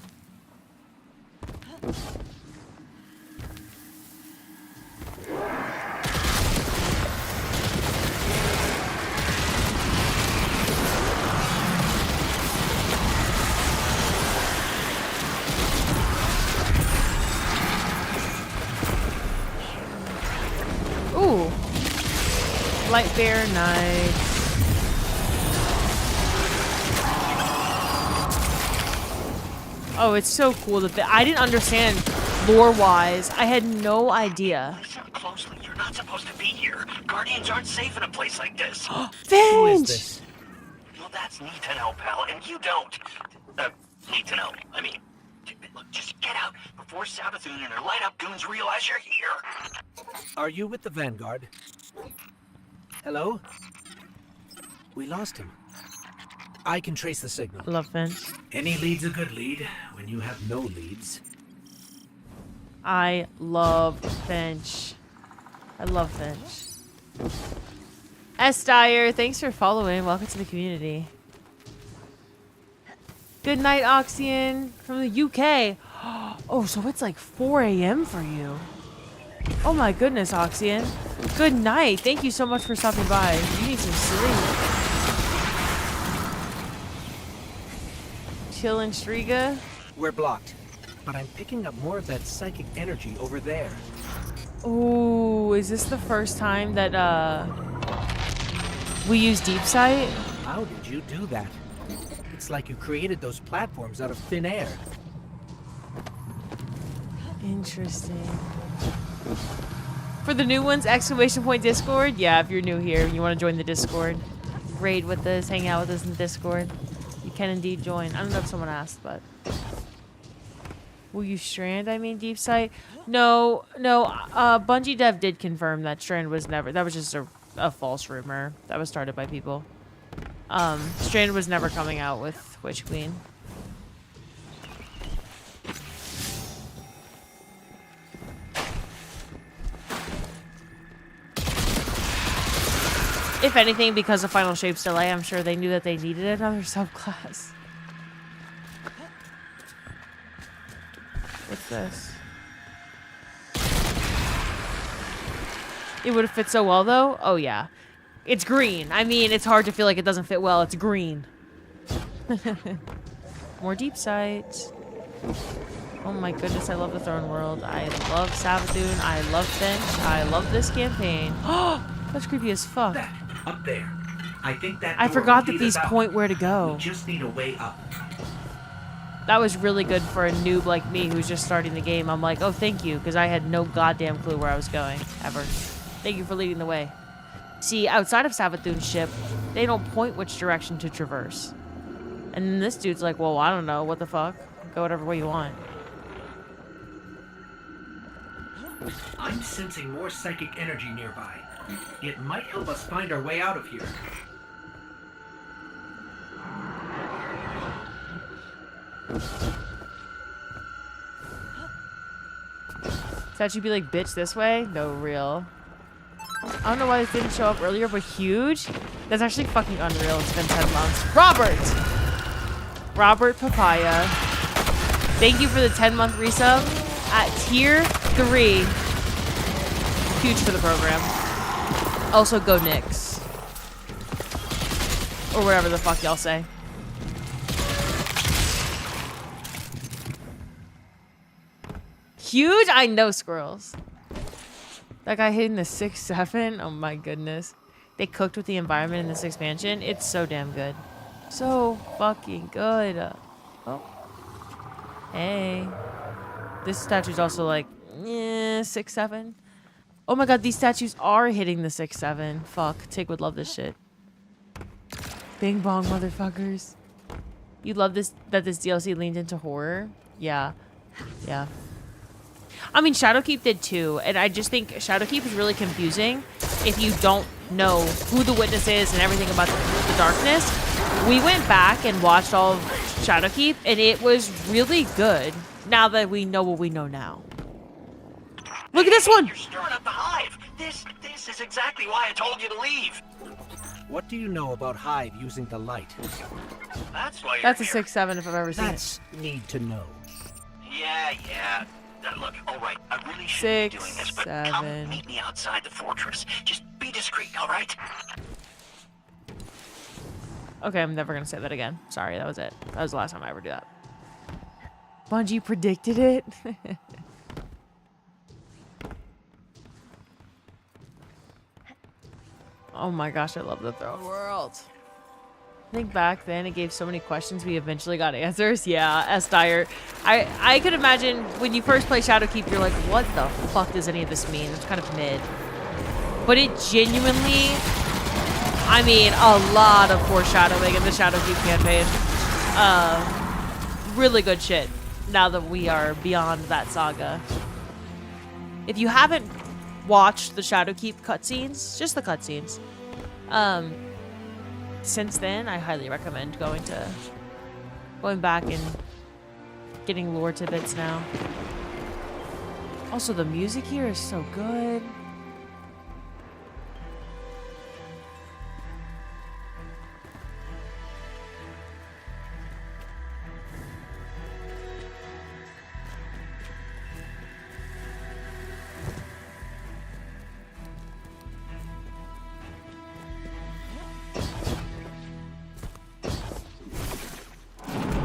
Ooh, Light bear, nice. Oh, it's so cool that I didn't understand lore-wise. I had no idea. Listen closely. You're not supposed to be here. Guardians aren't safe in a place like this. Who is this? Well, that's neat to know, pal, and you don't. Need to know. I mean, look, just get out before Sabathun and her light-up goons realize you're here. Are you with the Vanguard? Hello? We lost him. I can trace the signal. I love Finch. Any lead's a good lead when you have no leads. I love Finch. I love Finch. S. Dyer, thanks for following. Welcome to the community. Good night, Oxian from the UK. Oh, so it's like 4 a.m. for you. Oh my goodness, Oxian. Good night. Thank you so much for stopping by. You need some sleep. Chill and Striga. We're blocked, but I'm picking up more of that psychic energy over there. Oh, is this the first time that we use deep sight? How did you do that? It's like you created those platforms out of thin air. Interesting. For the new ones, exclamation point Discord. Yeah, if you're new here and you want to join the Discord, raid with us, hang out with us in Discord, you can indeed join. I don't know if someone asked, but will you strand? I mean, deep sight. No. Bungie Dev did confirm that strand was never. That was just a false rumor that was started by people. Strand was never coming out with Witch Queen. If anything, because of Final Shape's delay, I'm sure they knew that they needed another subclass. What's this? It would have fit so well, though? Oh, yeah. It's green. I mean, it's hard to feel like it doesn't fit well. It's green. More deep sight. Oh my goodness, I love the Throne World. I love Savathun. I love Finch. I love this campaign. Oh, that's creepy as fuck. Up there. I think that I door forgot will that lead these us out. point where to go. We just need a way up. That was really good for a noob like me who's just starting the game. I'm like, oh, thank you, because I had no goddamn clue where I was going, ever. Thank you for leading the way. See, outside of Savathun's ship, they don't point which direction to traverse. And then this dude's like, well, I don't know, what the fuck? Go whatever way you want. I'm sensing more psychic energy nearby. It might help us find our way out of here. Statue be like, bitch, this way? No, real. I don't know why this didn't show up earlier, but huge? That's actually fucking unreal. It's been 10 months. Robert Papaya. Thank you for the 10-month resub at tier 3. Huge for the program. Also, go Knicks. Or whatever the fuck y'all say. Huge? I know squirrels. That guy hitting the 6-7. Oh my goodness. They cooked with the environment in this expansion. It's so damn good. So fucking good. Oh. Hey. This statue's also like 6-7. Oh my god, these statues are hitting the 6-7. Fuck. Tig would love this shit. Bing bong, motherfuckers. You love this that this DLC leaned into horror? Yeah. Yeah. I mean, Shadowkeep did too, and I just think Shadowkeep is really confusing if you don't know who the witness is and everything about the darkness. We went back and watched all of Shadowkeep, and it was really good now that we know what we know now. Look at this one! You're stirring up the hive. This is exactly why I told you to leave. What do you know about Hive using the light? That's why you're That's a here. 6-7 if I've ever seen That's need to know. Yeah. Look, all right, I really shouldn't be doing this, but 6-7. come meet me outside the fortress. Just be discreet, all right? Okay, I'm never gonna say that again. Sorry, that was it. That was the last time I ever do that. Bungie predicted it. Oh my gosh, I love the Throne World. I think back then it gave so many questions we eventually got answers. Yeah, S. Dyer. I could imagine when you first play Shadowkeep, you're like, what the fuck does any of this mean? It's kind of mid. But it genuinely, I mean, a lot of foreshadowing in the Shadowkeep campaign. Really good shit now that we are beyond that saga. If you haven't watched the Shadowkeep cutscenes, just the cutscenes, since then, I highly recommend going back and getting lore tidbits now. Also, the music here is so good.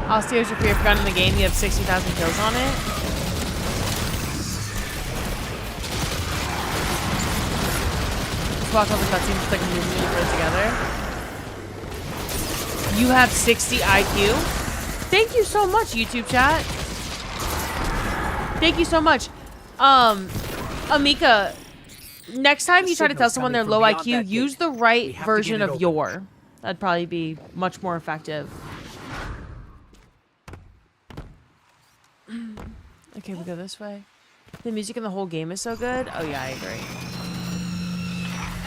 Osteos, if you're forgotten in the game, you have 60,000 kills on it. Just watch all the cutscenes, just like moving and put it together. You have 60 IQ. Thank you so much, YouTube chat. Thank you so much. Amika, next time you try to tell someone they're low IQ, use the right version of your. That'd probably be much more effective. Okay, we go this way. The music in the whole game is so good. Oh yeah, I agree.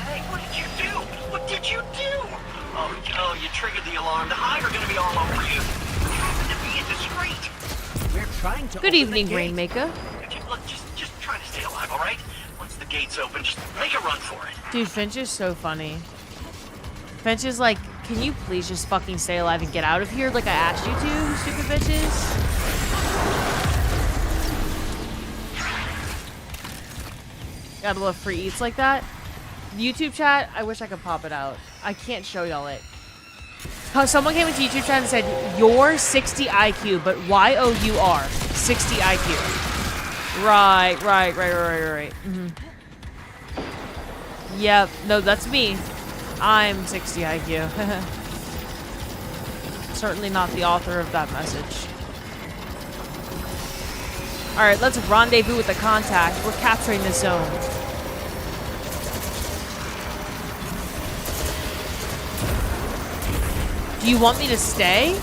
Hey, what did you do? What did you do? Oh, you triggered the alarm. The Hive are gonna be all over you. You happen to be indiscreet. We're trying to. Good evening, Rainmaker. Look, just try to stay alive, all right? Once the gates open, just make a run for it. Dude, Finch is so funny. Finch is like, can you please just fucking stay alive and get out of here like I asked you to, you stupid bitches? Gotta love free eats like that. YouTube chat, I wish I could pop it out. I can't show y'all it. Someone came into YouTube chat and said, you're 60 IQ, but Y-O-U-R, 60 IQ. Right. Mm-hmm. Yep, no, that's me. I'm 60 IQ. Certainly not the author of that message. Alright, let's rendezvous with the contact. We're capturing this zone. Do you want me to stay?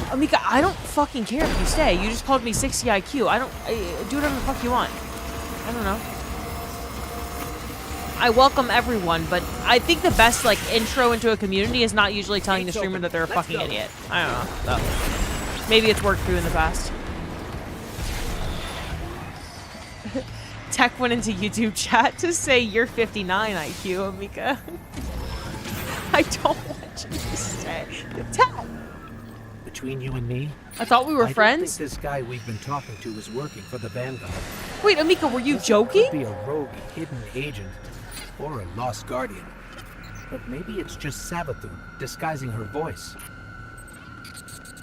Amika, I don't fucking care if you stay. You just called me 60 IQ. Do whatever the fuck you want. I don't know. I welcome everyone, but I think the best, like, intro into a community is not usually telling the streamer that they're a fucking idiot. I don't know. So, maybe it's worked through in the past. Tech went into YouTube chat to say you're 59 IQ, Amika. I don't want you to say. Tech! Between you and me, I thought we were friends. I don't think this guy we've been talking to is working for the Vanguard. Wait, Amika, were you joking? Could be a rogue hidden agent or a lost guardian. But maybe it's just Savathun disguising her voice.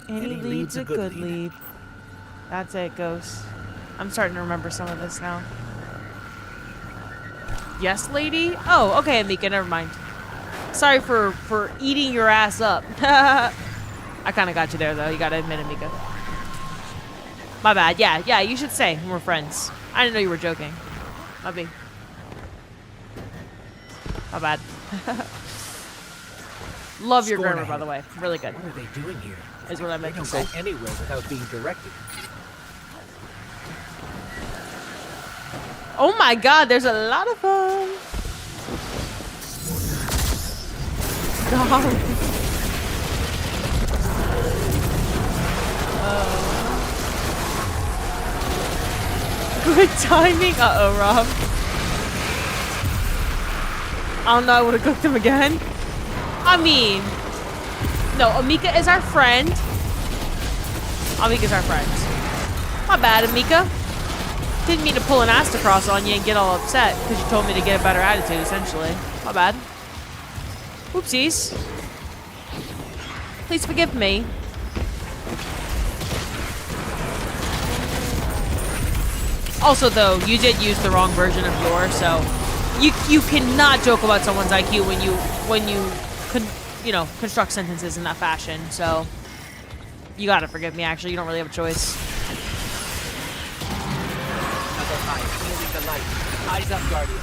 Any lead's a good lead. That's it, Ghost. I'm starting to remember some of this now. Yes, lady? Oh, okay, Amika, never mind. Sorry for eating your ass up. I kind of got you there, though. You gotta admit, Amika. My bad. Yeah, you should say we're friends. I didn't know you were joking. My bad. Love your grammar, by the way. Really good. What are they doing here? Is what I meant to They say. don't go anywhere without being directed. Oh my god, there's a lot of fun. God. Good timing. Uh-oh, Rob. I don't know, I would have cooked him again. I mean, no, Amika is our friend. Amika's our friend. My bad, Amika. Didn't mean to pull an ass across on you and get all upset because you told me to get a better attitude, essentially. My bad. Oopsies. Please forgive me. Also, though, you did use the wrong version of Yor, so you cannot joke about someone's IQ when you construct sentences in that fashion. So you gotta forgive me. Actually, you don't really have a choice. Another eye, feeling the light. Eyes up, Guardian.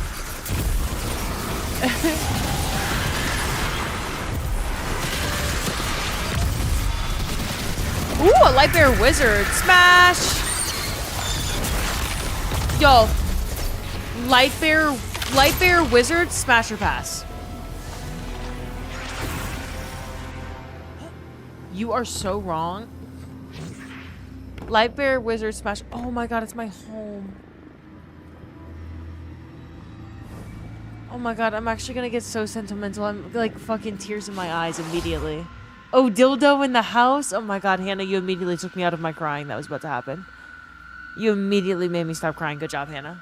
Ooh, a Lightbearer Wizard. Smash! Yo. Lightbearer Wizard, smash or pass. You are so wrong. Lightbearer Wizard, smash. Oh my god, it's my home. Oh my god, I'm actually gonna get so sentimental. I'm like fucking tears in my eyes immediately. Oh, dildo in the house? Oh my god, Hannah, you immediately took me out of my crying that was about to happen. You immediately made me stop crying. Good job, Hannah.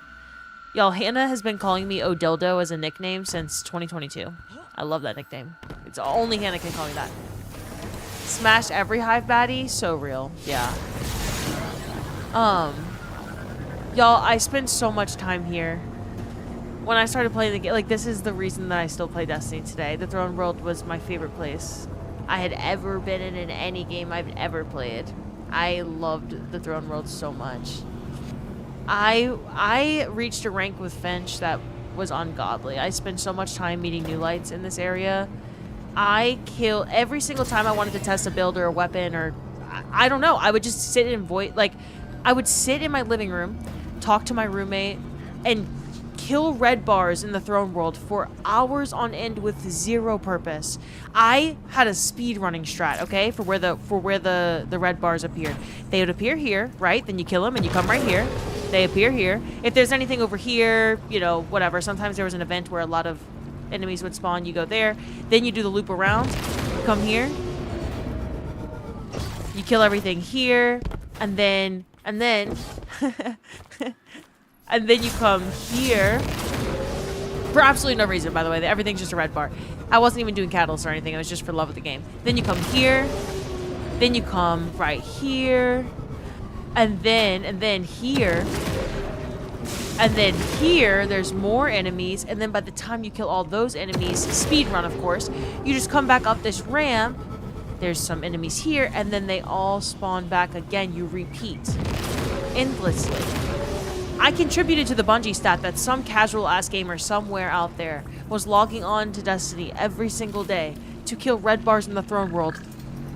Y'all, Hannah has been calling me Odildo as a nickname since 2022. I love that nickname. It's only Hannah can call me that. Smash every hive baddie? So real. Yeah. Y'all, I spend so much time here. When I started playing the game, like, this is the reason that I still play Destiny today. The Throne World was my favorite place I had ever been in any game I've ever played. I loved the Throne World so much. I reached a rank with Finch that was ungodly. I spent so much time meeting new lights in this area. I kill every single time I wanted to test a build or a weapon, or I don't know. I would just sit and I would sit in my living room, talk to my roommate, and kill red bars in the Throne World for hours on end with zero purpose. I had a speed running strat, okay, for where the red bars appeared. They would appear here, right? Then you kill them and you come right here. They appear here. If there's anything over here, you know, whatever. Sometimes there was an event where a lot of enemies would spawn. You go there. Then you do the loop around. Come here. You kill everything here. And then and then you come here. For absolutely no reason, by the way. Everything's just a red bar. I wasn't even doing catalyst or anything. It was just for love of the game. Then you come here. Then you come right here. And then here. And then here, there's more enemies. And then by the time you kill all those enemies, speed run, of course, you just come back up this ramp. There's some enemies here. And then they all spawn back again. You repeat endlessly. I contributed to the Bungie stat that some casual-ass gamer somewhere out there was logging on to Destiny every single day to kill red bars in the Throne World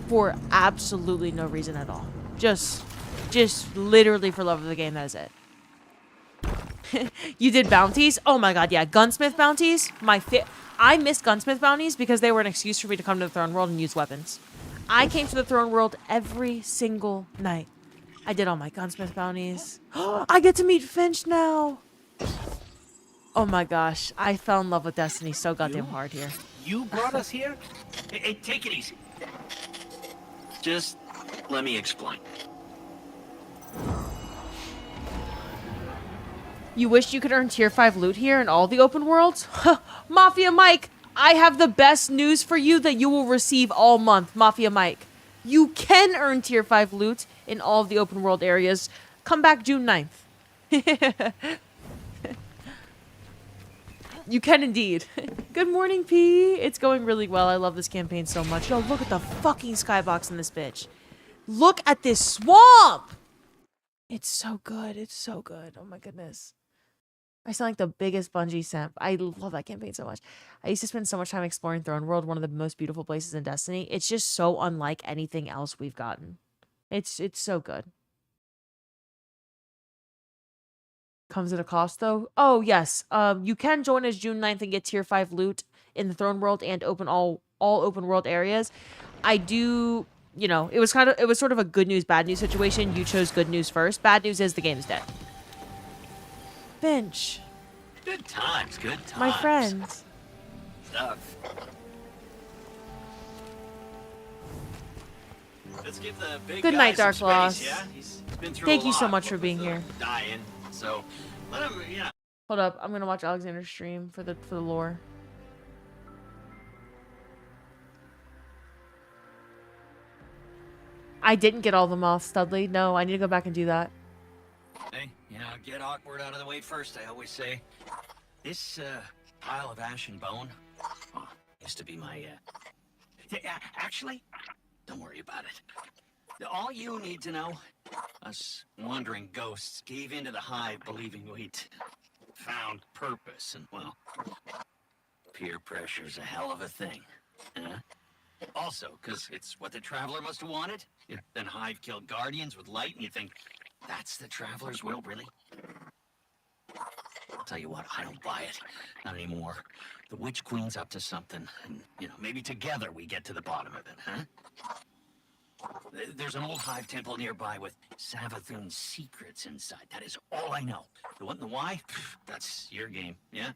for absolutely no reason at all. Just literally for love of the game, that is it. You did bounties? Oh my god, yeah. Gunsmith bounties? I missed gunsmith bounties because they were an excuse for me to come to the Throne World and use weapons. I came to the Throne World every single night. I did all my gunsmith bounties. I get to meet Finch now. Oh my gosh. I fell in love with Destiny so goddamn hard here. You brought us here? Hey, take it easy. Just let me explain. You wish you could earn tier 5 loot here in all the open worlds? Mafia Mike, I have the best news for you that you will receive all month, Mafia Mike. You can earn tier 5 loot in all of the open world areas. Come back June 9th. You can indeed. Good morning, P. It's going really well. I love this campaign so much. Yo, look at the fucking skybox in this bitch. Look at this swamp! It's so good. It's so good. Oh my goodness. I sound like the biggest Bungie simp. I love that campaign so much. I used to spend so much time exploring Throne World, one of the most beautiful places in Destiny. It's just so unlike anything else we've gotten. It's so good. Comes at a cost, though. Oh, yes. You can join as June 9th and get tier 5 loot in the Throne World and open all open world areas. I do, you know, it was sort of a good news, bad news situation. You chose good news first. Bad news is the game's dead. Finch. Good times, good times. My friends. Stuff. Let's give the big Good guy night, some Dark space, Loss. yeah? He's been through Thank a you so lot much for with being here. Dying, so let him, yeah. Hold up, I'm gonna watch Alexander's stream for the lore. I didn't get all the moths, Studley. No, I need to go back and do that. Hey, yeah, Now, get awkward out of the way first, I always say. This, pile of ash and bone used to be my, actually, don't worry about it. All you need to know, us wandering ghosts gave into the hive believing we'd found purpose, and, well, peer pressure's a hell of a thing, huh? Also, because it's what the Traveler must have wanted. Then Hive killed Guardians with light, and you think, that's the Traveler's will, really? I'll tell you what, I don't buy it. Not anymore. The Witch Queen's up to something, and, maybe together we get to the bottom of it, huh? There's an old Hive temple nearby with Savathun's secrets inside. That is all I know. The what and the why, that's your game, yeah?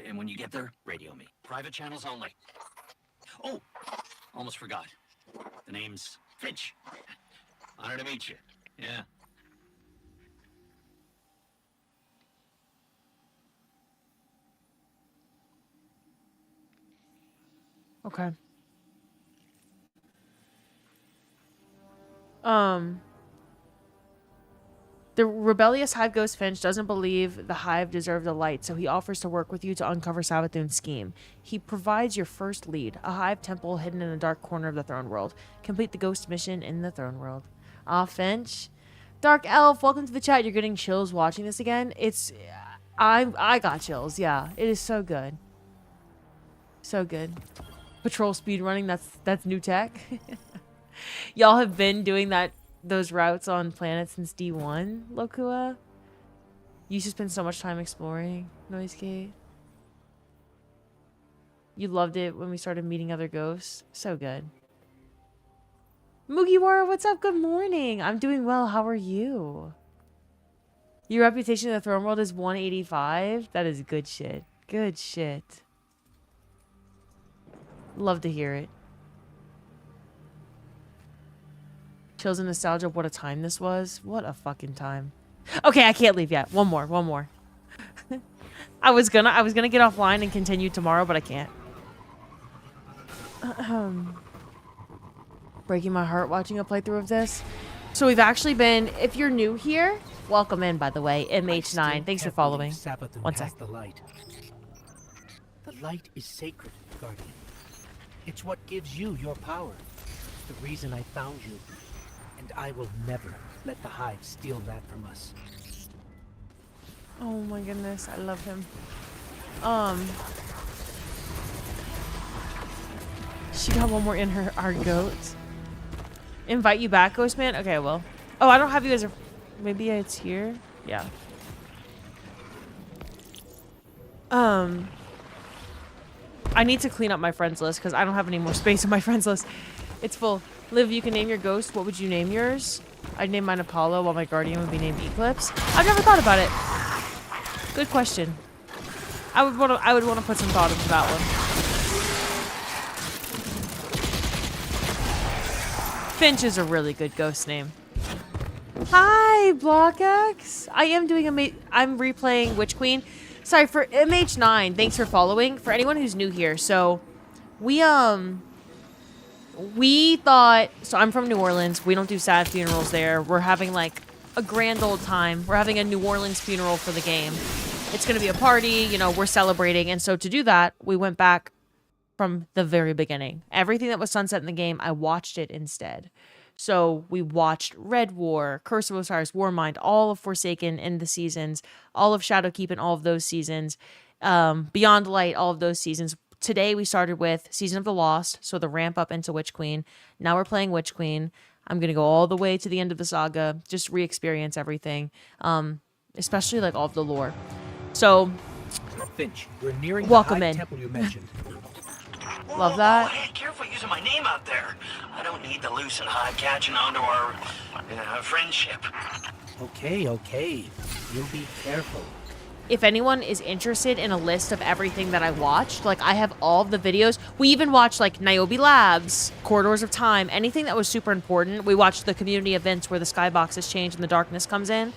And when you get there, radio me. Private channels only. Oh, almost forgot. The name's Finch. Honor to meet you. Yeah. Okay. The rebellious Hive Ghost Finch doesn't believe the Hive deserve the light, so he offers to work with you to uncover Savathun's scheme. He provides your first lead, a Hive temple hidden in a dark corner of the Throne World. Complete the ghost mission in the Throne World. Ah, Finch. Dark Elf, welcome to the chat. You're getting chills watching this again. I got chills, yeah. It is so good. So good. Patrol speed running, that's new tech. Y'all have been doing those routes on planet since D1, Lokua. You used to spend so much time exploring Noisegate. You loved it when we started meeting other ghosts. So good. Mugiwara, what's up? Good morning. I'm doing well. How are you? Your reputation in the Throne World is 185. That is good shit. Good shit. Love to hear it. Chills and nostalgia of what a time this was. What a fucking time. Okay, I can't leave yet. One more. I was gonna get offline and continue tomorrow, but I can't. Breaking my heart watching a playthrough of this. So we've actually been, if you're new here, welcome in, by the way, MH9. Thanks for following. One sec. The light is sacred, Guardian. It's what gives you your power. It's the reason I found you. And I will never let the Hive steal that from us. Oh my goodness, I love him. She got one more in our goat. Invite you back, Ghostman? Okay, I will. Oh, I don't have you as a... Maybe it's here? Yeah. I need to clean up my friends list because I don't have any more space in my friends list. It's full. Liv, you can name your ghost. What would you name yours? I'd name mine Apollo while my guardian would be named Eclipse. I've never thought about it. Good question. I would want to put some thought into that one. Finch is a really good ghost name. Hi, BlockX. I am doing I'm replaying Witch Queen. Sorry for MH9. Thanks for following. For anyone who's new here, so we thought, so I'm from New Orleans. We don't do sad funerals there. We're having like a grand old time. We're having a New Orleans funeral for the game. It's going to be a party, we're celebrating. And so to do that, we went back from the very beginning. Everything that was sunset in the game, I watched it instead. So we watched Red War, Curse of Osiris, Warmind, all of Forsaken in the seasons, all of Shadowkeep in all of those seasons, Beyond Light, all of those seasons. Today we started with Season of the Lost, so the ramp up into Witch Queen. Now we're playing Witch Queen. I'm going to go all the way to the end of the saga, just re-experience everything, especially like all of the lore. So, Finch, we're nearing welcome the in. temple you mentioned. Love that. Hey, careful using my name out there. I don't need the loose and Hive catching on to our friendship. Okay. You'll be careful. If anyone is interested in a list of everything that I watched, like I have all of the videos. We even watched like Niobe Labs, Corridors of Time, anything that was super important. We watched the community events where the skyboxes change and the darkness comes in.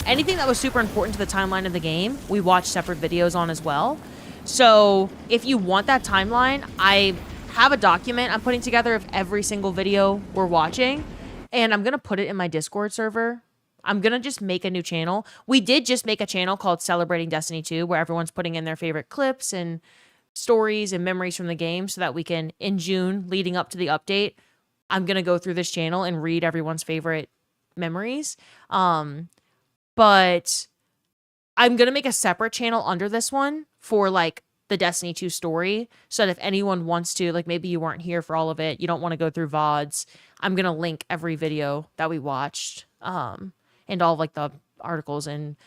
Anything that was super important to the timeline of the game, we watched separate videos on as well. So if you want that timeline, I have a document I'm putting together of every single video we're watching, and I'm going to put it in my Discord server. I'm going to just make a new channel. We did just make a channel called Celebrating Destiny 2 where everyone's putting in their favorite clips and stories and memories from the game so that we can, in June, leading up to the update, I'm going to go through this channel and read everyone's favorite memories. But I'm going to make a separate channel under this one for like the Destiny 2 story so that if anyone wants to, like maybe you weren't here for all of it, you don't want to go through VODs, I'm going to link every video that we watched and all of like the articles and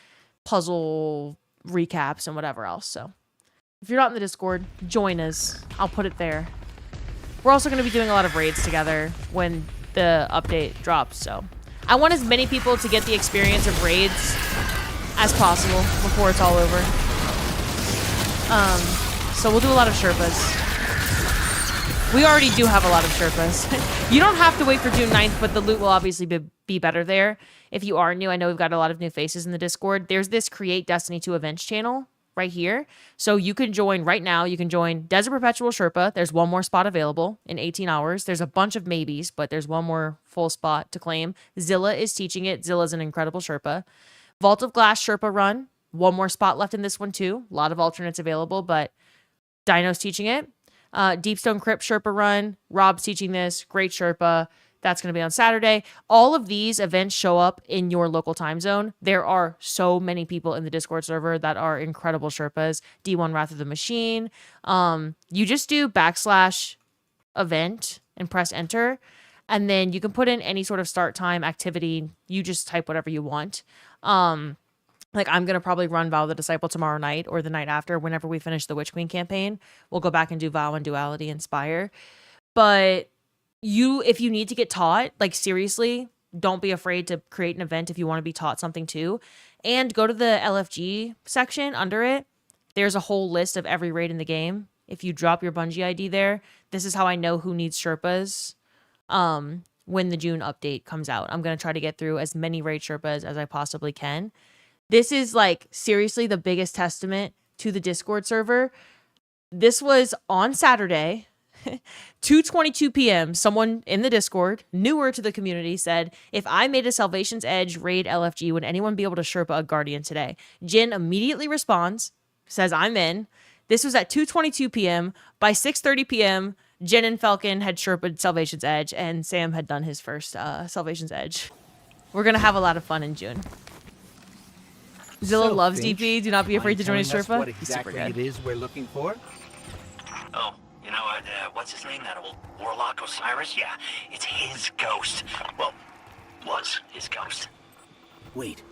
puzzle recaps and whatever else. So if you're not in the Discord, join us. I'll put it there. We're also going to be doing a lot of raids together when the update drops. So I want as many people to get the experience of raids as possible before it's all over. So we'll do a lot of Sherpas. We already do have a lot of Sherpas. You don't have to wait for June 9th, but the loot will obviously be better there. If you are new, I know we've got a lot of new faces in the Discord. There's this Create Destiny 2 Events channel right here. So you can join right now. You can join Desert Perpetual Sherpa. There's one more spot available in 18 hours. There's a bunch of maybes, but there's one more full spot to claim. Zilla is teaching it. Zilla's an incredible Sherpa. Vault of Glass Sherpa run. One more spot left in this one too. A lot of alternates available, but Dino's teaching it. Deepstone Crypt Sherpa run. Rob's teaching this. Great Sherpa. That's going to be on Saturday. All of these events show up in your local time zone. There are so many people in the Discord server that are incredible Sherpas. D1 Wrath of the Machine. You just do /event and press enter. And then you can put in any sort of start time activity. You just type whatever you want. Like I'm going to probably run Vow of the Disciple tomorrow night or the night after whenever we finish the Witch Queen campaign. We'll go back and do Vow and Duality Inspire. But if you need to get taught, like seriously, don't be afraid to create an event if you want to be taught something too. And go to the LFG section under it. There's a whole list of every raid in the game. If you drop your Bungie ID there, this is how I know who needs Sherpas when the June update comes out. I'm going to try to get through as many raid Sherpas as I possibly can. This is like seriously the biggest testament to the Discord server. This was on Saturday, 2:22 p.m. Someone in the Discord, newer to the community, said, if I made a Salvation's Edge raid LFG, would anyone be able to Sherpa a Guardian today? Jin immediately responds, says, I'm in. This was at 2:22 p.m. By 6:30 p.m., Jin and Falcon had Sherpa'd Salvation's Edge, and Sam had done his first Salvation's Edge. We're going to have a lot of fun in June. Zilla loves Finch, DP. Do not be afraid to join his Sherpa. What exactly it is we're looking for? Oh, you know, what's his name? That old warlock Osiris? Yeah, it's his ghost. Well, was his ghost. Wait,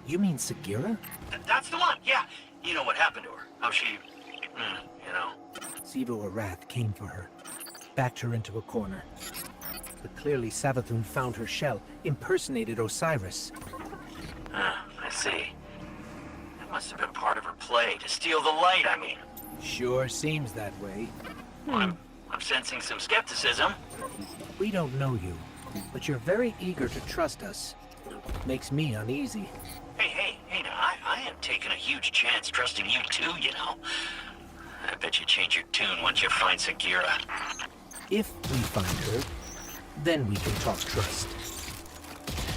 you mean Sagira? That's the one, yeah. You know what happened to her. How she, you know. Zivo Arath came for her, backed her into a corner. But clearly Savathun found her shell, impersonated Osiris. I see. That must have been part of her play, to steal the light, I mean. Sure seems that way. I'm sensing some skepticism. We don't know you, but you're very eager to trust us. Makes me uneasy. Hey, now, I am taking a huge chance trusting you too, you know. I bet you change your tune once you find Sagira. If we find her, then we can talk trust.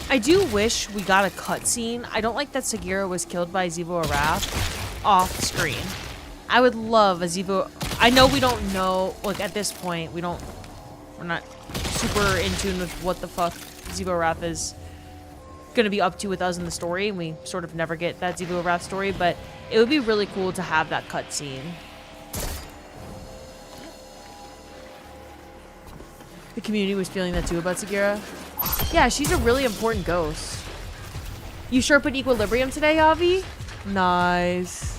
I do wish we got a cutscene. I don't like that Sagira was killed by Zivo Arath off screen. I would love a Zivo... I know we don't know, like at this point, we're not super in tune with what the fuck Zivo Arath is going to be up to with us in the story, and we sort of never get that Zivo Arath story, but it would be really cool to have that cutscene. The community was feeling that too about Sagira. Yeah, she's a really important ghost. You sure put Equilibrium today, Avi? Nice.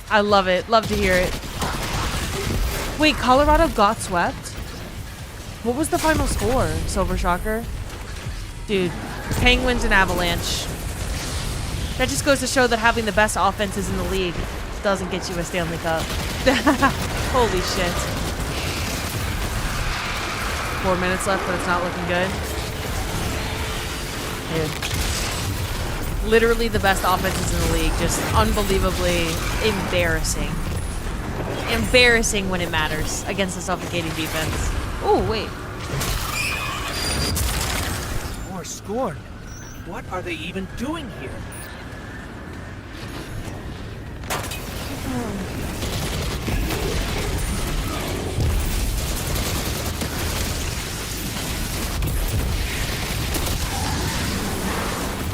I love it. Love to hear it. Wait, Colorado got swept? What was the final score, Silver Shocker? Dude, Penguins and Avalanche. That just goes to show that having the best offenses in the league doesn't get you a Stanley Cup. Holy shit. 4 minutes left, but it's not looking good. Dude. Literally the best offenses in the league. Just unbelievably embarrassing. Embarrassing when it matters against a suffocating defense. Oh, wait. More scorn. What are they even doing here?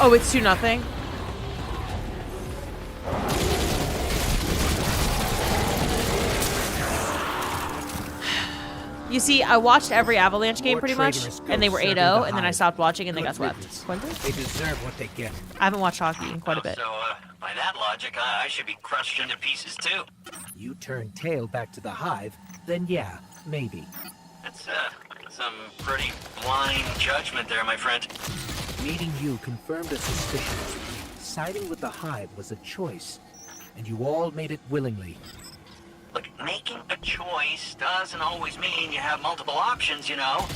Oh, it's 2-0. You see, I watched every Avalanche game pretty much, and they were 8-0, and then I stopped watching and they got swept. They deserve what they get. I haven't watched hockey in quite a bit. So, by that logic, I should be crushed into pieces too. You turn tail back to the hive, then yeah, maybe. That's, some pretty blind judgment there, my friend. Meeting you confirmed a suspicion. Siding with the hive was a choice, and you all made it willingly. Look, making a choice doesn't always mean you have multiple options, you know?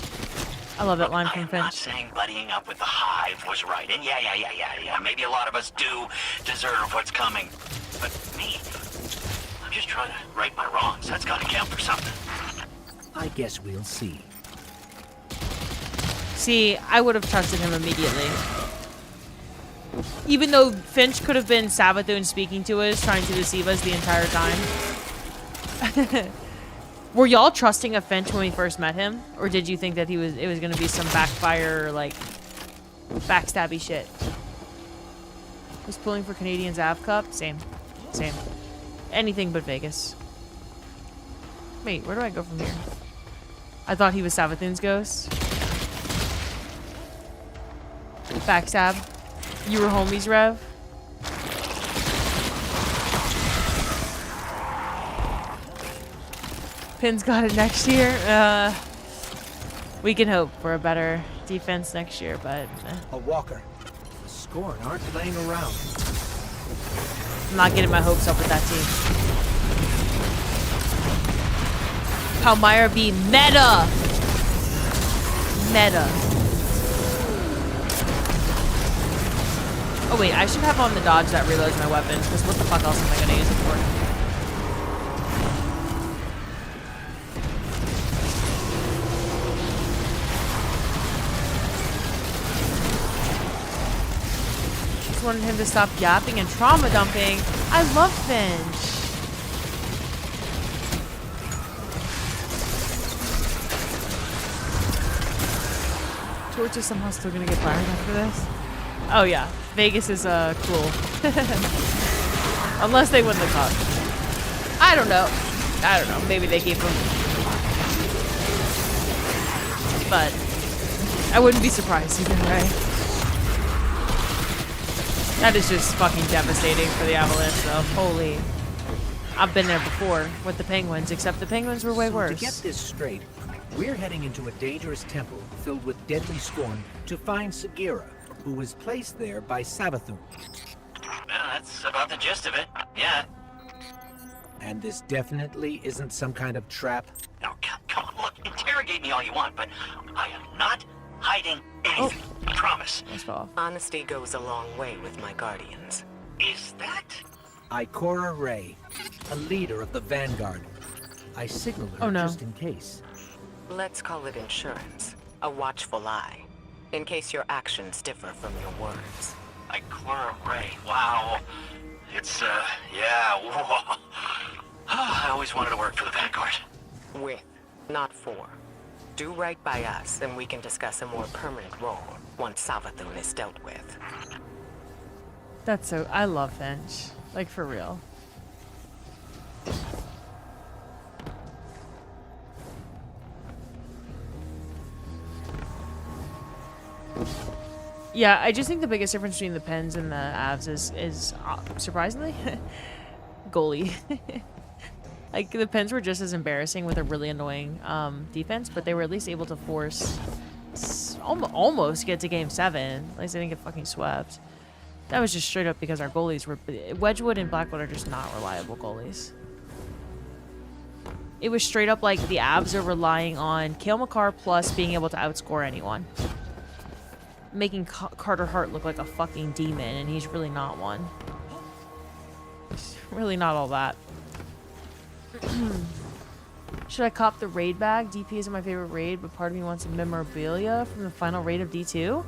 I love that line from I'm not Finch. saying buddying up with the hive was right, and yeah. Maybe a lot of us do deserve what's coming. But me, I'm just trying to right my wrongs. That's gotta count for something. I guess we'll see. See, I would have trusted him immediately. Even though Finch could have been Savathun speaking to us, trying to deceive us the entire time. Were y'all trusting of Finch when we first met him? Or did you think that it was gonna be some backfire, like, backstabby shit? Was pulling for Canadians Av Cup? Same. Anything but Vegas. Wait, where do I go from here? I thought he was Savathun's ghost. Backstab. You were homies, Rev? Pin's got it next year. We can hope for a better defense next year, but... A walker. The Scorn aren't playing around. I'm not getting my hopes up with that team. Palmyra be meta! Oh wait, I should have on the dodge that reloads my weapons, because what the fuck else am I gonna use it for? Just wanted him to stop yapping and trauma dumping. I love Finch. Torch is somehow still gonna get fired after this. Oh yeah, Vegas is cool. Unless they win the cup. I don't know. Maybe they keep him. But I wouldn't be surprised either way. That is just fucking devastating for the Avalanche though. Holy. I've been there before with the Penguins, except the Penguins were way worse. To get this straight, we're heading into a dangerous temple filled with deadly Scorn to find Sagira, who was placed there by Savathun. Well, that's about the gist of it. Yeah. And this definitely isn't some kind of trap. Now, come on, look, interrogate me all you want, but I am not hiding anything. I promise. Honesty goes a long way with my guardians. Is that? Ikora Ray, a leader of the Vanguard. I signaled her just in case. Let's call it insurance. A watchful eye. In case your actions differ from your words. Ikora Ray, wow. It's, yeah, whoa. I always wanted to work for the Vanguard. With, not for. Do right by us, and we can discuss a more permanent role once Savathun is dealt with. That's so... I love Finch. Like, for real. Yeah, I just think the biggest difference between the Pens and the Avs is surprisingly, goalie. Like, the Pens were just as embarrassing with a really annoying defense, but they were at least able to force... almost get to Game 7. At least they didn't get fucking swept. That was just straight up because our goalies were... Wedgwood and Blackwood are just not reliable goalies. It was straight up like the Avs are relying on Cale Makar plus being able to outscore anyone. Making Carter Hart look like a fucking demon, and he's really not one. He's really not all that. Should I cop the raid bag? DP isn't my favorite raid, but part of me wants a memorabilia from the final raid of D2.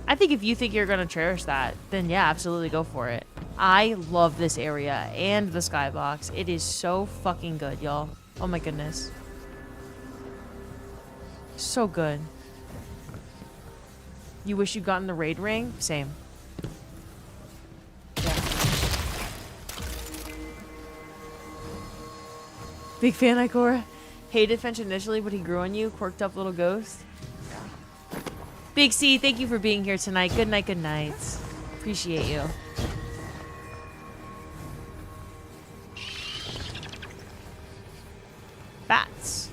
I think if you think you're gonna cherish that, then yeah, absolutely go for it. I love this area and the skybox. It is so fucking good, y'all. Oh my goodness. So good. You wish you'd gotten the raid ring? Same. Yeah. Big fan, Ikora. Hated Finch initially, but he grew on you. Quirked up little ghost. Big C, thank you for being here tonight. Good night, good night. Appreciate you. Bats.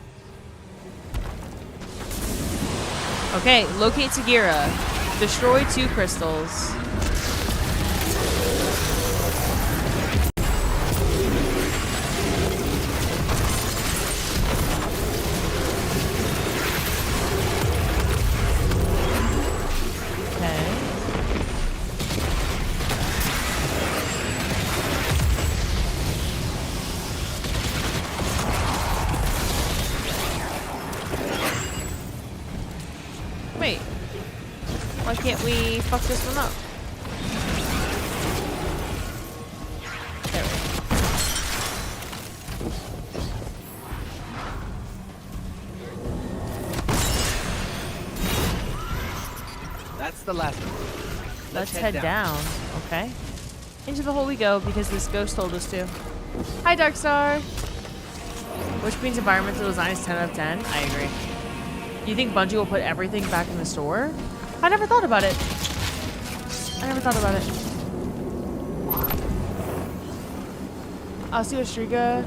Okay, locate Sagira. Destroy 2 crystals. Wait. Why can't we fuck this one up? There we go. That's the last one. Let's head down. Okay. Into the hole we go because this ghost told us to. Hi, Darkstar. Which means environmental design is 10 out of 10. I agree. You think Bungie will put everything back in the store? I never thought about it. Osteo Striga,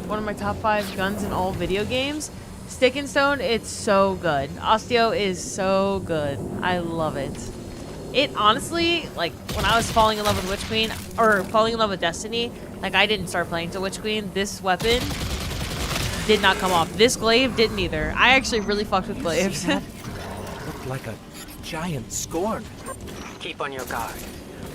one of my top 5 guns in all video games. Stick and Stone, it's so good. Osteo is so good. I love it. It honestly, like, when I was falling in love with Witch Queen, or falling in love with Destiny, like, I didn't start playing to Witch Queen. This weapon did not come off. This glaive didn't either. I actually really fucked with glaives. Looked like a giant scorn. Keep on your guard.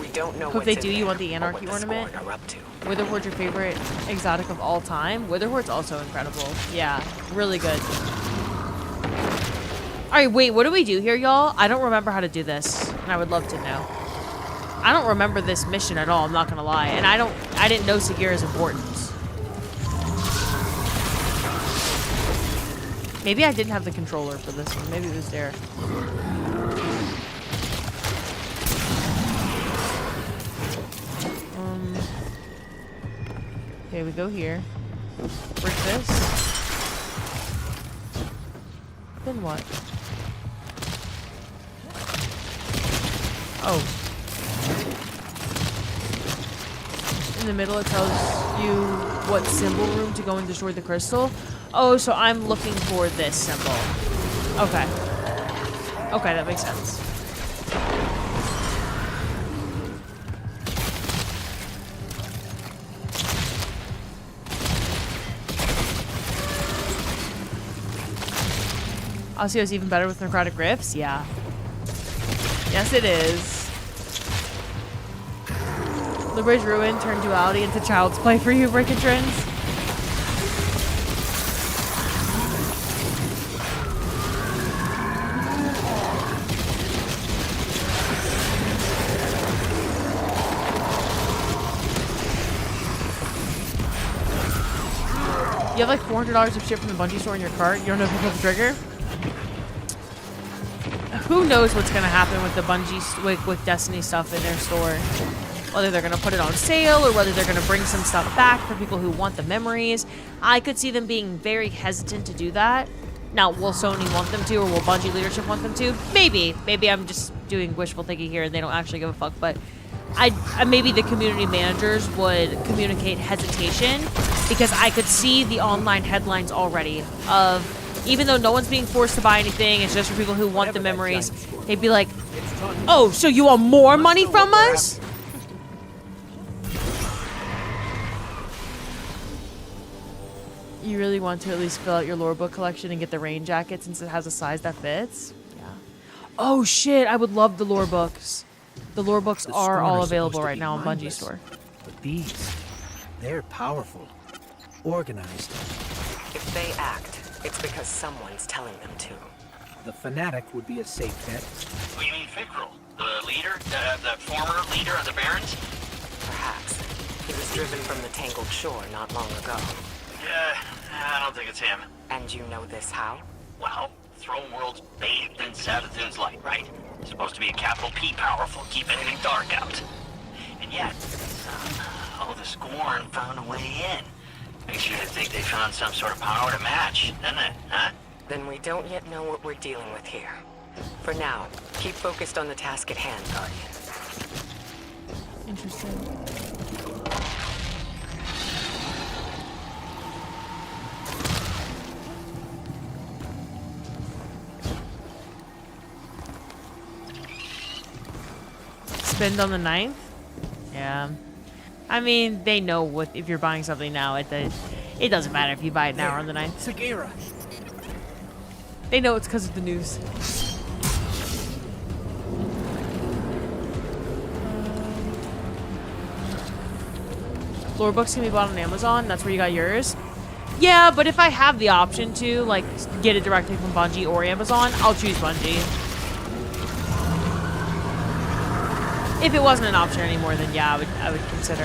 We don't know If what they do, you want the Anarchy ornament? Are up to. Witherhoard's your favorite exotic of all time. Witherhoard's also incredible. Yeah, really good. Alright, wait, what do we do here, y'all? I don't remember how to do this, and I would love to know. I don't remember this mission at all, I'm not gonna lie. And I didn't know Sagira's importance. Maybe I didn't have the controller for this one. Maybe it was Derek. Okay, we go here. Break this. Then what? Oh. In the middle it tells you what symbol room to go and destroy the crystal. Oh, so I'm looking for this symbol. Okay. Okay, that makes sense. Osteo's even better with necrotic rifts? Yeah. Yes, it is. Libera's Ruin turned duality into child's play for you, breaking trends. You have like $400 of shit from the Bungie store in your cart. You don't know if you pull the trigger. Who knows what's gonna happen with the Bungie with Destiny stuff in their store? Whether they're gonna put it on sale or whether they're gonna bring some stuff back for people who want the memories. I could see them being very hesitant to do that. Now, will Sony want them to, or will Bungie leadership want them to? Maybe. Maybe I'm just doing wishful thinking here and they don't actually give a fuck. But maybe the community managers would communicate hesitation, because I could see the online headlines already of, even though no one's being forced to buy anything, it's just for people who want the memories, they'd be like, oh, so you want more money from us? You really want to at least fill out your lore book collection and get the rain jacket since it has a size that fits? Yeah. Oh shit, I would love the lore books. The lore books are all available right now on Bungie store. But these, they're powerful, organized. If they act, it's because someone's telling them to. The Fanatic would be a safe bet. What do you mean, Fikrul? The leader? The former leader of the Barons? Perhaps. He was driven from the Tangled Shore not long ago. Yeah, I don't think it's him. And you know this how? Well, Throne World's bathed in Savathun's light, right? Supposed to be a capital P powerful, keep anything dark out. And yet, the Scorn found a way in. Makes you think they found some sort of power to match, doesn't it, huh? Then we don't yet know what we're dealing with here. For now, keep focused on the task at hand, Guardian. Interesting. Spend on the 9th? Yeah. I mean, they know what if you're buying something now. It doesn't matter if you buy it now or on the 9th. Sagira. They know it's because of the news. Lore books can be bought on Amazon. That's where you got yours. Yeah, but if I have the option to like get it directly from Bungie or Amazon, I'll choose Bungie. If it wasn't an option anymore, then yeah, I would consider.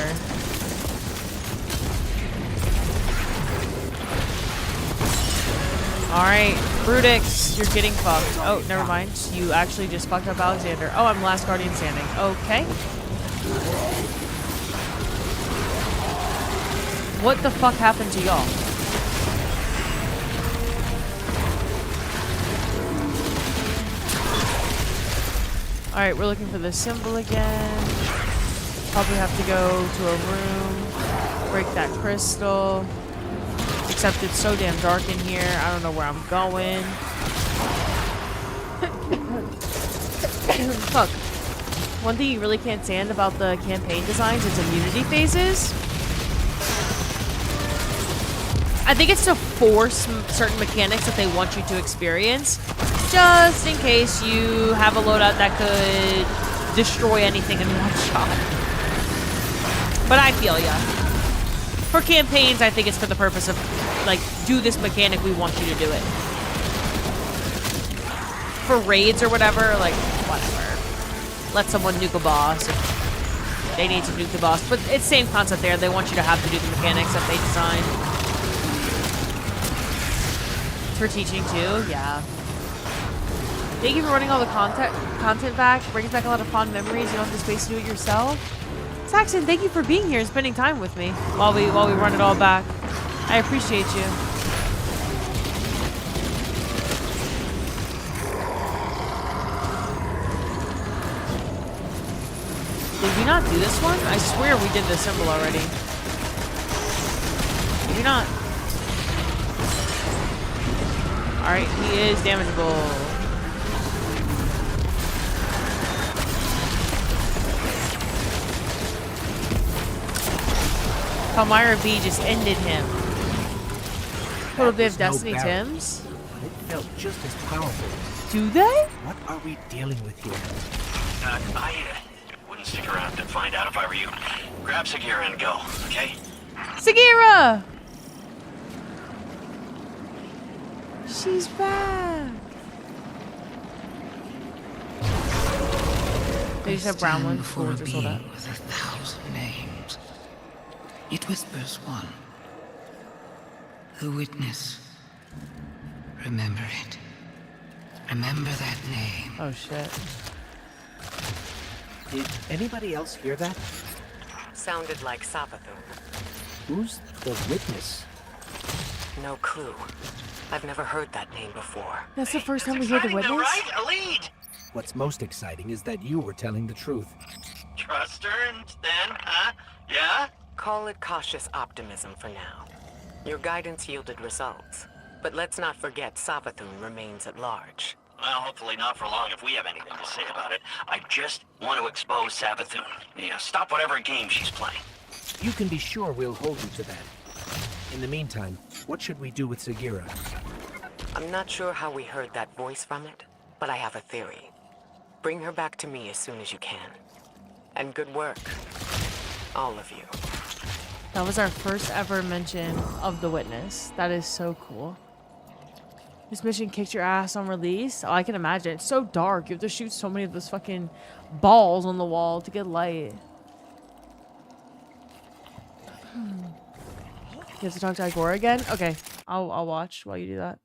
Alright, Brutix, you're getting fucked. Oh, never mind. You actually just fucked up Alexander. Oh, I'm last Guardian standing. Okay. What the fuck happened to y'all? Alright, we're looking for the symbol again. Probably have to go to a room, break that crystal. Except it's so damn dark in here. I don't know where I'm going. Fuck. One thing you really can't stand about the campaign designs is immunity phases. I think it's to force certain mechanics that they want you to experience, just in case you have a loadout that could destroy anything in one shot. But I feel ya. For campaigns, I think it's for the purpose of, like, do this mechanic, we want you to do it. For raids or whatever, like, whatever. Let someone nuke a boss if they need to nuke the boss. But it's the same concept there. They want you to have to do the mechanics that they designed. For teaching too, yeah. Thank you for running all the content back. Brings back a lot of fond memories. You don't have the space to do it yourself. Saxon, thank you for being here and spending time with me while we run it all back. I appreciate you. Did we not do this one? I swear we did this symbol already. Did we not? Alright, he is damageable. Palmyra B just ended him. Total bit of Destiny Tims. But it felt just as powerful. Do they? What are we dealing with here? I wouldn't stick around to find out if I were you. Grab Sagira and go, okay? Sagira! She's back. They just have brown ones. Before a being with 1,000 names. It whispers one. The witness. Remember it. Remember that name. Oh shit. Did anybody else hear that? Sounded like Savathun. Who's the witness? No clue. I've never heard that name before. That's the first time we hear the witness? Right? A lead! What's most exciting is that you were telling the truth. Trust her and then, huh? Yeah? Call it cautious optimism for now. Your guidance yielded results. But let's not forget Savathun remains at large. Well, hopefully not for long if we have anything to say about it. I just want to expose Savathun. Yeah, stop whatever game she's playing. You can be sure we'll hold you to that. In the meantime, what should we do with Sagira? I'm not sure how we heard that voice from it, but I have a theory. Bring her back to me as soon as you can. And good work, all of you. That was our first ever mention of the witness. That is so cool. This mission kicked your ass on release? Oh, I can imagine. It's so dark. You have to shoot so many of those fucking balls on the wall to get light. You have to talk to Igor again? Okay. I'll watch while you do that.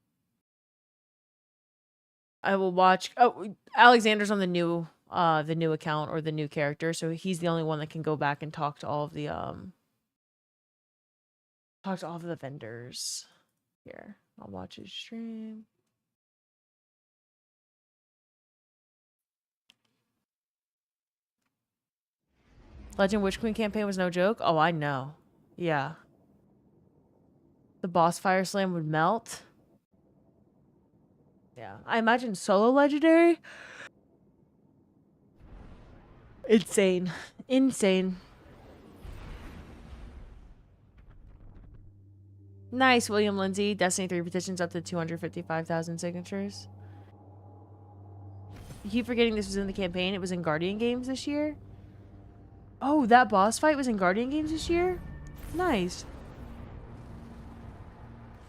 I will watch. Oh, Alexander's on the new account or the new character, so he's the only one that can go back and talk to all of the vendors. Here, I'll watch his stream. Legend Witch Queen campaign was no joke. Oh, I know. Yeah. The boss fire slam would melt. Yeah, I imagine solo legendary. Insane. Insane. Nice, William Lindsay. Destiny 3 petitions up to 255,000 signatures. You keep forgetting this was in the campaign. It was in Guardian Games this year. Oh, that boss fight was in Guardian Games this year? Nice.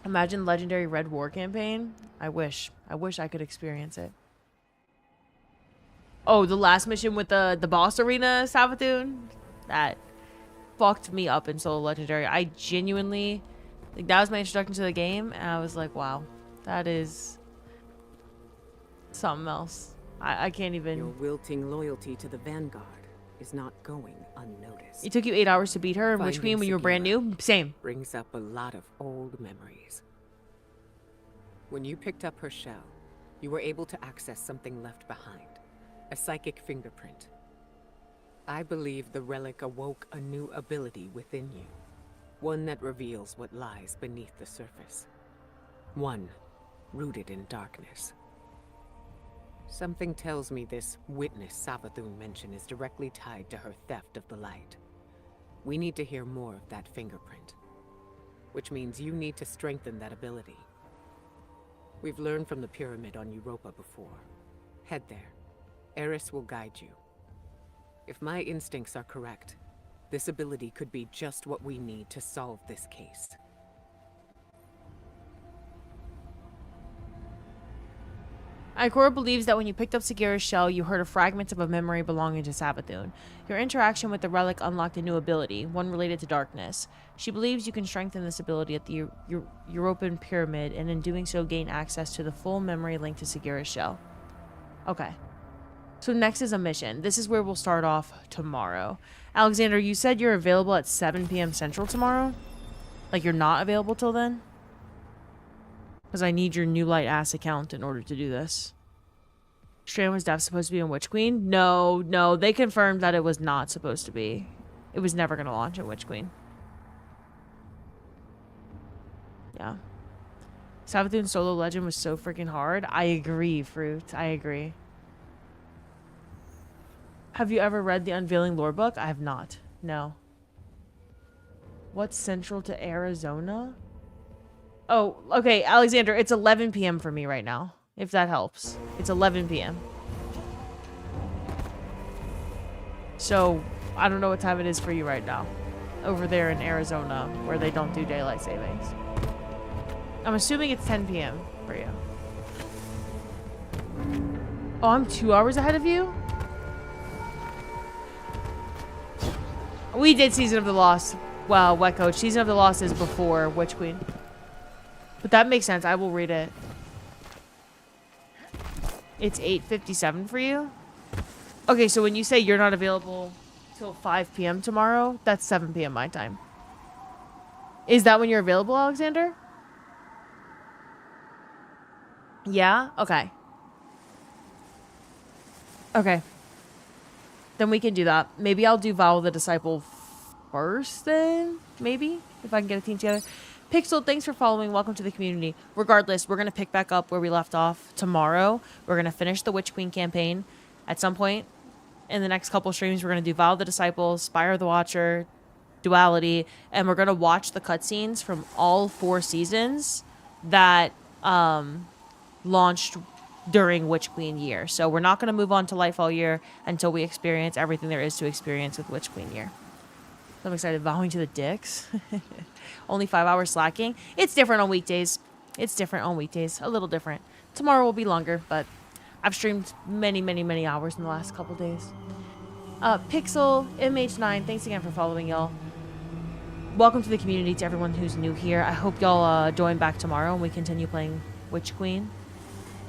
Imagine Legendary Red War campaign. I wish I could experience it. Oh, the last mission with the boss arena, Savathun? That fucked me up in solo legendary. I genuinely, like, that was my introduction to the game, and I was like, wow, that is something else. I can't even. Your wilting loyalty to the Vanguard is not going unnoticed. It took you 8 hours to beat her in Witch Queen when you were brand new? Same. Brings up a lot of old memories. When you picked up her shell, you were able to access something left behind. A psychic fingerprint. I believe the relic awoke a new ability within you. One that reveals what lies beneath the surface. One rooted in darkness. Something tells me this witness Savathun mentioned is directly tied to her theft of the light. We need to hear more of that fingerprint. Which means you need to strengthen that ability. We've learned from the pyramid on Europa before. Head there. Eris will guide you. If my instincts are correct, this ability could be just what we need to solve this case. Ikora believes that when you picked up Sagira's shell, you heard a fragment of a memory belonging to Savathun. Your interaction with the relic unlocked a new ability, one related to darkness. She believes you can strengthen this ability at the European Pyramid, and in doing so gain access to the full memory linked to Sagira's shell. Okay. So next is a mission. This is where we'll start off tomorrow. Alexander, you said you're available at 7 p.m. Central tomorrow? Like you're not available till then? Because I need your new light ass account in order to do this. Strand was Dev supposed to be in Witch Queen? No. They confirmed that it was not supposed to be. It was never going to launch in Witch Queen. Yeah. Savathun's solo legend was so freaking hard. I agree, Fruit. I agree. Have you ever read the Unveiling lore book? I have not. No. What's central to Arizona? Oh, okay, Alexander, it's 11 p.m. for me right now, if that helps. It's 11 p.m. So, I don't know what time it is for you right now. Over there in Arizona, where they don't do daylight savings. I'm assuming it's 10 p.m. for you. Oh, I'm 2 hours ahead of you? We did Season of the Lost. Well, Wet Coach. Season of the Lost is before Witch Queen. But that makes sense. I will read it. It's 8:57 for you? Okay, so when you say you're not available till 5 p.m. tomorrow, that's 7 p.m. my time. Is that when you're available, Alexander? Yeah? Okay. Okay. Then we can do that. Maybe I'll do Vow of the Disciple first then? Maybe? If I can get a team together. Pixel, thanks for following. Welcome to the community. Regardless, we're going to pick back up where we left off tomorrow. We're going to finish the Witch Queen campaign at some point in the next couple streams. We're going to do Vow of the Disciple, Spire of the Watcher, Duality, and we're going to watch the cutscenes from all 4 seasons that launched during Witch Queen year. So we're not going to move on to Lightfall year until we experience everything there is to experience with Witch Queen year. So I'm excited. Vowing to the dicks. Only 5 hours slacking. It's different on weekdays. It's different on weekdays, a little different. Tomorrow will be longer, but I've streamed many, many, many hours in the last couple days. Pixel, MH9, thanks again for following, y'all. Welcome to the community, to everyone who's new here. I hope y'all join back tomorrow and we continue playing Witch Queen.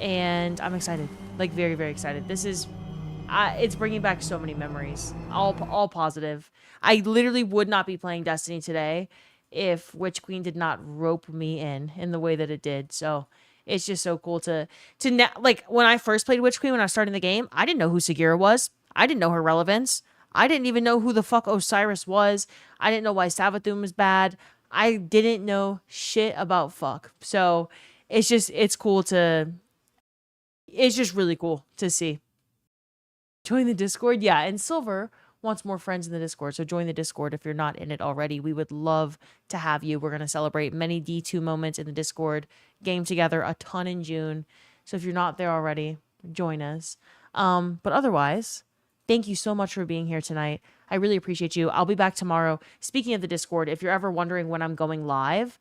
And I'm excited, like very, very excited. This is, it's bringing back so many memories, all positive. I literally would not be playing Destiny today if Witch Queen did not rope me in the way that it did. So it's just so cool to like when I first played Witch Queen, when I was starting the game, I didn't know who Sagira was. I didn't know her relevance. I didn't even know who the fuck Osiris was. I didn't know why Savathun was bad. I didn't know shit about fuck. So it's just, it's just really cool to see. Join the Discord. Yeah, and Silver wants more friends in the Discord. So join the Discord if you're not in it already. We would love to have you. We're going to celebrate many D2 moments in the Discord. Game together a ton in June. So if you're not there already, join us. But otherwise, thank you so much for being here tonight. I really appreciate you. I'll be back tomorrow. Speaking of the Discord, if you're ever wondering when I'm going live,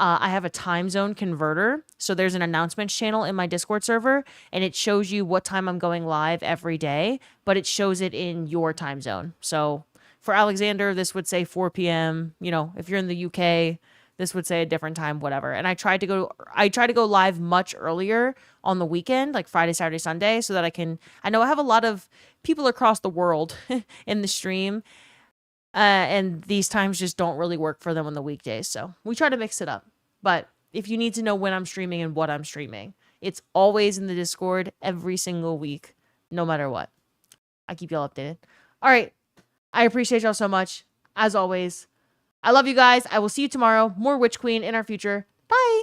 I have a time zone converter. So there's an announcements channel in my Discord server, and it shows you what time I'm going live every day, but it shows it in your time zone. So for Alexander, this would say 4 p.m. You know, if you're in the UK, this would say a different time, whatever. And I try to go live much earlier on the weekend, like Friday, Saturday, Sunday, so that I know I have a lot of people across the world in the stream, and these times just don't really work for them on the weekdays. So we try to mix it up. But if you need to know when I'm streaming and what I'm streaming, it's always in the Discord every single week, no matter what. I keep y'all updated. All right. I appreciate y'all so much. As always, I love you guys. I will see you tomorrow. More Witch Queen in our future. Bye.